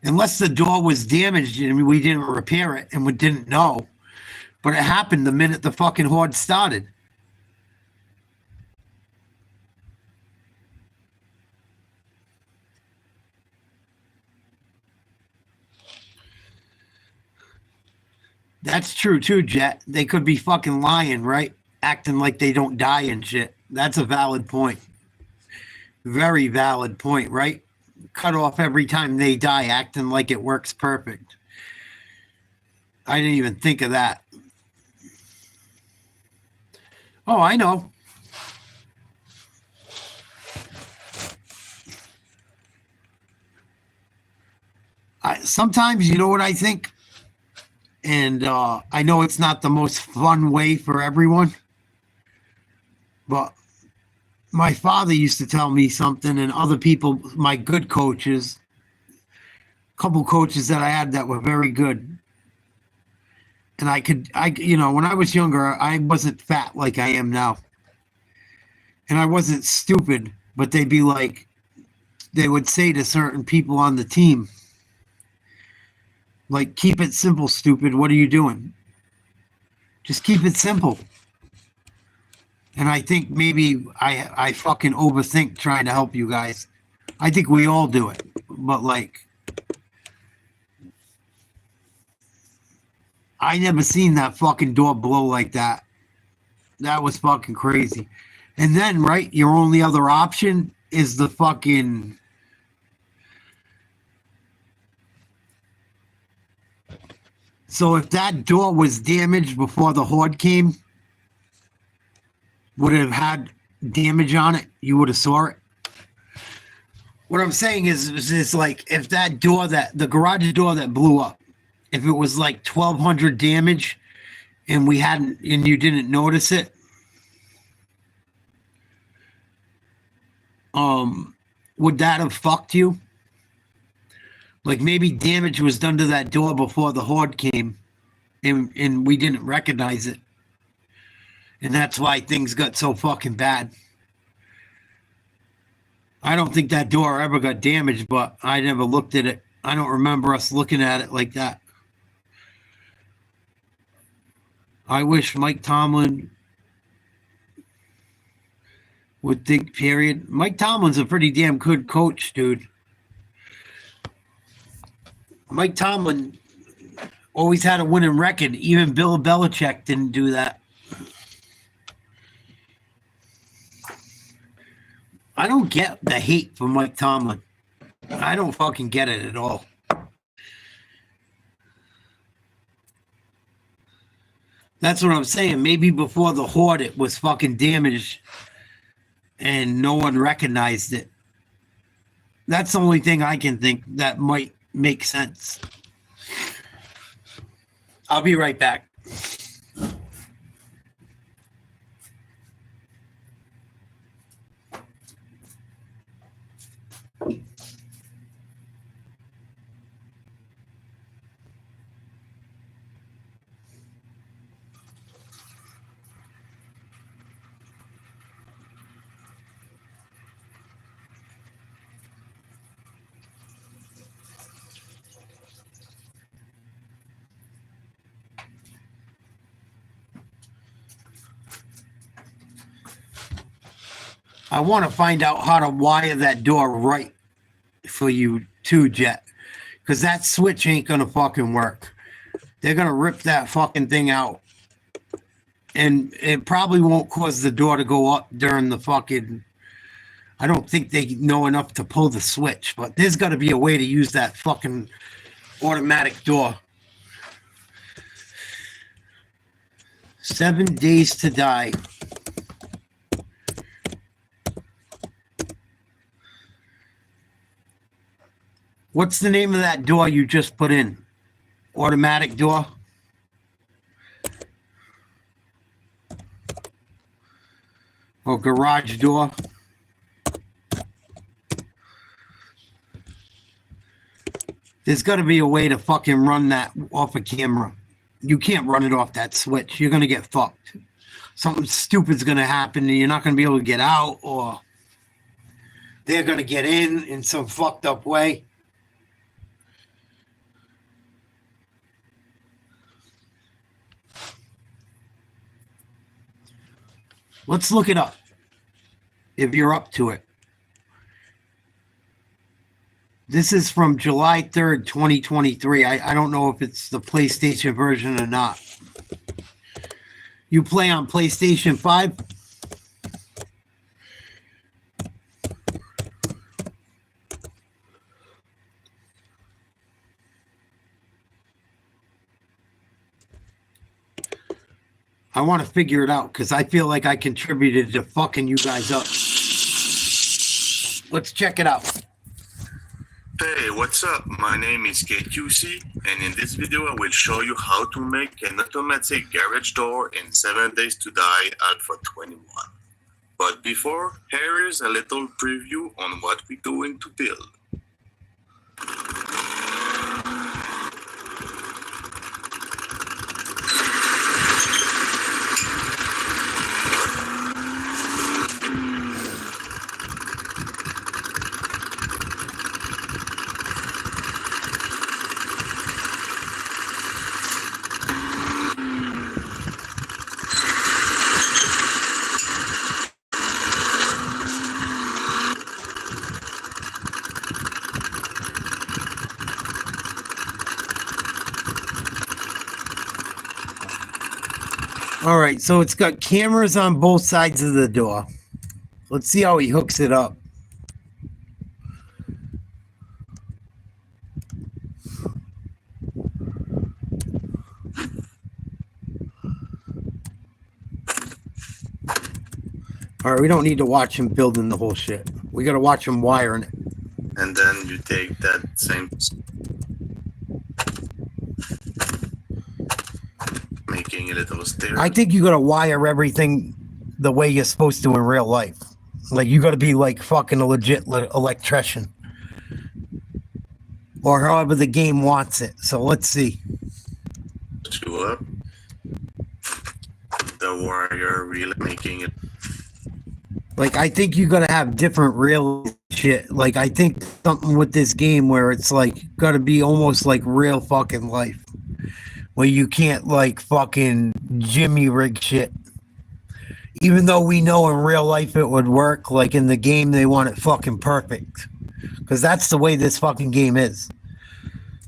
Unless the door was damaged and we didn't repair it and we didn't know. But it happened the minute the fucking horde started. That's true too, Jet. They could be fucking lying, right? Acting like they don't die and shit. That's a valid point. Very valid point, right? Cut off every time they die, acting like it works perfect. I didn't even think of that. Oh, I know. Sometimes, you know what I think? And I know it's not the most fun way for everyone, but my father used to tell me something, and other people, my good coaches, a couple coaches that I had that were very good. And when I was younger, I wasn't fat like I am now. And I wasn't stupid, but they would say to certain people on the team, like, keep it simple, stupid. What are you doing? Just keep it simple. And I think maybe I fucking overthink trying to help you guys. I think we all do it. But, like, I never seen that fucking door blow like that. That was fucking crazy. And then, right, your only other option is the fucking... So if that door was damaged before the horde came, would it have had damage on it? You would have saw it. What I'm saying is like if that door, the garage door that blew up, if it was like 1,200 damage and you didn't notice it, would that have fucked you? Like maybe damage was done to that door before the horde came and we didn't recognize it. And that's why things got so fucking bad. I don't think that door ever got damaged, but I never looked at it. I don't remember us looking at it like that. I wish Mike Tomlin would think, period. Mike Tomlin's a pretty damn good coach, dude. Mike Tomlin always had a winning record. Even Bill Belichick didn't do that. I don't get the hate for Mike Tomlin. I don't fucking get it at all. That's what I'm saying. Maybe before the horde it was fucking damaged and no one recognized it. That's the only thing I can think that might make sense. I'll be right back. I want to find out how to wire that door right for you too, Jet. Because that switch ain't going to fucking work. They're going to rip that fucking thing out. And it probably won't cause the door to go up during the fucking... I don't think they know enough to pull the switch. But there's got to be a way to use that fucking automatic door. 7 days to die. What's the name of that door you just put in? Automatic door? Or garage door? There's got to be a way to fucking run that off a camera. You can't run it off that switch. You're going to get fucked. Something stupid's going to happen and you're not going to be able to get out, or they're going to get in some fucked up way. Let's look it up, if you're up to it. This is from July 3rd, 2023. I don't know if it's the PlayStation version or not. You play on PlayStation 5? I want to figure it out because I feel like I contributed to fucking you guys up. Let's check it out. Hey, what's up? My name is KQC, and in this video I will show you how to make an automatic garage door in 7 Days to Die Alpha 21. But before, here is a little preview on what we're going to build. All right, so it's got cameras on both sides of the door. Let's see how he hooks it up. All right, we don't need to watch him building the whole shit. We got to watch him wiring it. And then you take that same, making a little stair. I think you got to wire everything the way you're supposed to in real life. Like, you got to be like fucking a legit electrician. Or however the game wants it. So let's see. Two up. The warrior really making it. Like, I think you're gonna have different real shit. Like, I think something with this game where it's like gotta be almost like real fucking life, where you can't like fucking Jimmy rig shit. Even though we know in real life it would work, like in the game they want it fucking perfect, because that's the way this fucking game is.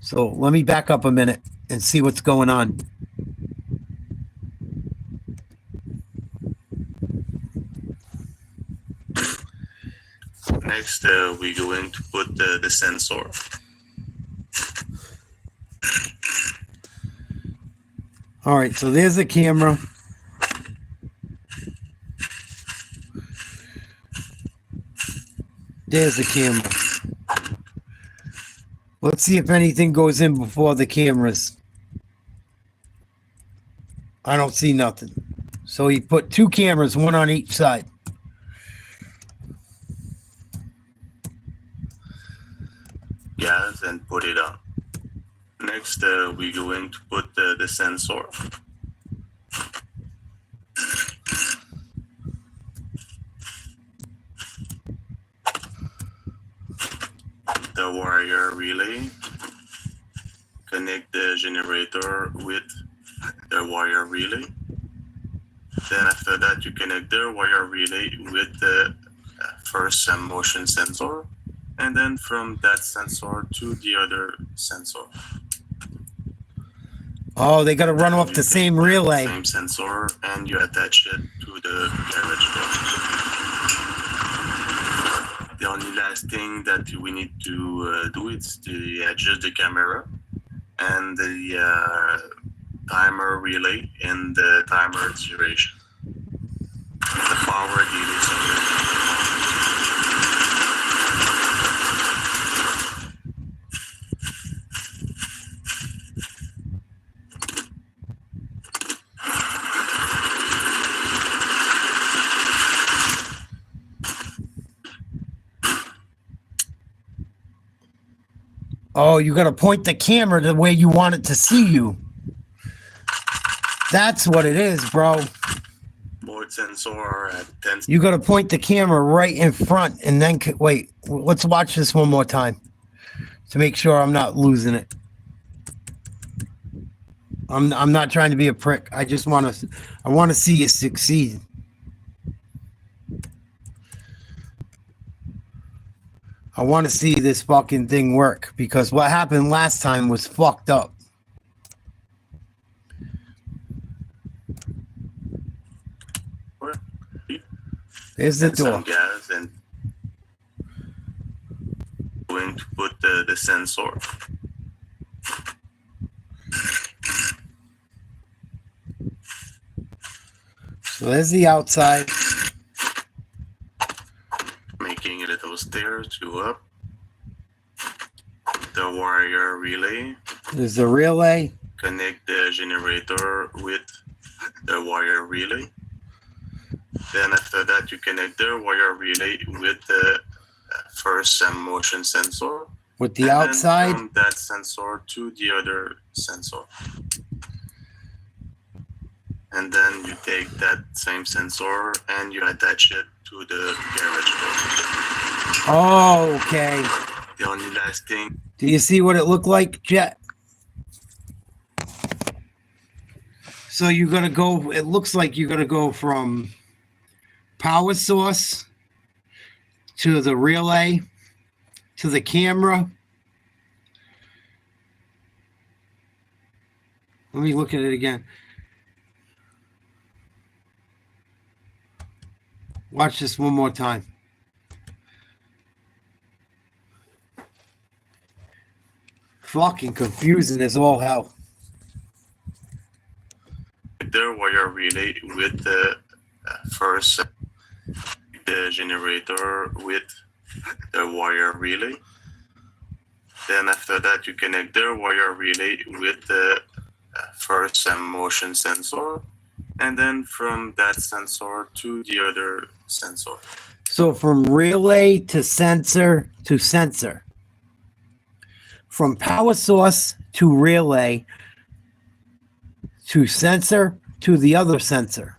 So let me back up a minute and see what's going on. Next, we're going to put the sensor. All right, so there's the camera. There's the camera. Let's see if anything goes in before the cameras. I don't see nothing. So he put two cameras, one on each side. Gas and put it on. Next, we're going to put the sensor. The wire relay. Connect the generator with the wire relay. Then after that, you connect the wire relay with the first motion sensor. And then from that sensor to the other sensor. Oh, they got to run off the same relay. Same sensor, and you attach it to the garage door. The only last thing that we need to do is to adjust the camera and the timer relay and the timer duration. The power delay. Oh, you got to point the camera the way you want it to see you. That's what it is, bro. Board sensor at 10. You got to point the camera right in front and then wait. Let's watch this one more time to make sure I'm not losing it. I'm not trying to be a prick. I just want to see you succeed. I want to see this fucking thing work, because what happened last time was fucked up. There's the door. Some gas and going to put the sensor. So there's the outside. Making a little stair to up. The wire relay. There's the relay. Connect the generator with the wire relay. Then after that, you connect the wire relay with the first motion sensor. With the outside? From that sensor to the other sensor. And then you take that same sensor and you attach it to the garage door. Oh, okay. The only last thing. Do you see what it looked like, Jet? So you're going to go, it looks like you're going to go from power source to the relay to the camera. Let me look at it again. Watch this one more time. Fucking confusing as all hell. There wire relay with the first the generator with the wire relay. Then after that, you connect the wire relay with the first motion sensor, and then from that sensor to the other sensor. So from relay to sensor to sensor. From power source to relay to sensor to the other sensor.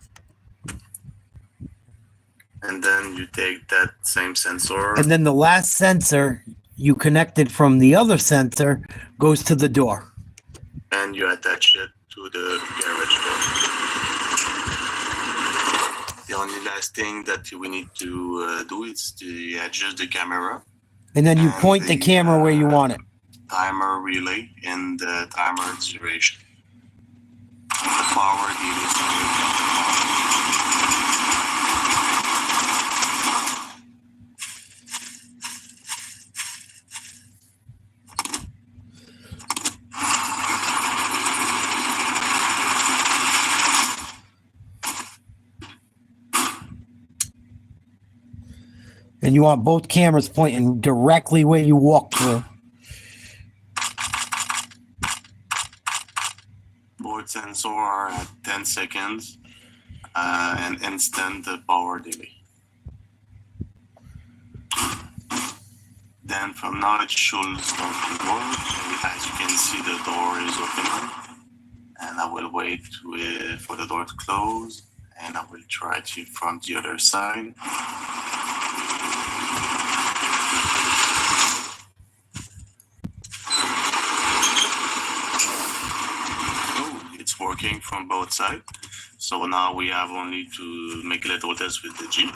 And then you take that same sensor. And then the last sensor you connected from the other sensor goes to the door. And you attach it to the garage door. The only last thing that we need to do is to adjust the camera. And then you point the camera where you want it. Timer relay and the timer duration. The power And you want both cameras pointing directly where you walk through. Both sensors are at 10 seconds and instant power delay. Then from now it should start to work. As you can see, the door is open. And I will wait for the door to close. And I will try to from the other side. Working from both sides. So now we have only to make a little test with the Jeep.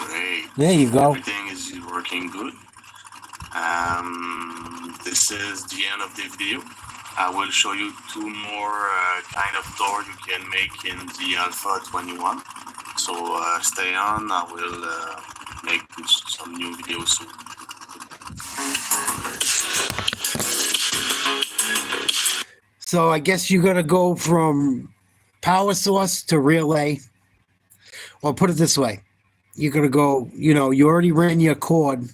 Great. There you go. Everything is working good. This is the end of the video. I will show you two more kind of door you can make in the Alpha 21. So stay on. I will make some new videos soon. So I guess you're going to go from power source to relay. Or put it this way. You're going to go, you already ran your cord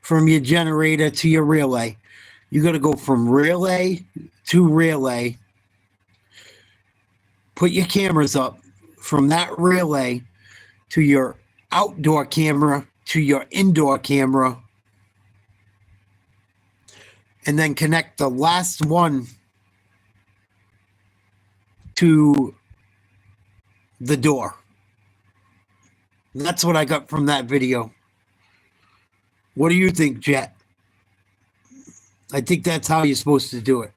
from your generator to your relay. You're going to go from relay to relay. Put your cameras up from that relay to your outdoor camera to your indoor camera. And then connect the last one to the door. That's what I got from that video. What do you think, Jet? I think that's how you're supposed to do it.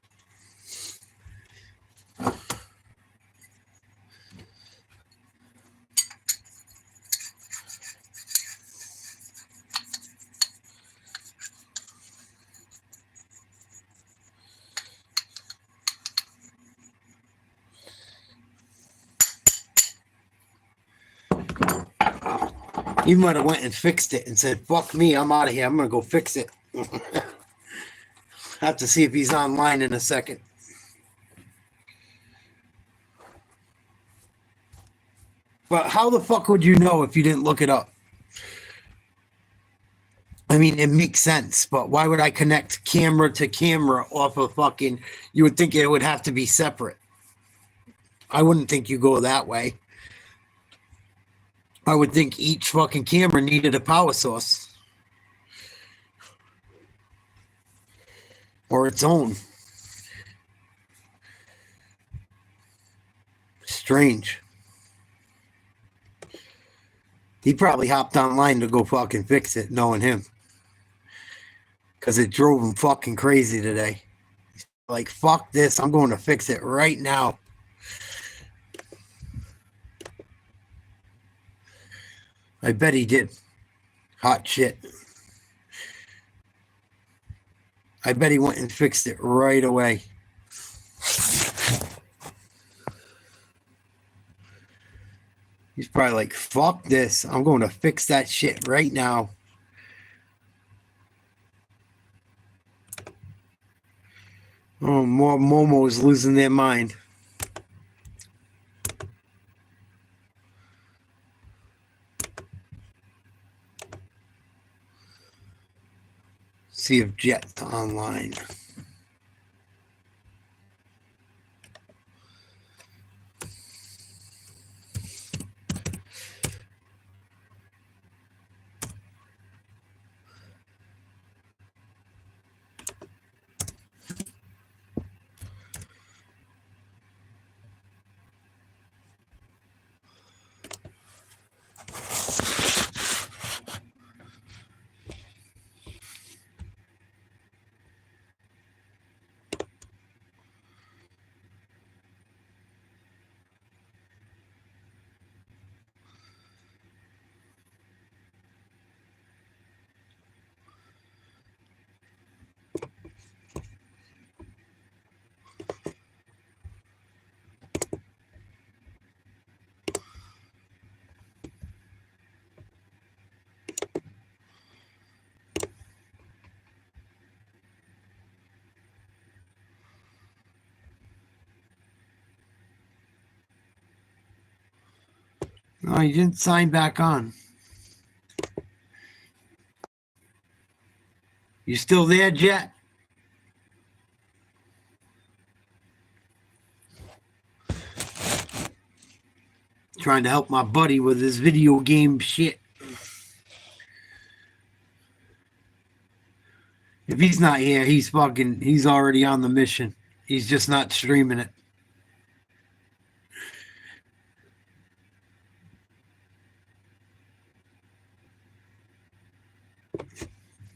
You might have went and fixed it and said, fuck me, I'm out of here. I'm going to go fix it. Have to see if he's online in a second. But how the fuck would you know if you didn't look it up? I mean, it makes sense, but why would I connect camera to camera off of fucking... You would think it would have to be separate. I wouldn't think you go that way. I would think each fucking camera needed a power source. Or its own. Strange. He probably hopped online to go fucking fix it, knowing him. Because it drove him fucking crazy today. Like, fuck this, I'm going to fix it right now. I bet he did. Hot shit. I bet he went and fixed it right away. He's probably like, fuck this. I'm going to fix that shit right now. Oh, more Momos losing their mind. See if Jet's online. No, you didn't sign back on. You still there, Jet? Trying to help my buddy with his video game shit. If he's not here, he's already on the mission. He's just not streaming it.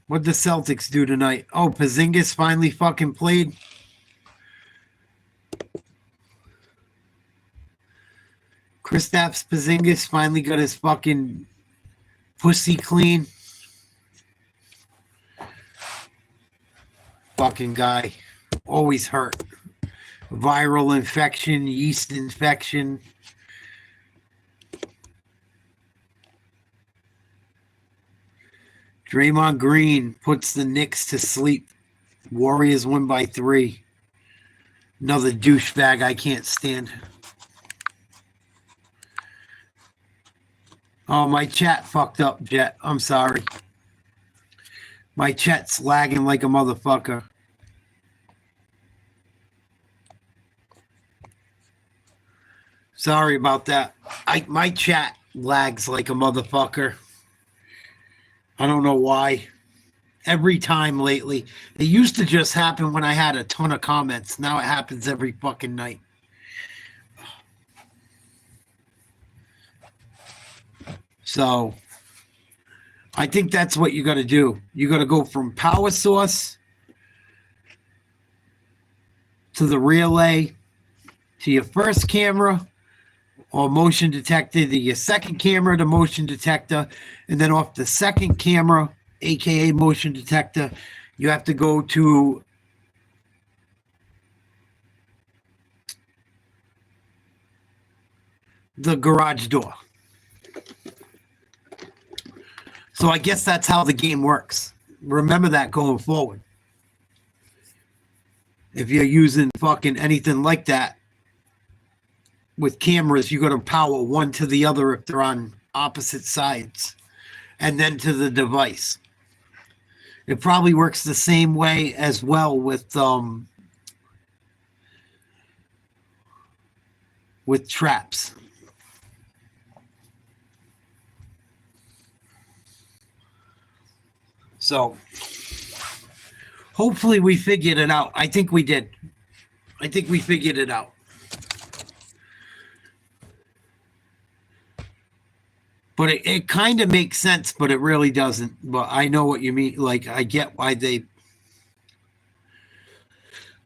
What'd the Celtics do tonight? Oh, Porzingis finally fucking played. Kristaps Porzingis finally got his fucking pussy clean. Fucking guy. Always hurt. Viral infection, yeast infection. Draymond Green puts the Knicks to sleep. Warriors win by 3. Another douchebag I can't stand. Oh, my chat fucked up, Jet. I'm sorry. My chat's lagging like a motherfucker. Sorry about that. My chat lags like a motherfucker. I don't know why. Every time lately. It used to just happen when I had a ton of comments. Now it happens every fucking night. So, I think that's what you got to do. You got to go from power source to the relay to your first camera or motion detector to your second camera to motion detector, and then off the second camera, aka motion detector, you have to go to the garage door. So I guess that's how the game works. Remember that going forward. If you're using fucking anything like that with cameras, you got to power one to the other if they're on opposite sides, and then to the device. It probably works the same way as well with traps. So hopefully we figured it out. I think we did. I think we figured it out. But it kind of makes sense, but it really doesn't. But I know what you mean. Like, I get why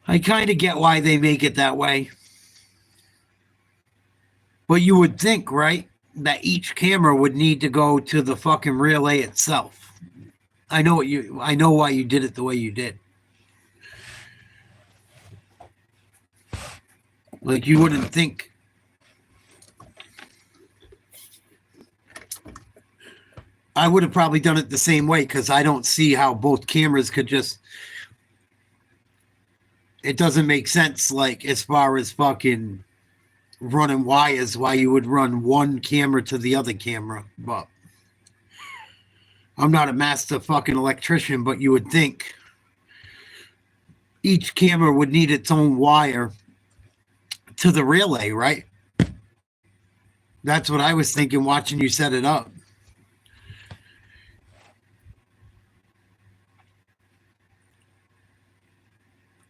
I kind of get why they make it that way. But you would think, right, that each camera would need to go to the fucking relay itself. I know why you did it the way you did. Like, you wouldn't think. I would have probably done it the same way because I don't see how both cameras could just. It doesn't make sense, like, as far as fucking running wires, why you would run one camera to the other camera. But I'm not a master fucking electrician, but you would think each camera would need its own wire to the relay, right? That's what I was thinking watching you set it up.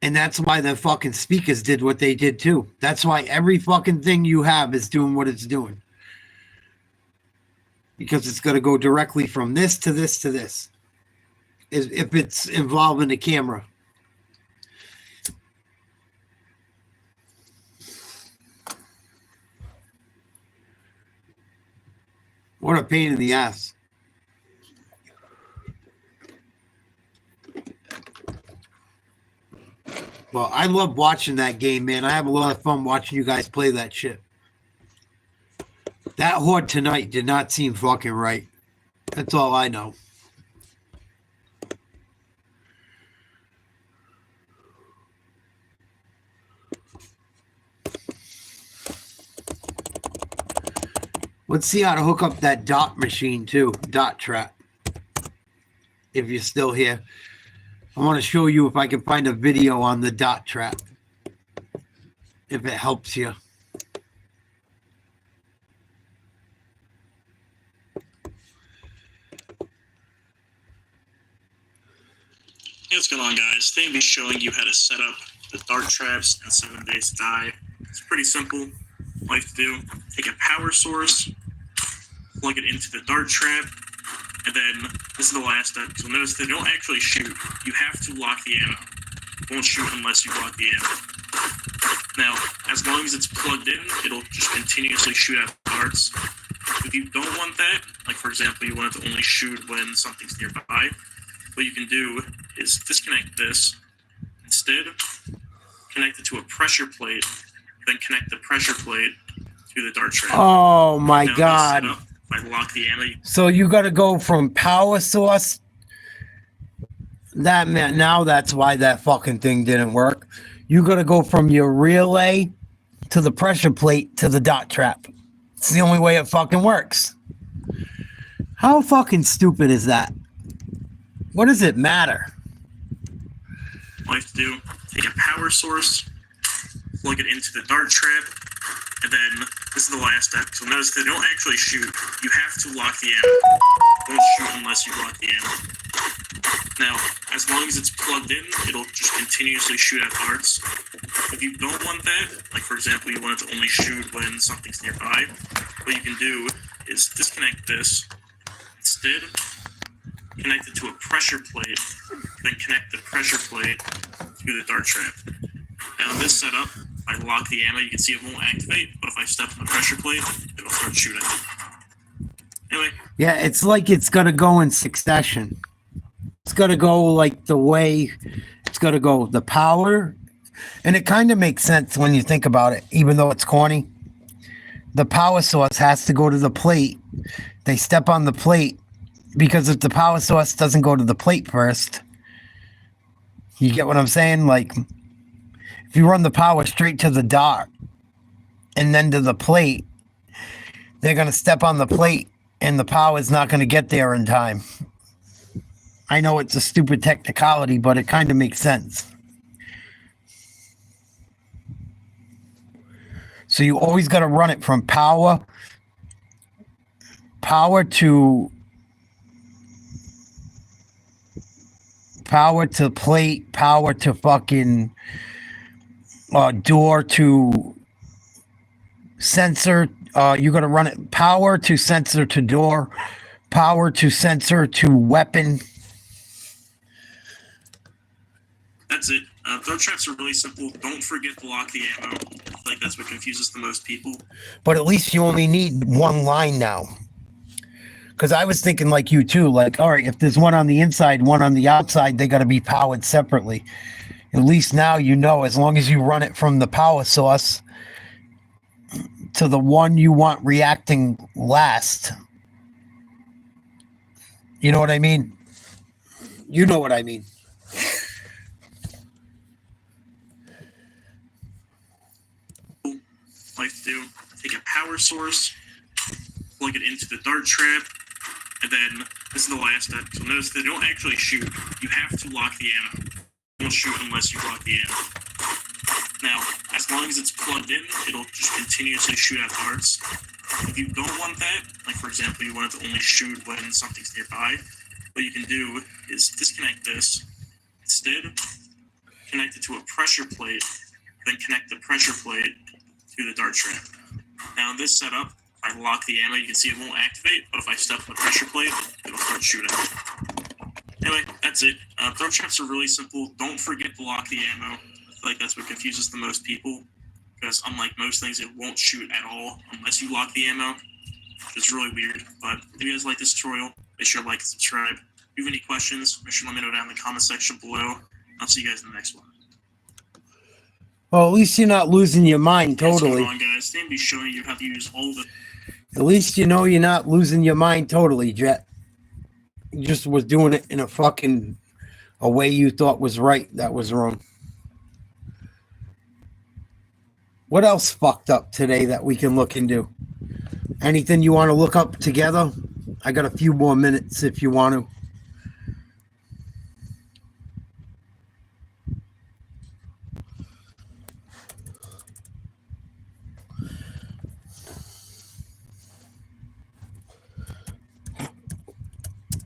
And that's why the fucking speakers did what they did too. That's why every fucking thing you have is doing what it's doing. Because it's going to go directly from this to this to this. If it's involving the camera. What a pain in the ass. Well, I love watching that game, man. I have a lot of fun watching you guys play that shit. That horde tonight did not seem fucking right. That's all I know. Let's see how to hook up that dot machine too. Dot trap. If you're still here. I want to show you if I can find a video on the dot trap. If it helps you. Hey, what's going on, guys? Today I'm going to be showing you how to set up the dart traps in 7 Days to Die. It's pretty simple. All you have to do, take a power source, plug it into the dart trap, and then this is the last step. So notice they don't actually shoot. You have to lock the ammo. It won't shoot unless you lock the ammo. Now, as long as it's plugged in, it'll just continuously shoot out darts. If you don't want that, like for example, you want it to only shoot when something's nearby, what you can do is disconnect this. Instead, connect it to a pressure plate, then connect the pressure plate to the dart trap. Oh my now, God. If I lock the ammo, So you got to go from power source. That meant now that's why that fucking thing didn't work. You got to go from your relay to the pressure plate to the dot trap. It's the only way it fucking works. How fucking stupid is that? What does it matter? all you have to do, take a power source, plug it into the dart trap, and then this is the last step. So notice they don't actually shoot. You have to lock the ammo. Don't shoot unless you lock the ammo. Now, as long as it's plugged in, it'll just continuously shoot at darts. If you don't want that, like for example, you want it to only shoot when something's nearby, what you can do is disconnect this. Instead, connect it to a pressure plate, then connect the pressure plate to the dart trap. Now in this setup, if I lock the ammo, you can see it won't activate, but if I step on the pressure plate, it'll start shooting. Anyway. Yeah, it's like it's going to go in succession. It's going to go like the way it's going to go, the power. And it kind of makes sense when you think about it, even though it's corny. The power source has to go to the plate. They step on the plate because if the power source doesn't go to the plate first, you get what I'm saying? Like, if you run the power straight to the dart and then to the plate, they're going to step on the plate and the power is not going to get there in time. I know it's a stupid technicality, but it kind of makes sense. So you always got to run it from power to plate, power to fucking door to sensor. You got to run it power to sensor to door, power to sensor to weapon. That's it. Dart traps are really simple. Don't forget to lock the ammo. I think that's what confuses the most people. But at least you only need one line now. Because I was thinking like you too, like, all right, if there's one on the inside, one on the outside, they got to be powered separately. At least now you know, as long as you run it from the power source to the one you want reacting last, You know what I mean? You know what I mean. Like to do, take a power source, plug it into the dart trap, and then this is the last step. So notice they don't actually shoot. You have to lock the ammo. Don't shoot unless you lock the ammo. Now, as long as it's plugged in, it'll just continuously shoot out darts. If you don't want that, like for example, you want it to only shoot when something's nearby, what you can do is disconnect this. Instead, connect it to a pressure plate, then connect the pressure plate to the dart trap. Now in this setup, if I lock the ammo, you can see it won't activate, but if I step on the pressure plate, it'll start shooting. Anyway, that's it. Throw traps are really simple. Don't forget to lock the ammo. I feel like that's what confuses the most people, because unlike most things, it won't shoot at all unless you lock the ammo. It's really weird, but if you guys like this tutorial, make sure to like and subscribe. If you have any questions, make sure to let me know down in the comment section below. I'll see you guys in the next one. Well, at least you're not losing your mind totally. What's going on, guys? Today, be showing you how to use all of it. At least you know you're not losing your mind totally, Jet. You just was doing it in a way you thought was right. That was wrong. What else fucked up today that we can look into? Anything you want to look up together? I got a few more minutes if you want to.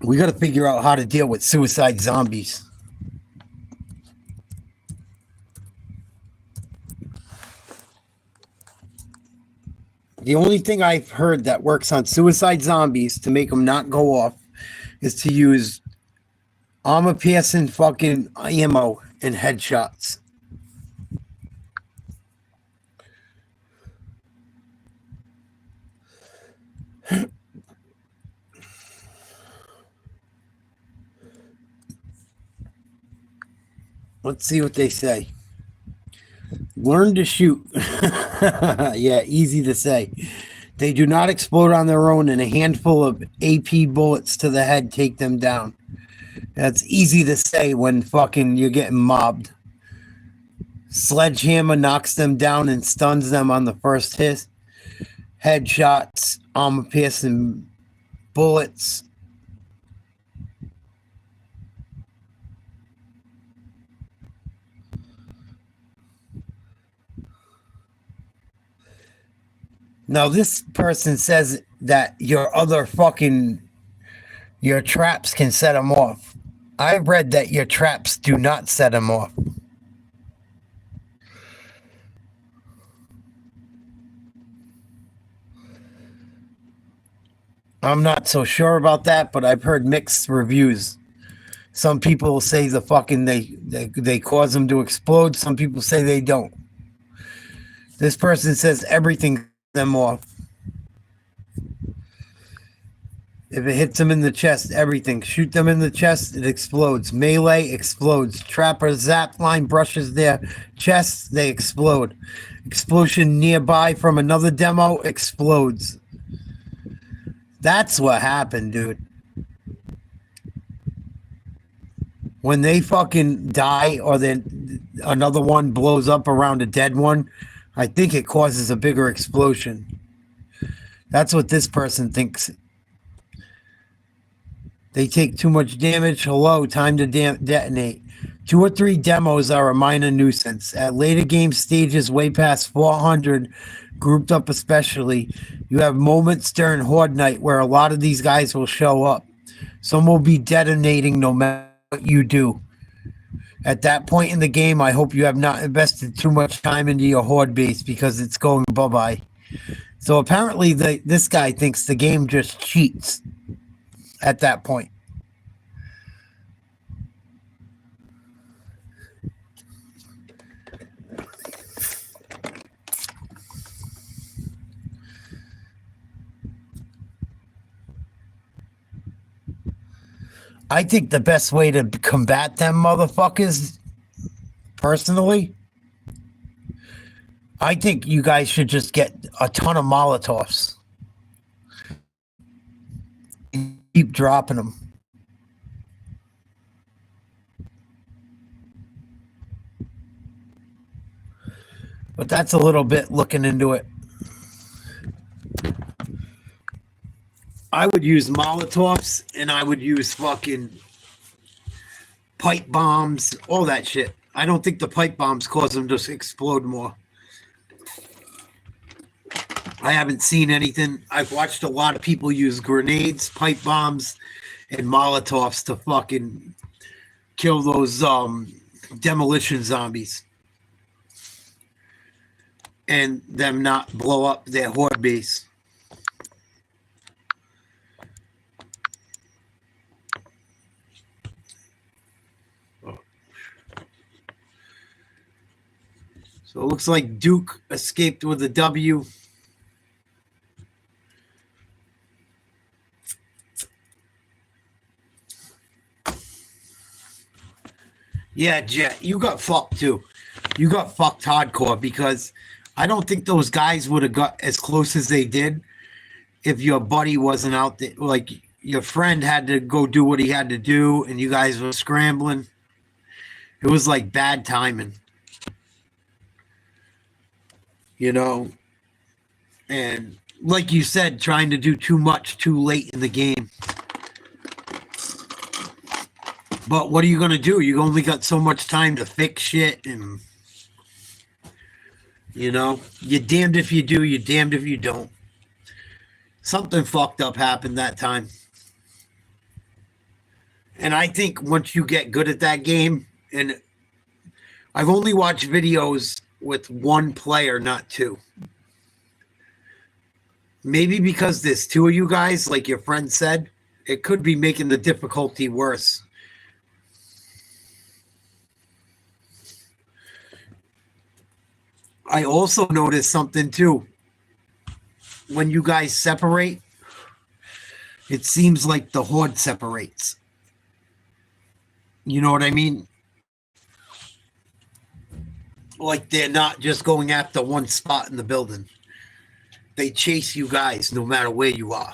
We got to figure out how to deal with suicide zombies. The only thing I've heard that works on suicide zombies to make them not go off is to use armor-piercing fucking ammo and headshots. Let's see what they say. Learn to shoot. Yeah, easy to say. They do not explode on their own, and a handful of AP bullets to the head take them down. That's easy to say when fucking you're getting mobbed. Sledgehammer knocks them down and stuns them on the first hit. Headshots, armor-piercing bullets. Now, this person says that your traps can set them off. I've read that your traps do not set them off. I'm not so sure about that, but I've heard mixed reviews. Some people say they cause them to explode. Some people say they don't. This person says everything them off. If it hits them in the chest, everything. Shoot them in the chest, it explodes. Melee explodes. Trapper zap line brushes their chests, they explode. Explosion nearby from another demo explodes. That's what happened, dude. When they fucking die or then another one blows up around a dead one, I think it causes a bigger explosion. That's what this person thinks. They take too much damage. Hello, time to detonate. 2 or 3 demos are a minor nuisance. At later game stages, way past 400, grouped up especially, you have moments during Horde Night where a lot of these guys will show up. Some will be detonating no matter what you do. At that point in the game, I hope you have not invested too much time into your horde base because it's going bye-bye. So apparently this guy thinks the game just cheats at that point. I think the best way to combat them motherfuckers, personally, I think you guys should just get a ton of Molotovs. Keep dropping them. But that's a little bit looking into it. I would use Molotovs and I would use fucking pipe bombs, all that shit. I don't think the pipe bombs cause them to explode more. I haven't seen anything. I've watched a lot of people use grenades, pipe bombs, and Molotovs to fucking kill those demolition zombies. And them not blow up their horde base. So it looks like Duke escaped with a W. Yeah, Jet, you got fucked too. You got fucked hardcore because I don't think those guys would have got as close as they did if your buddy wasn't out there. Like, your friend had to go do what he had to do and you guys were scrambling. It was like bad timing. You know, and like you said, trying to do too much too late in the game. But what are you going to do? You only got so much time to fix shit and, you know, you're damned if you do, you're damned if you don't. Something fucked up happened that time. And I think once you get good at that game, and I've only watched videos with one player, not two. Maybe because there's two of you guys, like your friend said, it could be making the difficulty worse. I also noticed something too. When you guys separate, it seems like the horde separates. You know what I mean? Like they're not just going after one spot in the building. They chase you guys no matter where you are.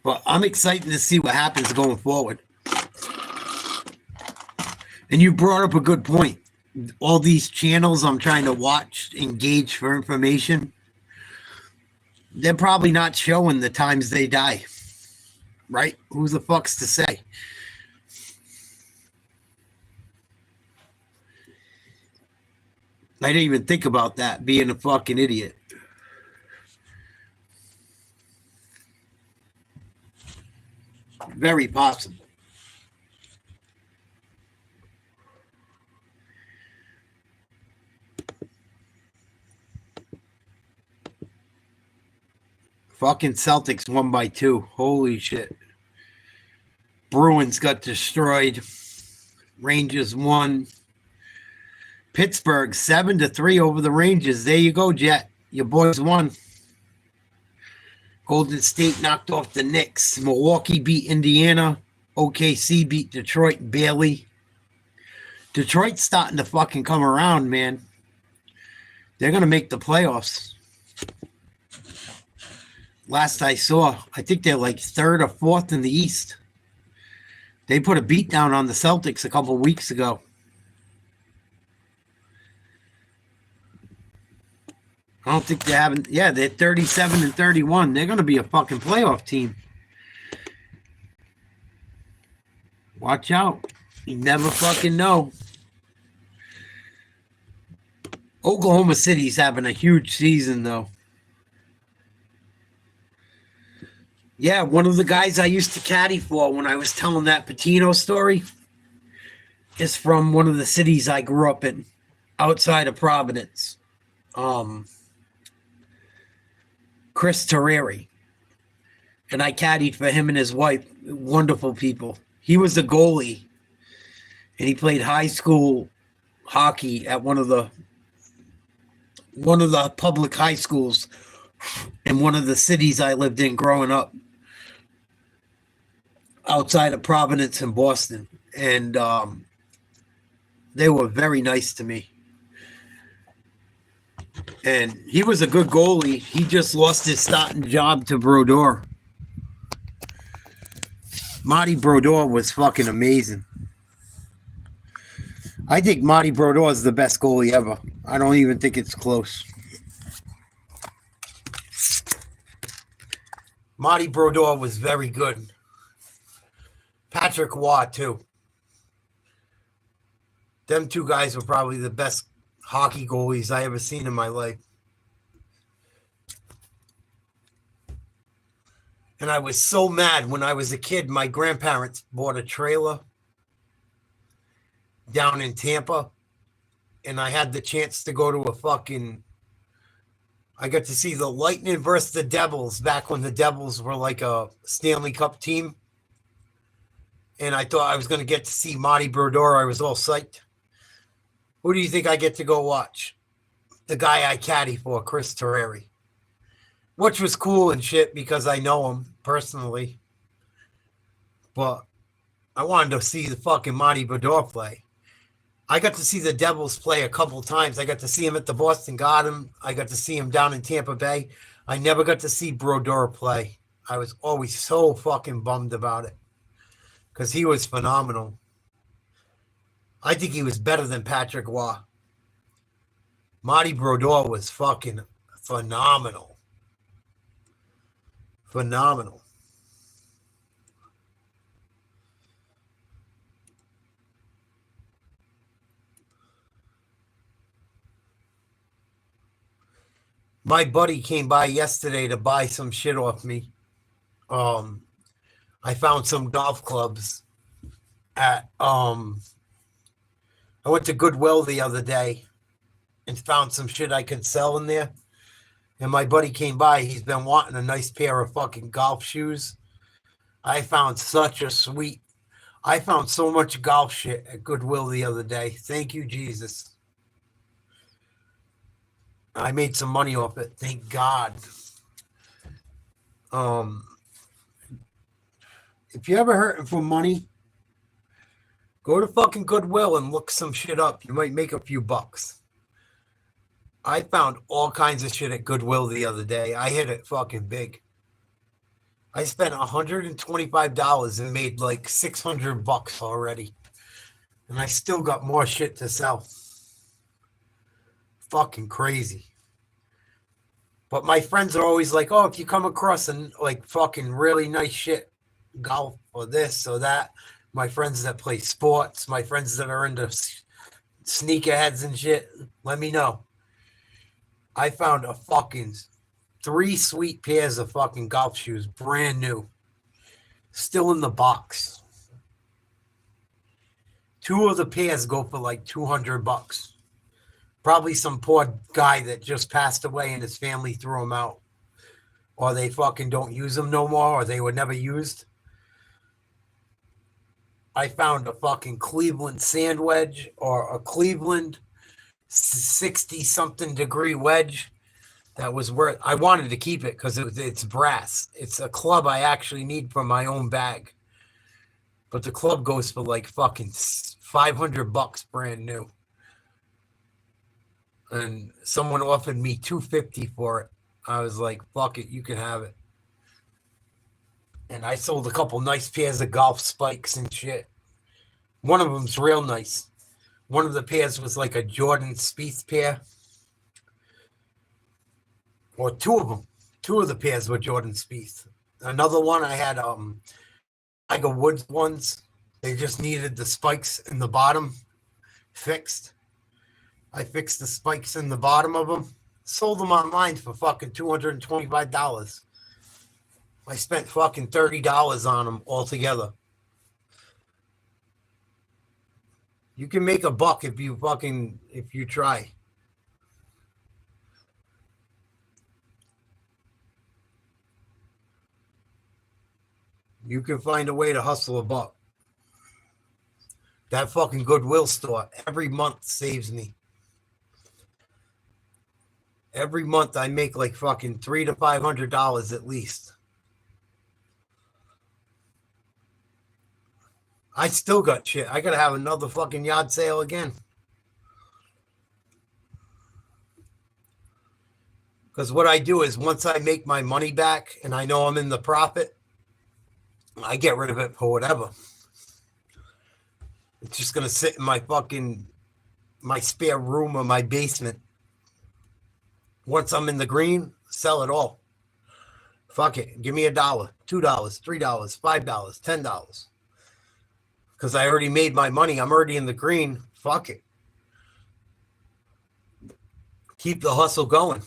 But I'm excited to see what happens going forward. And you brought up a good point. All these channels I'm trying to watch, engage for information, they're probably not showing the times they die. Right? Who the fuck's to say? I didn't even think about that, being a fucking idiot. Very possible. Fucking Celtics won by 2. Holy shit. Bruins got destroyed. Rangers won. Pittsburgh 7-3 over the Rangers. There you go, Jet. Your boys won. Golden State knocked off the Knicks. Milwaukee beat Indiana. OKC beat Detroit barely. Detroit's starting to fucking come around, man. They're going to make the playoffs. Last I saw, I think they're like 3rd or 4th in the East. They put a beat down on the Celtics a couple weeks ago. I don't think they haven't. Yeah, they're 37-31. They're going to be a fucking playoff team. Watch out. You never fucking know. Oklahoma City's having a huge season, though. Yeah, one of the guys I used to caddy for when I was telling that Patino story is from one of the cities I grew up in, outside of Providence. Chris Terreri. And I caddied for him and his wife. Wonderful people. He was the goalie. And he played high school hockey at one of the public high schools in one of the cities I lived in growing up. Outside of Providence and Boston. And they were very nice to me. And he was a good goalie. He just lost his starting job to Brodeur. Marty Brodeur was fucking amazing. I think Marty Brodeur is the best goalie ever. I don't even think it's close. Marty Brodeur was very good. Patrick Waugh, too. Them two guys were probably the best hockey goalies I ever seen in my life. And I was so mad when I was a kid. My grandparents bought a trailer down in Tampa, and I had the chance to go to I got to see the Lightning versus the Devils back when the Devils were like a Stanley Cup team. And I thought I was going to get to see Marty Brodeur. I was all psyched. Who do you think I get to go watch? The guy I caddy for, Chris Terreri. Which was cool and shit because I know him personally. But I wanted to see the fucking Marty Brodeur play. I got to see the Devils play a couple times. I got to see him at the Boston Garden. I got to see him down in Tampa Bay. I never got to see Brodeur play. I was always so fucking bummed about it because he was phenomenal. I think he was better than Patrick Waugh. Marty Brodeur was fucking phenomenal. Phenomenal. My buddy came by yesterday to buy some shit off me. I found some golf clubs at I went to Goodwill the other day and found some shit I could sell in there. And my buddy came by. He's been wanting a nice pair of fucking golf shoes. I found so much golf shit at Goodwill the other day. Thank you, Jesus. I made some money off it. Thank God. If you ever hurting for money, go to fucking Goodwill and look some shit up. You might make a few bucks. I found all kinds of shit at Goodwill the other day. I hit it fucking big. I spent $125 and made like $600 already. And I still got more shit to sell. Fucking crazy. But my friends are always like, oh, if you come across like fucking really nice shit, golf or this or that, my friends that play sports, my friends that are into sneakerheads and shit, let me know. I found a fucking 3 sweet pairs of fucking golf shoes, brand new, still in the box. 2 of the pairs go for like $200. Probably some poor guy that just passed away and his family threw them out. Or they fucking don't use them no more, or they were never used. I found a fucking Cleveland sand wedge or a Cleveland 60-something degree wedge that was worth. I wanted to keep it because it's brass. It's a club I actually need for my own bag. But the club goes for like fucking $500 brand new. And someone offered me $250 for it. I was like, fuck it, you can have it. And I sold a couple nice pairs of golf spikes and shit. One of them's real nice. One of the pairs was like a Jordan Spieth pair. Or 2 of them. 2 of the pairs were Jordan Spieth. Another one I had Tiger Woods ones. They just needed the spikes in the bottom fixed. I fixed the spikes in the bottom of them. Sold them online for fucking $225. I spent fucking $30 on them altogether. You can make a buck if you try. You can find a way to hustle a buck. That fucking Goodwill store every month saves me. Every month I make like fucking $300 to $500 at least. I still got shit. I gotta have another fucking yard sale again. Because what I do is once I make my money back and I know I'm in the profit, I get rid of it for whatever. It's just going to sit in my spare room or my basement. Once I'm in the green, sell it all. Fuck it. Give me $1, $2, $3, $5, $10. Because I already made my money. I'm already in the green. Fuck it. Keep the hustle going.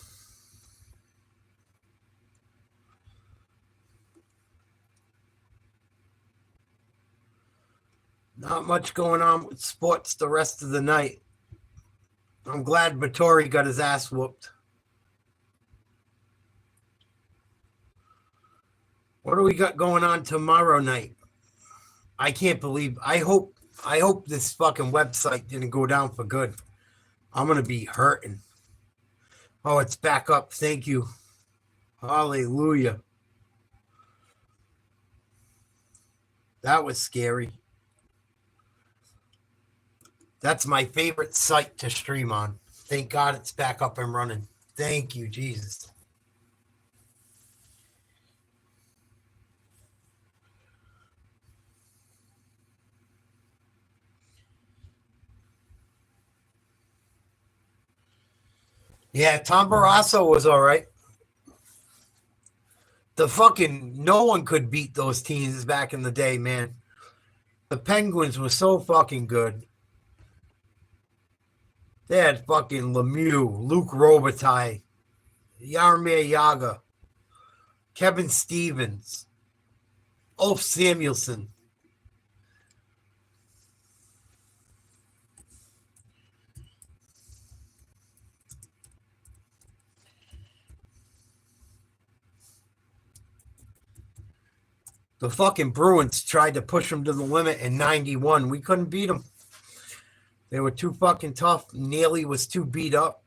Not much going on with sports the rest of the night. I'm glad Vettori got his ass whooped. What do we got going on tomorrow night? I can't believe. I hope this fucking website didn't go down for good. I'm gonna be hurting. Oh, it's back up. Thank you. Hallelujah. That was scary. That's my favorite site to stream on. Thank God it's back up and running. Thank you, Jesus. Yeah, Tom Barrasso was all right. No one could beat those teams back in the day, man. The Penguins were so fucking good. They had fucking Lemieux, Luke Robitaille, Jaromir Jagr, Kevin Stevens, Ulf Samuelsson. The fucking Bruins tried to push them to the limit in 91. We couldn't beat them. They were too fucking tough. Neely was too beat up.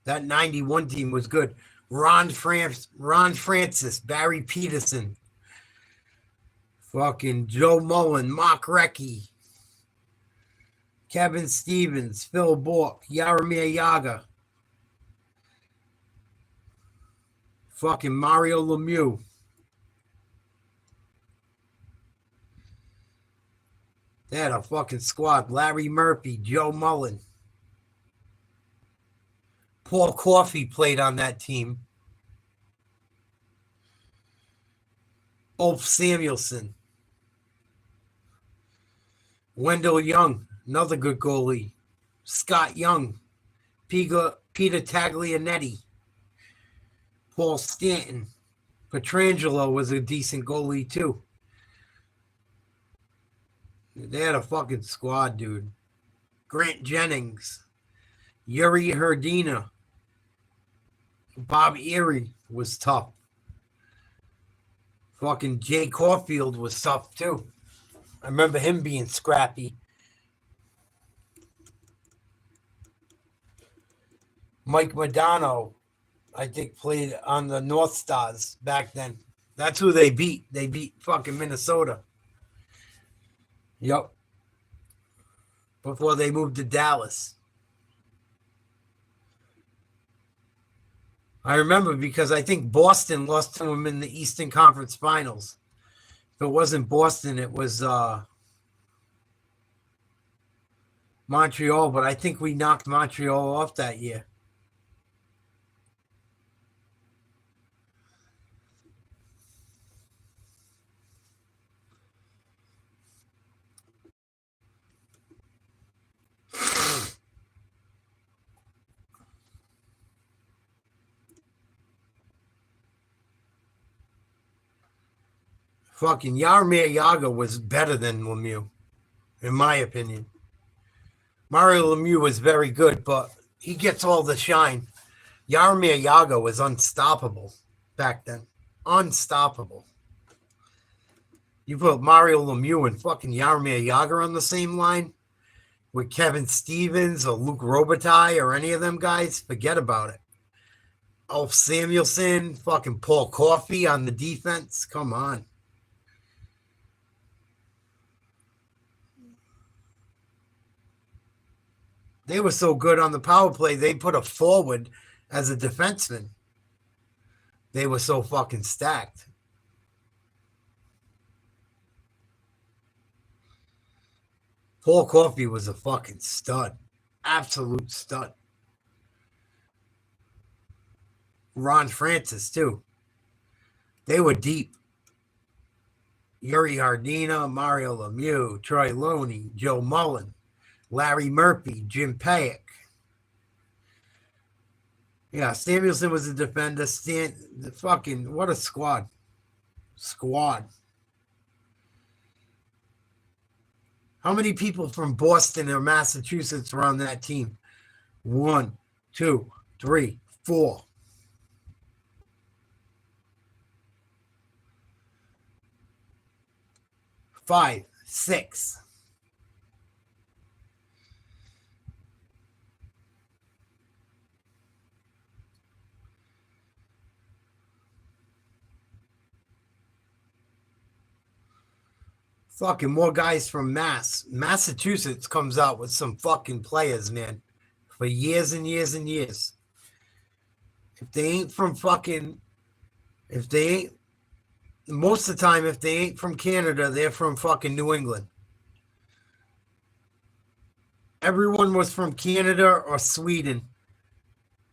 That 91 team was good. Ron Francis, Barry Peterson, fucking Joe Mullen, Mark Recchi, Kevin Stevens, Phil Bourque, Jaromir Jagr, fucking Mario Lemieux. They had a fucking squad. Larry Murphy, Joe Mullen. Paul Coffey played on that team. Ulf Samuelsson. Wendell Young, another good goalie. Scott Young. Peter Taglianetti. Paul Stanton. Petrangelo was a decent goalie too. They had a fucking squad, dude. Grant Jennings. Yuri Herdina. Bob Erie was tough. Fucking Jay Caulfield was tough too. I remember him being scrappy. Mike Modano, I think, played on the North Stars back then. That's who they beat. They beat fucking Minnesota. Yep. Before they moved to Dallas. I remember because I think Boston lost to them in the Eastern Conference Finals. If it wasn't Boston, it was Montreal, but I think we knocked Montreal off that year. Fucking Jaromir Jagr was better than Lemieux, in my opinion. Mario Lemieux was very good, but he gets all the shine. Jaromir Jagr was unstoppable back then. Unstoppable. You put Mario Lemieux and fucking Jaromir Jagr on the same line with Kevin Stevens or Luke Robitaille or any of them guys, forget about it. Oh, Samuelson, fucking Paul Coffey on the defense. Come on. They were so good on the power play, they put a forward as a defenseman. They were so fucking stacked. Paul Coffey was a fucking stud. Absolute stud. Ron Francis, too. They were deep. Yuri Hardina, Mario Lemieux, Troy Loney, Joe Mullen, Larry Murphy, Jim Payak. Yeah, Samuelson was a defender. What a squad. How many people from Boston or Massachusetts were on that team? 1, 2, 3, 4. 5, 6. Fucking more guys from Massachusetts comes out with some fucking players, man, for years and years and years. If they ain't from most of the time, if they ain't from Canada, they're from fucking New England. Everyone was from Canada or Sweden,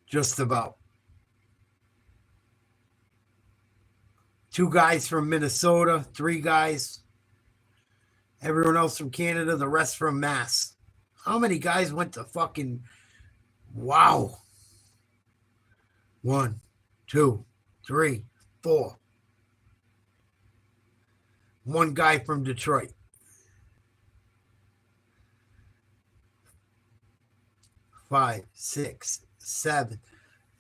just about. 2 guys from Minnesota, 3 guys. Everyone else from Canada, the rest from Mass. How many guys went to fucking... Wow. 1, 2, 3, 4. 1 guy from Detroit. 5, 6, 7.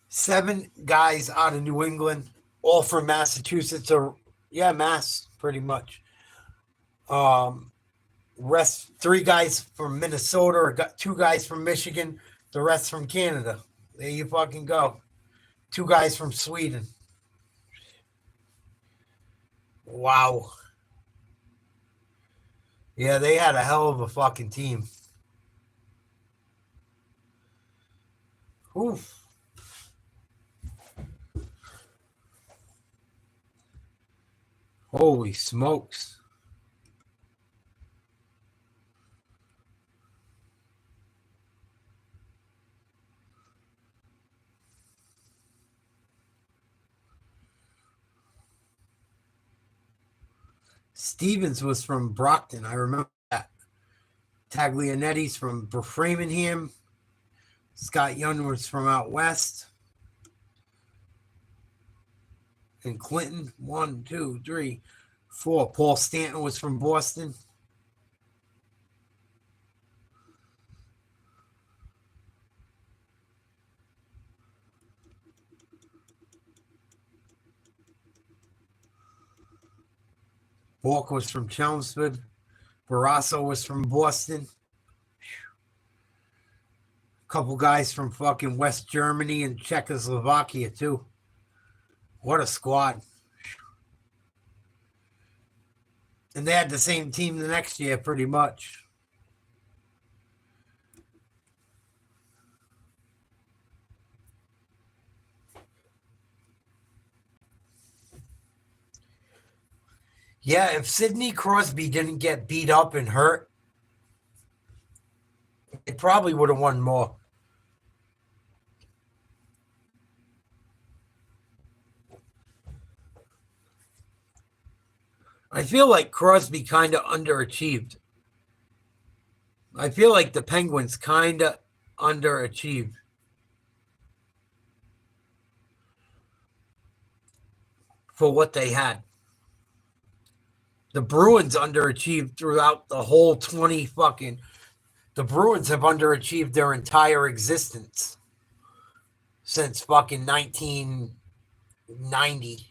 7 guys out of New England, all from Massachusetts or Mass, pretty much. Rest 3 guys from Minnesota or 2 guys from Michigan, the rest from Canada. There you fucking go. 2 guys from Sweden. Wow. Yeah, they had a hell of a fucking team. Oof. Holy smokes. Stevens was from Brockton. I remember that. Taglianetti's from Framingham. Scott Young was from out west. And Clinton, 1, 2, 3, 4. Paul Stanton was from Boston. Bork was from Chelmsford. Barrasso was from Boston. A couple guys from fucking West Germany and Czechoslovakia, too. What a squad. And they had the same team the next year, pretty much. Yeah, if Sidney Crosby didn't get beat up and hurt, it probably would have won more. I feel like Crosby kind of underachieved. I feel like the Penguins kind of underachieved. For what they had. The Bruins underachieved throughout the whole the Bruins have underachieved their entire existence since fucking 1990.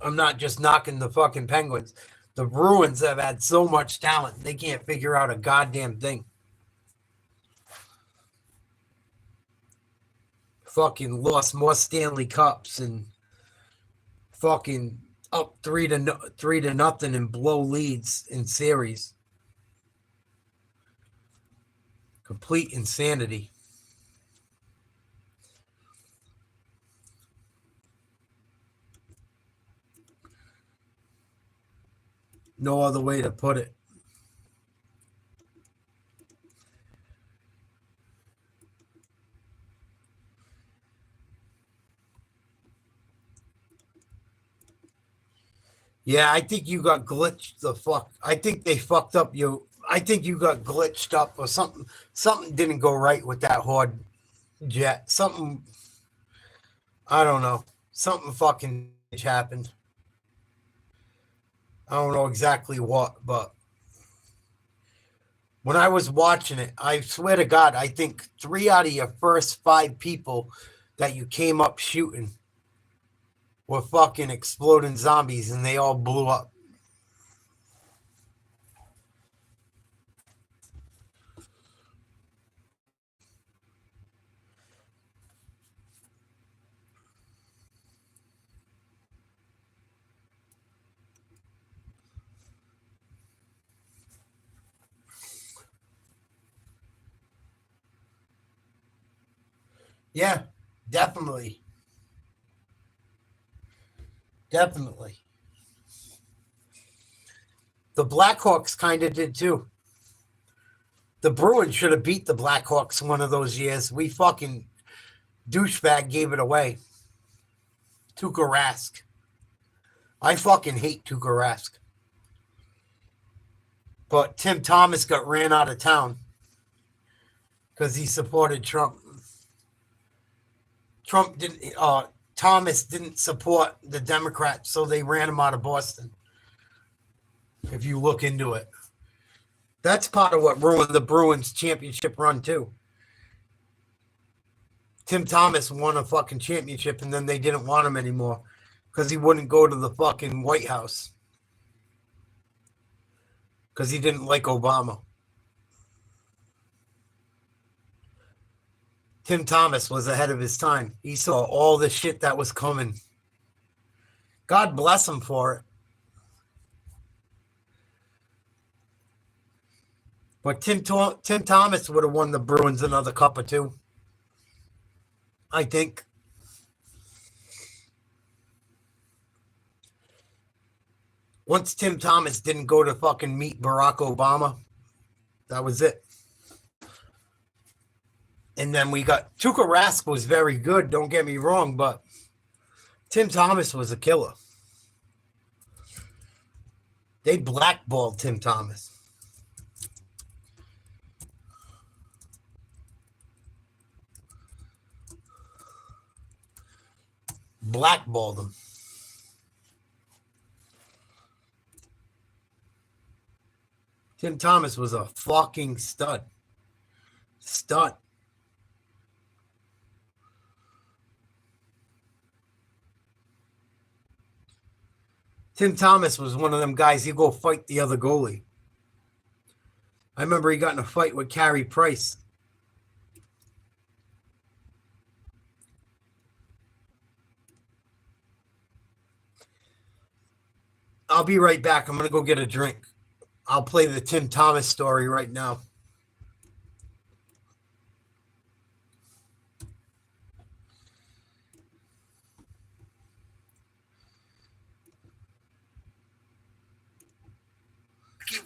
I'm not just knocking the fucking Penguins. The Bruins have had so much talent, they can't figure out a goddamn thing. fucking lost more Stanley Cups and fucking up 3-0 and blow leads in series. Complete insanity. No other way to put it. Yeah, I think you got glitched the fuck. I think they fucked up you. I think you got glitched up or something. Something didn't go right with that Horde jet. Something, I don't know. Something fucking happened. I don't know exactly what, but when I was watching it, I swear to God, I think 3 out of your first 5 people that you came up shooting were fucking exploding zombies, and they all blew up. Yeah, definitely. Definitely. The Blackhawks kind of did too. The Bruins should have beat the Blackhawks one of those years. We fucking douchebag gave it away. Tuukka Rask. I fucking hate Tuukka Rask. But Tim Thomas got ran out of town because he supported Trump. Thomas didn't support the Democrats, so they ran him out of Boston. If you look into it. That's part of what ruined the Bruins championship run, too. Tim Thomas won a fucking championship, and then they didn't want him anymore because he wouldn't go to the fucking White House because he didn't like Obama. Tim Thomas was ahead of his time. He saw all the shit that was coming. God bless him for it. But Tim Thomas would have won the Bruins another cup or two. I think. Once Tim Thomas didn't go to fucking meet Barack Obama, that was it. And then we got Tuukka Rask was very good, don't get me wrong, but Tim Thomas was a killer. They blackballed Tim Thomas. Blackballed him. Tim Thomas was a fucking stud. Stud. Tim Thomas was one of them guys, he'd go fight the other goalie. I remember he got in a fight with Carey Price. I'll be right back. I'm going to go get a drink. I'll play the Tim Thomas story right now.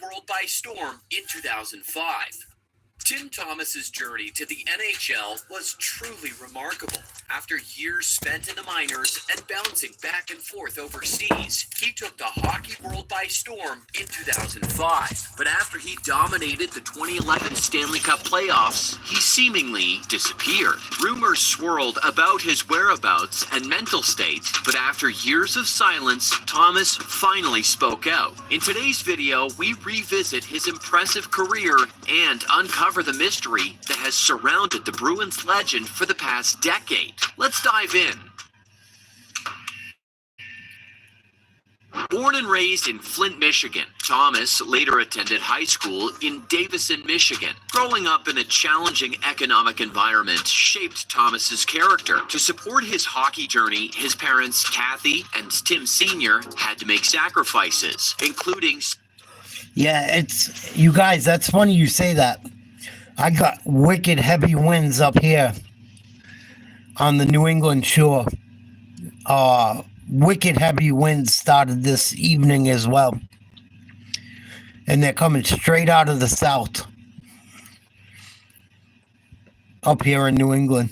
World by storm in 2005. Tim Thomas's journey to the NHL was truly remarkable. After years spent in the minors and bouncing back and forth overseas, he took the hockey world by storm in 2005. But after he dominated the 2011 Stanley Cup playoffs, he seemingly disappeared. Rumors swirled about his whereabouts and mental state, but after years of silence, Thomas finally spoke out. In today's video, we revisit his impressive career and uncover the mystery that has surrounded the Bruins legend for the past decade. Let's dive in. Born and raised in Flint, Michigan, Thomas later attended high school in Davison, Michigan. Growing up in a challenging economic environment shaped Thomas's character. To support his hockey journey, his parents, Kathy and Tim Sr., had to make sacrifices, including... Yeah, it's you guys. That's funny you say that. I got wicked heavy winds up here on the New England shore. Wicked heavy winds started this evening as well. And they're coming straight out of the south. Up here in New England.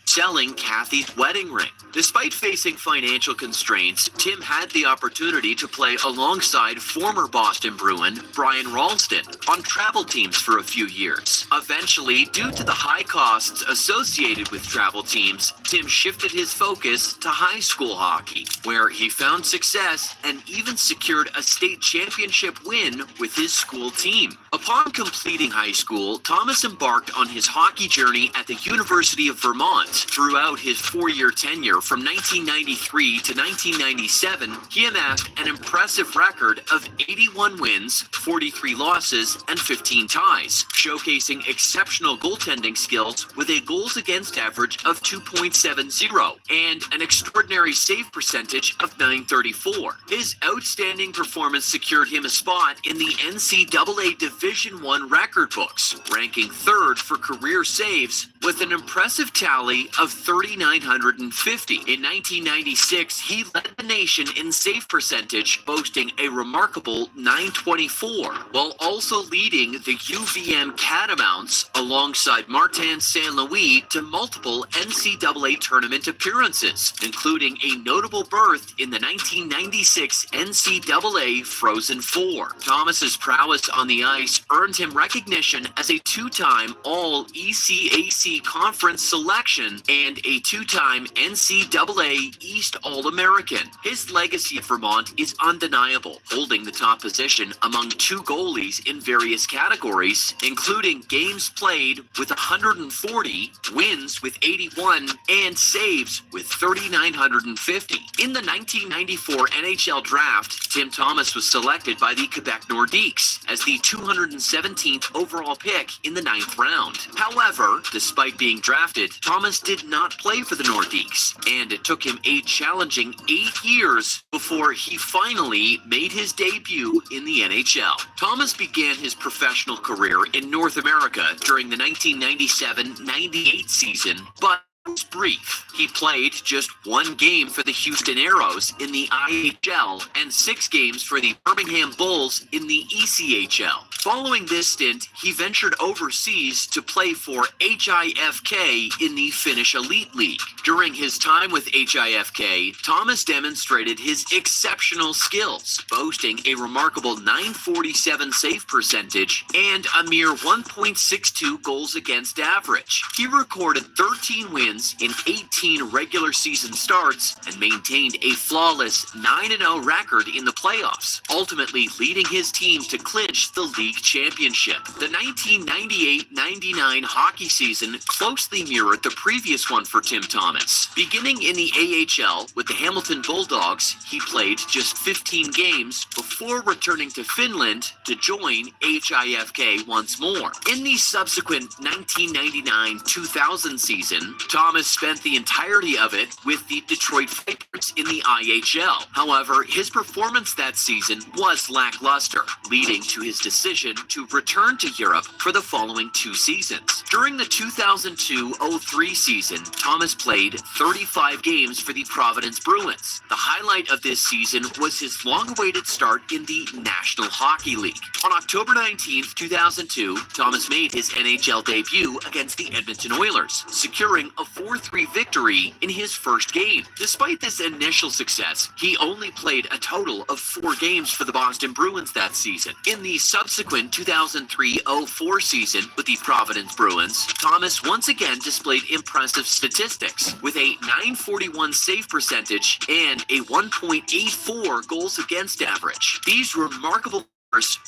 Selling Kathy's wedding ring. Despite facing financial constraints, Tim had the opportunity to play alongside former Boston Bruin Brian Ralston on travel teams for a few years. Eventually, due to the high costs associated with travel teams, Tim shifted his focus to high school hockey, where he found success and even secured a state championship win with his school team. Upon completing high school, Thomas embarked on his hockey journey at the University of Vermont. Throughout his four-year tenure from 1993 to 1997, he amassed an impressive record of 81 wins, 43 losses, and 15 ties, showcasing exceptional goaltending skills with a goals against average of 2.70 and an extraordinary save percentage of .934. His outstanding performance secured him a spot in the NCAA Division I record books, ranking third for career saves with an impressive tally of 3,950. In 1996, he led the nation in save percentage, boasting a remarkable .924, while also leading the UVM Catamounts alongside Martin St. Louis to multiple NCAA tournament appearances, including a notable berth in the 1996 NCAA Frozen Four. Thomas's prowess on the ice earned him recognition as a two-time All-ECAC Conference selection and a two-time NCAA East All-American. His legacy at Vermont is undeniable, holding the top position among two goalies in various categories, including games played with 140, wins with 81, and saves with 3,950. In the 1994 NHL draft, Tim Thomas was selected by the Quebec Nordiques as the 217th overall pick in the 9th round. However, despite being drafted, Thomas did not play for the Nordiques, and it took him a challenging 8 years before he finally made his debut in the NHL. Thomas began his professional career in North America during the 1997-98 season, but it was brief. He played just one game for the Houston Aeros in the IHL and 6 games for the Birmingham Bulls in the ECHL. Following this stint, he ventured overseas to play for HIFK in the Finnish Elite League. During his time with HIFK, Thomas demonstrated his exceptional skills, boasting a remarkable .947 save percentage and a mere 1.62 goals against average. He recorded 13 wins in 18 regular season starts and maintained a flawless 9-0 record in the playoffs, ultimately leading his team to clinch the league championship. The 1998-99 hockey season closely mirrored the previous one for Tim Thomas. Beginning in the AHL with the Hamilton Bulldogs, he played just 15 games before returning to Finland to join HIFK once more. In the subsequent 1999-2000 season, Thomas spent the entirety of it with the Detroit Vipers in the IHL. However, his performance that season was lackluster, leading to his decision to return to Europe for the following 2 seasons. During the 2002-03 season, Thomas played 35 games for the Providence Bruins. The highlight of this season was his long-awaited start in the National Hockey League. On October 19, 2002, Thomas made his NHL debut against the Edmonton Oilers, securing a 4-3 victory in his first game. Despite this initial success, he only played a total of 4 games for the Boston Bruins that season. In the subsequent 2003-04 season with the Providence Bruins, Thomas once again displayed impressive statistics with a .941 save percentage and a 1.84 goals against average. These remarkable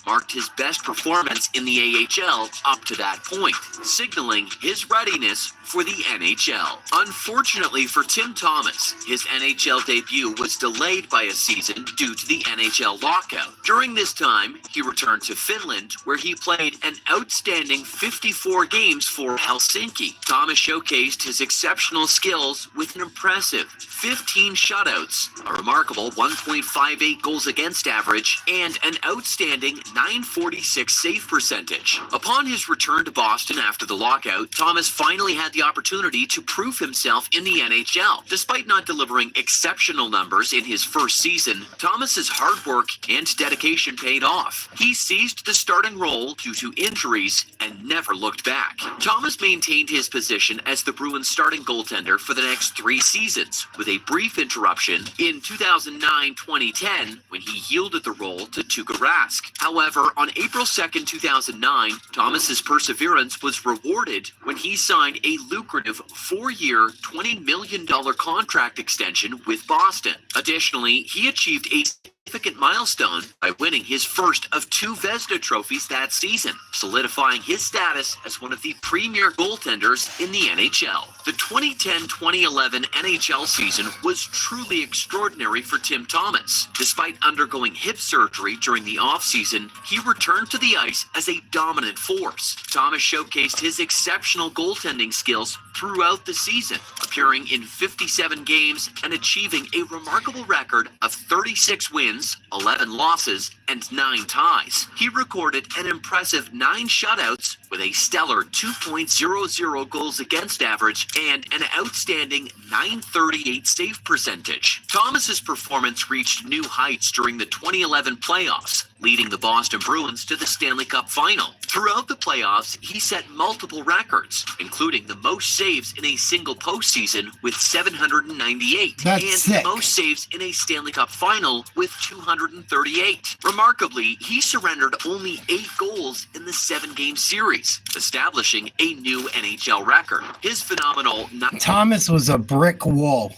marked his best performance in the AHL up to that point, signaling his readiness for the NHL. Unfortunately for Tim Thomas, his NHL debut was delayed by a season due to the NHL lockout. During this time, he returned to Finland, where he played an outstanding 54 games for Helsinki. Thomas showcased his exceptional skills with an impressive 15 shutouts, a remarkable 1.58 goals against average, and an outstanding .946 save percentage. Upon his return to Boston after the lockout, Thomas finally had the opportunity to prove himself in the NHL. Despite not delivering exceptional numbers in his first season, Thomas's hard work and dedication paid off. He seized the starting role due to injuries and never looked back. Thomas maintained his position as the Bruins starting goaltender for the next 3 seasons, with a brief interruption in 2009-2010 when he yielded the role to Tuukka Rask. However, on April 2nd, 2009, Thomas's perseverance was rewarded when he signed a lucrative 4-year, $20 million contract extension with Boston. Additionally, he achieved a significant milestone by winning his first of 2 Vezina trophies that season, solidifying his status as one of the premier goaltenders in the NHL. The 2010-2011 NHL season was truly extraordinary for Tim Thomas. Despite undergoing hip surgery during the offseason, he returned to the ice as a dominant force. Thomas showcased his exceptional goaltending skills throughout the season, appearing in 57 games and achieving a remarkable record of 36 wins, 11 losses, and 9 ties. He recorded an impressive 9 shutouts with a stellar 2.00 goals against average and an outstanding .938 save percentage. Thomas's performance reached new heights during the 2011 playoffs, leading the Boston Bruins to the Stanley Cup final. Throughout the playoffs, he set multiple records, including the most saves in a single postseason with 798, the most saves in a Stanley Cup final with 238. Remarkably, he surrendered only 8 goals in the 7-game series, establishing a new NHL record. His phenomenal... Thomas was a brick wall.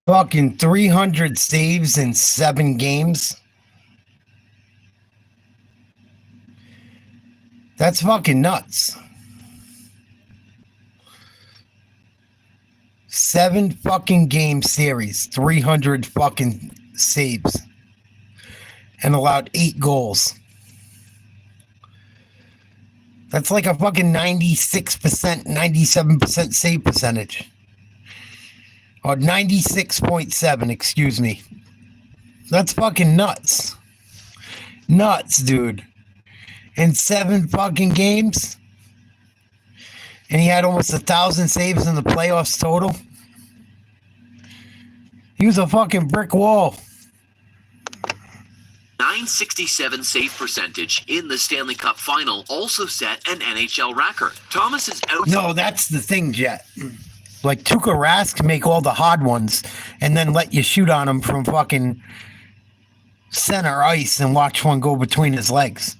Fucking 300 saves in 7 games. That's fucking nuts. 7 fucking game series, 300 fucking saves, and allowed 8 goals. That's like a fucking 96%, 97% save percentage. Or 96.7, excuse me. That's fucking nuts. Nuts, dude. In 7 fucking games. And he had almost 1,000 saves in the playoffs total. He was a fucking brick wall. .967 save percentage in the Stanley Cup final also set an NHL record. Thomas's out... No, that's the thing, Jet. Like, Tuukka Rask make all the hard ones and then let you shoot on him from fucking center ice and watch one go between his legs.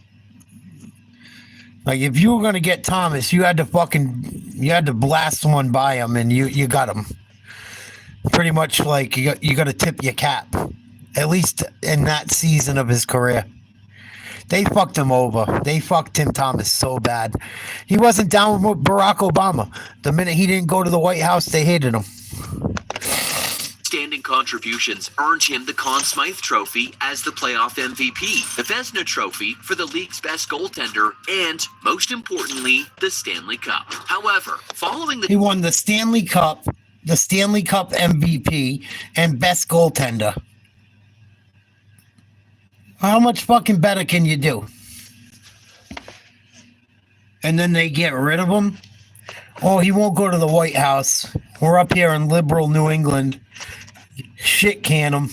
Like, if you were going to get Thomas, you had to blast one by him and you got him. Pretty much like you got to tip your cap, at least in that season of his career. They fucked him over. They fucked Tim Thomas so bad. He wasn't down with Barack Obama. The minute he didn't go to the White House, they hated him. Standing contributions earned him the Conn Smythe Trophy as the playoff MVP, the Vezina Trophy for the league's best goaltender, and, most importantly, the Stanley Cup. However, following the... He won the Stanley Cup MVP, and best goaltender. How much fucking better can you do? And then they get rid of him? Oh, he won't go to the White House. We're up here in liberal New England. Shit can him.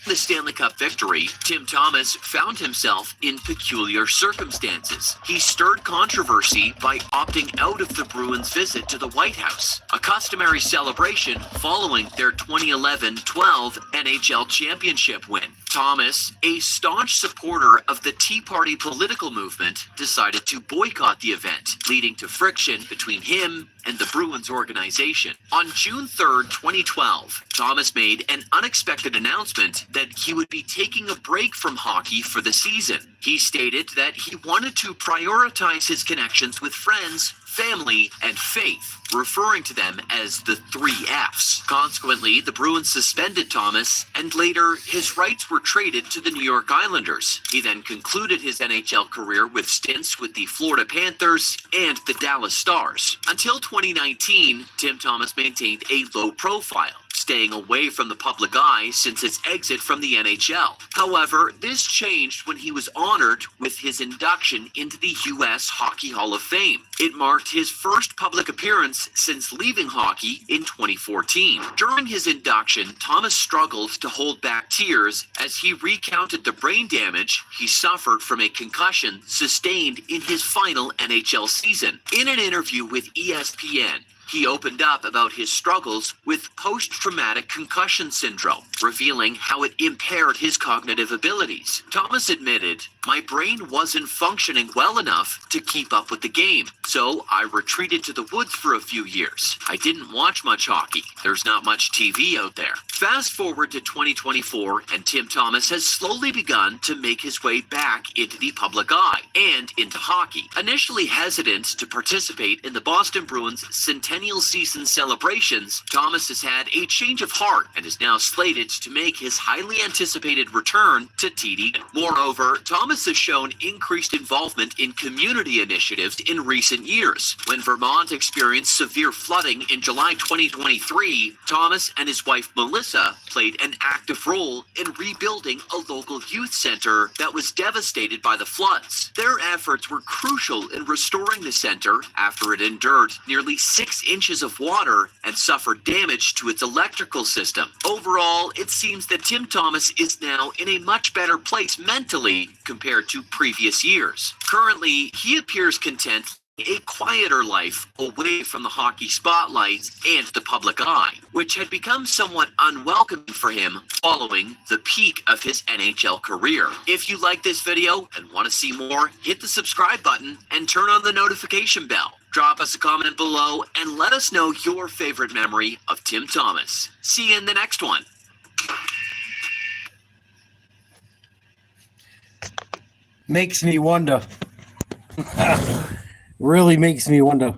The Stanley Cup victory, Tim Thomas found himself in peculiar circumstances. He stirred controversy by opting out of the Bruins' visit to the White House, a customary celebration following their 2011-12 NHL championship win. Thomas, a staunch supporter of the Tea Party political movement, decided to boycott the event, leading to friction between him and the Bruins organization. On June 3rd, 2012, Thomas made an unexpected announcement that he would be taking a break from hockey for the season. He stated that he wanted to prioritize his connections with friends, family, and faith, referring to them as the 3 Fs. Consequently, the Bruins suspended Thomas, and later his rights were traded to the New York Islanders. He then concluded his NHL career with stints with the Florida Panthers and the Dallas Stars. Until 2019, Tim Thomas maintained a low profile, staying away from the public eye since his exit from the NHL. However, this changed when he was honored with his induction into the U.S. Hockey Hall of Fame. It marked his first public appearance since leaving hockey in 2014. During his induction, Thomas struggled to hold back tears as he recounted the brain damage he suffered from a concussion sustained in his final NHL season. In an interview with ESPN, he opened up about his struggles with post-traumatic concussion syndrome, revealing how it impaired his cognitive abilities. Thomas admitted, "My brain wasn't functioning well enough to keep up with the game, so I retreated to the woods for a few years. I didn't watch much hockey. There's not much TV out there." Fast forward to 2024, and Tim Thomas has slowly begun to make his way back into the public eye and into hockey. Initially hesitant to participate in the Boston Bruins' centennial season celebrations, Thomas has had a change of heart and is now slated to make his highly anticipated return to TD. Moreover, Thomas has shown increased involvement in community initiatives in recent years. When Vermont experienced severe flooding in July 2023, Thomas and his wife Melissa played an active role in rebuilding a local youth center that was devastated by the floods. Their efforts were crucial in restoring the center after it endured nearly 6 inches of water and suffered damage to its electrical system. Overall, it seems that Tim Thomas is now in a much better place mentally compared to previous years. Currently, he appears content a quieter life away from the hockey spotlight and the public eye, which had become somewhat unwelcoming for him following the peak of his NHL career. If you like this video and want to see more, hit the subscribe button and turn on the notification bell. Drop us a comment below and let us know your favorite memory of Tim Thomas. See you in the next one. Makes me wonder. Really makes me wonder.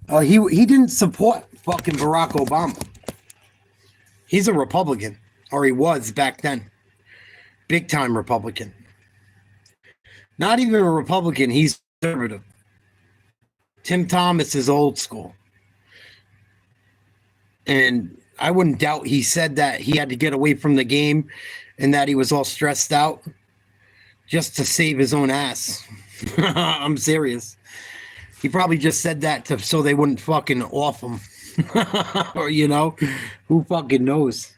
He didn't support fucking Barack Obama. He's a Republican, or he was back then. Big time Republican. Not even a Republican, he's conservative. Tim Thomas is old school. And I wouldn't doubt he said that he had to get away from the game and that he was all stressed out just to save his own ass. I'm serious. He probably just said that so they wouldn't fucking off him. Or, you know, who fucking knows?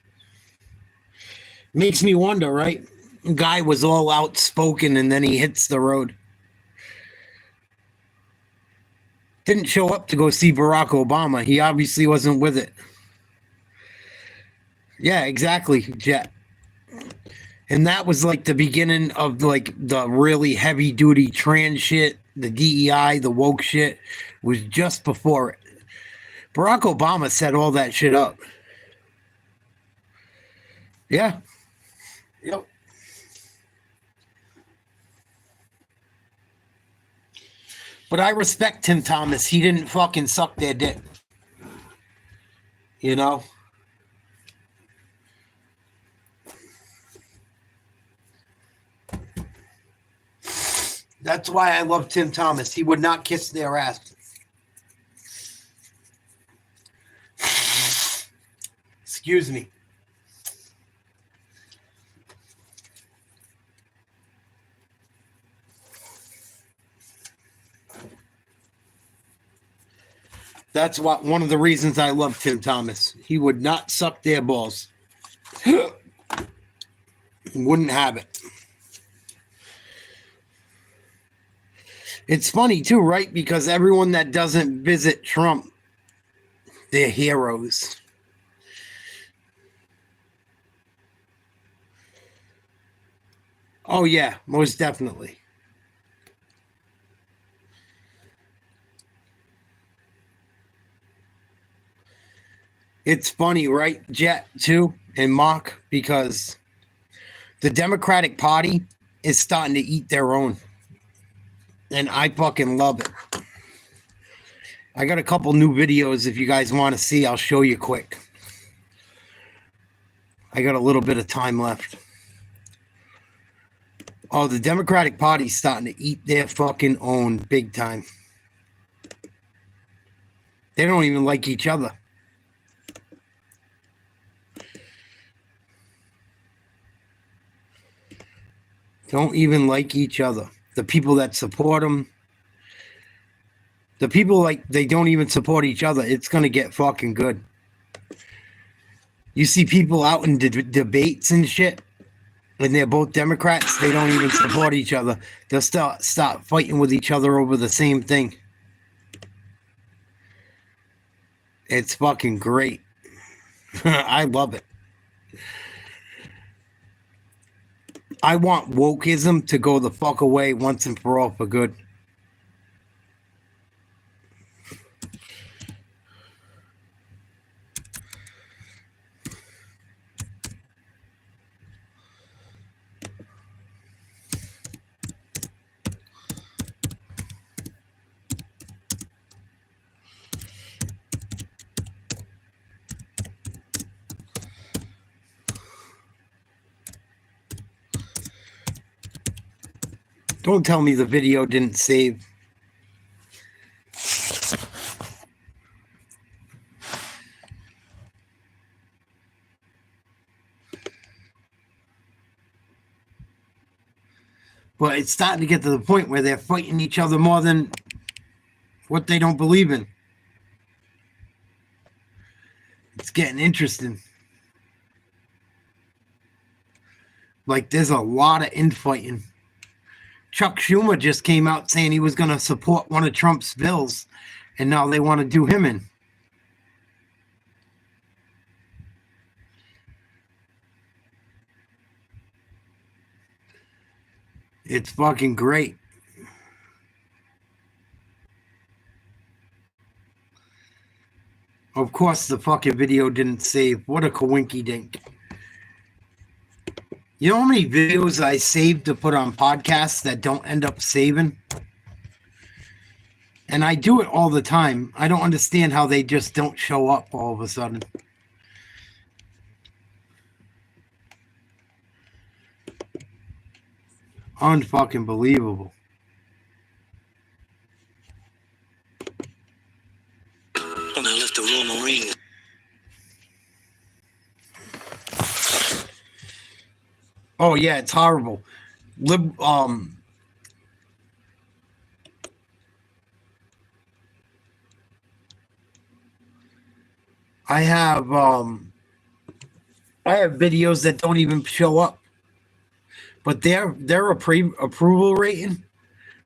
Makes me wonder, right? Guy was all outspoken and then he hits the road. Didn't show up to go see Barack Obama. He obviously wasn't with it. Yeah, exactly, Jet. And that was like the beginning of like the really heavy duty trans shit, the DEI, the woke shit was just before it. Barack Obama set all that shit up. Yeah. Yep. But I respect Tim Thomas. He didn't fucking suck their dick. You know? That's why I love Tim Thomas. He would not kiss their ass. Excuse me. That's one of the reasons I love Tim Thomas. He would not suck their balls. Wouldn't have it. It's funny too, right? Because everyone that doesn't visit Trump, they're heroes. Oh, yeah, most definitely. It's funny, right, Jet, too, and Mock, because the Democratic Party is starting to eat their own. And I fucking love it. I got a couple new videos if you guys want to see. I'll show you quick. I got a little bit of time left. Oh, the Democratic Party's starting to eat their fucking own big time. They don't even like each other. Don't even like each other. The people that support them, the people like they don't even support each other. It's going to get fucking good. You see people out in debates and shit, and they're both Democrats. They don't even support each other. They'll start fighting with each other over the same thing. It's fucking great. I love it. I want wokeism to go the fuck away once and for all for good. Don't tell me the video didn't save. But it's starting to get to the point where they're fighting each other more than what they don't believe in. It's getting interesting. Like, there's a lot of infighting. Chuck Schumer just came out saying he was going to support one of Trump's bills, and now they want to do him in. It's fucking great. Of course, the fucking video didn't save. What a coinky dink. You know how many videos I saved to put on podcasts that don't end up saving? And I do it all the time. I don't understand how they just don't show up all of a sudden. Unfucking believable. When I left the Royal Marine. Oh yeah, it's horrible. I have videos that don't even show up. But their approval rating,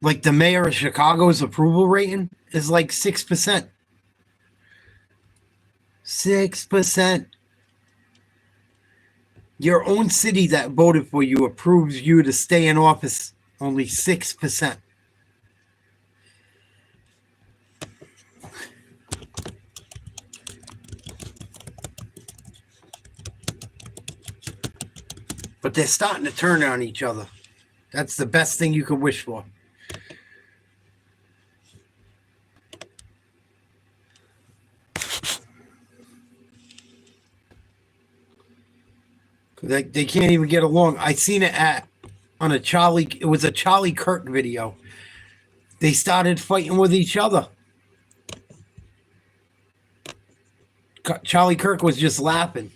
like the mayor of Chicago's approval rating, is like 6%. 6%. Your own city that voted for you approves you to stay in office, only 6%. But they're starting to turn on each other. That's the best thing you could wish for. They can't even get along. I seen it on a Charlie. It was a Charlie Kirk video. They started fighting with each other. Charlie Kirk was just laughing.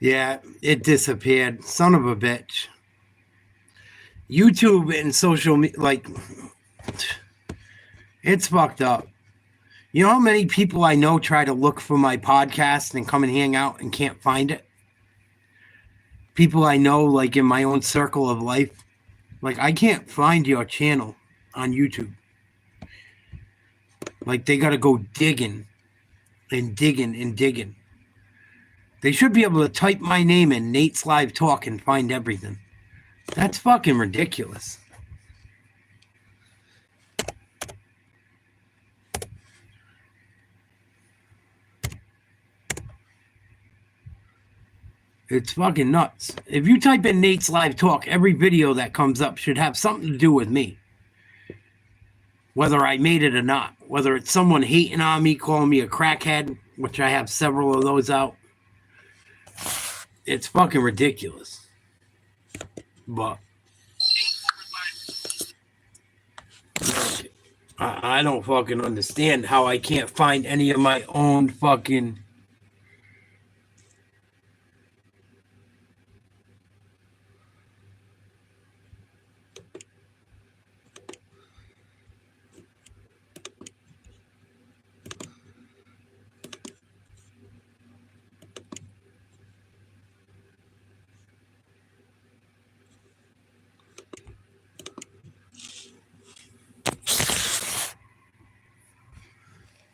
Yeah, it disappeared. Son of a bitch. YouTube and social media, like, it's fucked up. You know how many people I know try to look for my podcast and come and hang out and can't find it? People I know, like, in my own circle of life. Like, I can't find your channel on YouTube. Like, they got to go digging and digging and digging. They should be able to type my name in Nate's Live Talk and find everything. That's fucking ridiculous. It's fucking nuts. If you type in Nate's Live Talk, every video that comes up should have something to do with me. Whether I made it or not. Whether it's someone hating on me, calling me a crackhead, which I have several of those out. It's fucking ridiculous. But I don't fucking understand how I can't find any of my own fucking...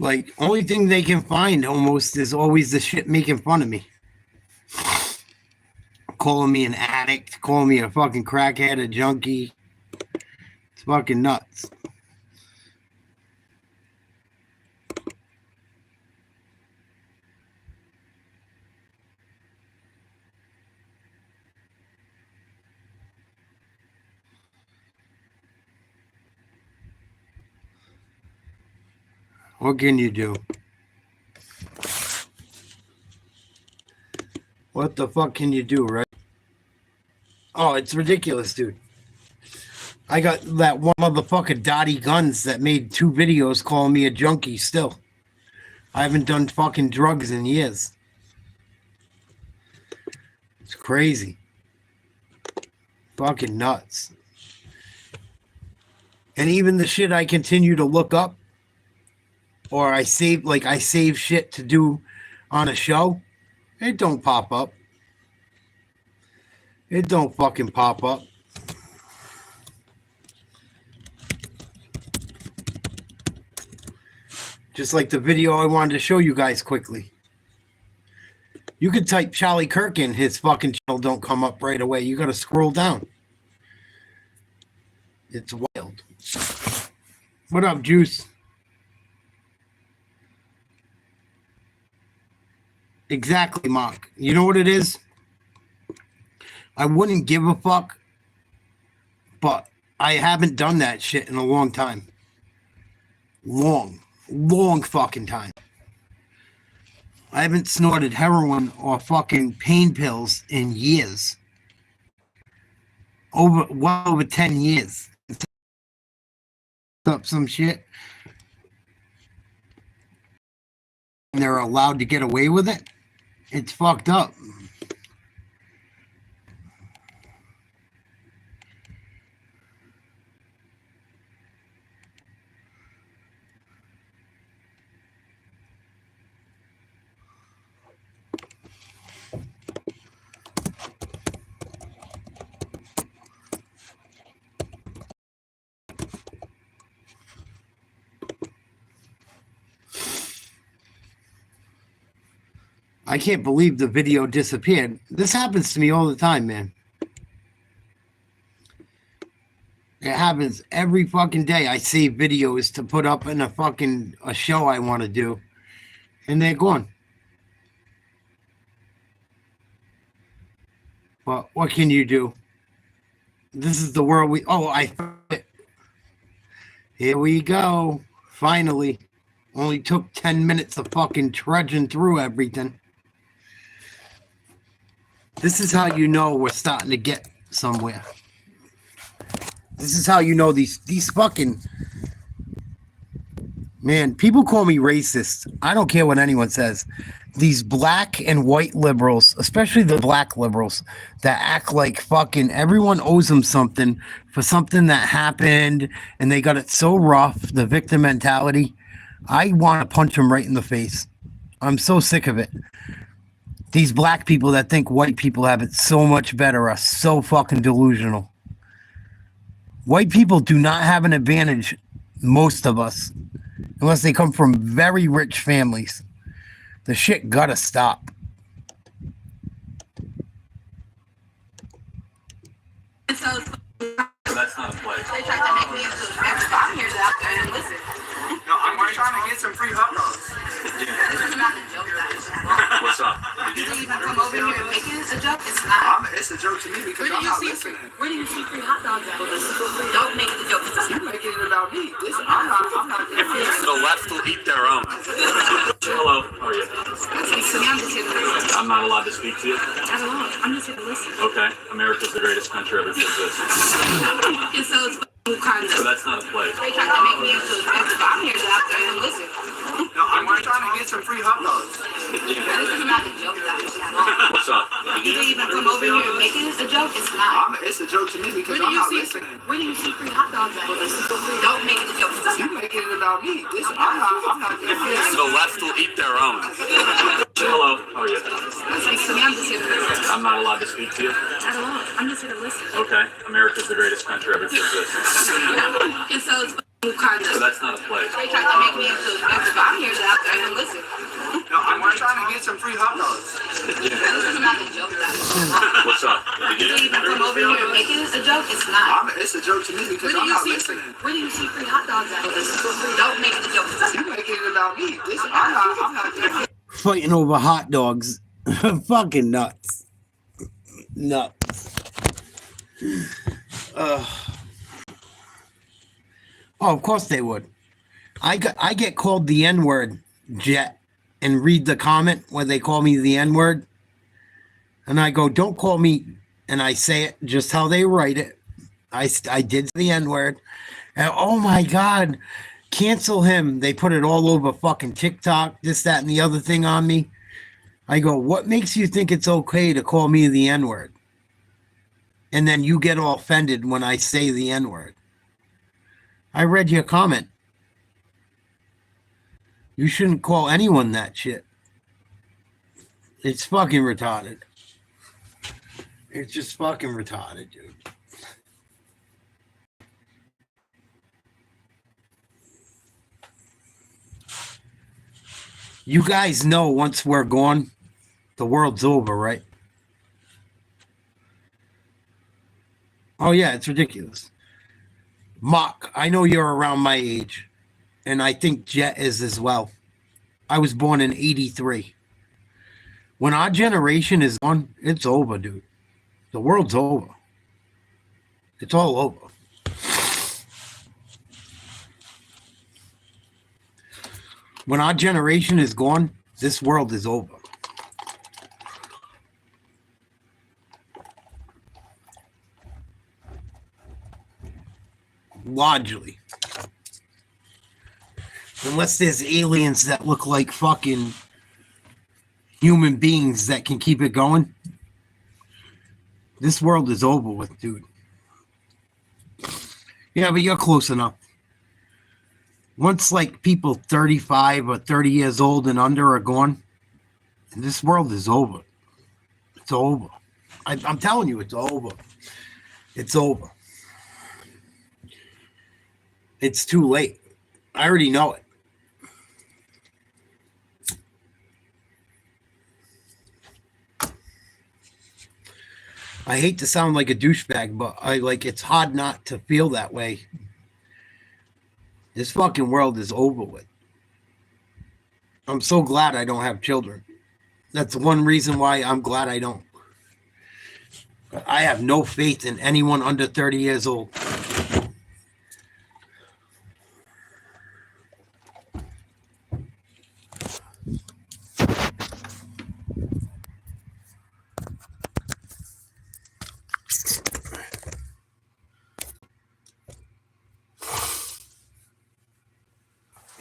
Like, only thing they can find almost is always the shit making fun of me. Calling me an addict, calling me a fucking crackhead, a junkie. It's fucking nuts. What can you do? What the fuck can you do, right? Oh, it's ridiculous, dude. I got that one motherfucker Dottie Guns that made 2 videos calling me a junkie still. I haven't done fucking drugs in years. It's crazy. Fucking nuts. And even the shit I continue to look up, or I save shit to do on a show, it don't pop up. It don't fucking pop up. Just like the video I wanted to show you guys quickly. You could type Charlie Kirk in, his fucking channel don't come up right away. You gotta scroll down. It's wild. What up, Juice? Exactly, Mark. You know what it is? I wouldn't give a fuck, but I haven't done that shit in a long time. Long fucking time. I haven't snorted heroin or fucking pain pills in years. Well over 10 years. Up some shit. And they're allowed to get away with it. It's fucked up. I can't believe the video disappeared. This happens to me all the time, man. It happens every fucking day. I save videos to put up in a show I want to do, and they're gone. But what can you do? This is the world we... Oh, I found it. Here we go. Finally. Only took 10 minutes of fucking trudging through everything. This is how you know we're starting to get somewhere. This is how you know these fucking Man, people call me racist. I don't care what anyone says. These black and white liberals, especially the black liberals, that act like fucking everyone owes them something for something that happened and they got it so rough, the victim mentality. I want to punch them right in the face. I'm so sick of it. These black people that think white people have it so much better are so fucking delusional. White people do not have an advantage, most of us, unless they come from very rich families. The shit gotta stop. That's not a play. They tried to make me into a member. I'm here to out there and listen. No, I'm trying to get some free hot dogs. This is not a joke. What's up? Did you even come over here and make it a joke? It's not. It's a joke to me because I'm not listening. Where do you see free hot dogs at? Don't make it a joke. You're making it about me. Listen, I'm not. The left will eat their own. Hello, how are you? I'm just here to listen. I'm not allowed to speak to you. I don't know. I'm just here to listen. Okay, America's the greatest country ever to exist. And so it's kind of. So that's not a play. They tried to make me into a member. I'm here to out there and listen. No, I'm trying to get some free hot dogs. This is not a joke. What's up? Did you even come over here and make it a joke? It's not. It's a joke to me because Where do I'm you not see? listening. Where do you see free hot dogs at? Don't make it a joke. You're making it about me. Listen, I'm not. The left will eat their own. Hello, how are you? I'm just here to listen. I'm not allowed to speak to you. I don't know. I'm just here to listen. Okay, America's the greatest country ever to exist. And so it's kind of. So that's not a play. They tried to make me into a member. I'm here to out there and listen. No, I'm trying to get some free hot dogs. This is not a joke. What's up? Did you even come over here and make it a joke? It's not. It's a joke to me because I'm not listening. Where do you see free hot dogs at? Don't make it a joke. You're making it about me. Listen, I'm not. Fighting over hot dogs. Fucking nuts. Nuts. Oh, of course they would. I get called the N-word, Jet, and read the comment where they call me the N-word. And I go, don't call me. And I say it just how they write it. I did the N-word. And oh my God, cancel him. They put it all over fucking TikTok, this, that, and the other thing on me. I go, what makes you think it's okay to call me the N-word? And then you get all offended when I say the N-word. I read your comment. You shouldn't call anyone that shit. It's fucking retarded. It's just fucking retarded, dude. You guys know once we're gone, the world's over, right? Oh, yeah, it's ridiculous. Mock, I know you're around my age, and I think Jet is as well. I was born in 83. When our generation is gone, it's over, dude. The world's over. It's all over. When our generation is gone, this world is over. Largely. Unless there's aliens that look like fucking human beings that can keep it going, this world is over with, dude. Yeah, but you're close enough. Once like people 35 or 30 years old and under are gone, this world is over. It's over. I'm telling you, it's over. It's over. It's too late. I already know it. I hate to sound like a douchebag, but it's hard not to feel that way. This fucking world is over with. I'm so glad I don't have children. That's one reason why I'm glad I don't. I have no faith in anyone under 30 years old.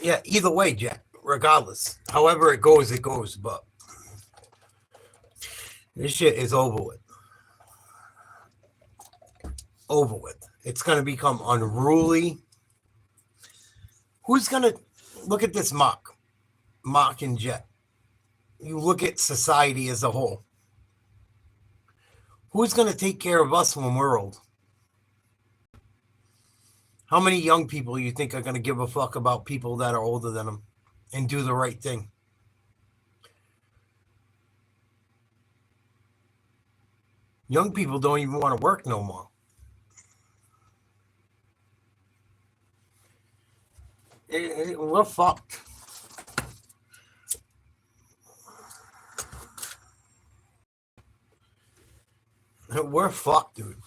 Yeah, either way, Jack. Regardless, however it goes, it goes. But this shit is over with. Over with. It's gonna become unruly. Who's gonna look at this Mark and Jet? You look at society as a whole. Who's gonna take care of us when we're old? How many young people you think are gonna give a fuck about people that are older than them and do the right thing? Young people don't even want to work no more. We're fucked. We're fucked, dude.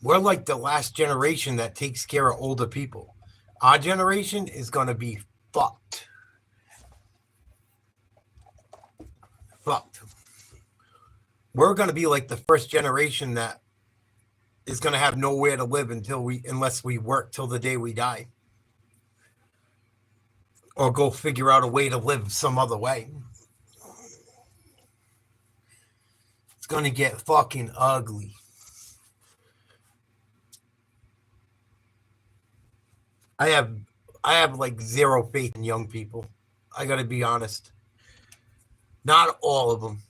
We're like the last generation that takes care of older people. Our generation is going to be fucked. Fucked. We're going to be like the first generation that is going to have nowhere to live unless we work till the day we die. Or go figure out a way to live some other way. It's going to get fucking ugly. I have like zero faith in young people. I got to be honest. Not all of them.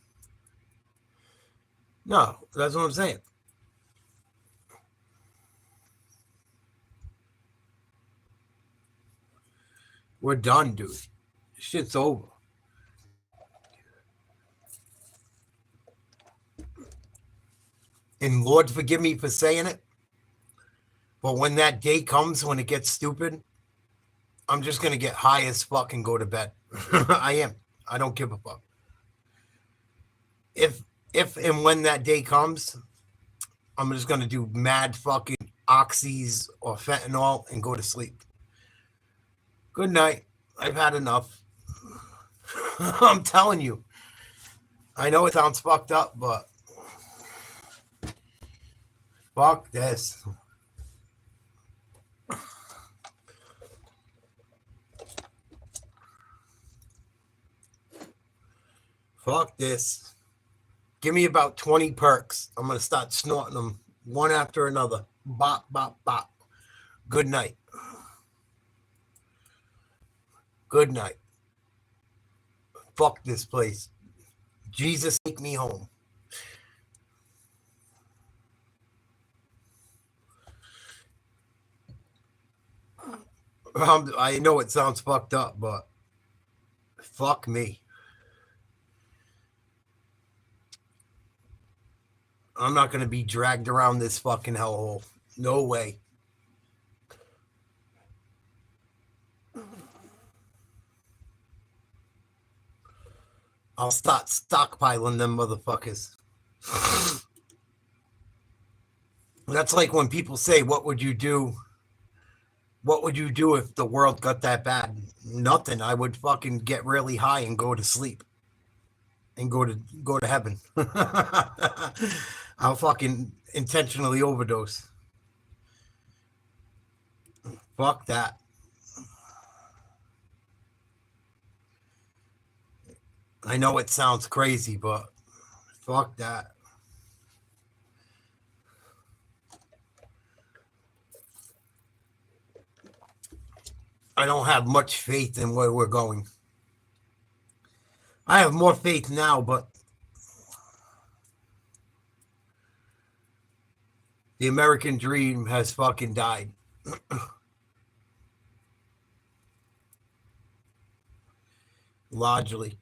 No, that's what I'm saying. We're done, dude. Shit's over. And Lord forgive me for saying it, but when that day comes when it gets stupid, I'm just going to get high as fuck and go to bed. I am. I don't give a fuck. If and when that day comes, I'm just going to do mad fucking oxys or fentanyl and go to sleep. Good night. I've had enough. I'm telling you. I know it sounds fucked up, but fuck this. Fuck this. Give me about 20 perks. I'm going to start snorting them one after another. Bop, bop, bop. Good night. Good night. Fuck this place. Jesus, take me home. I know it sounds fucked up, but fuck me. I'm not going to be dragged around this fucking hellhole. No way. I'll start stockpiling them motherfuckers. That's like when people say, what would you do? What would you do if the world got that bad? Nothing. I would fucking get really high and go to sleep. And go to heaven. I'll fucking intentionally overdose. Fuck that. I know it sounds crazy, but fuck that. I don't have much faith in where we're going. I have more faith now, but the American dream has fucking died. Largely.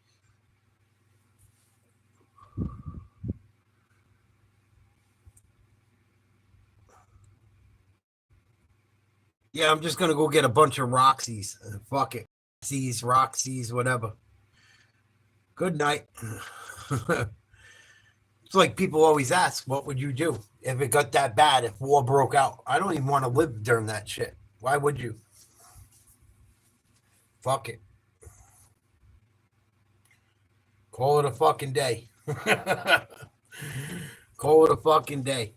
Yeah, I'm just going to go get a bunch of Roxy's. Fuck it. Roxy's, whatever. Good night. It's like people always ask, what would you do if it got that bad, if war broke out? I don't even want to live during that shit. Why would you? Fuck it. Call it a fucking day. Call it a fucking day.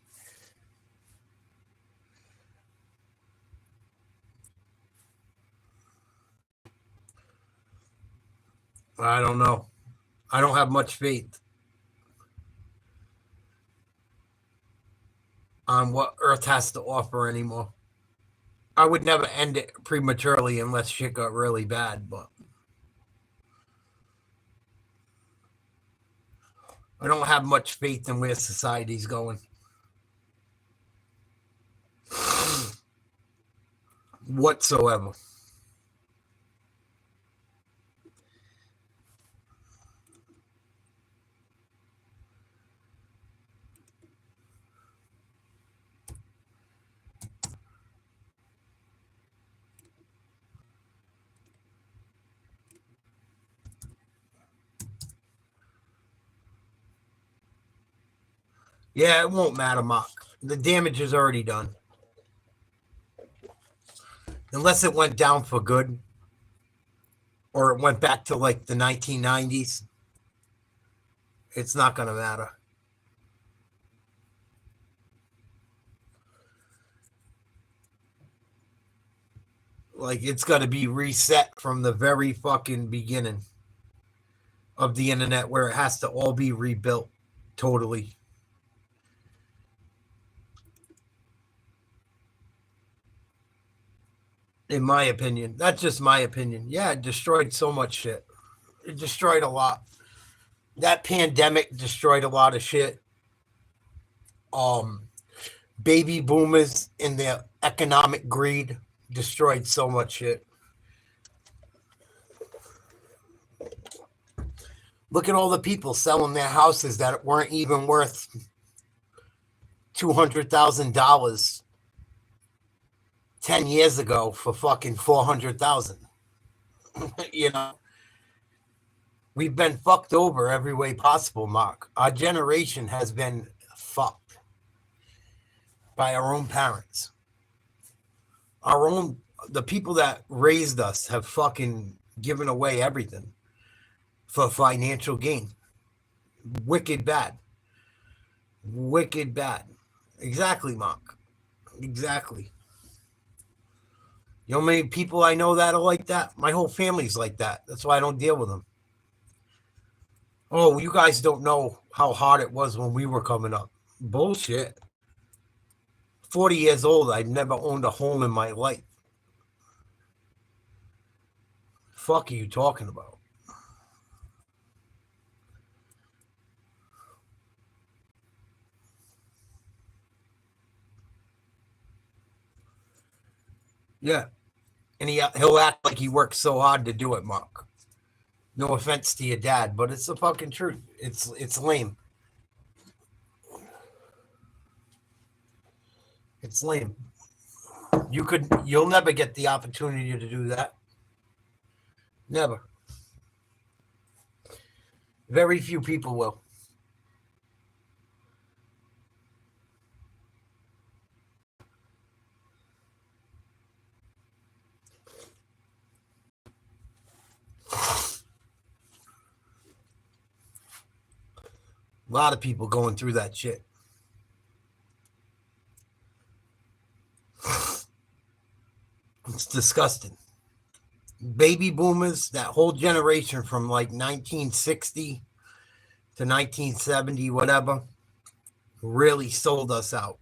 I don't know. I don't have much faith on what Earth has to offer anymore. I would never end it prematurely unless shit got really bad, but I don't have much faith in where society's going. Whatsoever. Yeah, it won't matter, Mark. The damage is already done. Unless it went down for good, or it went back to like the 1990s, it's not going to matter. Like, it's got to be reset from the very fucking beginning of the internet, where it has to all be rebuilt totally. In my opinion. That's just my opinion. Yeah, it destroyed so much shit. It destroyed a lot. That pandemic destroyed a lot of shit. Baby boomers and their economic greed destroyed so much shit. Look at all the people selling their houses that weren't even worth $200,000 10 years ago for fucking $400,000. You know, we've been fucked over every way possible, Mark. Our generation has been fucked by our own parents. The people that raised us have fucking given away everything for financial gain. Wicked bad. Wicked bad. Exactly, Mark. Exactly. You know how many people I know that are like that? My whole family's like that. That's why I don't deal with them. Oh, you guys don't know how hard it was when we were coming up. Bullshit. 40 years old, I'd never owned a home in my life. Fuck are you talking about? Yeah. And he'll act like he worked so hard to do it, Mark. No offense to your dad, but it's the fucking truth. It's lame. It's lame. You'll never get the opportunity to do that. Never. Very few people will. A lot of people going through that shit. It's disgusting. Baby boomers, that whole generation from like 1960 to 1970, whatever, really sold us out.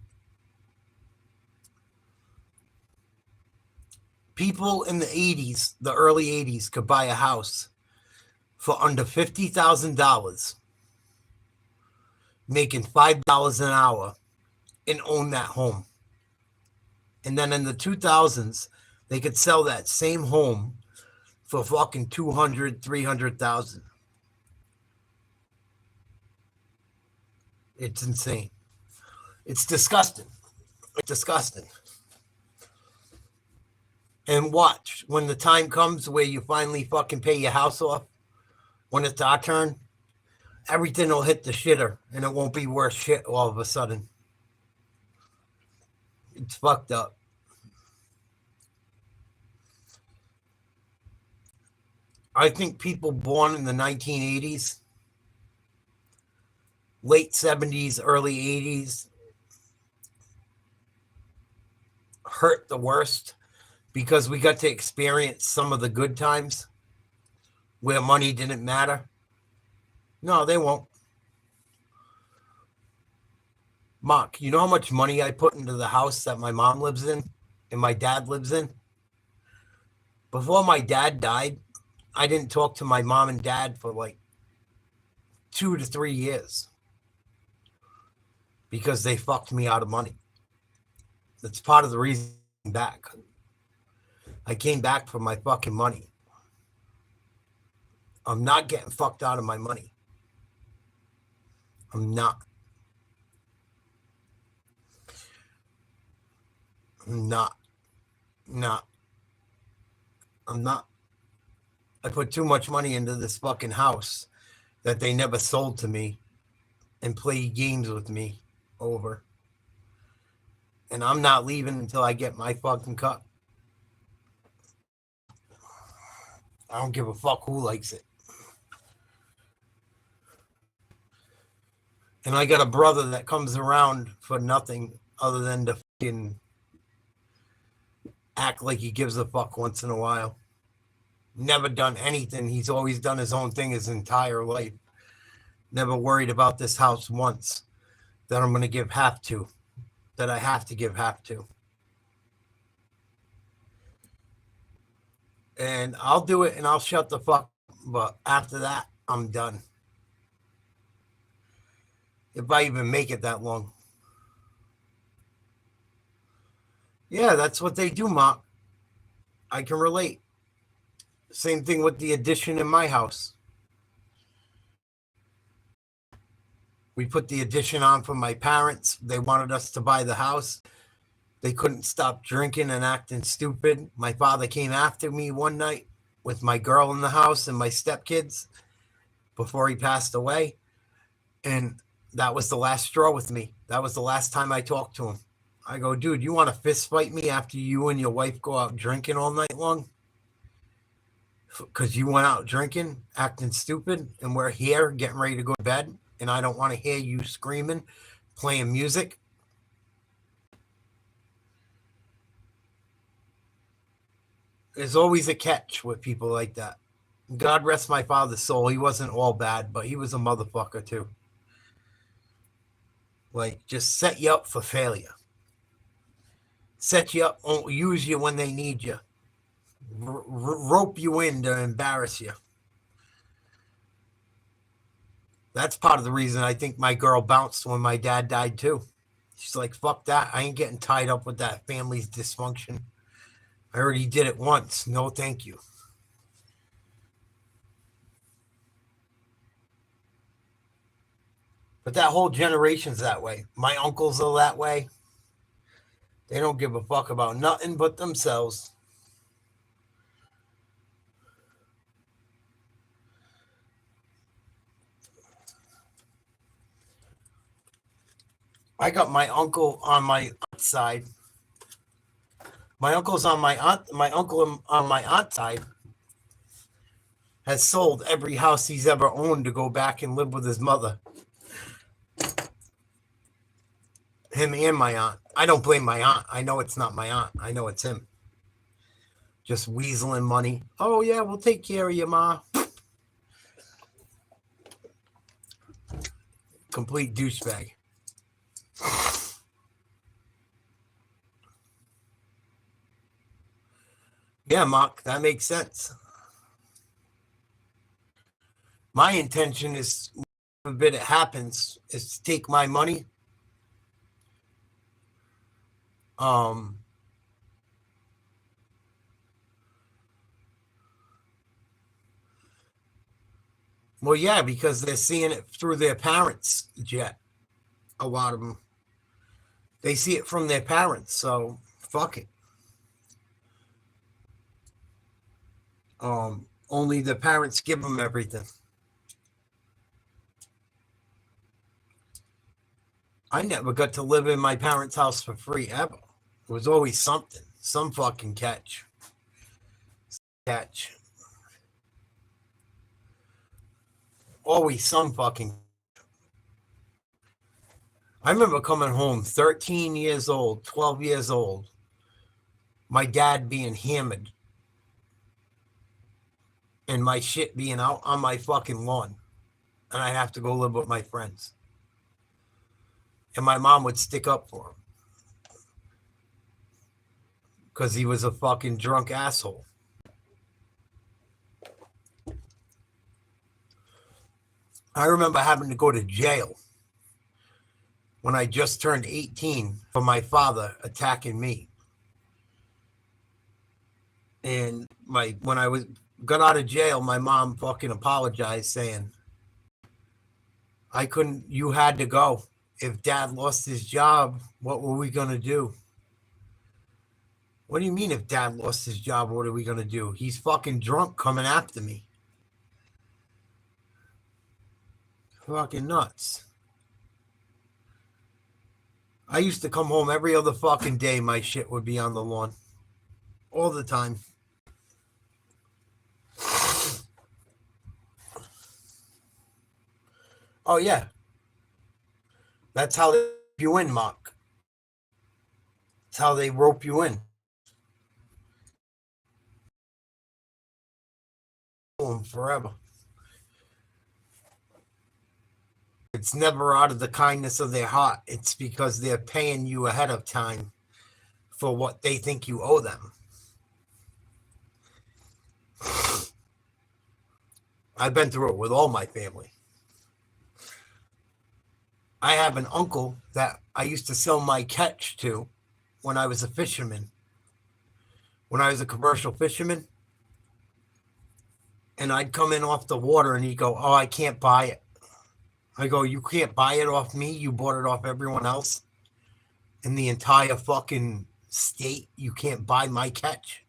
People in the 80s, the early 80s, could buy a house for under $50,000, making $5 an hour, and own that home. And then in the 2000s, they could sell that same home for fucking $200,000, $300,000. It's insane. It's disgusting. It's disgusting. And watch, when the time comes where you finally fucking pay your house off, when it's our turn, everything will hit the shitter and it won't be worth shit all of a sudden. It's fucked up. I think people born in the 1980s, late 70s, early 80s, hurt the worst because we got to experience some of the good times. where money didn't matter. No, they won't. Mark, you know how much money I put into the house that my mom lives in and my dad lives in? Before my dad died, I didn't talk to my mom and dad for like 2 to 3 years because they fucked me out of money. That's part of the reason I'm back. I came back for my fucking money. I'm not getting fucked out of my money. I'm not. I'm not. I'm not. I put too much money into this fucking house that they never sold to me and play games with me over. And I'm not leaving until I get my fucking cut. I don't give a fuck who likes it. And I got a brother that comes around for nothing other than to fucking act like he gives a fuck once in a while. Never done anything. He's always done his own thing his entire life. Never worried about this house once that I'm going to give half to, that I have to give half to. And I'll do it and I'll shut the fuck up. But after that, I'm done. If I even make it that long. Yeah, that's what they do, Mark. I can relate. Same thing with the addition in my house. We put the addition on for my parents. They wanted us to buy the house. They couldn't stop drinking and acting stupid. My father came after me one night with my girl in the house and my stepkids before he passed away. And that was the last straw with me. That was the last time I talked to him. I go, dude, you want to fist fight me after you and your wife go out drinking all night long? Because you went out drinking, acting stupid, and we're here getting ready to go to bed, and I don't want to hear you screaming, playing music. There's always a catch with people like that. God rest my father's soul. He wasn't all bad, but he was a motherfucker too. Like, just set you up for failure. Set you up, won't use you when they need you. Rope you in to embarrass you. That's part of the reason I think my girl bounced when my dad died too. She's like, fuck that. I ain't getting tied up with that family's dysfunction. I already did it once. No, thank you. But that whole generation's that way. My uncles are that way. They don't give a fuck about nothing but themselves. I got my uncle on my aunt's side. My uncle's on my aunt. My uncle on my aunt's side has sold every house he's ever owned to go back and live with his mother. Him and my aunt. I don't blame my aunt. I know it's not my aunt. I know it's him. Just weaseling money. Oh, yeah, we'll take care of you, Ma. Complete douchebag. Yeah, Mark, that makes sense. My intention is, if it happens, is to take my money. Well, yeah, because they're seeing it through their parents, Jet. A lot of them. They see it from their parents, so fuck it. Only the parents give them everything. I never got to live in my parents' house for free ever. It was always something, some fucking catch. Always some fucking. I remember coming home 13 years old, 12 years old, my dad being hammered and my shit being out on my fucking lawn. And I'd have to go live with my friends. And my mom would stick up for him. Because he was a fucking drunk asshole. I remember having to go to jail when I just turned 18 for my father attacking me. And when I got out of jail, my mom fucking apologized, saying, you had to go. If Dad lost his job, what were we going to do? What do you mean if Dad lost his job, what are we going to do? He's fucking drunk coming after me. Fucking nuts. I used to come home every other fucking day. My shit would be on the lawn. All the time. Oh, yeah. That's how they rope you in, Mark. That's how they rope you in. Forever. It's never out of the kindness of their heart. It's because they're paying you ahead of time for what they think you owe them. I've been through it with all my family. I have an uncle that I used to sell my catch to when I was a fisherman. When I was a commercial fisherman. And I'd come in off the water and he'd go, oh, I can't buy it. I go, you can't buy it off me. You bought it off everyone else in the entire fucking state. You can't buy my catch.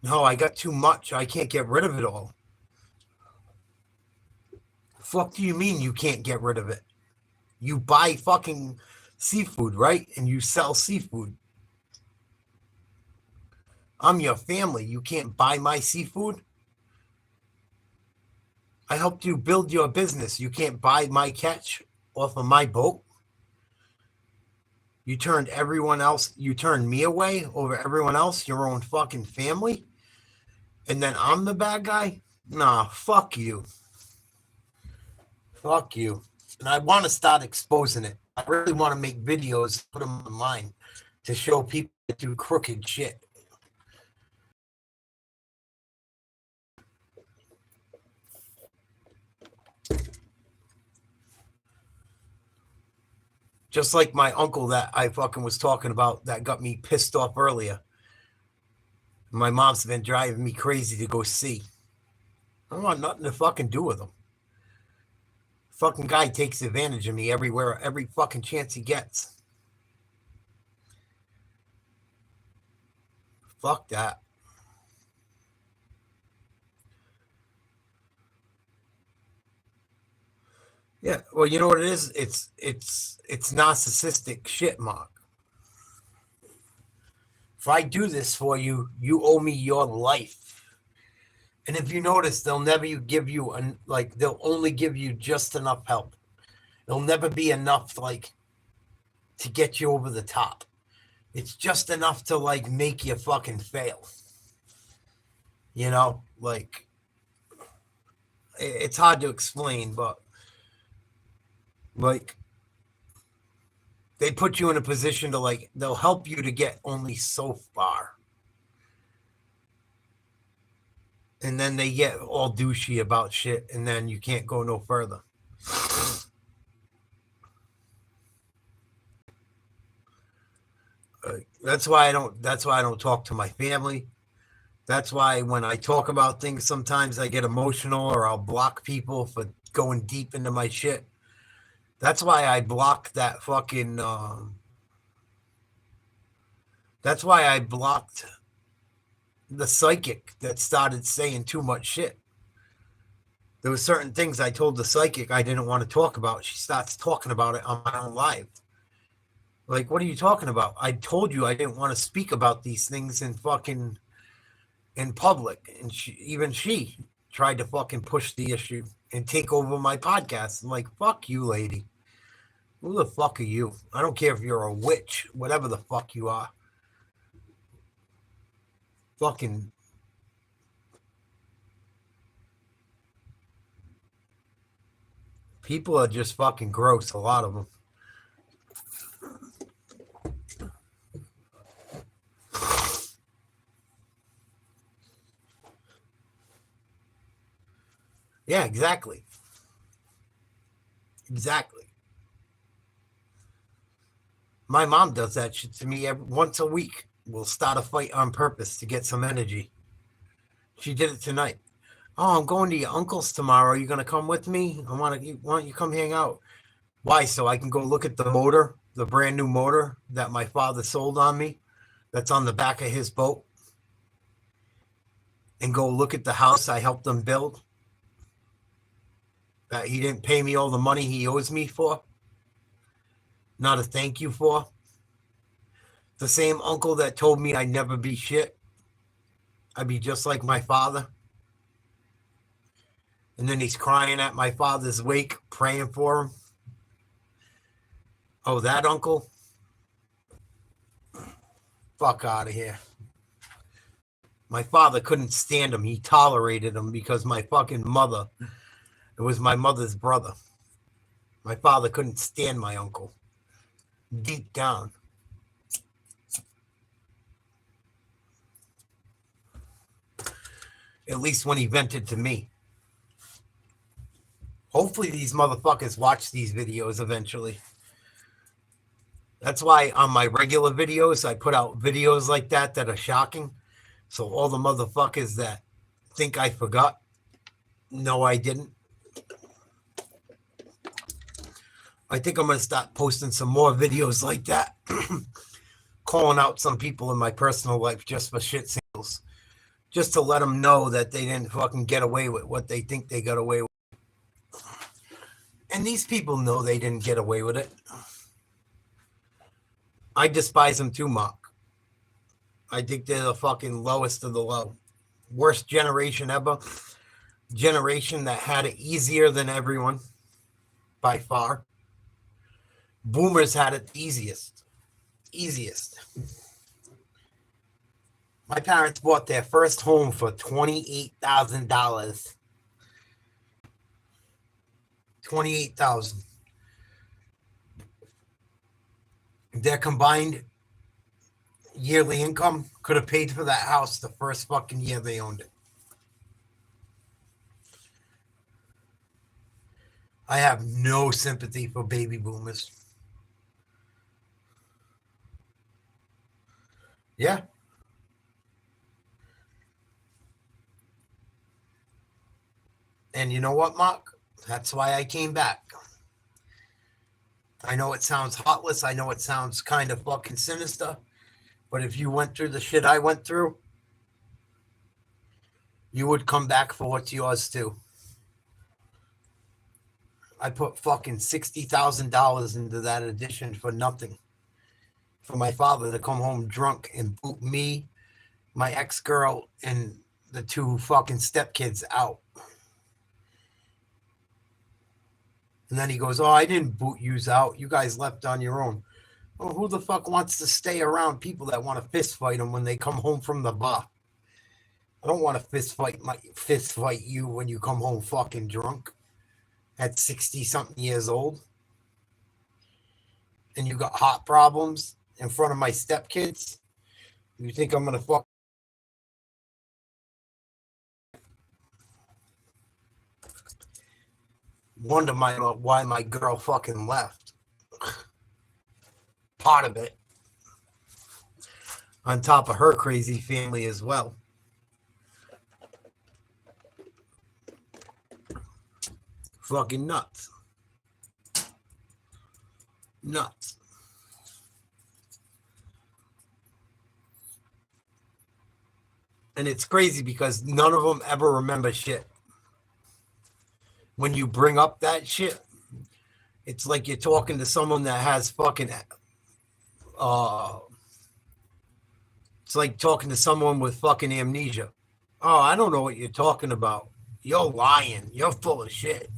No, I got too much. I can't get rid of it all. Fuck do you mean you can't get rid of it? You buy fucking seafood, right? And you sell seafood. I'm your family. You can't buy my seafood? I helped you build your business. You can't buy my catch off of my boat. You turned me away over everyone else, your own fucking family. And then I'm the bad guy? Nah, fuck you. Fuck you. And I want to start exposing it. I really want to make videos, put them online to show people that do crooked shit. Just like my uncle that I fucking was talking about that got me pissed off earlier. My mom's been driving me crazy to go see. I don't want nothing to fucking do with him. Fucking guy takes advantage of me everywhere, every fucking chance he gets. Fuck that. Yeah, well, you know what it is? It's narcissistic shit, Mark. If I do this for you, you owe me your life. And if you notice, they'll never give you they'll only give you just enough help. It'll never be enough to get you over the top. It's just enough to make you fucking fail. You know, it's hard to explain, but they put you in a position to they'll help you to get only so far. And then they get all douchey about shit, and then you can't go no further. That's why I don't talk to my family. That's why when I talk about things, sometimes I get emotional or I'll block people for going deep into my shit. That's why I blocked that fucking. That's why I blocked the psychic that started saying too much shit. There were certain things I told the psychic I didn't want to talk about. She starts talking about it on my own live. What are you talking about? I told you I didn't want to speak about these things in public. And she tried to fucking push the issue and take over my podcast. I'm like, fuck you, lady. Who the fuck are you? I don't care if you're a witch, whatever the fuck you are. Fucking People are just fucking gross, a lot of them. Yeah, exactly. Exactly. My mom does that shit to me once a week. We'll start a fight on purpose to get some energy. She did it tonight. Oh, I'm going to your uncle's tomorrow. Are you going to come with me? Why don't you come hang out? Why? So I can go look at the motor, the brand new motor that my father sold on me that's on the back of his boat, and go look at the house I helped him build that he didn't pay me all the money he owes me for, not a thank you for. The same uncle that told me I'd never be shit. I'd be just like my father. And then he's crying at my father's wake, praying for him. Oh, that uncle? Fuck out of here. My father couldn't stand him. He tolerated him because my fucking mother, it was my mother's brother. My father couldn't stand my uncle. Deep down. At least when he vented to me. Hopefully these motherfuckers watch these videos eventually. That's why on my regular videos, I put out videos like that are shocking. So all the motherfuckers that think I forgot, no, I didn't. I think I'm going to start posting some more videos like that. Calling out some people in my personal life just for shit sales. Just to let them know that they didn't fucking get away with what they think they got away with. And these people know they didn't get away with it. I despise them too, Mark. I think they're the fucking lowest of the low. Worst generation ever. Generation that had it easier than everyone. By far. Boomers had it easiest. Easiest. My parents bought their first home for $28,000. $28,000. Their combined yearly income could have paid for that house the first fucking year they owned it. I have no sympathy for baby boomers. Yeah. And you know what, Mark? That's why I came back. I know it sounds heartless. I know it sounds kind of fucking sinister. But if you went through the shit I went through, you would come back for what's yours too. I put fucking $60,000 into that addition for nothing. For my father to come home drunk and boot me, my ex-girl, and the two fucking stepkids out. And then he goes, oh, I didn't boot yous out. You guys left on your own. Well, who the fuck wants to stay around people that want to fist fight them when they come home from the bar? I don't want to fist fight you when you come home fucking drunk at 60-something years old. And you got heart problems in front of my stepkids. You think I'm going to fuck? Wonder why my girl fucking left. Part of it. On top of her crazy family as well. Fucking nuts. Nuts. And it's crazy because none of them ever remember shit. When you bring up that shit, it's like you're talking to someone that has fucking it's like talking to someone with fucking amnesia. Oh, I don't know what you're talking about. You're lying. You're full of shit.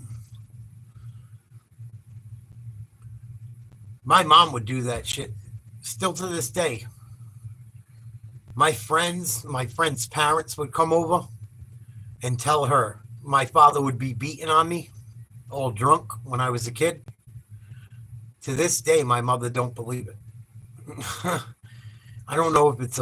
My mom would do that shit. Still to this day. My friends' parents would come over and tell her my father would be beating on me all drunk when I was a kid. To this day, my mother don't believe it. I don't know if it's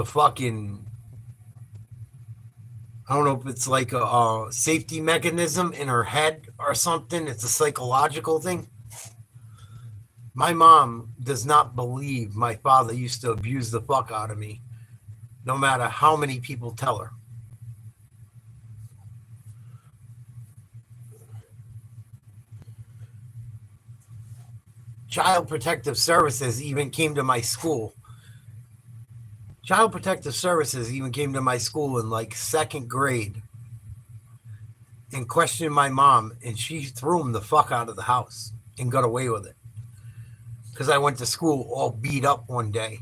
like a safety mechanism in her head or something. It's a psychological thing. My mom does not believe my father used to abuse the fuck out of me, no matter how many people tell her. Child Protective Services even came to my school. Child Protective Services even came to my school in like second grade and questioned my mom, and she threw him the fuck out of the house and got away with it. Because I went to school all beat up one day,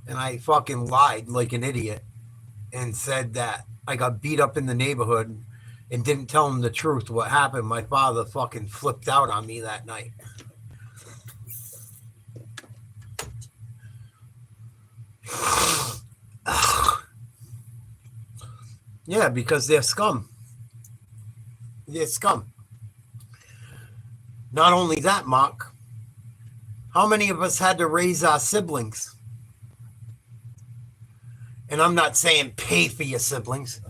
and I fucking lied like an idiot and said that I got beat up in the neighborhood and didn't tell him the truth. What happened? My father fucking flipped out on me that night. Yeah, because they're scum. They're scum. Not only that, Mark. How many of us had to raise our siblings? And I'm not saying pay for your siblings.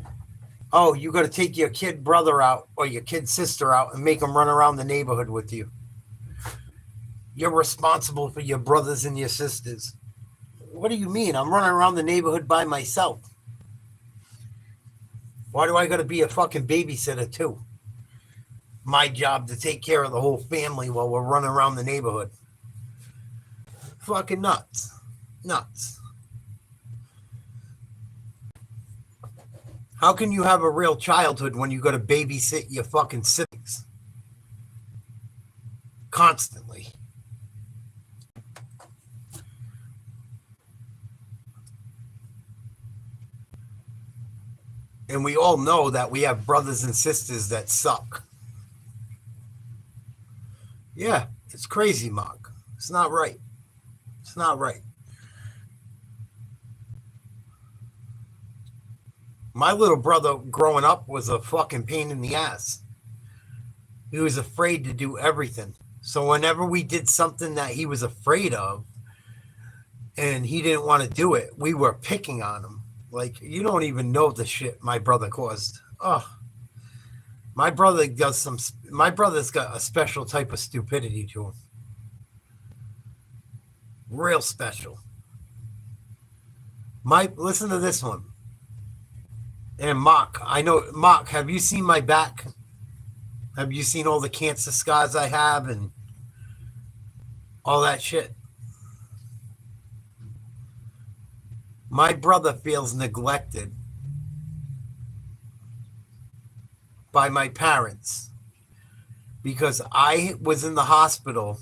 Oh, you got to take your kid brother out or your kid sister out and make them run around the neighborhood with you. You're responsible for your brothers and your sisters. What do you mean? I'm running around the neighborhood by myself. Why do I got to be a fucking babysitter too? My job to take care of the whole family while we're running around the neighborhood. Fucking nuts. Nuts. How can you have a real childhood when you got to babysit your fucking siblings? Constantly. And we all know that we have brothers and sisters that suck. Yeah, it's crazy, Mark. It's not right. It's not right. My little brother growing up was a fucking pain in the ass. He was afraid to do everything. So whenever we did something that he was afraid of and he didn't want to do it, we were picking on him. Like, you don't even know the shit my brother caused. Oh, my brother's got a special type of stupidity to him. Real special. Listen to this one. And Mark, have you seen my back? Have you seen all the cancer scars I have and all that shit? My brother feels neglected by my parents because I was in the hospital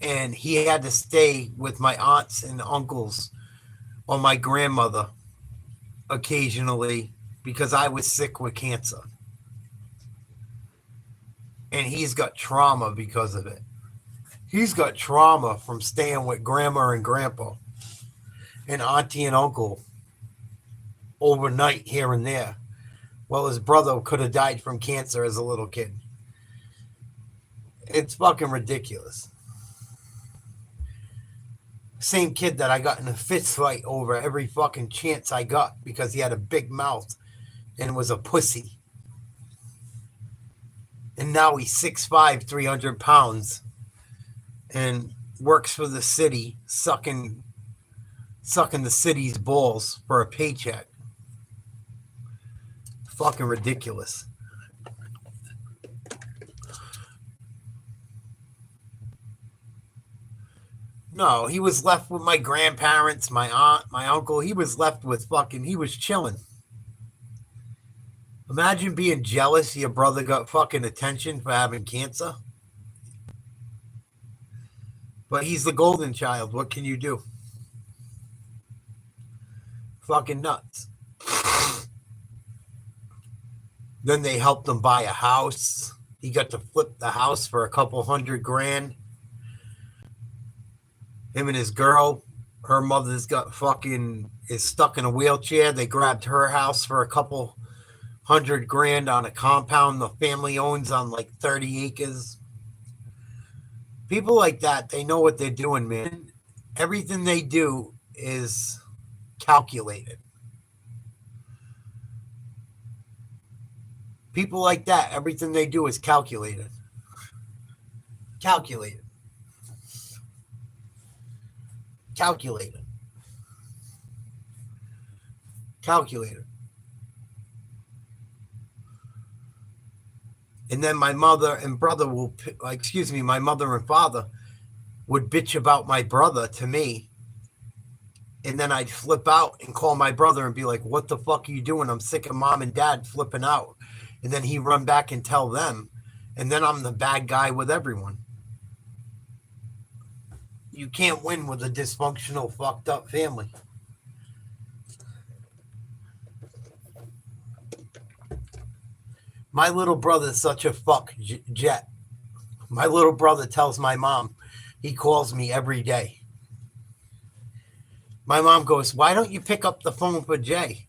and he had to stay with my aunts and uncles or my grandmother occasionally because I was sick with cancer. And he's got trauma because of it. He's got trauma from staying with grandma and grandpa and auntie and uncle overnight here and there. Well, his brother could have died from cancer as a little kid. It's fucking ridiculous. Same kid that I got in a fist fight over every fucking chance I got because he had a big mouth and was a pussy. And now he's 6'5", 300 pounds and works for the city, sucking the city's balls for a paycheck. Fucking ridiculous. No, he was left with my grandparents, my aunt, my uncle. He was left with he was chilling. Imagine being jealous your brother got fucking attention for having cancer. But he's the golden child. What can you do? Fucking nuts. Then they helped him buy a house. He got to flip the house for a couple $100,000. Him and his girl, her mother's got is stuck in a wheelchair. They grabbed her house for a couple 100 grand on a compound the family owns on like 30 acres. People like that, they know what they're doing, man. Everything they do is calculated. People like that, everything they do is calculated. Calculated. Calculated. Calculated. And then my mother and brother will, my mother and father would bitch about my brother to me. And then I'd flip out and call my brother and be like, what the fuck are you doing? I'm sick of mom and dad flipping out. And then he'd run back and tell them. And then I'm the bad guy with everyone. You can't win with a dysfunctional, fucked up family. My little brother's such a fuck jet. My little brother tells my mom, he calls me every day. My mom goes, why don't you pick up the phone for Jay?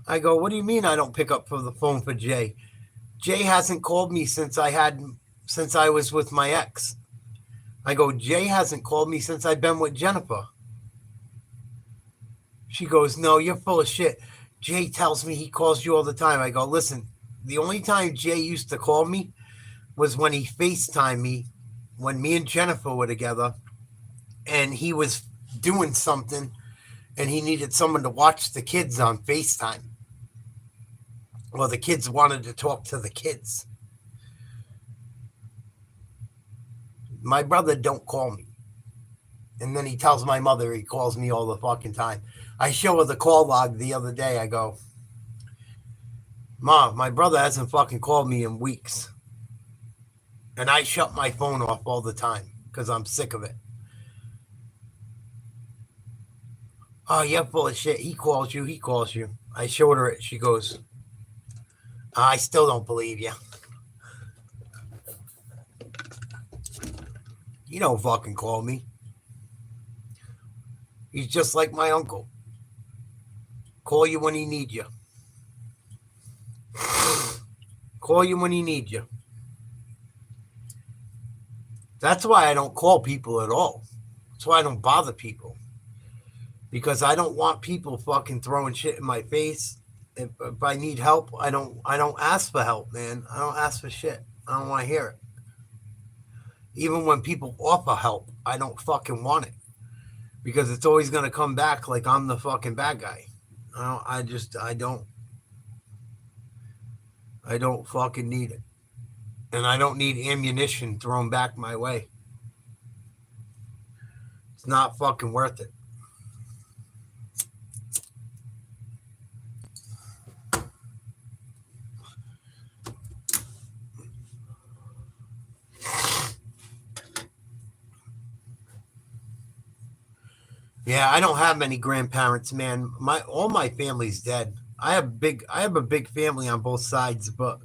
I go, what do you mean I don't pick up the phone for Jay? Jay hasn't called me since I was with my ex. I go, Jay hasn't called me since I've been with Jennifer. She goes, no, you're full of shit. Jay tells me he calls you all the time. I go, listen, the only time Jay used to call me was when he FaceTimed me when me and Jennifer were together and he was doing something and he needed someone to watch the kids on FaceTime. Well, the kids wanted to talk to the kids. My brother don't call me. And then he tells my mother he calls me all the fucking time. I show her the call log the other day. I go, Mom, my brother hasn't fucking called me in weeks. And I shut my phone off all the time because I'm sick of it. Oh, you're full of shit. He calls you. I showed her it. She goes, I still don't believe you. You don't fucking call me. He's just like my uncle. Call you when he needs you. Call you when he needs you. That's why I don't call people at all. That's why I don't bother people. Because I don't want people fucking throwing shit in my face. If I need help, I don't ask for help, man. I don't ask for shit. I don't want to hear it. Even when people offer help, I don't fucking want it. Because it's always going to come back like I'm the fucking bad guy. I don't fucking need it. And I don't need ammunition thrown back my way. It's not fucking worth it. Yeah, I don't have many grandparents, man. All my family's dead. I have a big family on both sides, but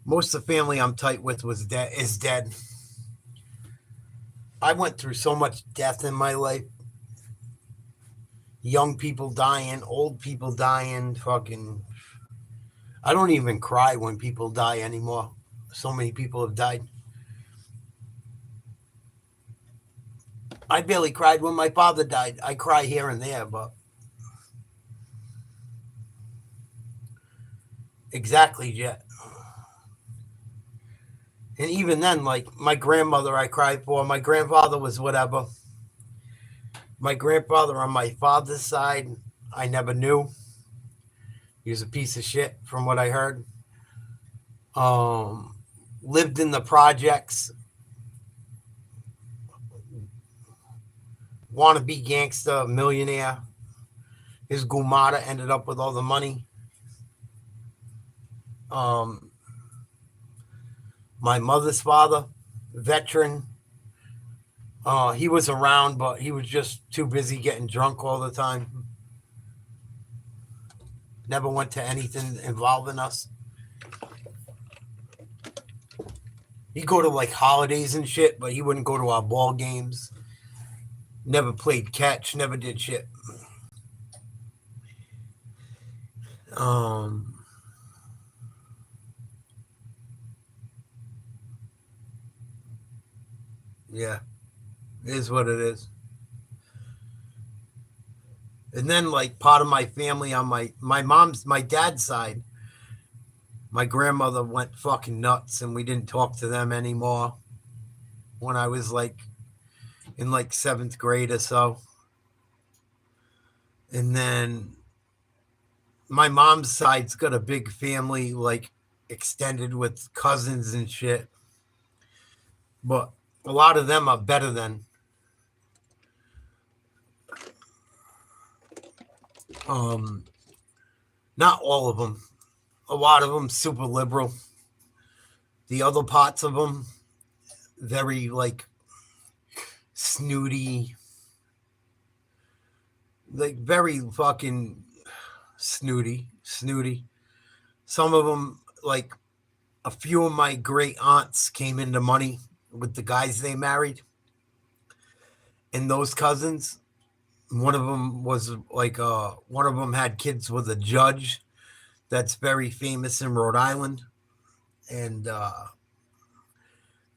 most of the family I'm tight with is dead. I went through so much death in my life. Young people dying, old people dying, fucking. I don't even cry when people die anymore. So many people have died. I barely cried when my father died. I cry here and there, but exactly, Jet. And even then, like my grandmother, I cried for. My grandfather was whatever. My grandfather on my father's side, I never knew. He was a piece of shit, from what I heard. Lived in the projects. Wannabe gangster, millionaire. His gumata ended up with all the money. My mother's father, veteran. He was around, but he was just too busy getting drunk all the time. Never went to anything involving us. He'd go to like holidays and shit, but he wouldn't go to our ball games. Never played catch, never did shit. Yeah, it is what it is. And then, like, part of my family on my dad's side, my grandmother went fucking nuts, and we didn't talk to them anymore when I was like in like 7th grade or so. And then my mom's side's got a big family, like extended with cousins and shit. But a lot of them are better than. Not all of them. A lot of them super liberal. The other parts of them, very like snooty, like very fucking snooty. Some of them, like a few of my great aunts came into money with the guys they married. And those cousins, one of them was like, one of them had kids with a judge that's very famous in Rhode Island. And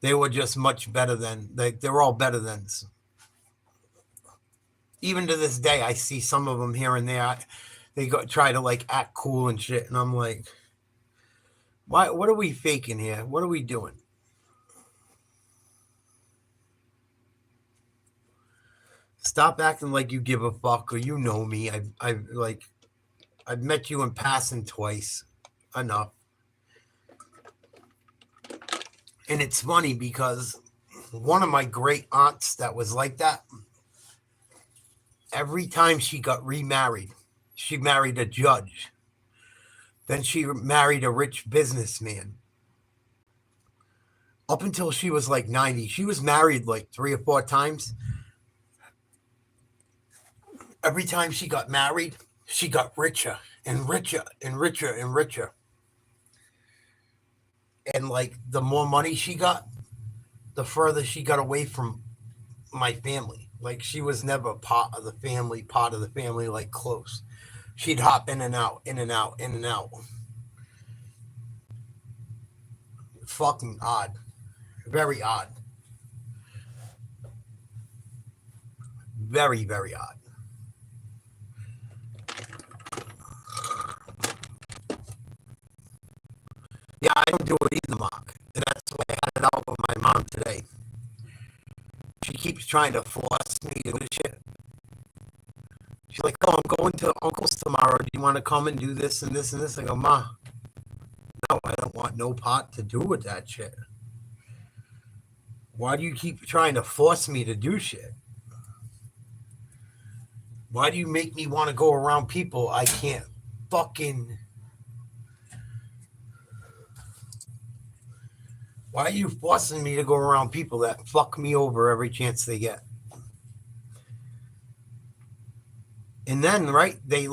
they were just much better than, they're all better than. Even to this day, I see some of them here and there. They try to like act cool and shit. And I'm like, why? What are we faking here? What are we doing? Stop acting like you give a fuck or you know me. I've met you in passing twice. Enough. And it's funny because one of my great aunts that was like that, every time she got remarried, she married a judge. Then she married a rich businessman. Up until she was like 90, she was married like 3 or 4 times. Every time she got married, she got richer and richer and richer and richer. And like the more money she got, the further she got away from my family. Like she was never part of the family, like close. She'd hop in and out, in and out, in and out. Fucking odd. Very odd. Very, very odd. Yeah, I don't do it either, Mark. And that's why I had it out with my mom today. She keeps trying to force me to do shit. She's like, oh, I'm going to Uncle's tomorrow. Do you want to come and do this and this and this? I go, Ma, no, I don't want no part to do with that shit. Why do you keep trying to force me to do shit? Why do you make me want to go around people I can't fucking... Why are you forcing me to go around people that fuck me over every chance they get? And then, right, they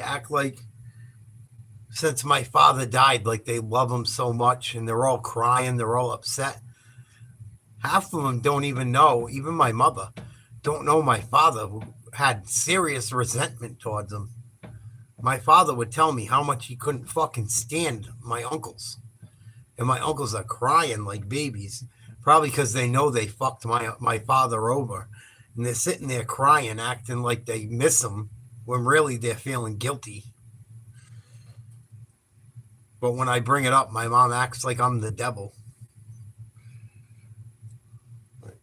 act like since my father died, like they love him so much and they're all crying, they're all upset. Half of them don't even know, even my mother, don't know my father, who had serious resentment towards him. My father would tell me how much he couldn't fucking stand my uncles. And my uncles are crying like babies, probably because they know they fucked my father over. And they're sitting there crying, acting like they miss him, when really they're feeling guilty. But when I bring it up, my mom acts like I'm the devil.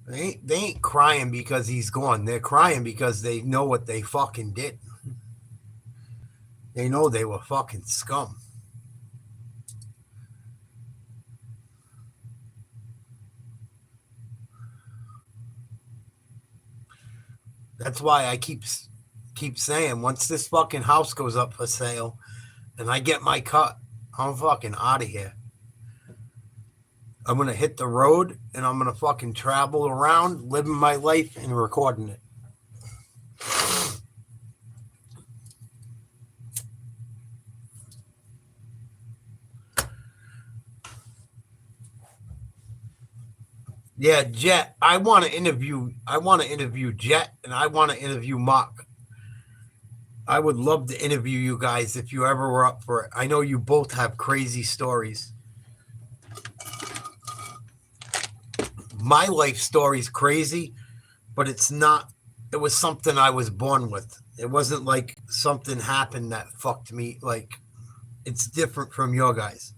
They ain't crying because he's gone. They're crying because they know what they fucking did. They know they were fucking scum. That's why I keep saying, once this fucking house goes up for sale and I get my cut, I'm fucking out of here. I'm going to hit the road and I'm going to fucking travel around, living my life and recording it. Yeah, Jet. I want to interview Jet and I want to interview Mark. I would love to interview you guys if you ever were up for it. I know you both have crazy stories. my life story is crazy, but it's not. It was something I was born with. It wasn't like something happened that fucked me. Like, it's different from your guys.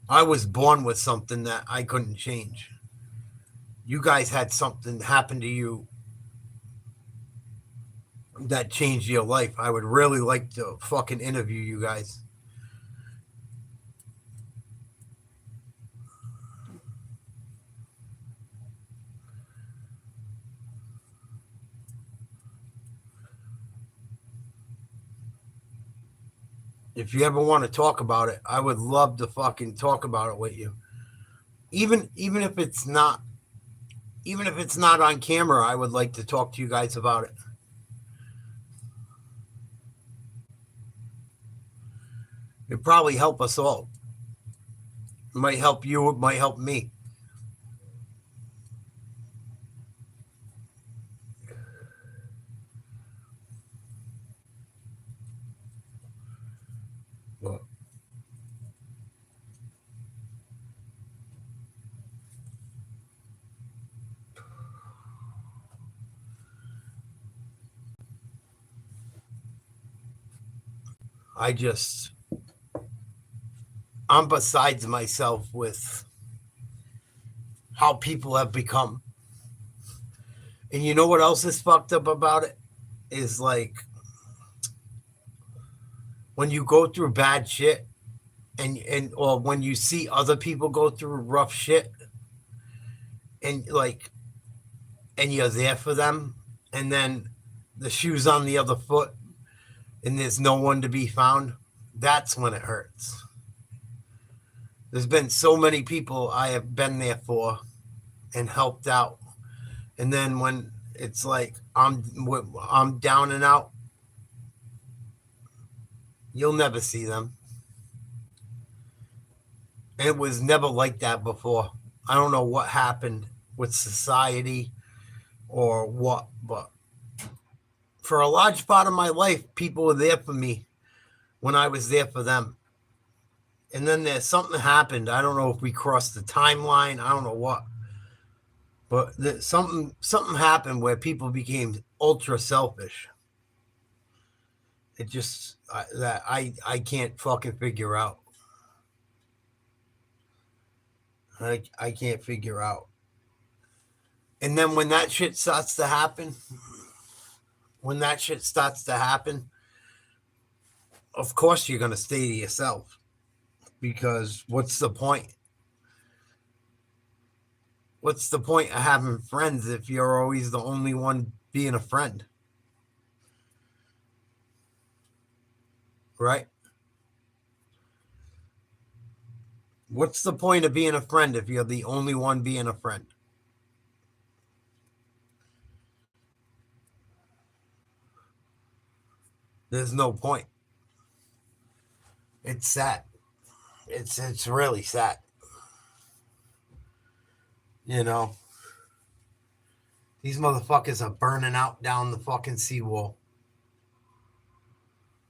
I was born with something that I couldn't change. You guys had something happen to you that changed your life. I would really like to fucking interview you guys. If you ever want to talk about it, I would love to fucking talk about it with you. Even if it's not on camera, I would like to talk to you guys about it. It'd probably help us all. It might help you, it might help me. Well, I'm besides myself with how people have become. And you know what else is fucked up about it? Is like when you go through bad shit and or when you see other people go through rough shit and you're there for them, and then the shoe's on the other foot and there's no one to be found, that's when it hurts. There's been so many people I have been there for and helped out. And then when it's like I'm down and out, you'll never see them. It was never like that before. I don't know what happened with society or what, but for a large part of my life, people were there for me when I was there for them. And then there's something happened. I don't know if we crossed the timeline. I don't know what. But something happened where people became ultra selfish. It just that I can't fucking figure out. I can't figure out. And then when that shit starts to happen, of course you're gonna stay to yourself. Because what's the point? What's the point of having friends if you're always the only one being a friend? Right? What's the point of being a friend if you're the only one being a friend? There's no point. It's sad. It's really sad. You know, these motherfuckers are burning out down the fucking seawall.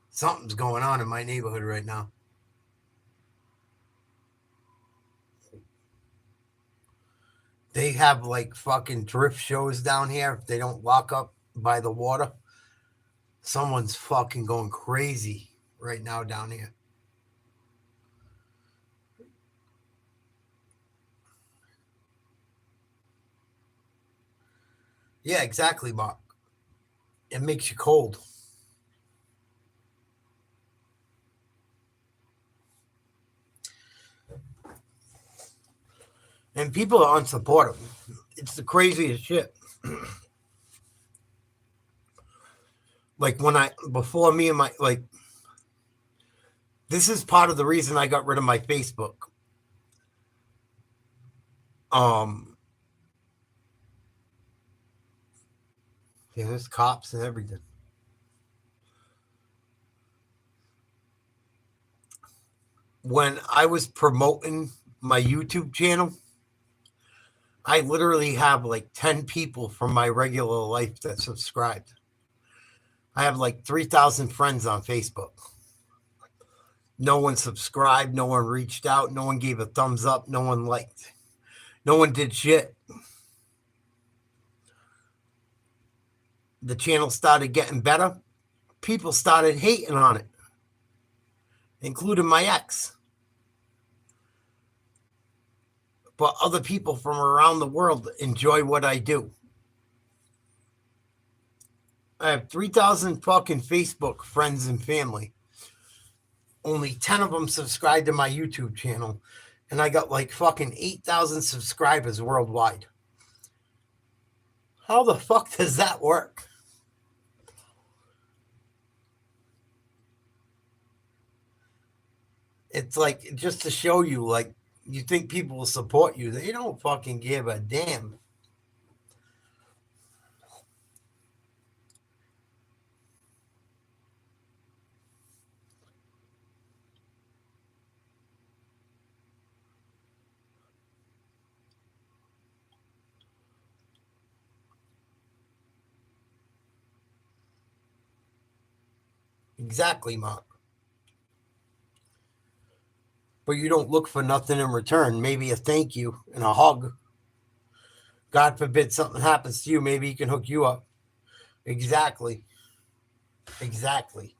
Something's going on in my neighborhood right now. They have like fucking drift shows down here. If they don't lock up by the water, someone's fucking going crazy right now down here. Yeah, exactly, Mark. It makes you cold. And people are unsupportive. It's the craziest shit. Like before me and this is part of the reason I got rid of my Facebook. Yeah, there's cops and everything. When I was promoting my YouTube channel, I literally have like 10 people from my regular life that subscribed. I have like 3,000 friends on Facebook. No one subscribed. No one reached out. No one gave a thumbs up. No one liked. No one did shit. The channel started getting better. People started hating on it, including my ex. But other people from around the world enjoy what I do. I have 3,000 fucking Facebook friends and family. Only 10 of them subscribe to my YouTube channel. And I got like fucking 8,000 subscribers worldwide. How the fuck does that work? It's like, just to show you, like, you think people will support you. They don't fucking give a damn. Exactly, Mark. But you don't look for nothing in return. Maybe a thank you and a hug. God forbid something happens to you. Maybe he can hook you up. Exactly. Exactly.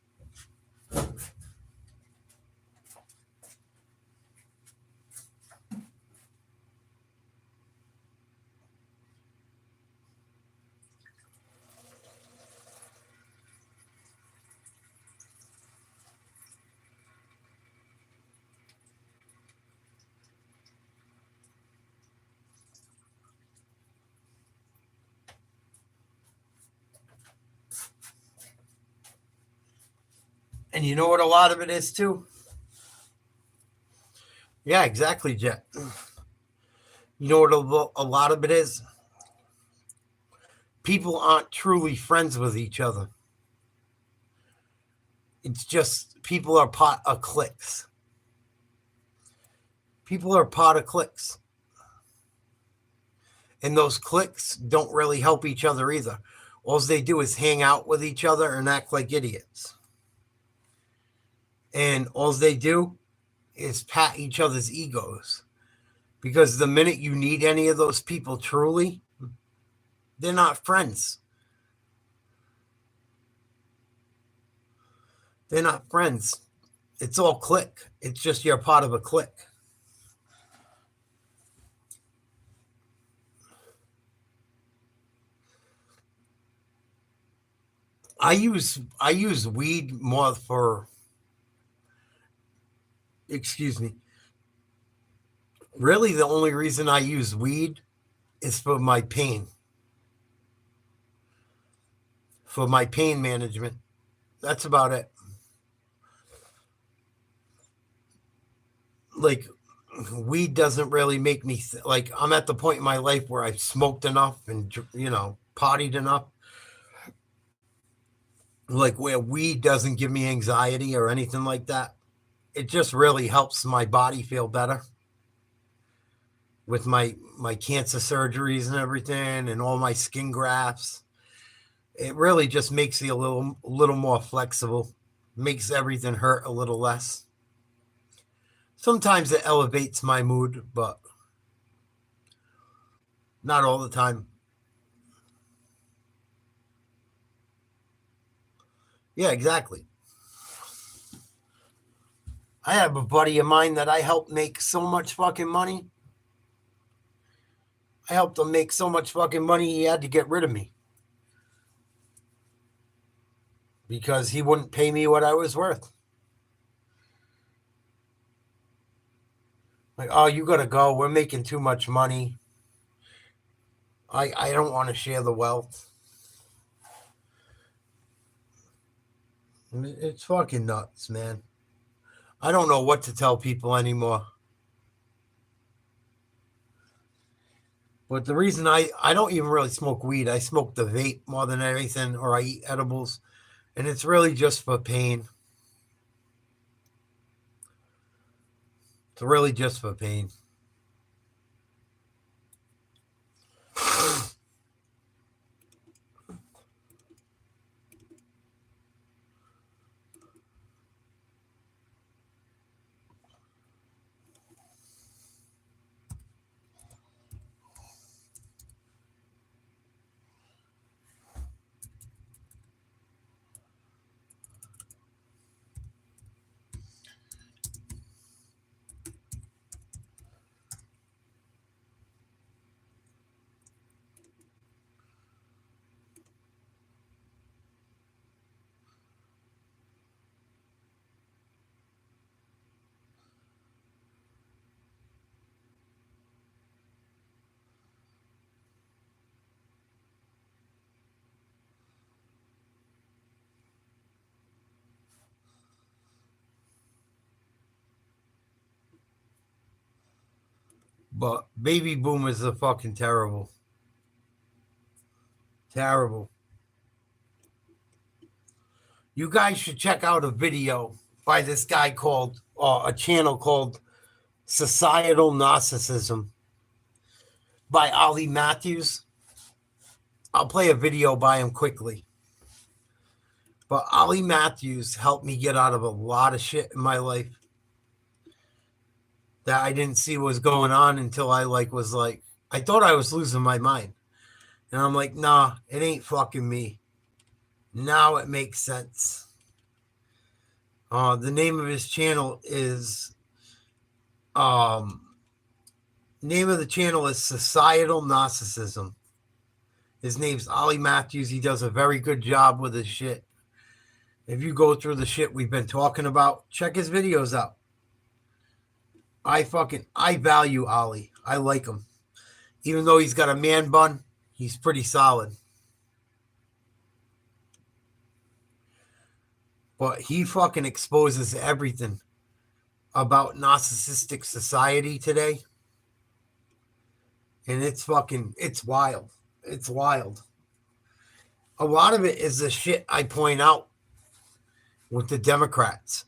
And you know what a lot of it is too? Yeah, exactly, Jet. You know what a lot of it is? People aren't truly friends with each other. It's just people are part of cliques. People are part of cliques. And those cliques don't really help each other either. All they do is hang out with each other and act like idiots. And all they do is pat each other's egos. Because the minute you need any of those people truly, they're not friends. They're not friends. It's all clique. It's just you're part of a clique. I use weed more for, excuse me. Really, the only reason I use weed is for my pain. For my pain management. That's about it. Like, weed doesn't really make me, like, I'm at the point in my life where I've smoked enough and, you know, partied enough. Like, where weed doesn't give me anxiety or anything like that. It just really helps my body feel better. With my cancer surgeries and everything and all my skin grafts. It really just makes you a little more flexible. Makes everything hurt a little less. Sometimes it elevates my mood, but not all the time. Yeah, exactly. I have a buddy of mine that I helped make so much fucking money. I helped him make so much fucking money, he had to get rid of me. Because he wouldn't pay me what I was worth. Like, oh, you gotta go. We're making too much money. I don't want to share the wealth. It's fucking nuts, man. I don't know what to tell people anymore. But the reason I don't even really smoke weed. I smoke the vape more than anything, or I eat edibles. And it's really just for pain. It's really just for pain. But baby boomers are fucking terrible. Terrible. You guys should check out a video by this guy called, a channel called Societal Narcissism by Ollie Matthews. I'll play a video by him quickly. But Ollie Matthews helped me get out of a lot of shit in my life that I didn't see was going on until I I thought I was losing my mind. And I'm like, nah, it ain't fucking me. Now it makes sense. The name of his channel is Societal Narcissism. His name's Ollie Matthews. He does a very good job with his shit. If you go through the shit we've been talking about, check his videos out. I value Ollie. I like him. Even though he's got a man bun, he's pretty solid. But he fucking exposes everything about narcissistic society today. And it's wild. It's wild. A lot of it is the shit I point out with the Democrats.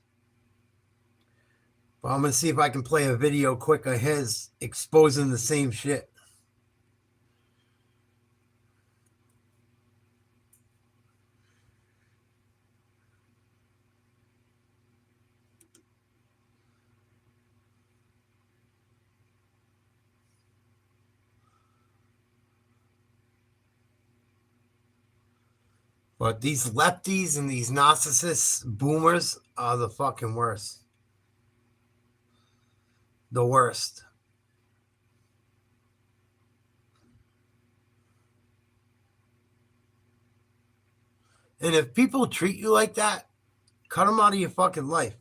But I'm going to see if I can play a video quick of his exposing the same shit. But these lefties and these narcissists, boomers, are the fucking worst. The worst. And if people treat you like that, cut them out of your fucking life.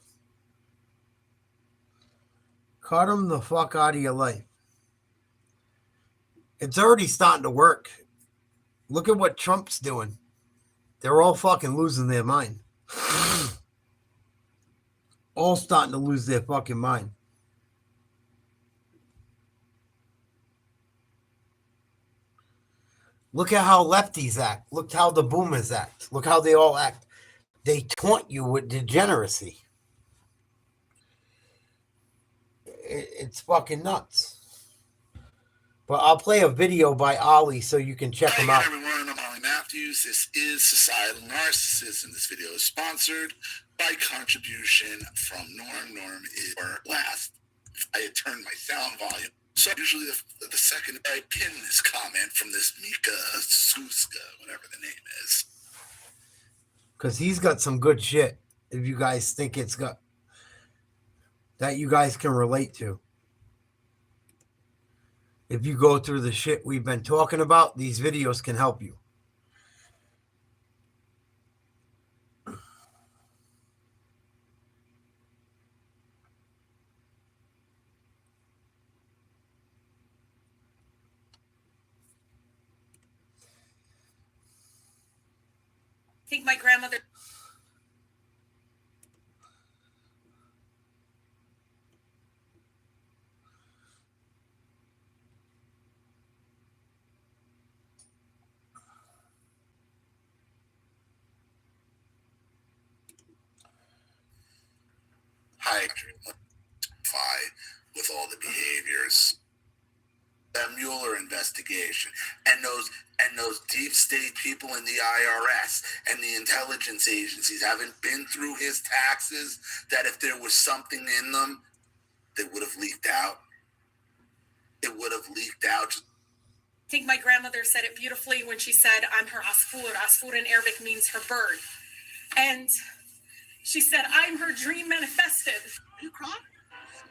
Cut them the fuck out of your life. It's already starting to work. Look at what Trump's doing. They're all fucking losing their mind. All starting to lose their fucking mind. Look at how lefties act. Look how the boomers act. Look how they all act. They taunt you with degeneracy. It's fucking nuts. But I'll play a video by Ollie so you can check him out. Hey everyone, I'm Ollie Matthews. This is Societal Narcissism. This video is sponsored by contribution from Norm. Norm is our last. I had turned my sound volume. So usually the second I pin this comment from this Mika Suska, whatever the name is. Because he's got some good shit, if you guys think it's got, that you guys can relate to. If you go through the shit we've been talking about, these videos can help you. I think my grandmother. With all the behaviors, that Mueller investigation, and those deep state people in the IRS and the intelligence agencies haven't been through his taxes, that if there was something in them, they would have leaked out. It would have leaked out. I think my grandmother said it beautifully when she said, I'm her Asfur. Asfur in Arabic means her bird. And she said, I'm her dream manifested. Are you crying?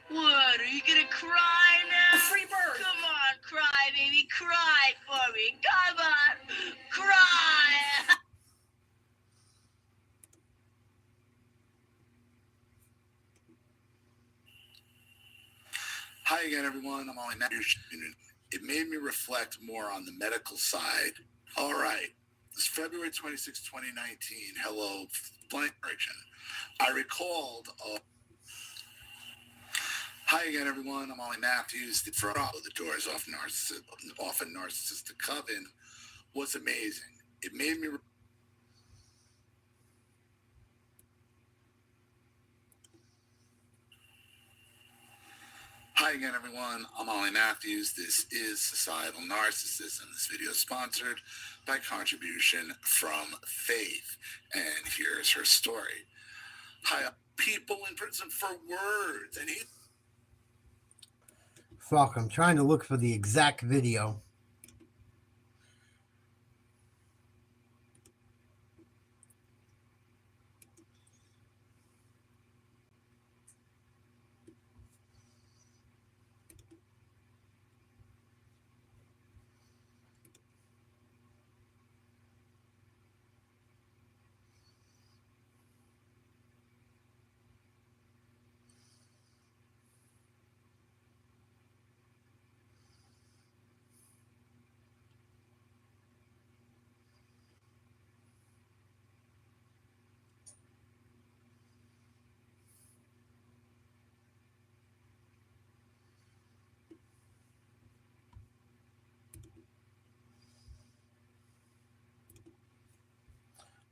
What, are you gonna cry now? A free bird. Come on, cry, baby, cry for me. Come on, cry. Hi again, everyone. I'm Ollie Matthews. It made me reflect more on the medical side. All right. It's February 26, 2019. Hello, blank region. I recalled Hi again, everyone. I'm Ollie Matthews. The front of the doors off a narcissistic coven was amazing. It made me. Hi again, everyone. I'm Ollie Matthews. This is Societal Narcissism. This video is sponsored by contribution from Faith. And here's her story. Hi, people in prison for words. And he. Fuck, I'm trying to look for the exact video.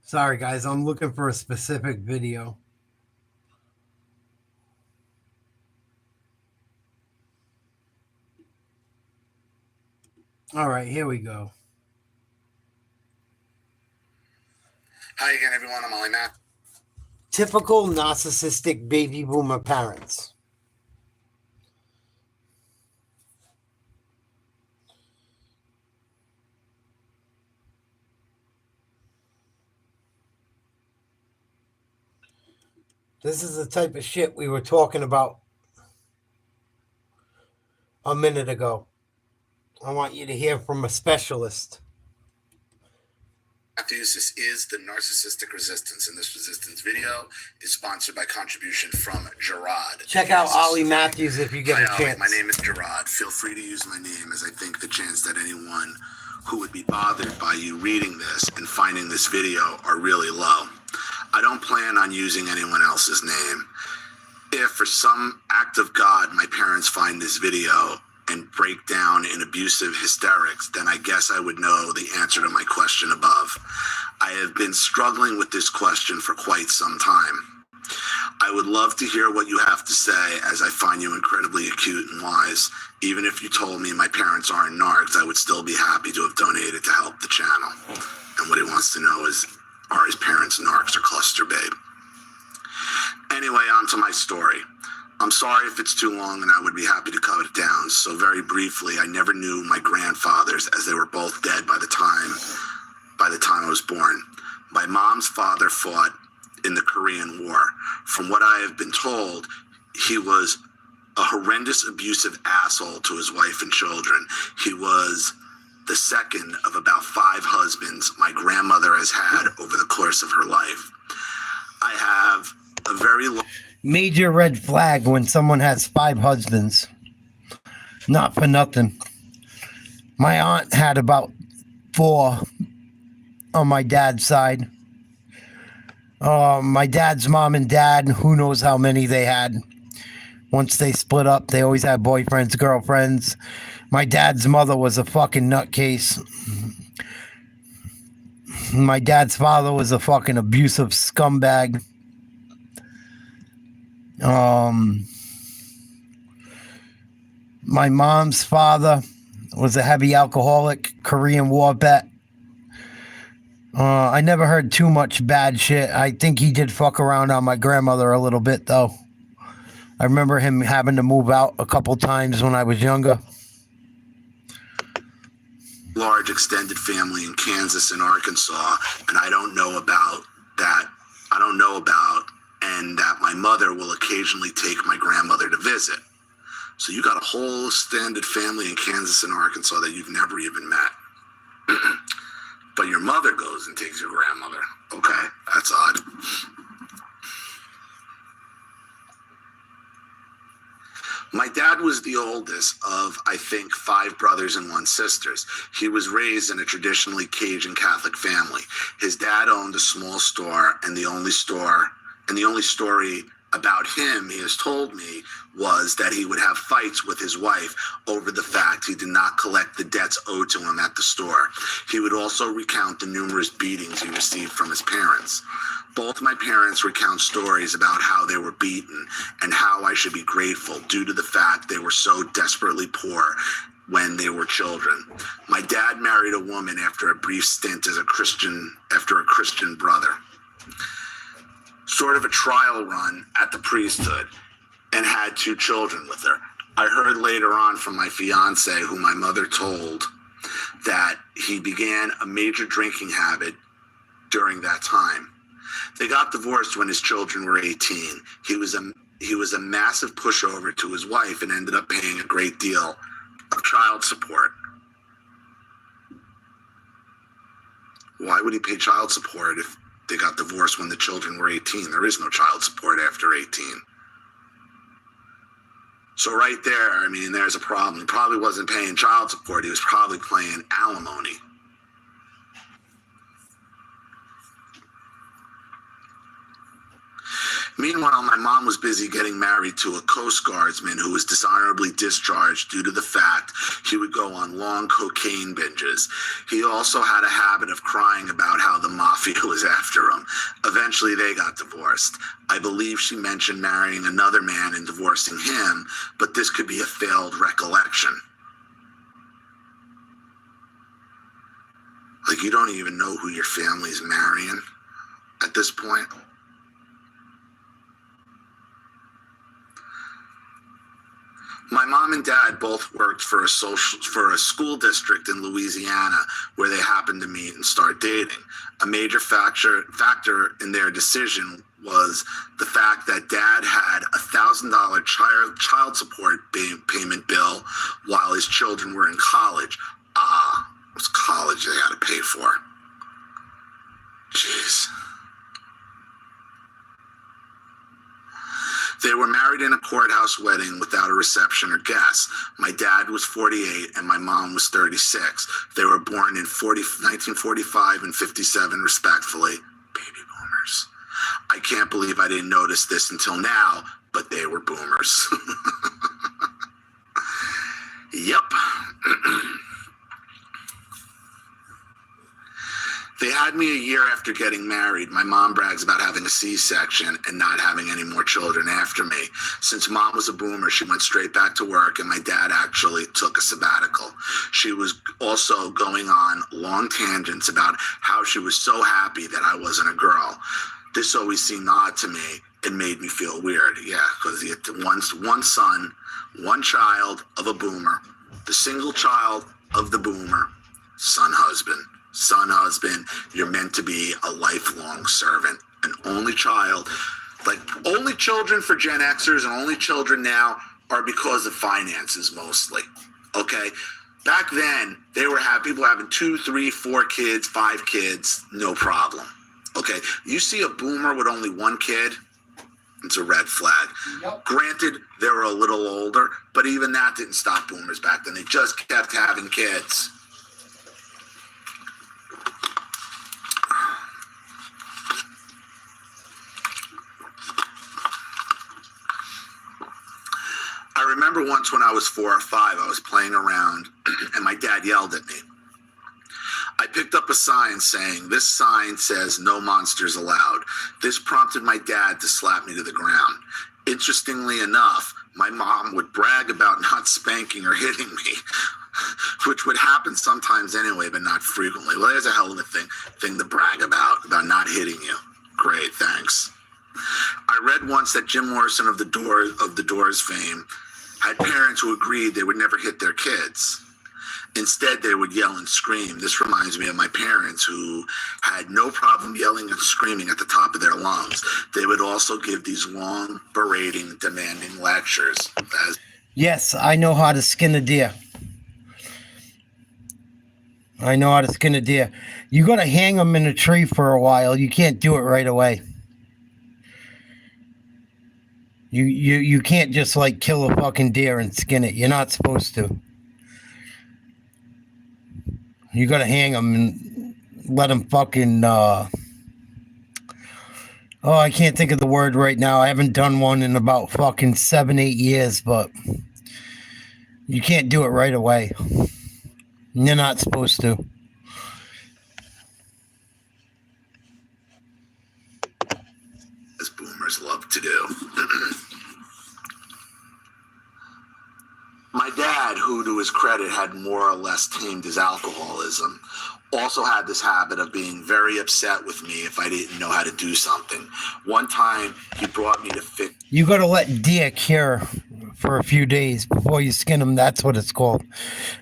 Sorry, guys. I'm looking for a specific video. All right, here we go. Hi again, everyone. I'm Ollie Matthews. Typical narcissistic baby boomer parents. This is the type of shit we were talking about a minute ago. I want you to hear from a specialist. Matthews, this is the Narcissistic Resistance, and this resistance video is sponsored by contribution from Gerard. Check out Ollie Matthews if you get a chance. My name is Gerard. Feel free to use my name, as I think the chance that anyone who would be bothered by you reading this and finding this video are really low. I don't plan on using anyone else's name. If for some act of God my parents find this video and break down in abusive hysterics, then I guess I would know the answer to my question above. I have been struggling with this question for quite some time. I would love to hear what you have to say, as I find you incredibly acute and wise. Even if you told me my parents aren't narcs, I would still be happy to have donated to help the channel. And what he wants to know is, are his parents narcs or cluster babe? Anyway, on to my story. I'm sorry if it's too long, and I would be happy to cut it down. So very briefly, I never knew my grandfathers, as they were both dead by the time I was born. My mom's father fought in the Korean War. From what I have been told, he was a horrendous, abusive asshole to his wife and children. He was the second of about 5 husbands my grandmother has had over the course of her life. I have a very long... Major red flag when someone has 5 husbands. Not for nothing. My aunt had about 4 on my dad's side. My dad's mom and dad, who knows how many they had. Once they split up, they always had boyfriends, girlfriends. My dad's mother was a fucking nutcase. My dad's father was a fucking abusive scumbag. My mom's father was a heavy alcoholic, Korean War vet. I never heard too much bad shit. I think he did fuck around on my grandmother a little bit, though. I remember him having to move out a couple times when I was younger. Large extended family in Kansas and Arkansas, and I don't know about that. And that my mother will occasionally take my grandmother to visit. So you got a whole extended family in Kansas and Arkansas that you've never even met. But your mother goes and takes your grandmother. Okay, that's odd. My dad was the oldest of, I think, 5 brothers and 1 sister. He was raised in a traditionally Cajun Catholic family. His dad owned a small store, and the only story about him, he has told me, was that he would have fights with his wife over the fact he did not collect the debts owed to him at the store. He would also recount the numerous beatings he received from his parents. Both my parents recount stories about how they were beaten and how I should be grateful due to the fact they were so desperately poor when they were children. My dad married a woman after a brief stint as a Christian brother. Sort of a trial run at the priesthood, and had 2 children with her. I heard later on from my fiance, who my mother told, that he began a major drinking habit during that time. They got divorced when his children were 18. He was a massive pushover to his wife and ended up paying a great deal of child support. Why would he pay child support if they got divorced when the children were 18? There is no child support after 18. So right there, I mean, there's a problem. He probably wasn't paying child support. He was probably paying alimony. Meanwhile, my mom was busy getting married to a Coast Guardsman who was dishonorably discharged due to the fact he would go on long cocaine binges. He also had a habit of crying about how the mafia was after him. Eventually, they got divorced. I believe she mentioned marrying another man and divorcing him, but this could be a failed recollection. Like, you don't even know who your family's marrying at this point. My mom and dad both worked for a school district in Louisiana where they happened to meet and start dating. A major factor in their decision was the fact that dad had a $1,000 child support payment bill while his children were in college. It was college they had to pay for. Jeez. They were married in a courthouse wedding without a reception or guests. My dad was 48 and my mom was 36. They were born in 1945 and 57, respectively. Baby boomers. I can't believe I didn't notice this until now, but they were boomers. Yep. They had me a year after getting married. My mom brags about having a C-section and not having any more children after me. Since mom was a boomer, she went straight back to work, and my dad actually took a sabbatical. She was also going on long tangents about how she was so happy that I wasn't a girl. This always seemed odd to me and made me feel weird. Yeah, because he had one son, one child of a boomer, the single child of the boomer, son husband, you're meant to be a lifelong servant, an only child. Like, only children for Gen Xers and only children now are because of finances mostly, okay? Back then, they were people having 2, 3, 4 kids, 5 kids, no problem, okay? You see a boomer with only 1 kid, it's a red flag. Yep. Granted, they were a little older, but even that didn't stop boomers back then. They just kept having kids. I remember once when I was 4 or 5, I was playing around and my dad yelled at me. I picked up a sign saying, "This sign says no monsters allowed." This prompted my dad to slap me to the ground. Interestingly enough, my mom would brag about not spanking or hitting me, which would happen sometimes anyway, but not frequently. Well, there's a hell of a thing to brag about not hitting you. Great, thanks. I read once that Jim Morrison of the Doors fame had parents who agreed they would never hit their kids. Instead, they would yell and scream. This reminds me of my parents, who had no problem yelling and screaming at the top of their lungs. They would also give these long, berating, demanding lectures. Yes, I know how to skin a deer. I know how to skin a deer. You got to hang them in a tree for a while. You can't do it right away. You can't just like kill a fucking deer and skin it. You're not supposed to. You gotta hang them and let them fucking Oh, I can't think of the word right now. I haven't done one in about fucking 7-8 years, but you can't do it right away. You're not supposed to. As boomers love to do. My dad, who to his credit had more or less tamed his alcoholism, also had this habit of being very upset with me if I didn't know how to do something. One time, he brought me to fix. You got to let deer cure for a few days before you skin them. That's what it's called.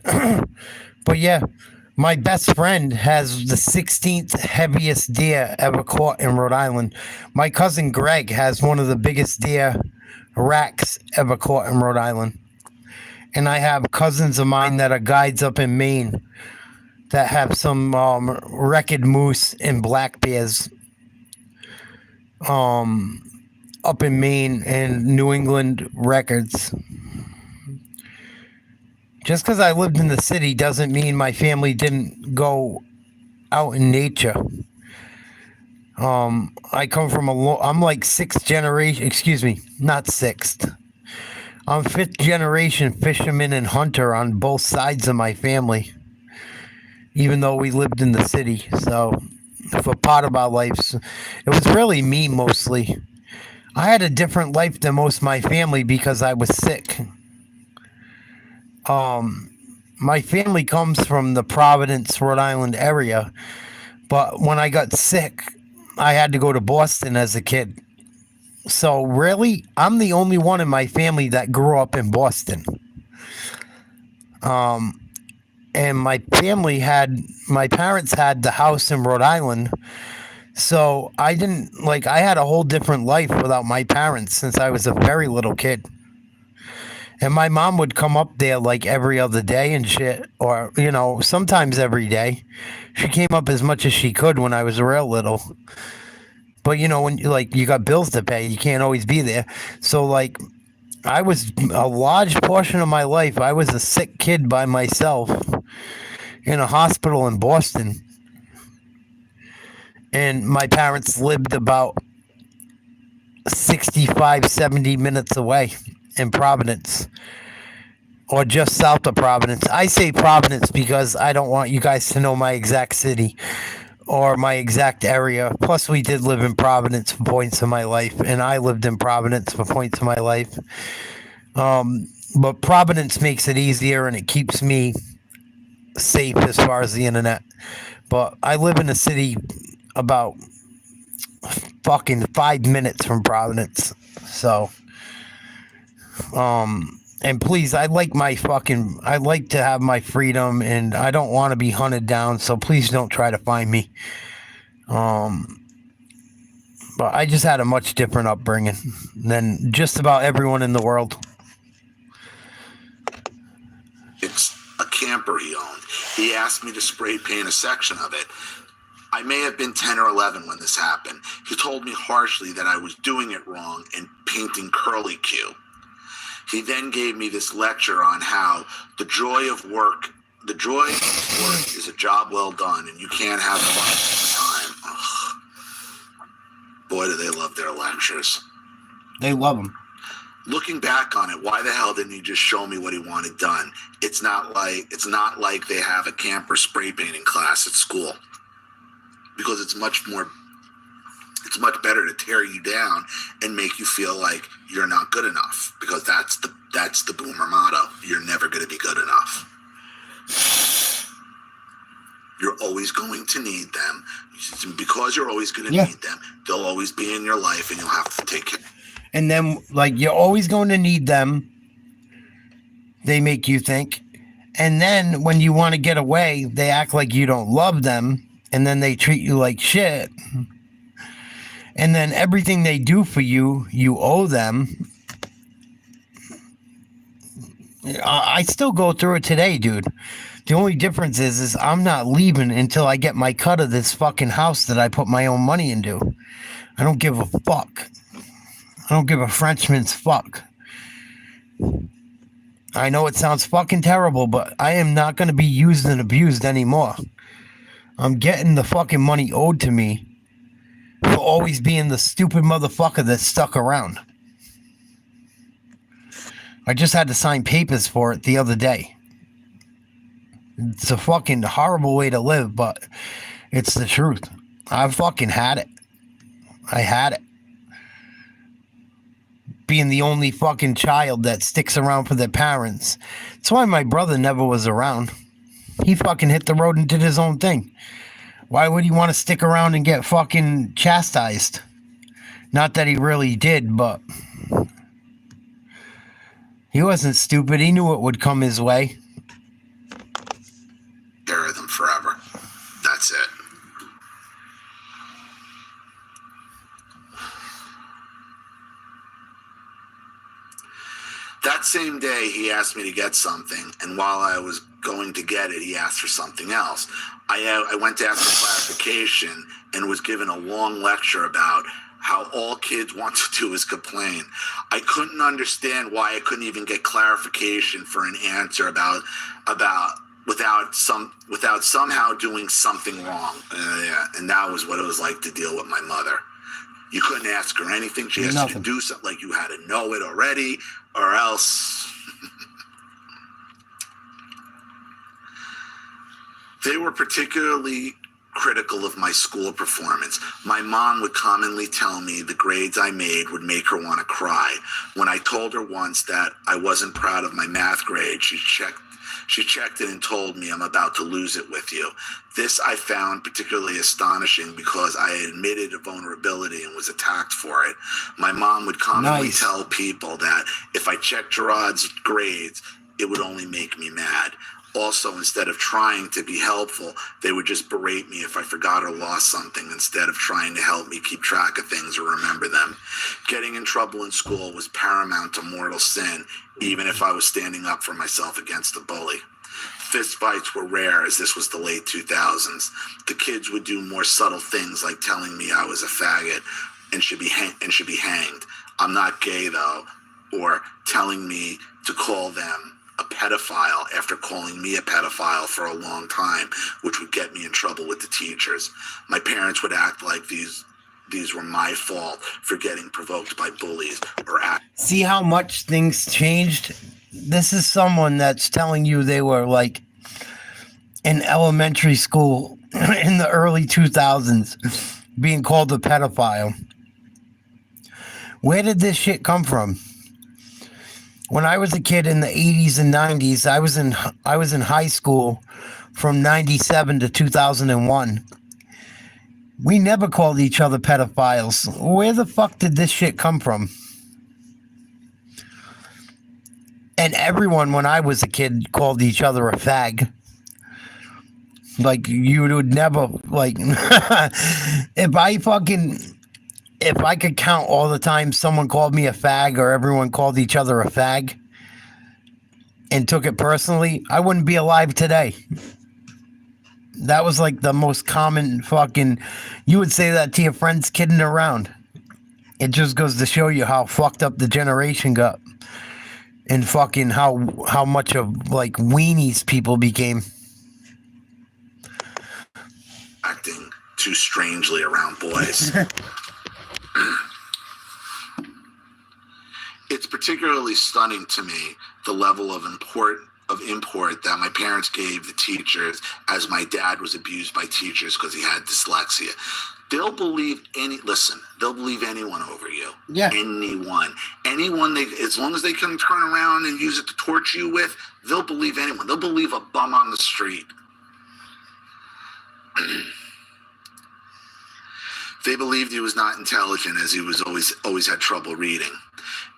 But yeah, my best friend has the 16th heaviest deer ever caught in Rhode Island. My cousin Greg has one of the biggest deer racks ever caught in Rhode Island. And I have cousins of mine that are guides up in Maine that have some wrecked moose and black bears up in Maine and New England records. Just because I lived in the city doesn't mean my family didn't go out in nature. I come from I'm like sixth generation, excuse me, not sixth. I'm fifth generation fisherman and hunter on both sides of my family, even though we lived in the city. So for part of our lives, it was really me mostly. I had a different life than most of my family because I was sick. My family comes from the Providence, Rhode Island area, but when I got sick, I had to go to Boston as a kid. So really, I'm the only one in my family that grew up in Boston. And my parents had the house in Rhode Island. So I had a whole different life without my parents since I was a very little kid. And my mom would come up there like every other day and shit, or, sometimes every day. She came up as much as she could when I was real little. But, when you got bills to pay, you can't always be there. So, I was a large portion of my life, I was a sick kid by myself in a hospital in Boston. And my parents lived about 65, 70 minutes away in Providence, or just south of Providence. I say Providence because I don't want you guys to know my exact city or my exact area. Plus, we did live in Providence for points of my life, and I lived in Providence for points of my life. But Providence makes it easier, and it keeps me safe as far as the internet. But I live in a city about fucking 5 minutes from Providence. So, and please, I like to have my freedom, and I don't want to be hunted down, so please don't try to find me. But I just had a much different upbringing than just about everyone in the world. It's a camper he owned. He asked me to spray paint a section of it. I may have been 10 or 11 when this happened. He told me harshly that I was doing it wrong and painting curly Q. He then gave me this lecture on how the joy of work is a job well done, and you can't have fun all the time. Ugh. Boy, do they love their lectures. They love them. Looking back on it, why the hell didn't he just show me what he wanted done? It's not like they have a camper spray painting class at school, because it's much better to tear you down and make you feel like you're not good enough, because that's the boomer motto. You're never going to be good enough. You're always going to need them. Because you're always going to need them, they'll always be in your life, and you'll have to take care. And then, you're always going to need them, they make you think. And then when you want to get away, they act like you don't love them, and then they treat you like shit. And then everything they do for you, you owe them. I still go through it today, dude. The only difference is I'm not leaving until I get my cut of this fucking house that I put my own money into. I don't give a fuck. I don't give a Frenchman's fuck. I know it sounds fucking terrible, but I am not going to be used and abused anymore. I'm getting the fucking money owed to me for always being the stupid motherfucker that stuck around. I just had to sign papers for it the other day. It's a fucking horrible way to live, but it's the truth. I fucking had it. I had it. Being the only fucking child that sticks around for their parents. That's why my brother never was around. He fucking hit the road and did his own thing. Why would he want to stick around and get fucking chastised? Not that he really did, but he wasn't stupid. He knew it would come his way. Care of them forever. That's it. That same day, he asked me to get something, and while I was going to get it, he asked for something else. I went to ask for clarification and was given a long lecture about how all kids want to do is complain. I couldn't understand why I couldn't even get clarification for an answer without somehow doing something wrong. And that was what it was like to deal with my mother. You couldn't ask her anything. She asked you to do something like you had to know it already, or else. They were particularly critical of my school performance. My mom would commonly tell me the grades I made would make her want to cry. When I told her once that I wasn't proud of my math grade, she checked it and told me, "I'm about to lose it with you." This I found particularly astonishing because I admitted a vulnerability and was attacked for it. My mom would commonly tell people that if I checked Gerard's grades, it would only make me mad. Also, instead of trying to be helpful, they would just berate me if I forgot or lost something instead of trying to help me keep track of things or remember them. Getting in trouble in school was paramount to mortal sin, even if I was standing up for myself against a bully. Fist fights were rare, as this was the late 2000s. The kids would do more subtle things like telling me I was a faggot and should be hanged. I'm not gay, though, or telling me to call them a pedophile after calling me a pedophile for a long time, which would get me in trouble with the teachers. My parents would act like these were my fault for getting provoked by bullies or act. See how much things changed? This is someone that's telling you they were like in elementary school in the early 2000s being called a pedophile. Where did this shit come from? When I was a kid in the 80s and 90s, I was in high school from 97 to 2001. We never called each other pedophiles. Where the fuck did this shit come from? And everyone, when I was a kid, called each other a fag. Like, you would never, like, if I could count all the time someone called me a fag or everyone called each other a fag and took it personally, I wouldn't be alive today. That was like the most common fucking, you would say that to your friends kidding around. It just goes to show you how fucked up the generation got and fucking how much of like weenies people became. Acting too strangely around boys. It's particularly stunning to me the level of import that my parents gave the teachers, as my dad was abused by teachers because he had dyslexia. They'll believe anyone over you. Yeah. Anyone as long as they can turn around and use it to torture you with, they'll believe anyone. They'll believe a bum on the street. They believed he was not intelligent, as he was always had trouble reading.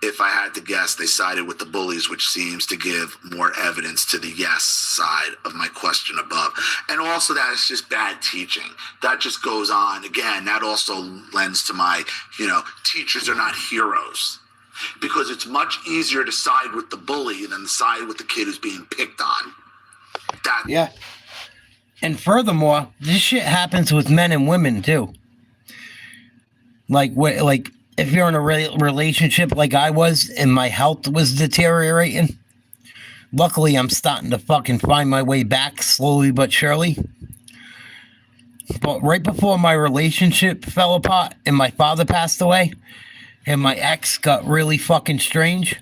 If I had to guess, they sided with the bullies, which seems to give more evidence to the yes side of my question above. And also that it's just bad teaching. That just goes on. Again, that also lends to my, teachers are not heroes. Because it's much easier to side with the bully than to side with the kid who's being picked on. Yeah. And furthermore, this shit happens with men and women too. Like if you're in a relationship like I was and my health was deteriorating, luckily I'm starting to fucking find my way back slowly but surely. But right before my relationship fell apart and my father passed away and my ex got really fucking strange,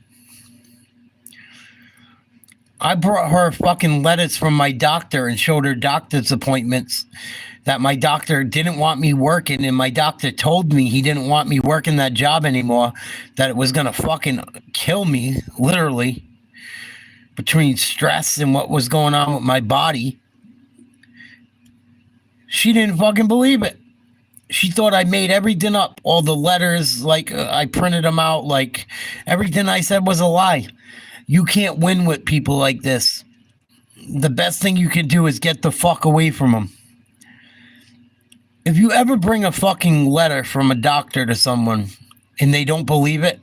I brought her fucking letters from my doctor and showed her doctor's appointments that my doctor didn't want me working, and my doctor told me he didn't want me working that job anymore, that it was gonna fucking kill me, literally, between stress and what was going on with my body. She didn't fucking believe it. She thought I made everything up. All the letters, like I printed them out, like everything I said was a lie. You can't win with people like this. The best thing you can do is get the fuck away from them. If you ever bring a fucking letter from a doctor to someone and they don't believe it,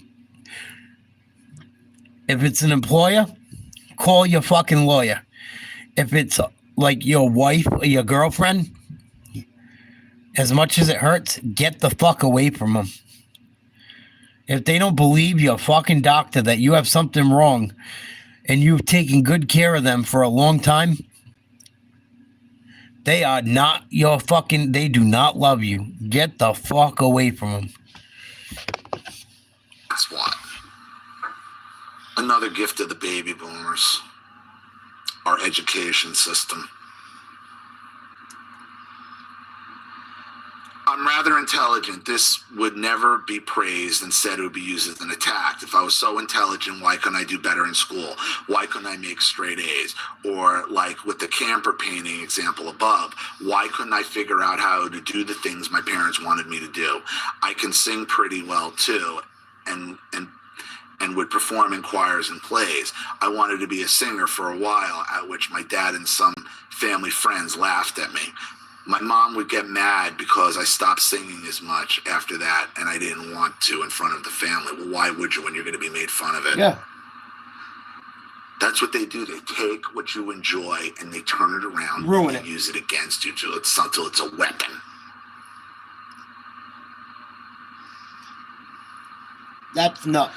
if it's an employer, call your fucking lawyer. If it's like your wife or your girlfriend, as much as it hurts, get the fuck away from them. If they don't believe your fucking doctor that you have something wrong and you've taken good care of them for a long time, they are not your fucking, they do not love you. Get the fuck away from them. That's what. Another gift of the baby boomers. Our education system. I'm rather intelligent. This would never be praised. Instead, it would be used as an attack. If I was so intelligent, why couldn't I do better in school? Why couldn't I make straight A's? Or like with the camper painting example above, why couldn't I figure out how to do the things my parents wanted me to do? I can sing pretty well too, and would perform in choirs and plays. I wanted to be a singer for a while, at which my dad and some family friends laughed at me. My mom would get mad because I stopped singing as much after that, and I didn't want to in front of the family. Well, why would you when you're going to be made fun of it? Yeah. That's what they do. They take what you enjoy and they turn it around, ruin and it, use it against you until it's a weapon. That's nuts.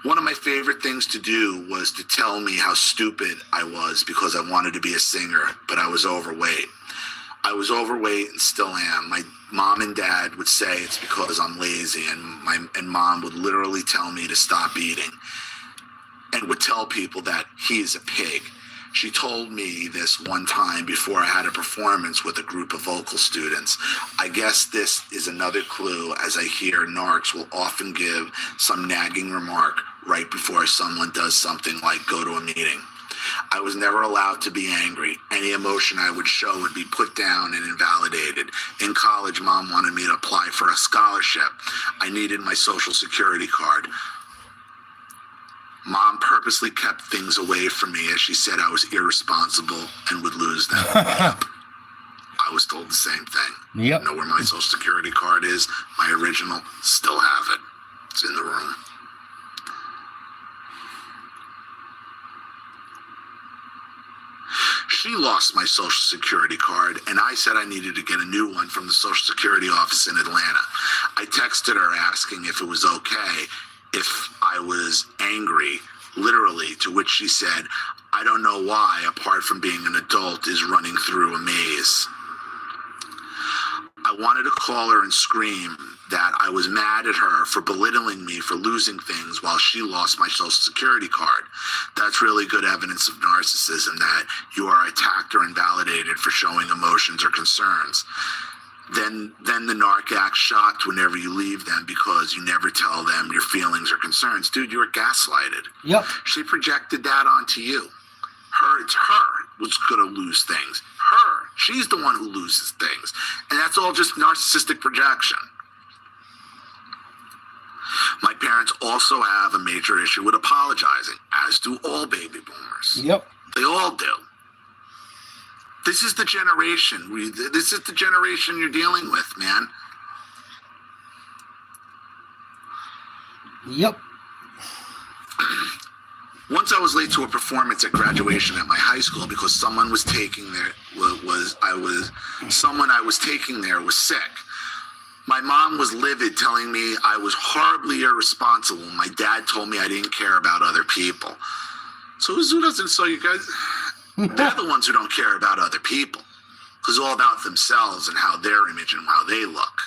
One of my favorite things to do was to tell me how stupid I was because I wanted to be a singer, but I was overweight. I was overweight and still am. My mom and dad would say it's because I'm lazy, and mom would literally tell me to stop eating and would tell people that he's a pig. She told me this one time before I had a performance with a group of vocal students. I guess this is another clue, as I hear narcs will often give some nagging remark right before someone does something like go to a meeting. I was never allowed to be angry. Any emotion I would show would be put down and invalidated. In college, mom wanted me to apply for a scholarship. I needed my social security card. Mom purposely kept things away from me as she said I was irresponsible and would lose them. Yep. I was told the same thing. Yep. Know where my social security card is? My original, still have it. It's in the room. She lost my social security card, and I said I needed to get a new one from the social security office in Atlanta. I texted her asking if it was okay if I was angry, literally, to which she said, I don't know why, apart from being an adult, is running through a maze. I wanted to call her and scream that I was mad at her for belittling me for losing things while she lost my social security card. That's really good evidence of narcissism, that you are attacked or invalidated for showing emotions or concerns. Then the narc acts shocked whenever you leave them because you never tell them your feelings or concerns. Dude, you were gaslighted. Yep. She projected that onto you. It's her who's going to lose things. Her. She's the one who loses things. And that's all just narcissistic projection. My parents also have a major issue with apologizing, as do all baby boomers. Yep. They all do. This is the generation. This is the generation you're dealing with, man. Yep. Once I was late to a performance at graduation at my high school because someone was taking there someone I was taking there was sick. My mom was livid, telling me I was horribly irresponsible. My dad told me I didn't care about other people. So who doesn't? So you guys, they're the ones who don't care about other people. It's all about themselves and how their image and how they look.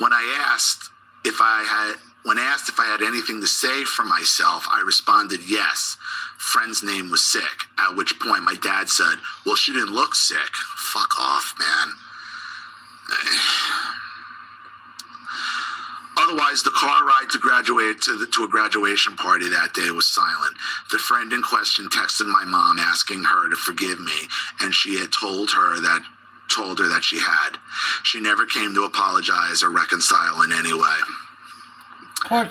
When asked if I had anything to say for myself, I responded yes. Friend's name was sick, at which point my dad said, well, she didn't look sick. Fuck off, man. Otherwise, the car ride to a graduation party that day was silent. The friend in question texted my mom asking her to forgive me, and she had told her that she had. She never came to apologize or reconcile in any way.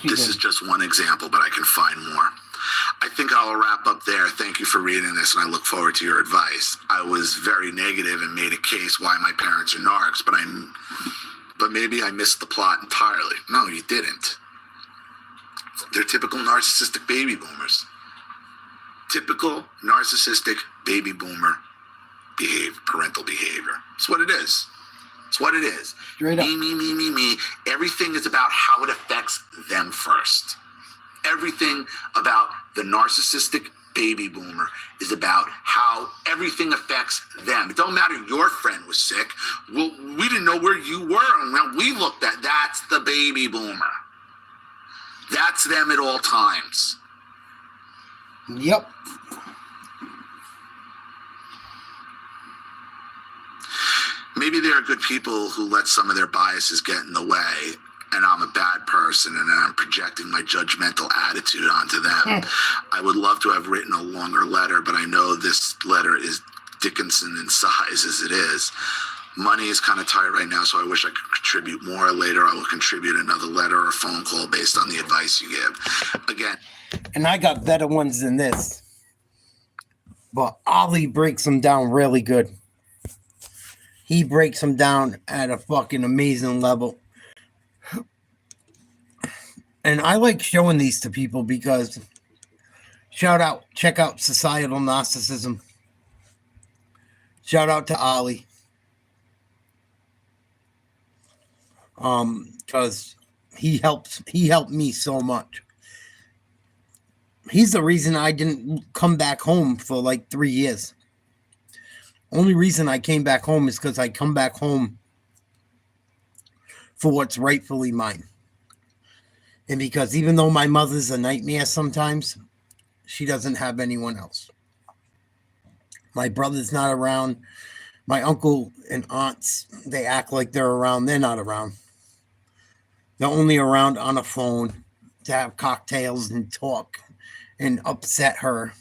This is just one example, but I can find more. I think I'll wrap up there. Thank you for reading this, and I look forward to your advice. I was very negative and made a case why my parents are narcs, but maybe I missed the plot entirely. No, you didn't. They're typical narcissistic baby boomers. Typical narcissistic baby boomer parental behavior. It's what it is. It's what it is. Straight up. Me. Everything is about how it affects them first. Everything about the narcissistic baby boomer is about how everything affects them. It don't matter your friend was sick. Well, we didn't know where you were. And when we looked at, that's the baby boomer. That's them at all times. Yep. Maybe there are good people who let some of their biases get in the way, and I'm a bad person, and I'm projecting my judgmental attitude onto them. I would love to have written a longer letter, but I know this letter is Dickinson in size as it is. Money is kind of tight right now, so I wish I could contribute more. Later, I will contribute another letter or phone call based on the advice you give. Again. And I got better ones than this. But Ollie breaks them down really good. He breaks them down at a fucking amazing level. And I like showing these to people because check out Societal Narcissism. Shout out to Ollie. Because he helped me so much. He's the reason I didn't come back home for like 3 years. Only reason I came back home is because I come back home for what's rightfully mine. And because even though my mother's a nightmare sometimes, she doesn't have anyone else. My brother's not around. My uncle and aunts, they act like they're around. They're not around. They're only around on a phone to have cocktails and talk and upset her.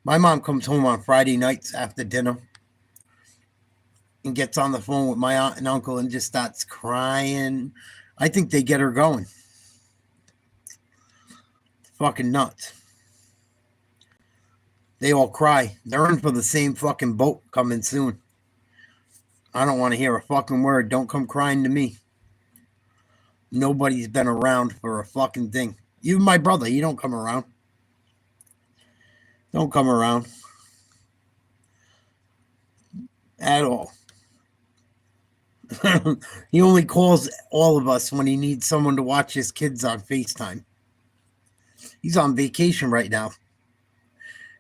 My mom comes home on Friday nights after dinner and gets on the phone with my aunt and uncle and just starts crying. I think they get her going. Fucking nuts. They all cry. They're in for the same fucking boat coming soon. I don't want to hear a fucking word. Don't come crying to me. Nobody's been around for a fucking thing. Even my brother, he don't come around. Don't come around. At all. He only calls all of us when he needs someone to watch his kids on FaceTime. He's on vacation right now.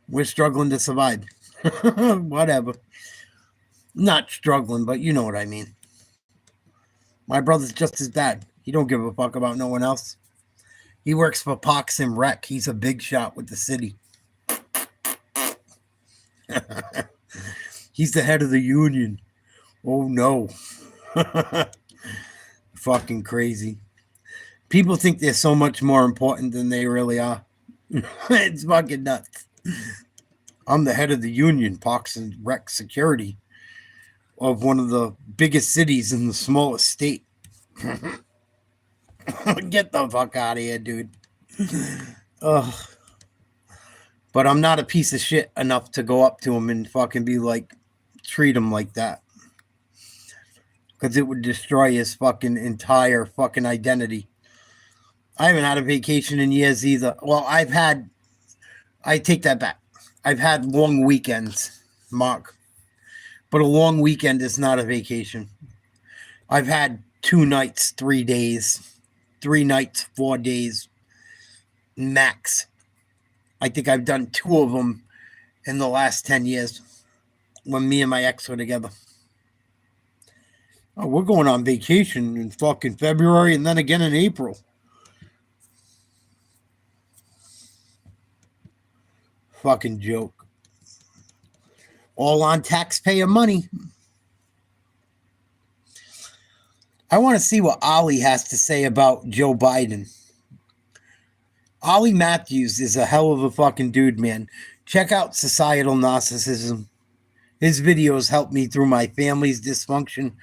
We're struggling to survive. Whatever. Not struggling, but you know what I mean. My brother's just as bad. He don't give a fuck about no one else. He works for Parks and Rec. He's a big shot with the city. He's the head of the union. Oh no. Fucking crazy. People think they're so much more important than they really are. It's fucking nuts. I'm the head of the union, Parks and Rec Security, of one of the biggest cities in the smallest state. Get the fuck out of here, dude. Ugh. But I'm not a piece of shit enough to go up to him and fucking be like, treat him like that. Because it would destroy his fucking entire fucking identity. I haven't had a vacation in years either. Well, I take that back. I've had long weekends, Mark. But a long weekend is not a vacation. I've had 2 nights, 3 days. 3 nights, 4 days. Max. I think I've done 2 of them in the last 10 years. when me and my ex were together. Oh, we're going on vacation in fucking February and then again in April. Fucking joke. All on taxpayer money. I want to see what Ollie has to say about Joe Biden. Ollie Matthews is a hell of a fucking dude, man. Check out Societal Narcissism. His videos helped me through my family's dysfunction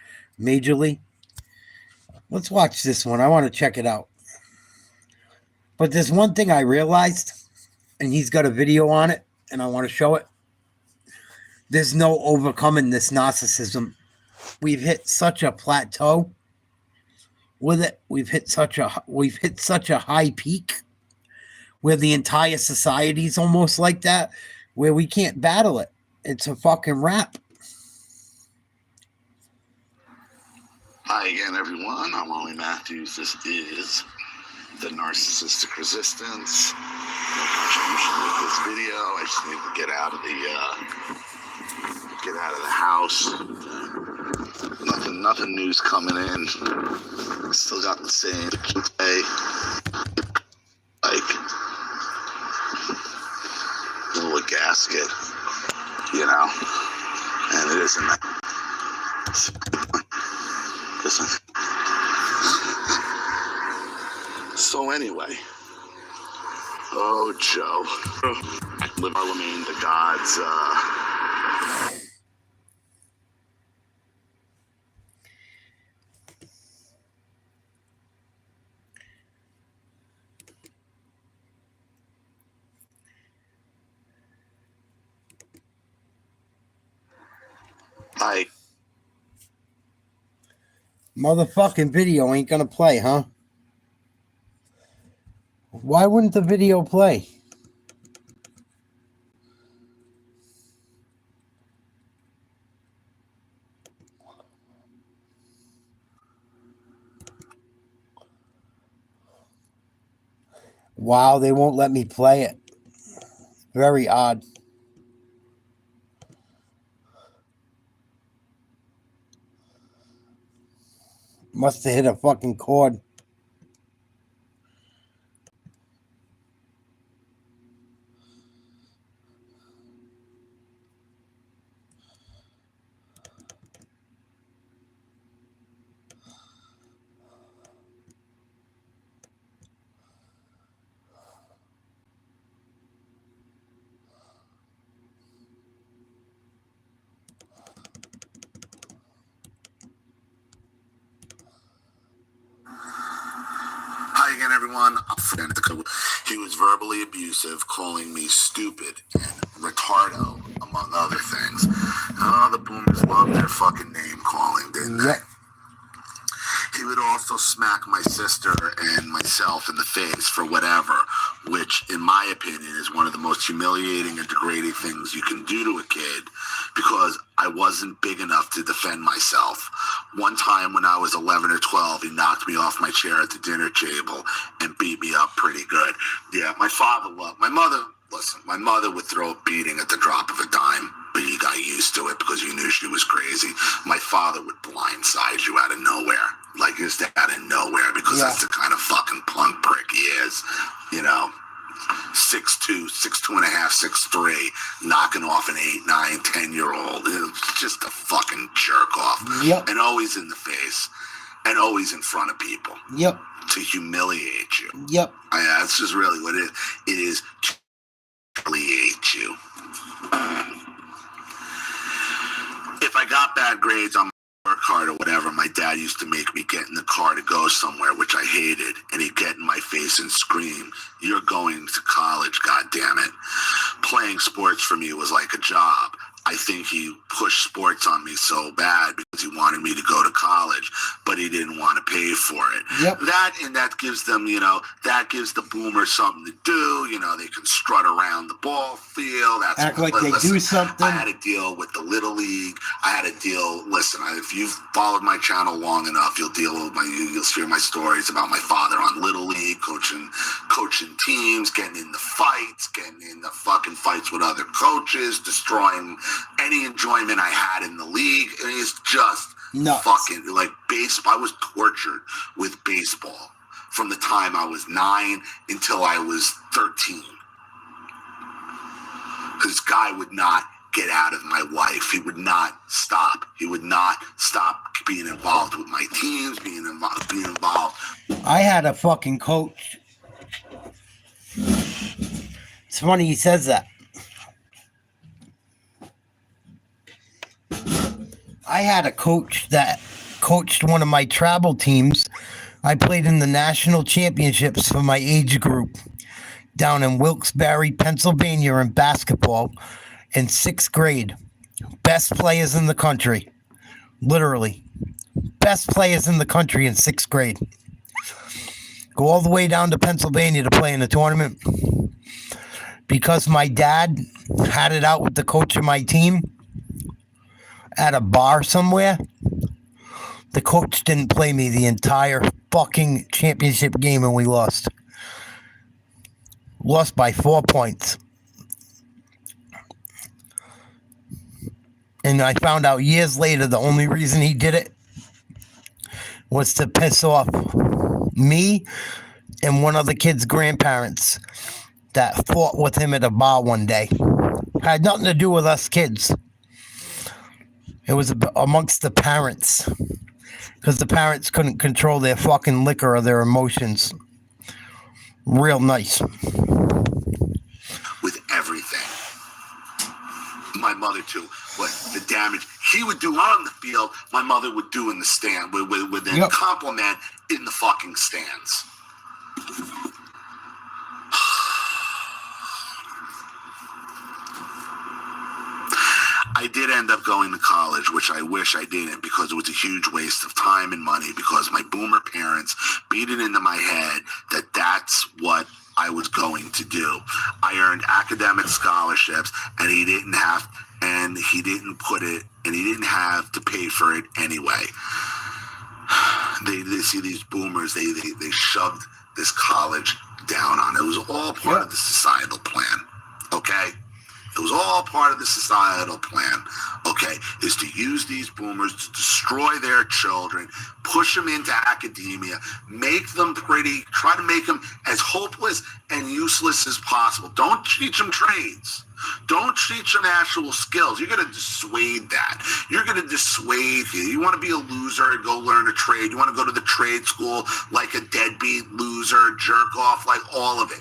majorly. Let's watch this one. I want to check it out. But there's one thing I realized, and he's got a video on it, and I want to show it. There's no overcoming this narcissism. We've hit such a plateau with it. We've hit such a high peak where the entire society's almost like that, where we can't battle it. It's a fucking wrap. Hi again, everyone. I'm Ollie Matthews. This is the Narcissistic Resistance. No contribution with this video. I just need to get out of the house. Nothing new's coming in. Still got the same day. Like little gasket, you know, and it isn't that. So anyway, oh Joe, Parliament, the gods. Motherfucking video ain't gonna play, huh? Why wouldn't the video play? Wow, they won't let me play it. Very odd. Must have hit a fucking chord. Hi again, everyone. He was verbally abusive, calling me stupid and retardo, among other things. Oh, the boomers love their fucking name calling, didn't they? He would also smack my sister and myself in the face for whatever, which, in my opinion, is one of the most humiliating and degrading things you can do to a kid, because I wasn't big enough to defend myself. One time when I was 11 or 12, he knocked me off my chair at the dinner table and beat me up pretty good. Yeah, my mother would throw a beating at the drop of a dime, but you got used to it because you knew she was crazy. My father would blindside you out of nowhere, like just out of nowhere, because that's the kind of fucking punk prick he is, you know. 6'2", 6'2.5", 6'3", knocking off an 8, 9, 10-year-old. Just a fucking jerk off. Yep. And always in the face. And always in front of people. Yep. To humiliate you. Yep. That's just really what it is. It is to humiliate you. If I got bad grades on my work hard or whatever, my dad used to make me get in the car to go somewhere, which I hated, and he'd get in my face and scream, "You're going to college, goddammit." Playing sports for me was like a job. I think he pushed sports on me so bad because he wanted me to go to college, but he didn't want to pay for it. Yep. That gives them, that gives the boomers something to do. They can strut around the ball field. Act like they do something. I had to deal with the Little League. If you've followed my channel long enough, you'll hear my stories about my father on Little League, coaching teams, getting in the fucking fights with other coaches, destroying any enjoyment women I had in the league. And it's just fucking like baseball. I was tortured with baseball from the time I was 9 until I was 13. This guy would not get out of my life. He would not stop. He would not stop being involved with my teams, being involved. I had a fucking coach. It's funny he says that. I had a coach that coached one of my travel teams. I played in the national championships for my age group down in Wilkes-Barre, Pennsylvania in basketball in 6th grade. Best players in the country. Literally. Best players in the country in 6th grade. Go all the way down to Pennsylvania to play in the tournament. Because my dad had it out with the coach of my team at a bar somewhere, the coach didn't play me the entire fucking championship game and we lost. Lost by 4 points. And I found out years later the only reason he did it was to piss off me and one other kid's grandparents that fought with him at a bar one day. Had nothing to do with us kids. It was amongst the parents. Because the parents couldn't control their fucking liquor or their emotions. Real nice. With everything. My mother too. But the damage he would do on the field, my mother would do in the stand. With a compliment in the fucking stands. I did end up going to college, which I wish I didn't, because it was a huge waste of time and money, because my boomer parents beat it into my head that that's what I was going to do. I earned academic scholarships, and he didn't have to pay for it anyway. They see these boomers, they shoved this college down on it. It was all part of the societal plan, okay? It was all part of the societal plan, okay, is to use these boomers to destroy their children, push them into academia, make them pretty, try to make them as hopeless and useless as possible. Don't teach them trades. Don't teach them actual skills. You're going to dissuade that. You're going to dissuade you. You want to be a loser and go learn a trade. You want to go to the trade school like a deadbeat loser, jerk off, like all of it.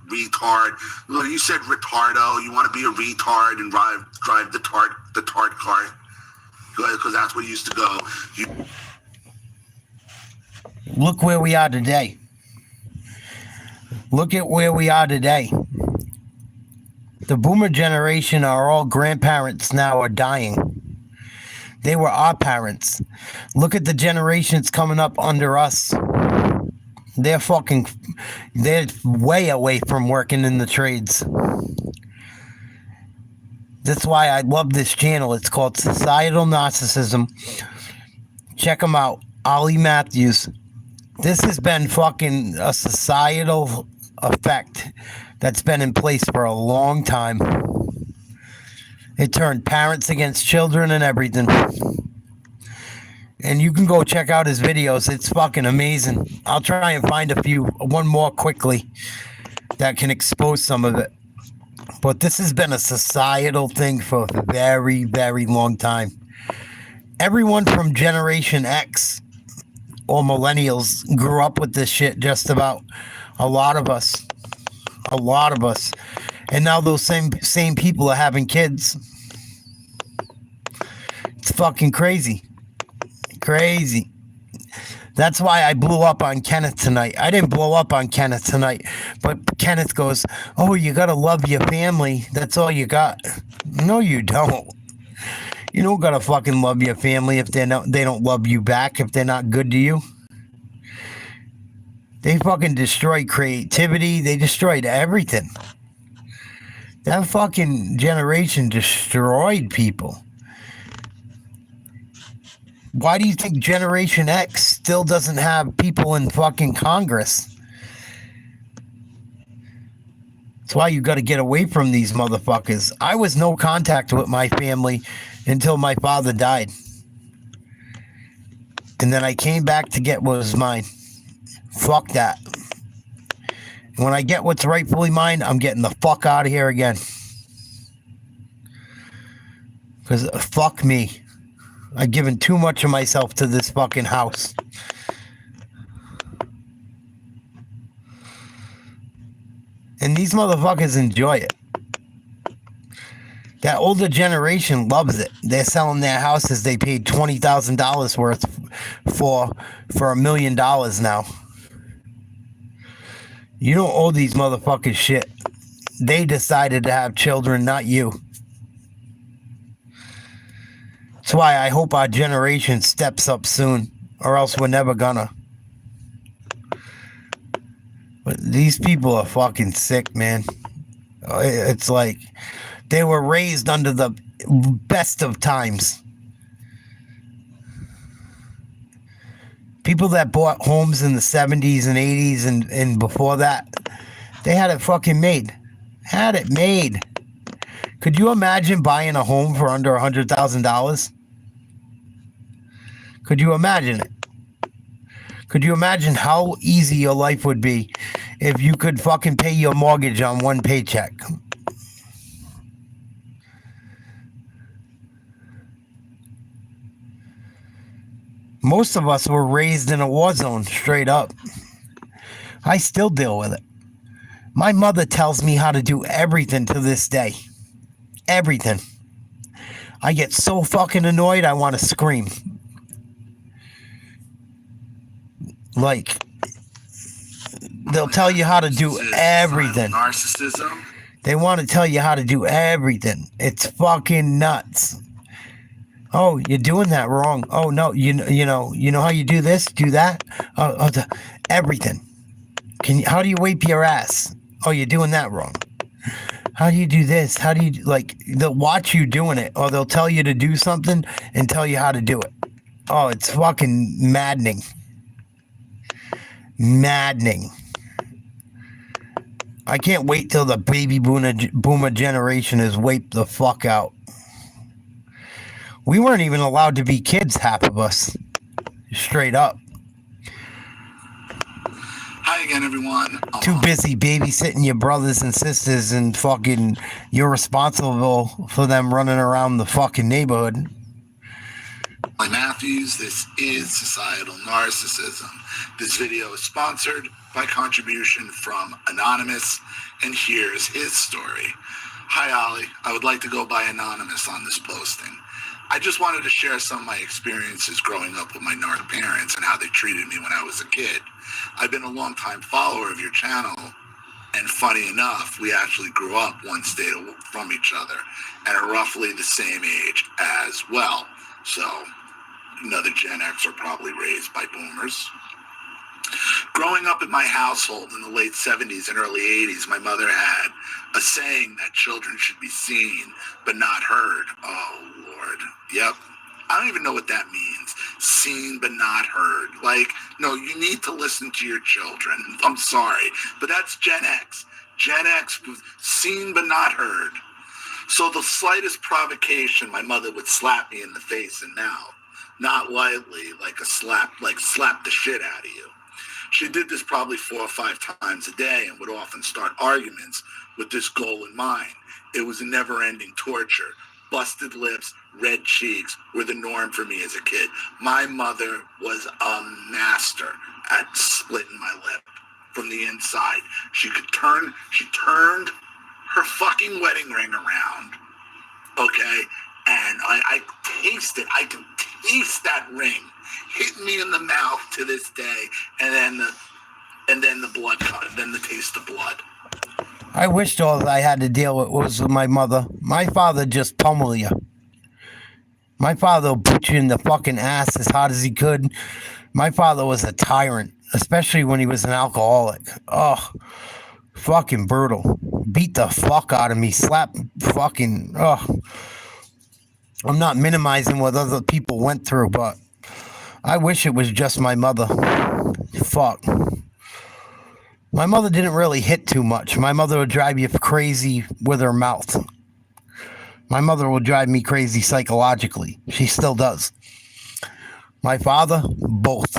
Retard. Look, you said retardo. You want to be a retard and drive the tart cart because that's what used to go. Look where we are today. Look at where we are today. The boomer generation are all grandparents now are dying. They were our parents. Look at the generations coming up under us. They're way away from working in the trades. That's why I love this channel. It's called Societal Narcissism. Check them out. Ollie Matthews. This has been fucking a societal effect that's been in place for a long time. It turned parents against children and everything. And you can go check out his videos. It's fucking amazing. I'll try and find one more quickly that can expose some of it. But this has been a societal thing for a very, very long time. Everyone from Generation X or millennials grew up with this shit, just about. A lot of us. And now those same people are having kids. It's fucking crazy. That's why I blew up on Kenneth tonight. I didn't blow up on Kenneth tonight, but Kenneth goes, "Oh, you gotta love your family. That's all you got." No, you don't. You don't gotta fucking love your family if they don't love you back, if they're not good to you. They fucking destroyed creativity. They destroyed everything. That fucking generation destroyed people. Why do you think Generation X still doesn't have people in fucking Congress? That's why you got to get away from these motherfuckers. I was no contact with my family until my father died. And then I came back to get what was mine. Fuck that. And when I get what's rightfully mine, I'm getting the fuck out of here again. Because fuck me. I've given too much of myself to this fucking house. And these motherfuckers enjoy it. That older generation loves it. They're selling their houses they paid $20,000 worth for $1 million now. You don't owe these motherfuckers shit. They decided to have children, not you. That's why I hope our generation steps up soon, or else we're never gonna. But these people are fucking sick, man. It's like they were raised under the best of times. People that bought homes in the 70s and 80s and before that, they had it fucking made. Had it made. Could you imagine buying a home for under $100,000? Could you imagine it? Could you imagine how easy your life would be if you could fucking pay your mortgage on one paycheck? Most of us were raised in a war zone, straight up. I still deal with it. My mother tells me how to do everything to this day. Everything. I get so fucking annoyed, I want to scream. Like, they'll tell you how to do everything. Narcissism. They want to tell you how to do everything. It's fucking nuts. Oh, you're doing that wrong. Oh no, you know how you do this, do that. Everything. How do you wipe your ass? Oh, you're doing that wrong. How do you do this? How do you they'll watch you doing it, or they'll tell you to do something and tell you how to do it. Oh, it's fucking maddening. Maddening. I can't wait till the baby boomer generation is wiped the fuck out. We weren't even allowed to be kids, half of us. Straight up. Hi again, everyone. Too busy babysitting your brothers and sisters, and fucking you're responsible for them running around the fucking neighborhood. Matthews, this is Societal Narcissism. This video is sponsored by contribution from Anonymous, and here's his story. Hi, Ollie. I would like to go by Anonymous on this posting. I just wanted to share some of my experiences growing up with my narc parents and how they treated me when I was a kid. I've been a long-time follower of your channel, and funny enough, we actually grew up one state from each other and are roughly the same age as well. So, the Gen X are probably raised by boomers. Growing up in my household in the late 70s and early 80s, my mother had a saying that children should be seen but not heard. Oh, Lord. Yep. I don't even know what that means. Seen but not heard. No, you need to listen to your children. I'm sorry, but that's Gen X. Gen X was seen but not heard. So the slightest provocation, my mother would slap me in the face and mouth. Not lightly, like a slap, like slap the shit out of you. She did this probably 4 or 5 times a day and would often start arguments with this goal in mind. It was a never-ending torture. Busted lips, red cheeks were the norm for me as a kid. My mother was a master at splitting my lip from the inside. She turned her fucking wedding ring around, okay? And I can taste that ring hitting me in the mouth to this day, and then the blood cut, then the taste of blood. I wished all I had to deal with was with my mother. My father just pummeled you. My father will put you in the fucking ass as hard as he could. My father was a tyrant, especially when he was an alcoholic. Oh, fucking brutal. Beat the fuck out of me. Slap fucking, I'm not minimizing what other people went through, but I wish it was just my mother. Fuck. My mother didn't really hit too much. My mother would drive you crazy with her mouth. My mother will drive me crazy psychologically. She still does. My father, both.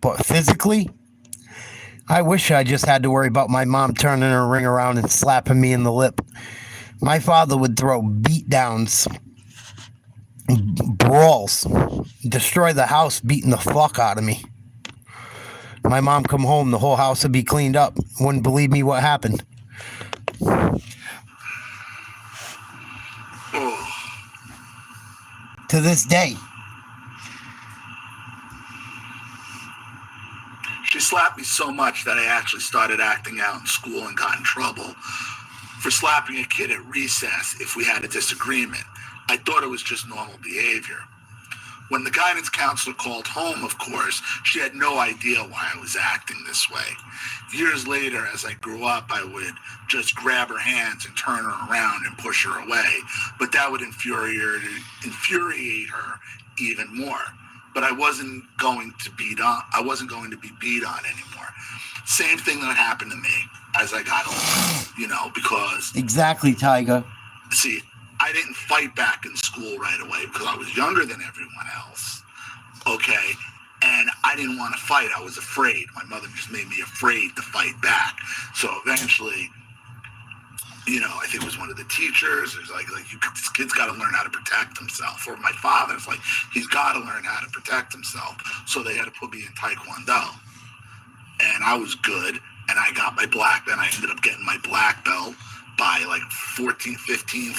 But physically, I wish I just had to worry about my mom turning her ring around and slapping me in the lip. My father would throw beatdowns, brawls, destroy the house, beating the fuck out of me. My mom come home, the whole house would be cleaned up. Wouldn't believe me what happened. Oh. To this day. She slapped me so much that I actually started acting out in school and got in trouble for slapping a kid at recess if we had a disagreement. I thought it was just normal behavior. When the guidance counselor called home, of course, she had no idea why I was acting this way. Years later, as I grew up, I would just grab her hands and turn her around and push her away, but that would infuriate her even more. But I wasn't going to be beat on anymore. Same thing that happened to me as I got older, because... Exactly, Tiger. See, I didn't fight back in school right away because I was younger than everyone else, okay? And I didn't want to fight. I was afraid. My mother just made me afraid to fight back. So eventually, I think it was one of the teachers. It was like this kid's got to learn how to protect himself. Or my father's like, he's got to learn how to protect himself. So they had to put me in Taekwondo. And I was good. And I got my black. Then I ended up getting my black belt by like 14, 15.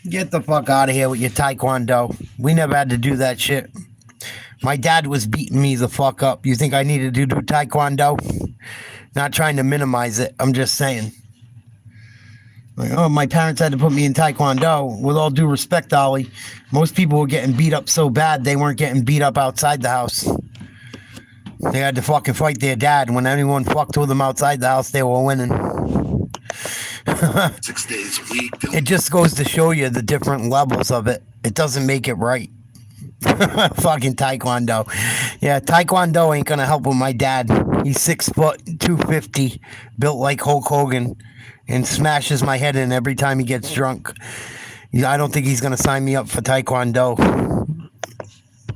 Get the fuck out of here with your Taekwondo. We never had to do that shit. My dad was beating me the fuck up. You think I needed to do Taekwondo? Not trying to minimize it. I'm just saying. Like, oh, my parents had to put me in Taekwondo. With all due respect, Ollie, most people were getting beat up so bad they weren't getting beat up outside the house. They had to fucking fight their dad. When anyone fucked with them outside the house, they were winning. 6 days a week. It just goes to show you the different levels of it. It doesn't make it right. Fucking Taekwondo. Yeah, Taekwondo ain't gonna help with my dad. He's 6 foot, 250, built like Hulk Hogan, and smashes my head in every time he gets drunk. I don't think he's gonna sign me up for Taekwondo.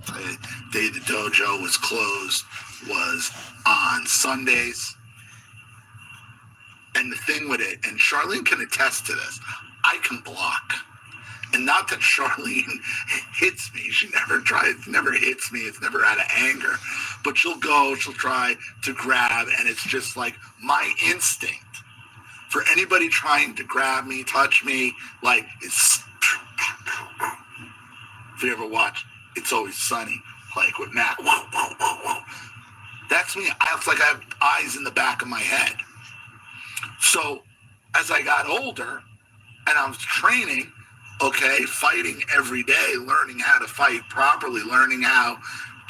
The day the dojo was closed was on Sundays. And the thing with it, and Charlene can attest to this, I can block. And not that Charlene hits me. She never hits me. It's never out of anger. But she'll try to grab, and it's just like my instinct. For anybody trying to grab me, touch me, like it's... If you ever watch It's Always Sunny, like with Matt, that's me. It's like I have eyes in the back of my head. So as I got older and I was training, fighting every day, learning how to fight properly, learning how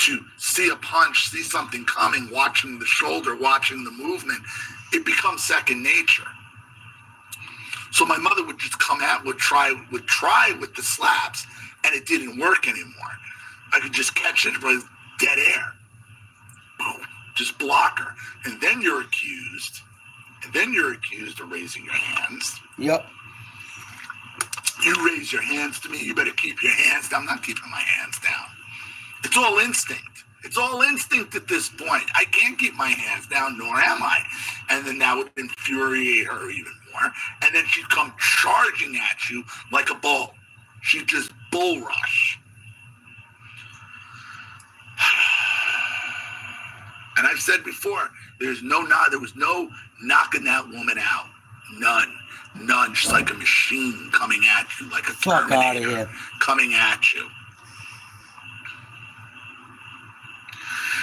to see a punch, see something coming, watching the shoulder, watching the movement, it becomes second nature. So my mother would just would try with the slaps, and it didn't work anymore. I could just catch it with dead air. Boom, just block her. And then you're accused of raising your hands. Yep. You raise your hands to me, you better keep your hands down. I'm not keeping my hands down. It's all instinct. It's all instinct at this point. I can't keep my hands down, nor am I. And then that would infuriate her even more. And then she'd come charging at you like a bull. She'd just bull rush. And I've said before, there was no knocking that woman out. None. She's like a machine coming at you, like a Fuck out of Terminator here. coming at you.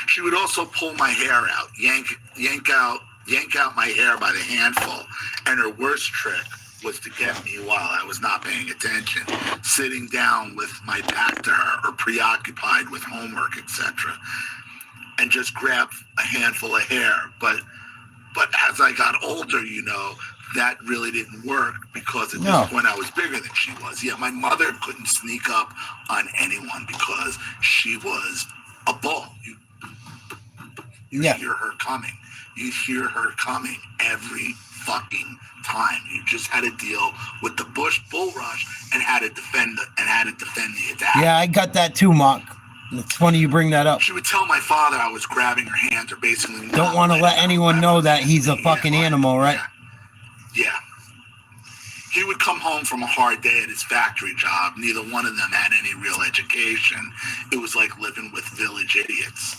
She would also pull my hair out, yank out my hair by the handful. And her worst trick was to get me while I was not paying attention, sitting down with my back to her or preoccupied with homework, etc. And just grab a handful of hair. But as I got older, that really didn't work because at this point I was bigger than she was. Yeah, my mother couldn't sneak up on anyone because she was a bull. You hear her coming. you'd hear her coming every fucking time. You just had to deal with the bull rush and had to defend the attack. Yeah, I got that too, Mark. It's funny you bring that up. She would tell my father I was grabbing her hands or basically Don't want to let anyone know that he's a fucking animal, right? Yeah. He would come home from a hard day at his factory job. Neither one of them had any real education. It was like living with village idiots.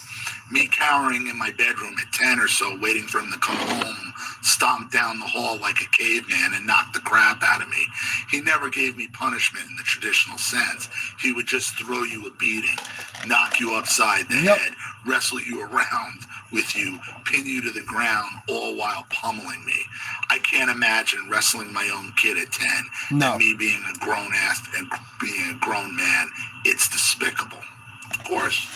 Me cowering in my bedroom at 10 or so, waiting for him to come home, stomped down the hall like a caveman and knocked the crap out of me. He never gave me punishment in the traditional sense. He would just throw you a beating, knock you upside the head, wrestle you around with you, pin you to the ground, all while pummeling me. I can't imagine wrestling my own kid at 10 and me being a grown ass and being a grown man. It's despicable. Of course.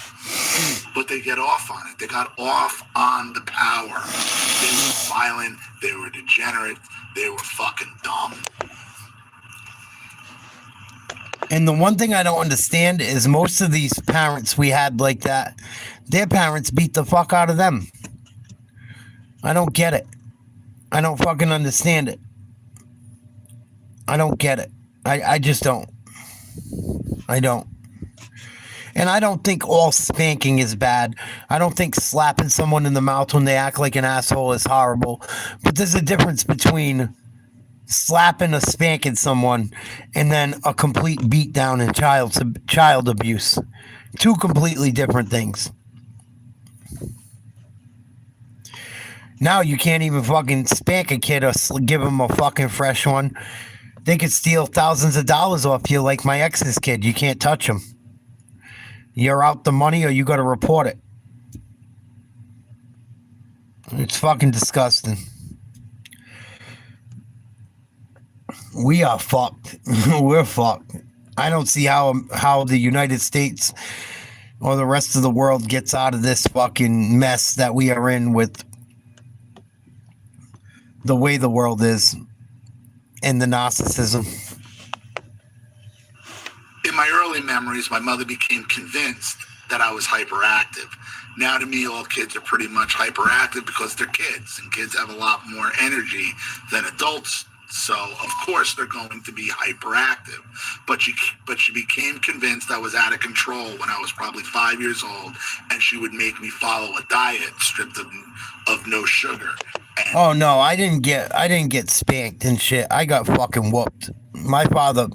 But they get off on it. They got off on the power. They were violent. They were degenerate. They were fucking dumb. And the one thing I don't understand is most of these parents we had like that, their parents beat the fuck out of them. I don't get it. I don't fucking understand it. I don't get it. I just don't. I don't. And I don't think all spanking is bad. I don't think slapping someone in the mouth when they act like an asshole is horrible. But there's a difference between slapping or spanking someone and then a complete beatdown and child abuse. Two completely different things. Now you can't even fucking spank a kid or give him a fucking fresh one. They could steal thousands of dollars off you like my ex's kid. You can't touch him. You're out the money or you got to report it. It's fucking disgusting. We are fucked. We're fucked. I don't see how the United States or the rest of the world gets out of this fucking mess that we are in with the way the world is and the narcissism. In my early memories, my mother became convinced that I was hyperactive. Now to me, all kids are pretty much hyperactive because they're kids, and kids have a lot more energy than adults. So, of course, they're going to be hyperactive. But she became convinced I was out of control when I was probably 5 years old, and she would make me follow a diet stripped of no sugar. Oh no, I didn't get spanked and shit. I got fucking whooped. My father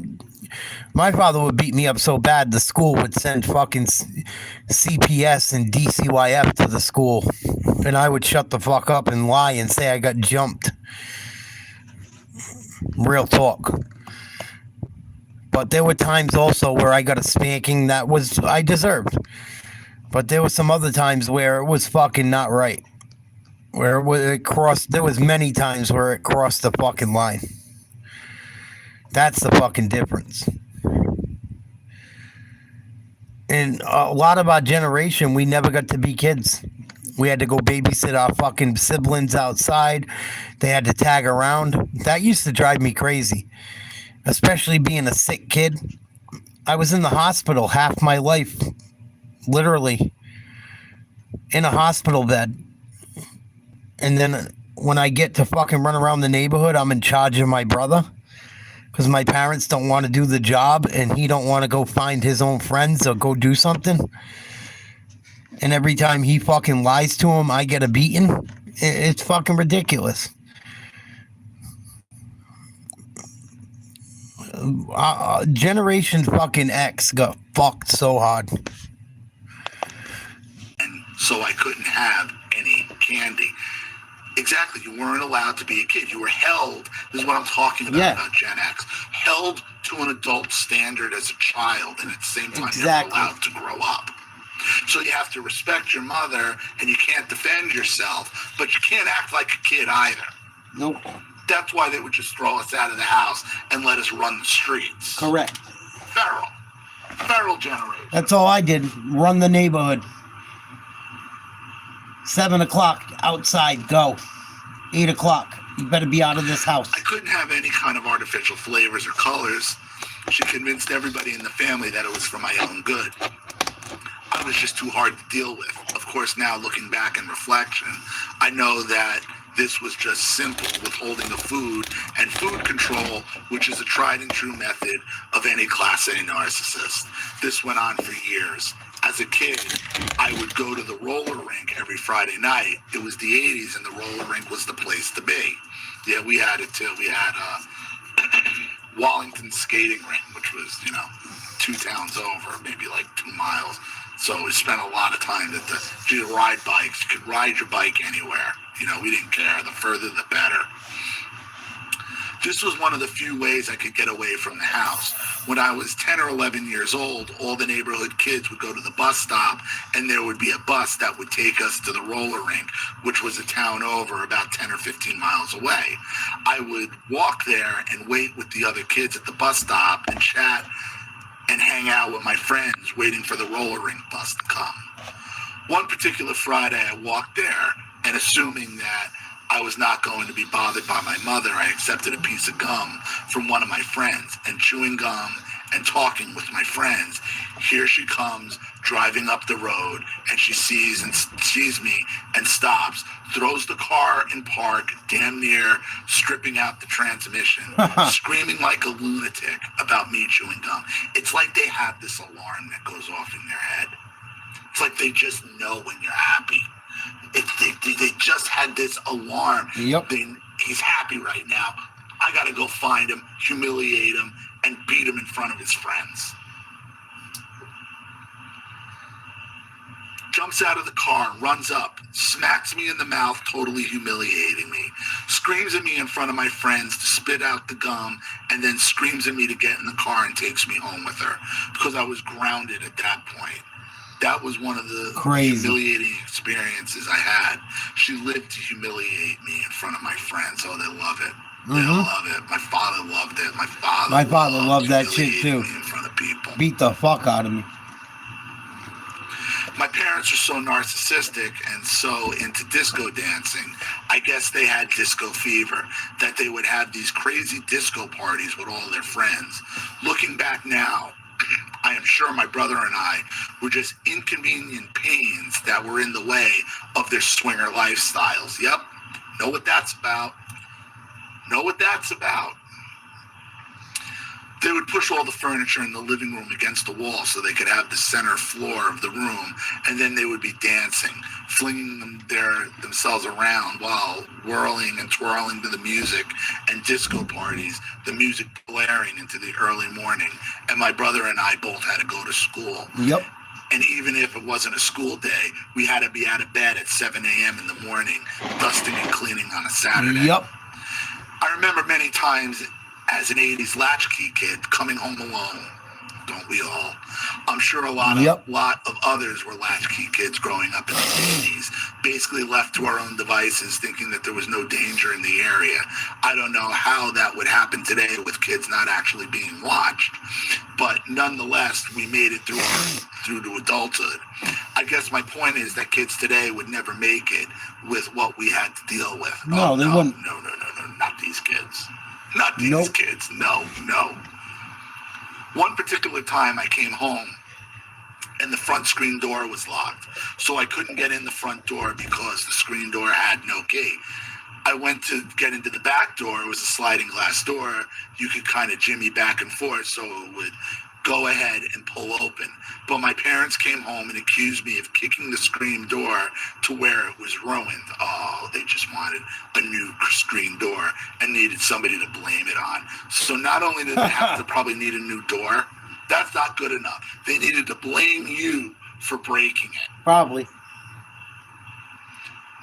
would beat me up so bad the school would send fucking CPS and DCYF to the school, and I would shut the fuck up and lie and say I got jumped. Real talk. But there were times also where I got a spanking that was I deserved. But there were some other times where it was fucking not right. Where it crossed. There was many times where it crossed the fucking line. That's the fucking difference. And a lot of our generation, we never got to be kids. We had to go babysit our fucking siblings outside. They had to tag around. That used to drive me crazy. Especially being a sick kid. I was in the hospital half my life. Literally. In a hospital bed. And then when I get to fucking run around the neighborhood, I'm in charge of my brother. Because my parents don't want to do the job and he don't want to go find his own friends or go do something. And every time he fucking lies to him, I get a beating. It's fucking ridiculous. Generation fucking X got fucked so hard. And so I couldn't have any candy. Exactly. You weren't allowed to be a kid. You were held. This is what I'm talking about Gen X. Held to an adult standard as a child, and at the same time, never allowed to grow up. So you have to respect your mother, and you can't defend yourself, but you can't act like a kid either. Nope. That's why they would just throw us out of the house and let us run the streets. Correct. Feral generation. That's all I did. Run the neighborhood. 7 o'clock, outside, go. 8 o'clock, you better be out of this house. I couldn't have any kind of artificial flavors or colors. She convinced everybody in the family that it was for my own good. I was just too hard to deal with. Of course, now looking back in reflection, I know that this was just simple withholding of food and food control, which is a tried and true method of any Class A narcissist. This went on for years. As a kid, I would go to the roller rink every Friday night. It was the 80s, and the roller rink was the place to be. Yeah, we had it too. We had Wallington skating rink, which was, 2 towns over, maybe like 2 miles. So we spent a lot of time to ride bikes. You could ride your bike anywhere. We didn't care. The further, the better. This was one of the few ways I could get away from the house. When I was 10 or 11 years old, all the neighborhood kids would go to the bus stop, and there would be a bus that would take us to the roller rink, which was a town over about 10 or 15 miles away. I would walk there and wait with the other kids at the bus stop and chat and hang out with my friends waiting for the roller rink bus to come. One particular Friday, I walked there, and assuming that I was not going to be bothered by my mother, I accepted a piece of gum from one of my friends, and chewing gum and talking with my friends. Here she comes driving up the road, and she sees me and stops, throws the car in park, damn near stripping out the transmission, screaming like a lunatic about me chewing gum. It's like they have this alarm that goes off in their head. It's like they just know when you're happy. They just had this alarm. Yep. He's happy right now. I got to go find him, humiliate him, and beat him in front of his friends. Jumps out of the car, runs up, smacks me in the mouth, totally humiliating me, screams at me in front of my friends to spit out the gum, and then screams at me to get in the car and takes me home with her because I was grounded at that point. That was one of the humiliating experiences I had. She lived to humiliate me in front of my friends. Oh, they love it. They love it. My father loved it. My father loved that shit too. In front of people. Beat the fuck out of me. My parents are so narcissistic and so into disco dancing. I guess they had disco fever, that they would have these crazy disco parties with all their friends. Looking back now, I am sure my brother and I were just inconvenient pains that were in the way of their swinger lifestyles. Yep. Know what that's about. They would push all the furniture in the living room against the wall so they could have the center floor of the room, and then they would be dancing, flinging themselves around while whirling and twirling to the music and disco parties, the music blaring into the early morning. And my brother and I both had to go to school. Yep. And even if it wasn't a school day, we had to be out of bed at 7 a.m. in the morning, dusting and cleaning on a Saturday. Yep. I remember many times as an 80s latchkey kid coming home alone. Don't we all? I'm sure a lot of others were latchkey kids growing up in the 80s, basically left to our own devices, thinking that there was no danger in the area. I don't know how that would happen today with kids not actually being watched, but nonetheless, we made it through to adulthood. I guess my point is that kids today would never make it with what we had to deal with. No, they wouldn't. No, not these kids. Not these kids. No. One particular time I came home and the front screen door was locked. So I couldn't get in the front door because the screen door had no key. I went to get into the back door. It was a sliding glass door. You could kind of jimmy back and forth so it would go ahead and pull open. But my parents came home and accused me of kicking the screen door to where it was ruined. Oh, they just wanted a new screen door and needed somebody to blame it on. So not only did they have to probably need a new door, that's not good enough. They needed to blame you for breaking it. Probably.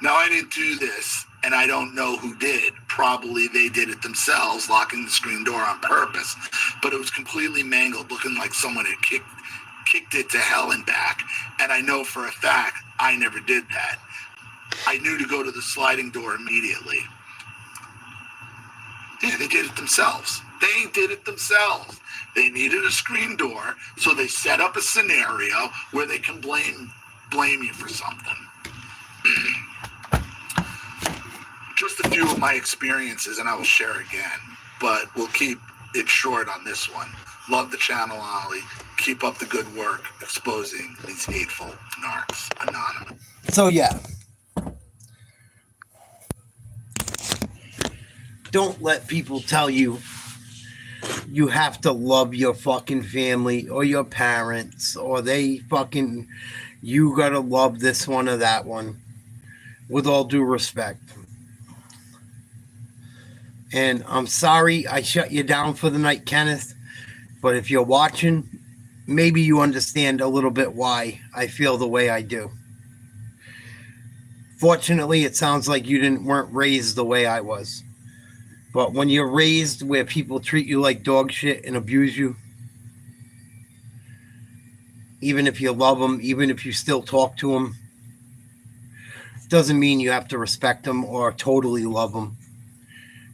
Now, I didn't do this, and I don't know who did. Probably they did it themselves, locking the screen door on purpose. But it was completely mangled, looking like someone had kicked it to hell and back. And I know for a fact I never did that. I knew to go to the sliding door immediately. Yeah, they did it themselves. They needed a screen door, so they set up a scenario where they can blame you for something. Just a few of my experiences, and I will share again, but we'll keep it short on this one. Love the channel, Ollie. Keep up the good work exposing these hateful narcs. Anonymous. So yeah. Don't let people tell you you have to love your fucking family or your parents or you gotta love this one or that one. With all due respect. And I'm sorry I shut you down for the night, Kenneth. But if you're watching, maybe you understand a little bit why I feel the way I do. Fortunately, it sounds like you weren't raised the way I was. But when you're raised where people treat you like dog shit and abuse you, even if you love them, even if you still talk to them, doesn't mean you have to respect them or totally love them.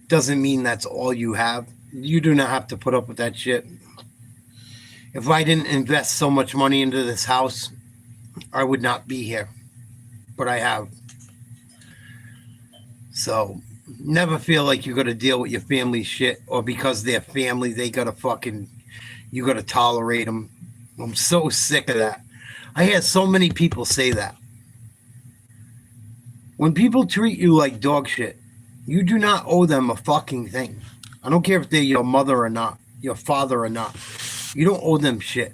Doesn't mean that's all you have. You do not have to put up with that shit. If I didn't invest so much money into this house, I would not be here. But I have. So never feel like you got to deal with your family's shit or because they're family, you got to tolerate them. I'm so sick of that. I hear so many people say that. When people treat you like dog shit, you do not owe them a fucking thing. I don't care if they're your mother or not, your father or not. You don't owe them shit.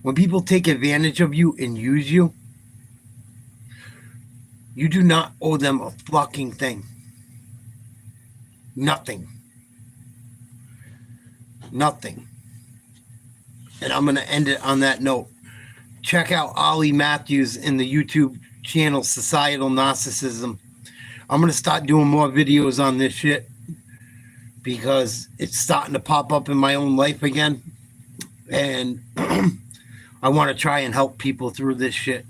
When people take advantage of you and use you, you do not owe them a fucking thing. Nothing. Nothing. And I'm going to end it on that note. Check out Ollie Matthews in the YouTube channel Societal Narcissism. I'm going to start doing more videos on this shit because it's starting to pop up in my own life again. And I want to try and help people through this shit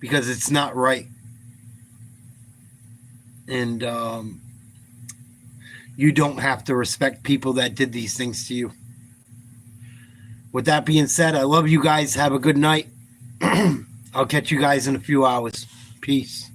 because it's not right. And you don't have to respect people that did these things to you. With that being said, I love you guys. Have a good night. I'll catch you guys in a few hours. Peace.